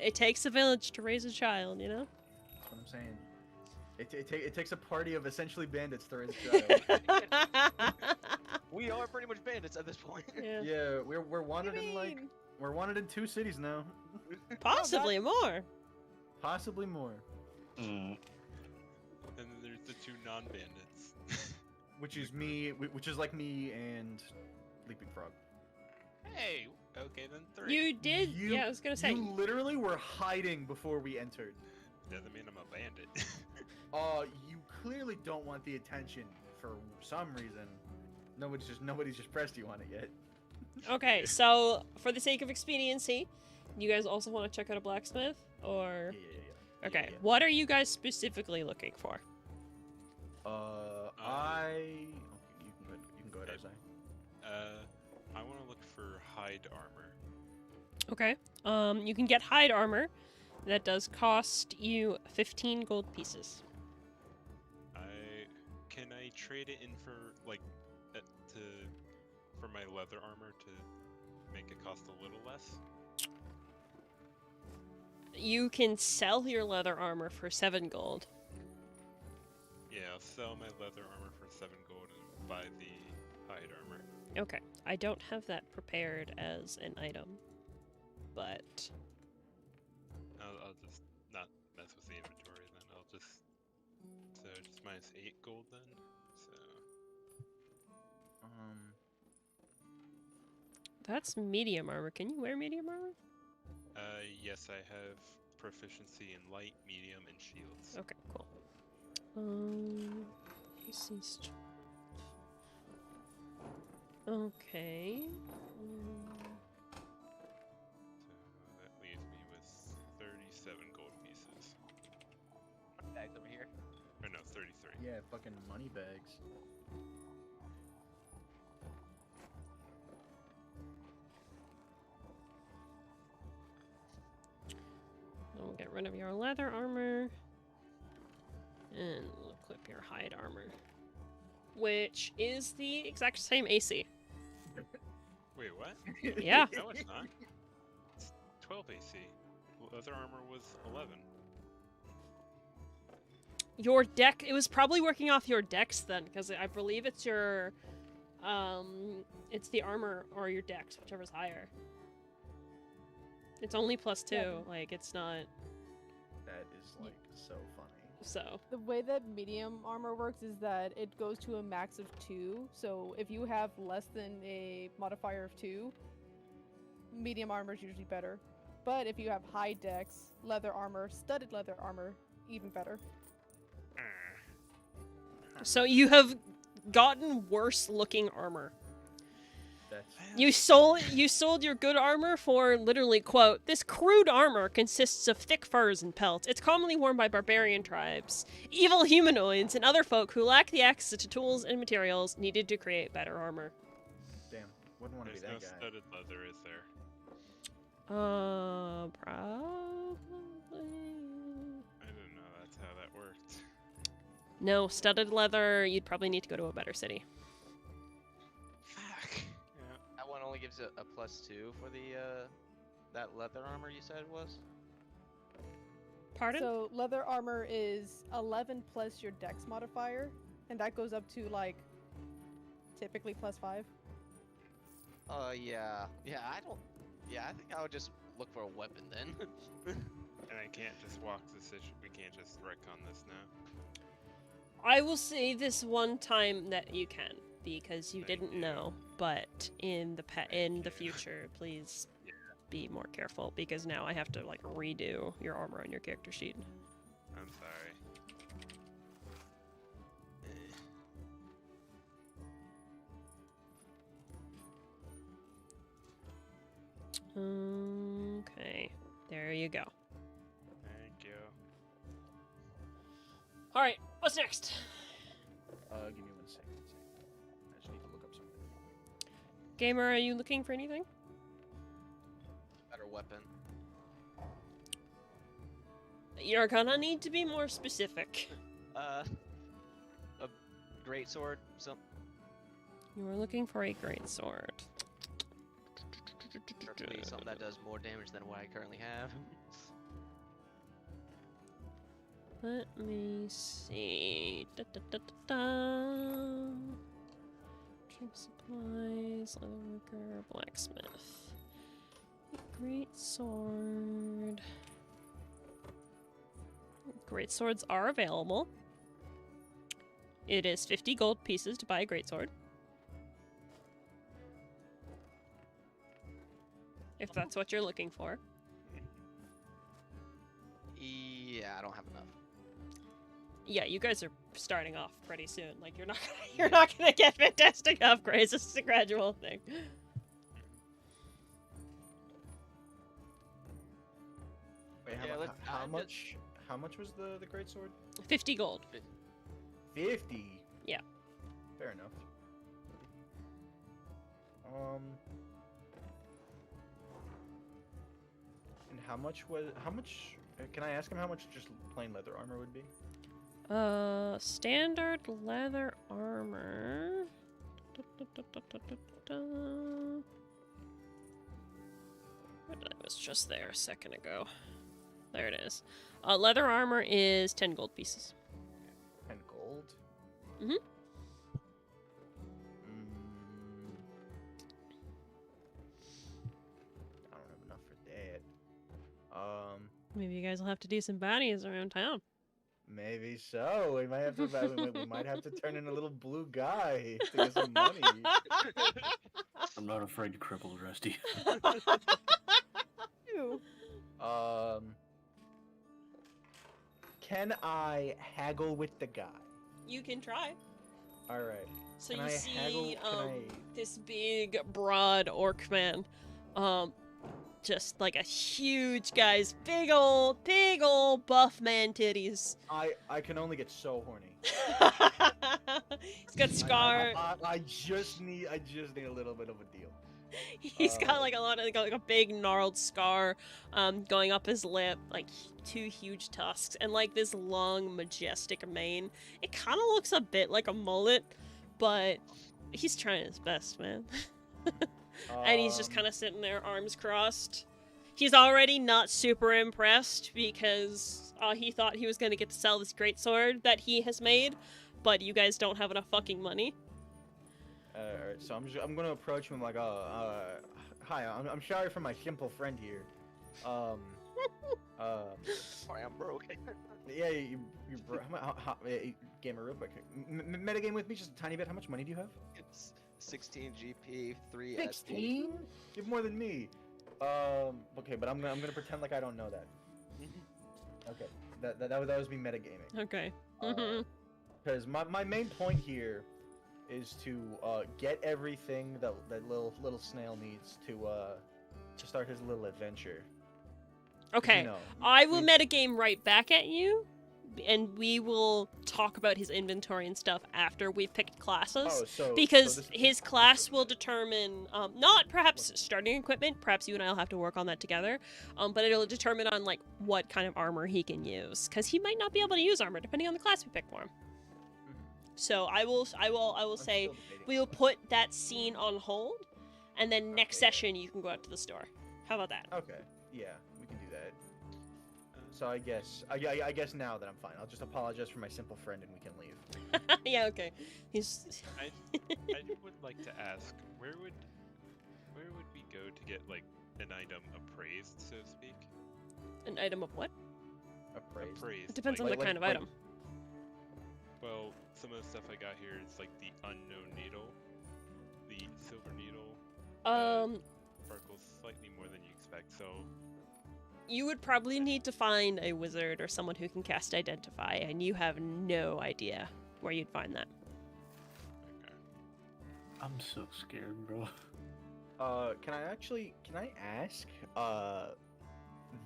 It takes a village to raise a child, you know? That's what I'm saying. It takes a party of essentially bandits to raise a child. We are pretty much bandits at this point. Yeah. Yeah, we're wanted in like we're wanted in 2 cities now, Possibly more. possibly more. Mm. And then there's the 2 non-bandits. Which is like me and Leaping Frog. Hey, okay then 3. You did? Yeah, I was gonna say. You literally were hiding before we entered. Doesn't mean I'm a bandit. You clearly don't want the attention for some reason. Nobody's just pressed you on it yet. Okay, so for the sake of expediency, you guys also want to check out a blacksmith? Or. Yeah. Okay, yeah. what are you guys specifically looking for? You can go ahead, Isaiah. I want to look for hide armor. Okay. You can get hide armor. That does cost you 15 gold pieces. Can I trade it in for like for my leather armor to make it cost a little less? You can sell your leather armor for 7 gold. Yeah, I'll sell my leather armor for 7 gold and buy the hide armor. Okay. I don't have that prepared as an item. But I'll just not mess with the inventory then. I'll just minus 8 gold then. So that's medium armor. Can you wear medium armor? yes, I have proficiency in light, medium, and shields. Okay, cool. He sees. Okay. So that leaves me with 37 gold pieces. Bags over here. Or no, 33. Yeah, fucking money bags. We'll get rid of your leather armor. And we'll equip your hide armor. Which is the exact same AC. Wait, what? Yeah. No, it's not. It's 12 AC. Leather armor was 11. Your deck, it was probably working off your dex then, because I believe it's your, it's the armor or your dex, whichever's higher. It's only +2, Yeah. like, it's not, That is like so funny. so. The way that medium armor works is that it goes to a max of 2. So if you have less than a modifier of 2, medium armor is usually better. But if you have high dex, leather armor, studded leather armor, even better. So you have gotten worse looking armor. That's You sold your good armor for literally, quote, "This crude armor consists of thick furs and pelts. It's commonly worn by barbarian tribes, evil humanoids, and other folk who lack the access to tools and materials needed to create better armor." damn. Wouldn't want to be There's no that guy. studded leather, is there? Probably. I didn't know that's how that worked. No, studded leather, you'd probably need to go to a better city. Fuck. Yeah. That one only gives a +2 for the that leather armor you said it was. Pardon? So leather armor is 11 plus your dex modifier, and that goes up to like typically +5. Yeah. I don't. Yeah, I think I would just look for a weapon then. And I can't just walk this issue. We can't just wreck on this now. I will say this one time that you can, because you Thank didn't you. know, but in the in the Thank you. future, please be more careful, because now I have to like redo your armor on your character sheet. I'm sorry. Okay, there you go. Thank you. All right, what's next? Give me 1 second. I just need to look up something. Gamer, are you looking for anything? Better weapon. You're gonna need to be more specific. A great sword. Some You were looking for a great sword. preferably something that does more damage than what I currently have. Let me see. Da, da, da, da, da. Trim supplies, leatherworker, blacksmith. Great sword. Great swords are available. It is 50 gold pieces to buy a great sword. If that's what you're looking for. Yeah, I don't have enough. Yeah, you guys are starting off pretty soon. Like you're not gonna get fantastic upgrades. This is a gradual thing. Wait, Yeah, let's- how much was the great sword? 50 gold. 50. Yeah. Fair enough. And how much? Can I ask him how much just plain leather armor would be? Standard leather armor. Da. It was just there a second ago. There it is. Leather armor is 10 gold pieces. 10 gold. Mhm. I don't have enough for that. Maybe you guys will have to do some bounties around town. Maybe so. We might have to. We might have to turn in a little blue guy to get some money. I'm not afraid to cripple Rusty. Ew. Can I haggle with the guy? You can try. All right. So Can you I see haggle? Can I? this big, broad orc man, just like a huge guy's big old buff man titties. I can only get so horny. He's got scar. I just need a little bit of a deal. He's got like a lot of like a big gnarled scar, going up his lip, like 2 huge tusks, and like this long, majestic mane. It kind of looks a bit like a mullet, but he's trying his best, man. And he's just kind of sitting there, arms crossed. He's already not super impressed because he thought he was going to get to sell this great sword that he has made, but you guys don't have enough fucking money. Alright, so I'm gonna approach him like, hi, I'm sorry for my simple friend here. Sorry, I'm broke. Yeah, you gamer real quick. Metagame with me just a tiny bit. How much money do you have? It's 16 GP, 3 SP. 16? You have more than me. Okay, but I'm gonna pretend like I don't know that. Okay, that was me metagaming. Okay. Because my main point here is to get everything that little snail needs to start his little adventure. 'Cause, Okay. you know, I will metagame right back at you, and we will talk about his inventory and stuff after we've picked classes. Oh, so Because this- his class will determine, not perhaps starting equipment, perhaps you and I will have to work on that together, but it'll determine on, like, what kind of armor he can use. Because he might not be able to use armor, depending on the class we pick for him. So I will I'm say, still debating. we will put that scene on hold, and then next Okay. session you can go out to the store. How about that? Okay, yeah, we can do that. So I guess now that I'm fine, I'll just apologize for my simple friend and we can leave. Yeah, okay. He's... I would like to ask, where would we go to get like an item appraised, so to speak? An item of what? Appraised. Appraised. It depends on like, the kind of like- item. Well, some of the stuff I got here is like the unknown needle, the silver needle. Sparkles slightly more than you expect, so You would probably need to find a wizard or someone who can cast Identify, and you have no idea where you'd find that. okay. I'm so scared, bro. Can I ask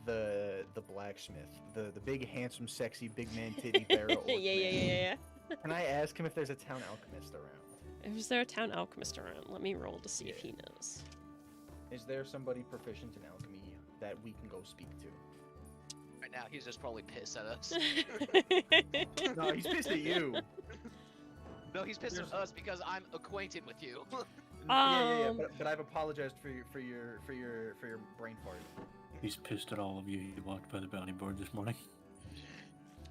the blacksmith, the big handsome sexy big man titty barrel orc Yeah. man, can I ask him if there's a town alchemist around? Is there a town alchemist around? Let me roll to see if he knows. Is there somebody proficient in alchemy that we can go speak to? Right now, he's just probably pissed at us. No, he's pissed at you. No, he's pissed at us because I'm acquainted with you. Yeah. Um, But I've apologized for your brain fart. He's pissed at all of you. He walked by the bounty board this morning.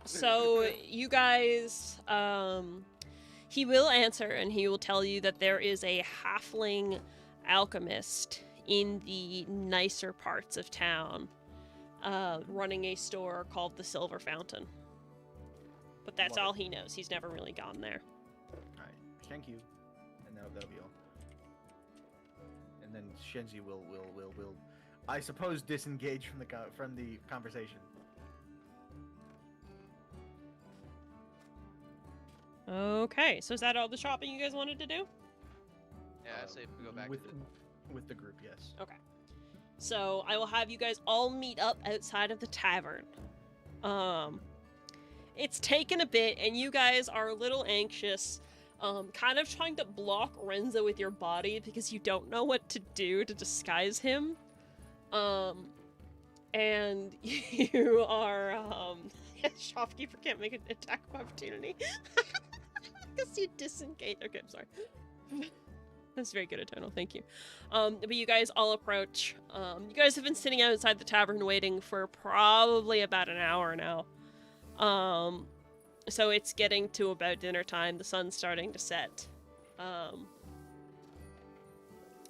So you guys, he will answer and he will tell you that there is a halfling alchemist in the nicer parts of town, running a store called the Silver Fountain. But that's Love it. all he knows. He's never really gone there. Alright, thank you. And that'll be all. And then Shenzi will I suppose disengage from the conversation. Okay, so is that all the shopping you guys wanted to do? Yeah, I say we go back with to with the group, yes. So I will have you guys all meet up outside of the tavern. It's taken a bit, and you guys are a little anxious, kind of trying to block Renzo with your body because you don't know what to do to disguise him. And you are, shopkeeper can't make an attack of opportunity. Because you disengage. Okay, I'm sorry. That's very good, Eternal. Thank you. But you guys all approach. You guys have been sitting outside the tavern waiting for probably about an hour now. So it's getting to about dinner time. The sun's starting to set.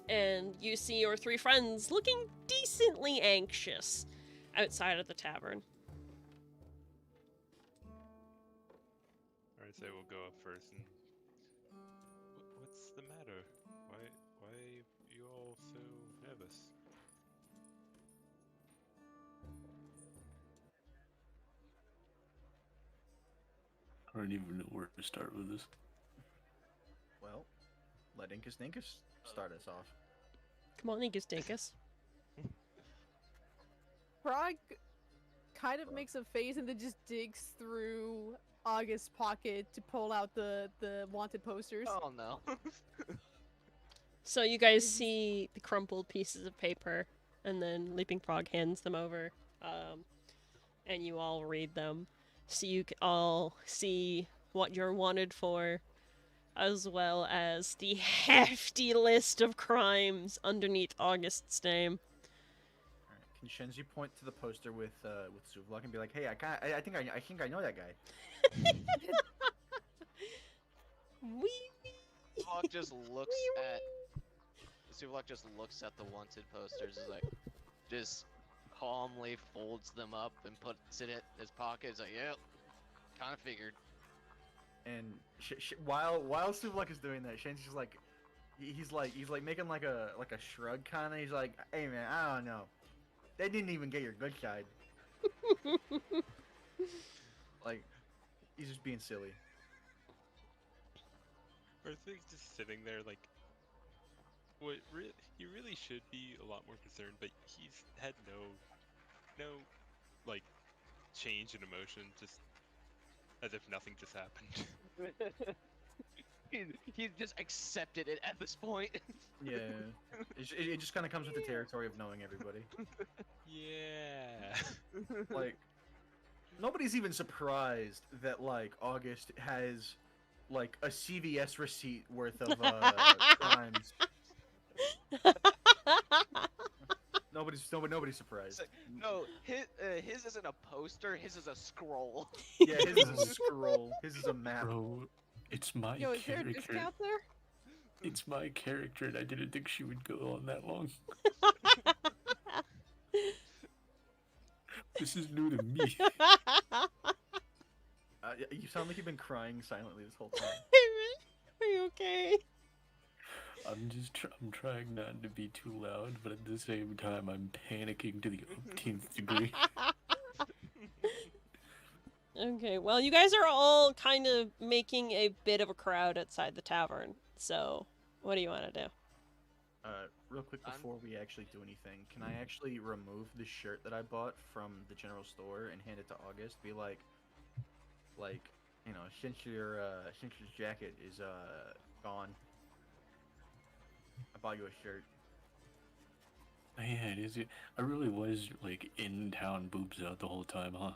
And you see your 3 friends looking decently anxious outside of the tavern. Alright, so we'll go up first and what's the matter? Why you all so nervous? I don't even know where to start with this. Well, let Incus Dinkus start us off. Come on, Dinkus Dinkus. Frog kind of Frog. makes a face and then just digs through August's pocket to pull out the wanted posters. Oh no. So you guys see the crumpled pieces of paper, and then Leaping Frog hands them over, and you all read them. So you all see what you're wanted for, as well as the hefty list of crimes underneath August's name. Alright, can Shenzi point to the poster with Suvlok and be like, "Hey, I think I know that guy." Suvlok just looks at. Suvlok just looks at the wanted posters. Is like, just calmly folds them up and puts it in his pocket. He's like, "Yep, kind of figured." And while Suvlok is doing that, Shenzi's like, he's like making like a shrug kind of. He's like, "Hey man, I don't know. They didn't even get your good side." Like, he's just being silly. Arthur's just sitting there like, he really should be a lot more concerned, but he's had no, like, change in emotion, just as if nothing just happened. He's just accepted it at this point. Yeah, it just kind of comes with the territory of knowing everybody. Yeah. Like, nobody's even surprised that like August has like a CVS receipt worth of crimes. Nobody's surprised. No, his isn't a poster. His is a scroll. Yeah, his is a scroll. His is a map. Bro, it's my Yo, is there a character. discount there? It's my character, and I didn't think she would go on that long. This is new to me. You sound like you've been crying silently this whole time. Are you okay? I'm trying not to be too loud, but at the same time, I'm panicking to the umpteenth degree. Okay, well, you guys are all kind of making a bit of a crowd outside the tavern. So, what do you want to do? Real quick before we actually do anything, can I actually remove the shirt that I bought from the general store and hand it to August? Be like, you know, since your jacket is gone, I bought you a shirt. Oh, yeah, it is. I really was like in town, boobs out the whole time, huh?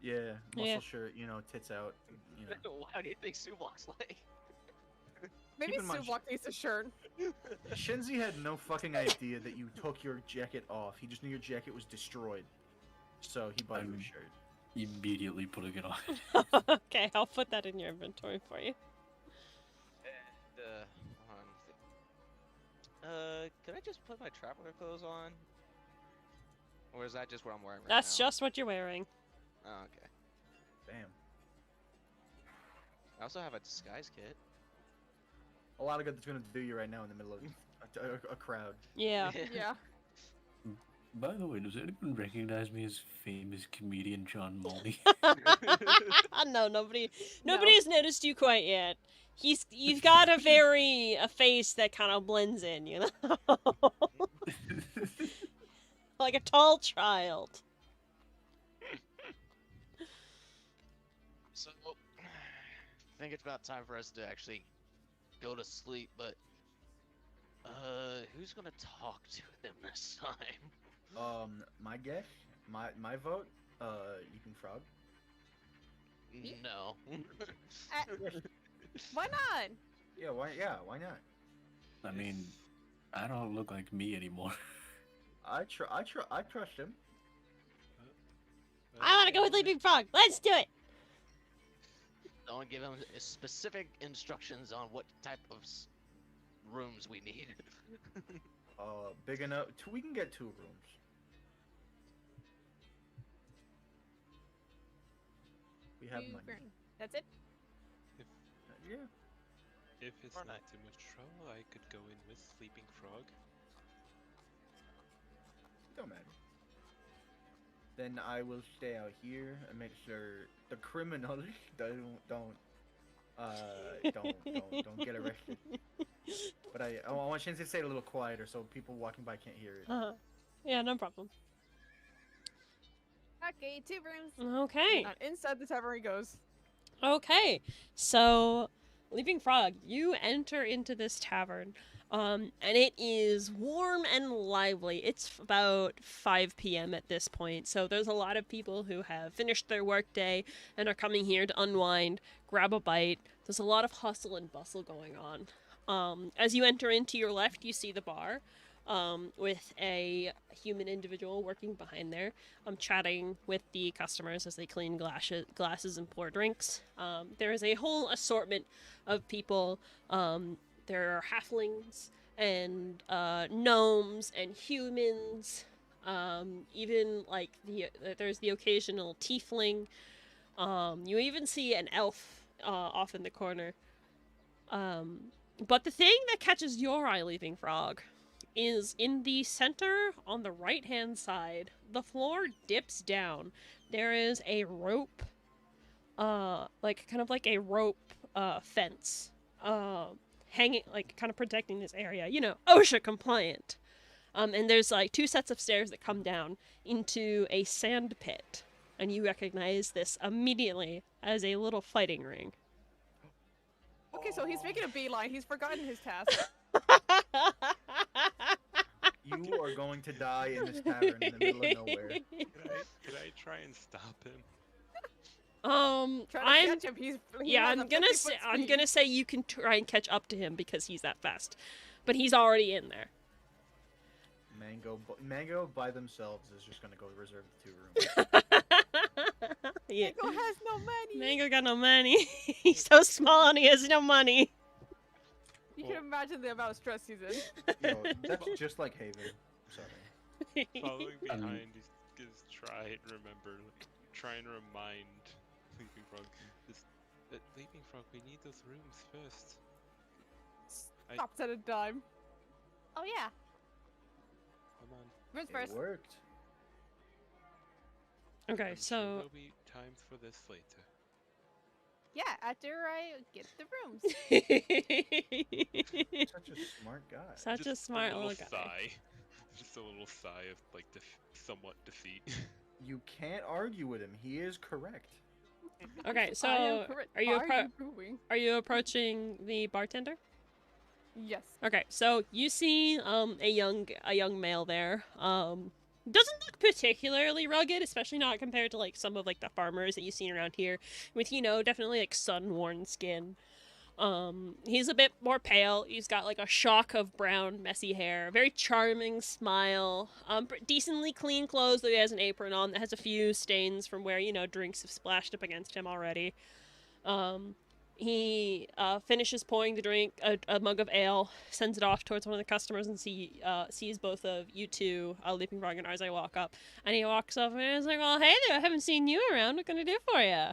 Yeah, muscle Yeah. shirt, you know, tits out, you know. How do you think Suvlok's like? Maybe Keep in mind, Suvlok needs a shirt. Shenzi had no fucking idea that you took your jacket off. He just knew your jacket was destroyed. So he bought you a I'm- shirt. Immediately putting it on. Okay, I'll put that in your inventory for you. And hold on. Can I just put my traveler clothes on? Or is that just what I'm wearing right That's now? just what you're wearing. Oh, okay. Damn. I also have a disguise kit. A lot of good that's gonna do you right now in the middle of a crowd. Yeah. Yeah. By the way, does anyone recognize me as famous comedian John Mulney? No, nobody's noticed you quite yet. You've got a face that kind of blends in, you know, like a tall child. So, I think it's about time for us to actually go to sleep, but who's gonna talk to them this time? My guess, my vote, Leaping Frog. No. Why not? Yeah, why not? I mean, I don't look like me anymore. I trust him. I want to go with Leaping Frog. Let's do it. Don't give them specific instructions on what type of rooms we need. Big enough. We can get 2 rooms. We have money. That's it? Yeah. If it's Or not not. too much trouble, I could go in with Sleeping Frog. Don't matter. Then I will stay out here and make sure the criminals don't Don't get arrested. But I want Shinzi to say it a little quieter so people walking by can't hear it. Yeah, no problem. Okay, 2 rooms. Okay. And inside the tavern he goes. Okay. So, Leaping Frog, you enter into this tavern. And it is warm and lively. It's about 5 p.m. at this point, so there's a lot of people who have finished their workday and are coming here to unwind, grab a bite. There's a lot of hustle and bustle going on. As you enter into your left, you see the bar, with a human individual working behind there, chatting with the customers as they clean glasses and pour drinks. There is a whole assortment of people. There are halflings and gnomes and humans. Even like there's the occasional tiefling. You even see an elf off in the corner. But the thing that catches your eye, Leaping Frog, is in the center on the right-hand side. The floor dips down. There is a rope, kind of like a rope fence, hanging, like kind of protecting this area. You know, OSHA compliant. And there's like 2 sets of stairs that come down into a sand pit, and you recognize this immediately as a little fighting ring. Okay, so he's making a beeline. He's forgotten his task. You are going to die in this tavern in the middle of nowhere. Could I try and stop him? Trying to catch him. He has a 50-foot I'm speed. gonna say you can try and catch up to him because he's that fast, but he's already in there. Mango by themselves is just gonna go reserve the 2 rooms. Yeah. Mango has no money. Mango got no money. He's so small and he has no money. You can imagine the amount of stress he's in. Yo, that's just like Haven. Sorry. Following behind is try and remind Leaping Frog. Leaping Frog, we need those rooms first. Stops at a dime. Oh yeah. Come on. Rooms It first. worked. Okay, I'm sure so there'll be time for this later. Yeah, after I get the rooms. Such a smart guy. such a Just smart little little guy. sigh. Just a little sigh of like somewhat defeat. You can't argue with him. He is correct. Okay, I am so correct. are you Why booing? are you approaching the bartender? Yes. Okay, so you see a young male there. Doesn't look particularly rugged, especially not compared to like some of like the farmers that you've seen around here, with definitely like sun-worn skin. He's a bit more pale. He's got like a shock of brown, messy hair, a very charming smile, decently clean clothes, though he has an apron on that has a few stains from where, drinks have splashed up against him already. He finishes pouring the drink, a mug of ale, sends it off towards one of the customers, and sees both of you two, Leaping Frog and Arzai, walk up. And he walks up and he's like, "Well, hey there, I haven't seen you around. What can I do for you?"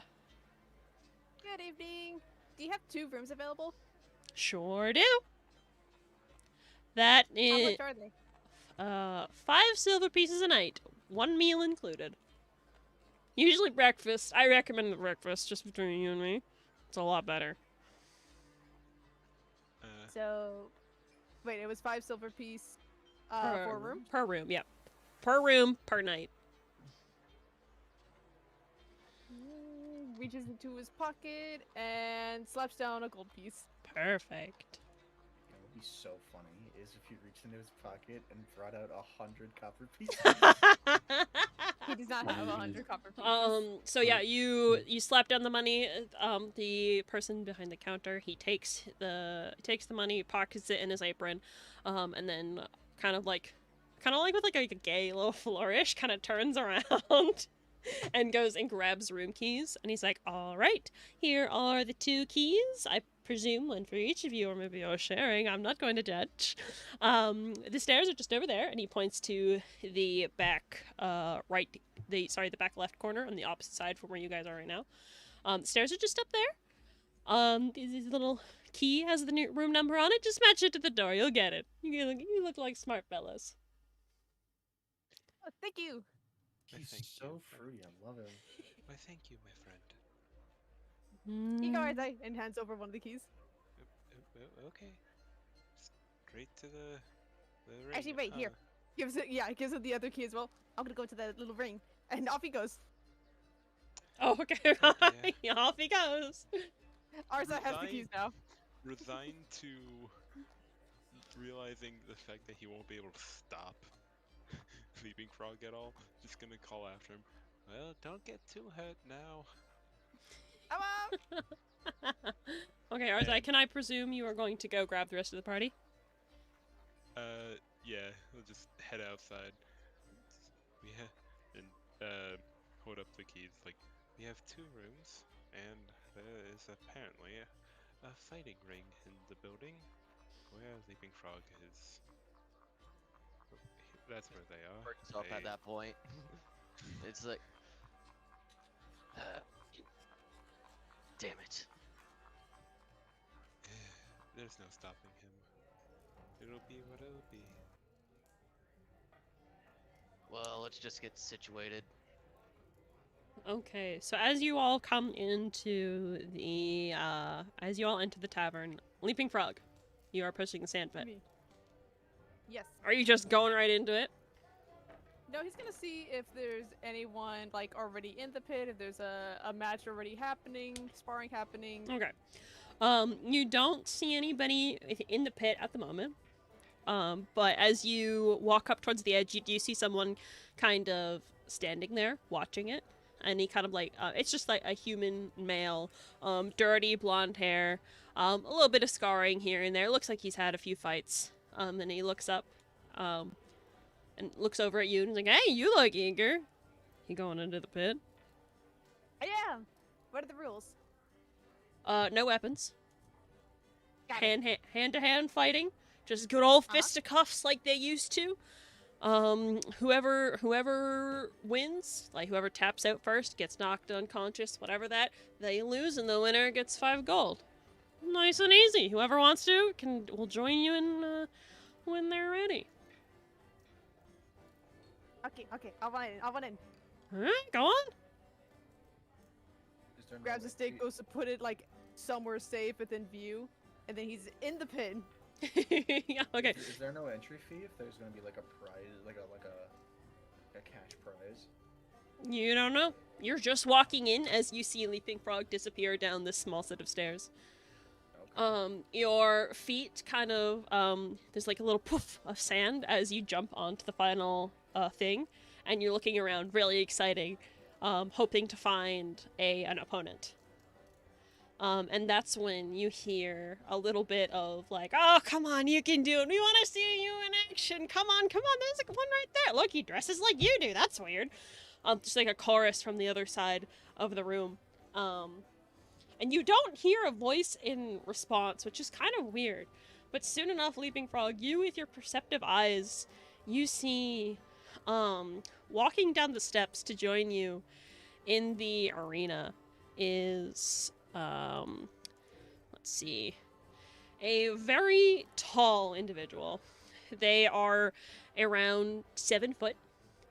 Good evening. Do you have 2 rooms available? Sure do. That How is much are they? 5 silver pieces a night, 1 meal included. Usually breakfast. I recommend the breakfast, just between you and me. It's a lot better. So, wait, it was 5 silver piece for a room? Per room, yep. Per room, per night. Reaches into his pocket and slaps down a gold piece. Perfect. It would be so funny is if he reached into his pocket and brought out 100 copper pieces. He does not have 100 copper pieces. So yeah, you slap down the money. The person behind the counter, he takes the money, pockets it in his apron, and then kind of like with like a gay little flourish, kind of turns around and goes and grabs room keys. And he's like, "All right, here are the 2 keys. I presume one for each of you, or maybe you're sharing. I'm not going to judge. The stairs are just over there." And he points to the back the back left corner on the opposite side from where you guys are right now. The stairs are just up there. This little key has the new room number on it. Just match it to the door. You'll get it. You look like smart fellas. Oh, thank you. He's Thank so you. fruity. I love him. Why, thank you, my friend. Here you go, Isaiah, and hands over one of the keys. Okay. Straight to the ring. Actually, wait, here. Gives it the other key as well. I'm gonna go to that little ring. And off he goes. Oh, okay. Yeah. Off he goes. Arza has the keys now. Resigned to realizing the fact that he won't be able to stop Leaping Frog at all, just gonna call after him. Well, don't get too hurt now. Come on! Okay, Arzai, And- can I presume you are going to go grab the rest of the party? Yeah, we'll just head outside. And hold up the keys. Like, we have 2 rooms, and there is apparently a fighting ring in the building where Leaping Frog is. That's where they are. Perks up at that point. It's like, damn it. There's no stopping him. It'll be what it'll be. Well, let's just get situated. Okay, so as you all come into the, as you all enter the tavern, Leaping Frog, you are approaching the sand pit. Me. Yes. Are you just going right into it? No, he's gonna see if there's anyone like already in the pit, if there's a match already happening, sparring happening. Okay. You don't see anybody in the pit at the moment. But as you walk up towards the edge, you do see someone kind of standing there watching it. And he kind of like, it's just like a human male, dirty blonde hair, a little bit of scarring here and there. Looks like he's had a few fights. Then he looks up, and looks over at you and is like, "Hey, you look eager." You going into the pit? I am. What are the rules? No weapons. Got it. Hand-to-hand fighting. Just good old Uh-huh. fisticuffs like they used to. Whoever wins, like whoever taps out first, gets knocked unconscious, whatever that, they lose, and the winner gets 5 gold. Nice and easy. Whoever wants to will join you in when they're ready. Okay. I'll run in. Alright, go on. Is there no Grabs a stick, entry- goes to put it like somewhere safe within view, and then he's in the pit. Yeah, okay. Is there no entry fee if there's gonna be like a prize, like a cash prize? You don't know. You're just walking in as you see Leaping Frog disappear down this small set of stairs. Okay. Your feet kind of, there's like a little poof of sand as you jump onto the final thing, and you're looking around really excited, hoping to find an opponent. And that's when you hear a little bit of like, "Oh, come on, you can do it. We want to see you in action. Come on, there's like one right there. Look, he dresses like you do. That's weird." Just like a chorus from the other side of the room. And you don't hear a voice in response, which is kind of weird. But soon enough, Leaping Frog, you with your perceptive eyes, you see, walking down the steps to join you in the arena is, let's see, a very tall individual. They are around 7 foot,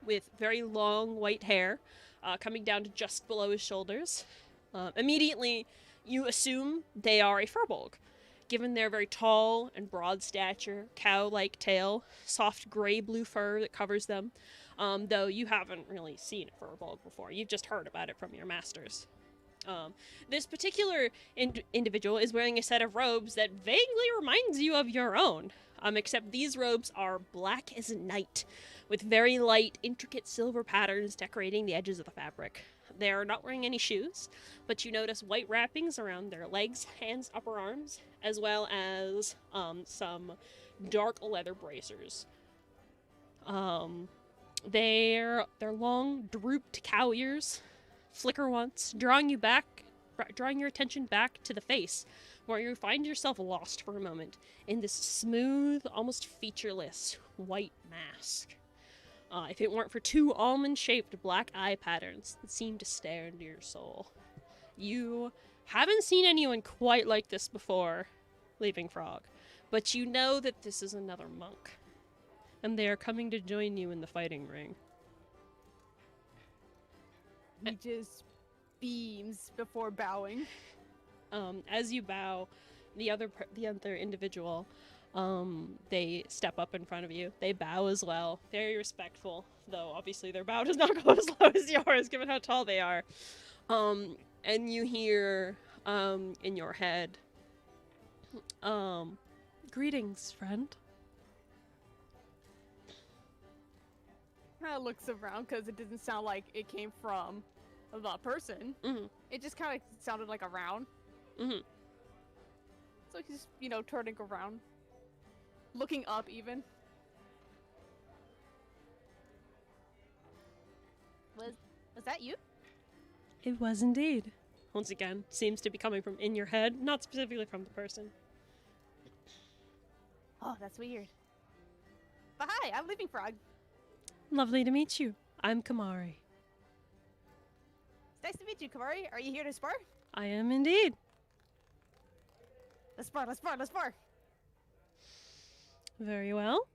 with very long white hair, coming down to just below his shoulders. Immediately, you assume they are a furbolg, given their very tall and broad stature, cow-like tail, soft gray-blue fur that covers them, though you haven't really seen a furbolg before. You've just heard about it from your masters. This particular individual is wearing a set of robes that vaguely reminds you of your own, except these robes are black as night, with very light, intricate silver patterns decorating the edges of the fabric. They are not wearing any shoes, but you notice white wrappings around their legs, hands, upper arms, as well as some dark leather bracers. Their long, drooped cow ears flicker once, drawing your attention back to the face, where you find yourself lost for a moment in this smooth, almost featureless white mask. If it weren't for 2 almond-shaped black eye patterns that seem to stare into your soul. You haven't seen anyone quite like this before, Leaping Frog, but you know that this is another monk, and they are coming to join you in the fighting ring. He just beams before bowing. As you bow, the other individual, they step up in front of you. They bow as well, very respectful. Though obviously their bow does not go as low as yours, given how tall they are. And you hear, in your head, greetings, friend. Kind of looks around because it didn't sound like it came from the person. Mm-hmm. It just kind of sounded like a round. Mm-hmm. So he's, turning around. Looking up, even. Was that you? It was indeed. Once again, seems to be coming from in your head, not specifically from the person. Oh, that's weird. But hi, I'm Leaping Frog. Lovely to meet you. I'm Kamari. It's nice to meet you, Kamari. Are you here to spar? I am indeed. Let's spar. Very well.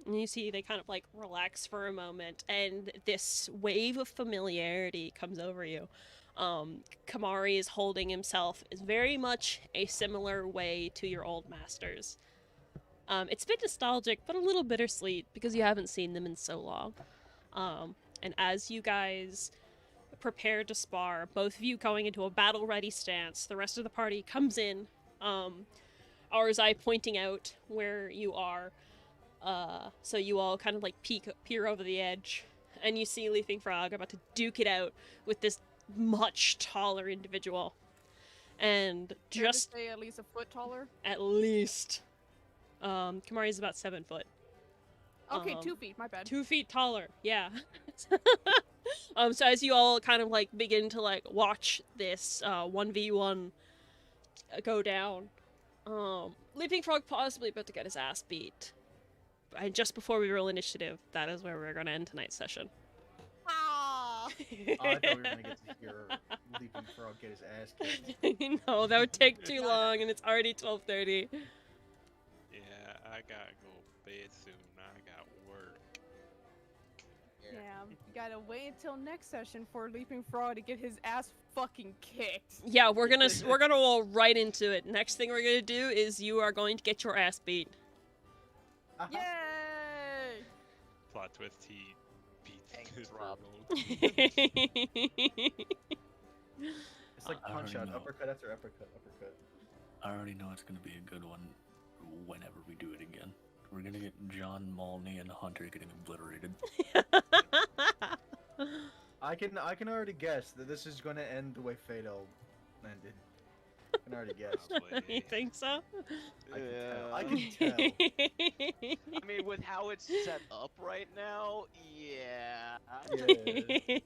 And you see they kind of like relax for a moment, and this wave of familiarity comes over you. Kamari is holding himself is very much a similar way to your old masters. It's a bit nostalgic, but a little bittersweet because you haven't seen them in so long. And as you guys prepare to spar, both of you going into a battle-ready stance, the rest of the party comes in. Arzai pointing out where you are. So you all kind of like peer over the edge, and you see Leaping Frog about to duke it out with this much taller individual. And just say at least a foot taller. At least. Kamari is about 7 foot. Okay, 2 feet, my bad. 2 feet taller, yeah. So as you all kind of like begin to like watch this 1v1 go down, Leaping Frog possibly about to get his ass beat. And just before we roll initiative, that is where we're going to end tonight's session. Ah! Oh, I thought we were gonna get to hear Leaping Frog get his ass kicked. No, that would take too long, and it's already 12:30. Yeah, I gotta go bed soon. I got work. Yeah, you gotta wait until next session for Leaping Frog to get his ass fucking kicked. Yeah, we're gonna roll right into it. Next thing we're gonna do is you are going to get your ass beat. Yay! Plot twist, he beats his Rob. It's like I punch already out, know. uppercut after uppercut. I already know it's gonna be a good one whenever we do it again. We're gonna get John Malney and Hunter getting obliterated. I can already guess that this is gonna end the way Fado ended. I can already guess. You think so? I can tell. I mean, with how it's set up right now, yeah. Yeah.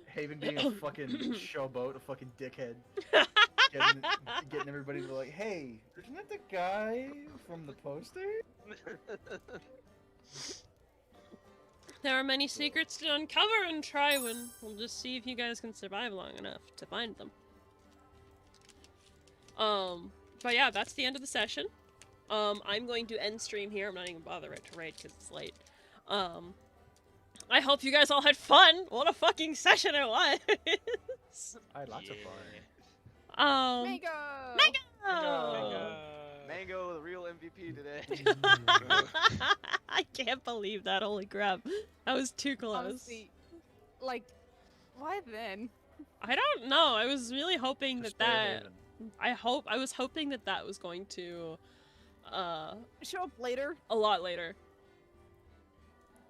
Haven being a fucking showboat, a fucking dickhead. Getting everybody to like, hey, isn't that the guy from the poster? There are many secrets to uncover in Triwin. We'll just see if you guys can survive long enough to find them. But yeah, that's the end of the session. I'm going to end stream here. I'm not even bothering to raid because it's late. I hope you guys all had fun. What a fucking session it was. I had lots of fun. Mango! Mango, the real MVP today. I can't believe that. Holy crap. That was too close. Honestly, like, why then? I don't know. I was really hoping Just that Haven. I was hoping that was going to Show up later. a lot later.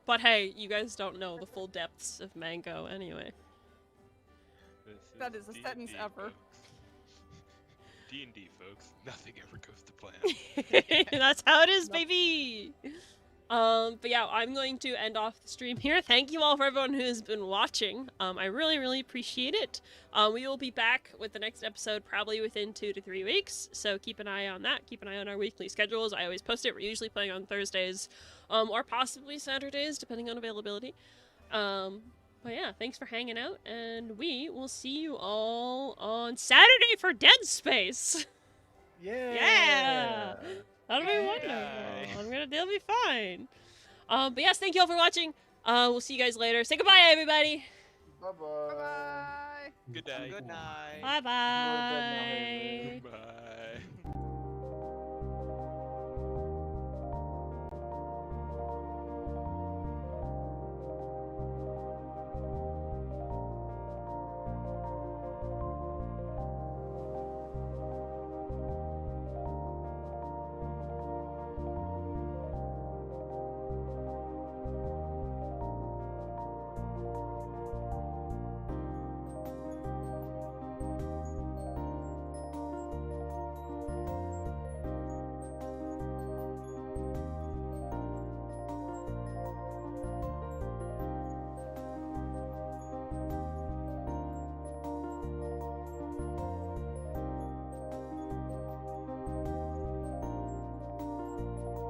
But hey, you guys don't know the full depths of Mango anyway. That is a sentence ever. D&D, folks. Nothing ever goes to plan. That's how it is, baby! But yeah, I'm going to end off the stream here. Thank you all for everyone who has been watching. I really, really appreciate it. We will be back with the next episode probably within 2 to 3 weeks, so keep an eye on that. Keep an eye on our weekly schedules. I always post it. We're usually playing on Thursdays, or possibly Saturdays, depending on availability. But yeah, thanks for hanging out, and we will see you all on Saturday for Dead Space. Yeah. That'll be wonderful. They'll be fine. But yes, thank you all for watching. We'll see you guys later. Say goodbye, everybody. Bye-bye. Bye-bye! Bye. Good night. Bye bye. Bye.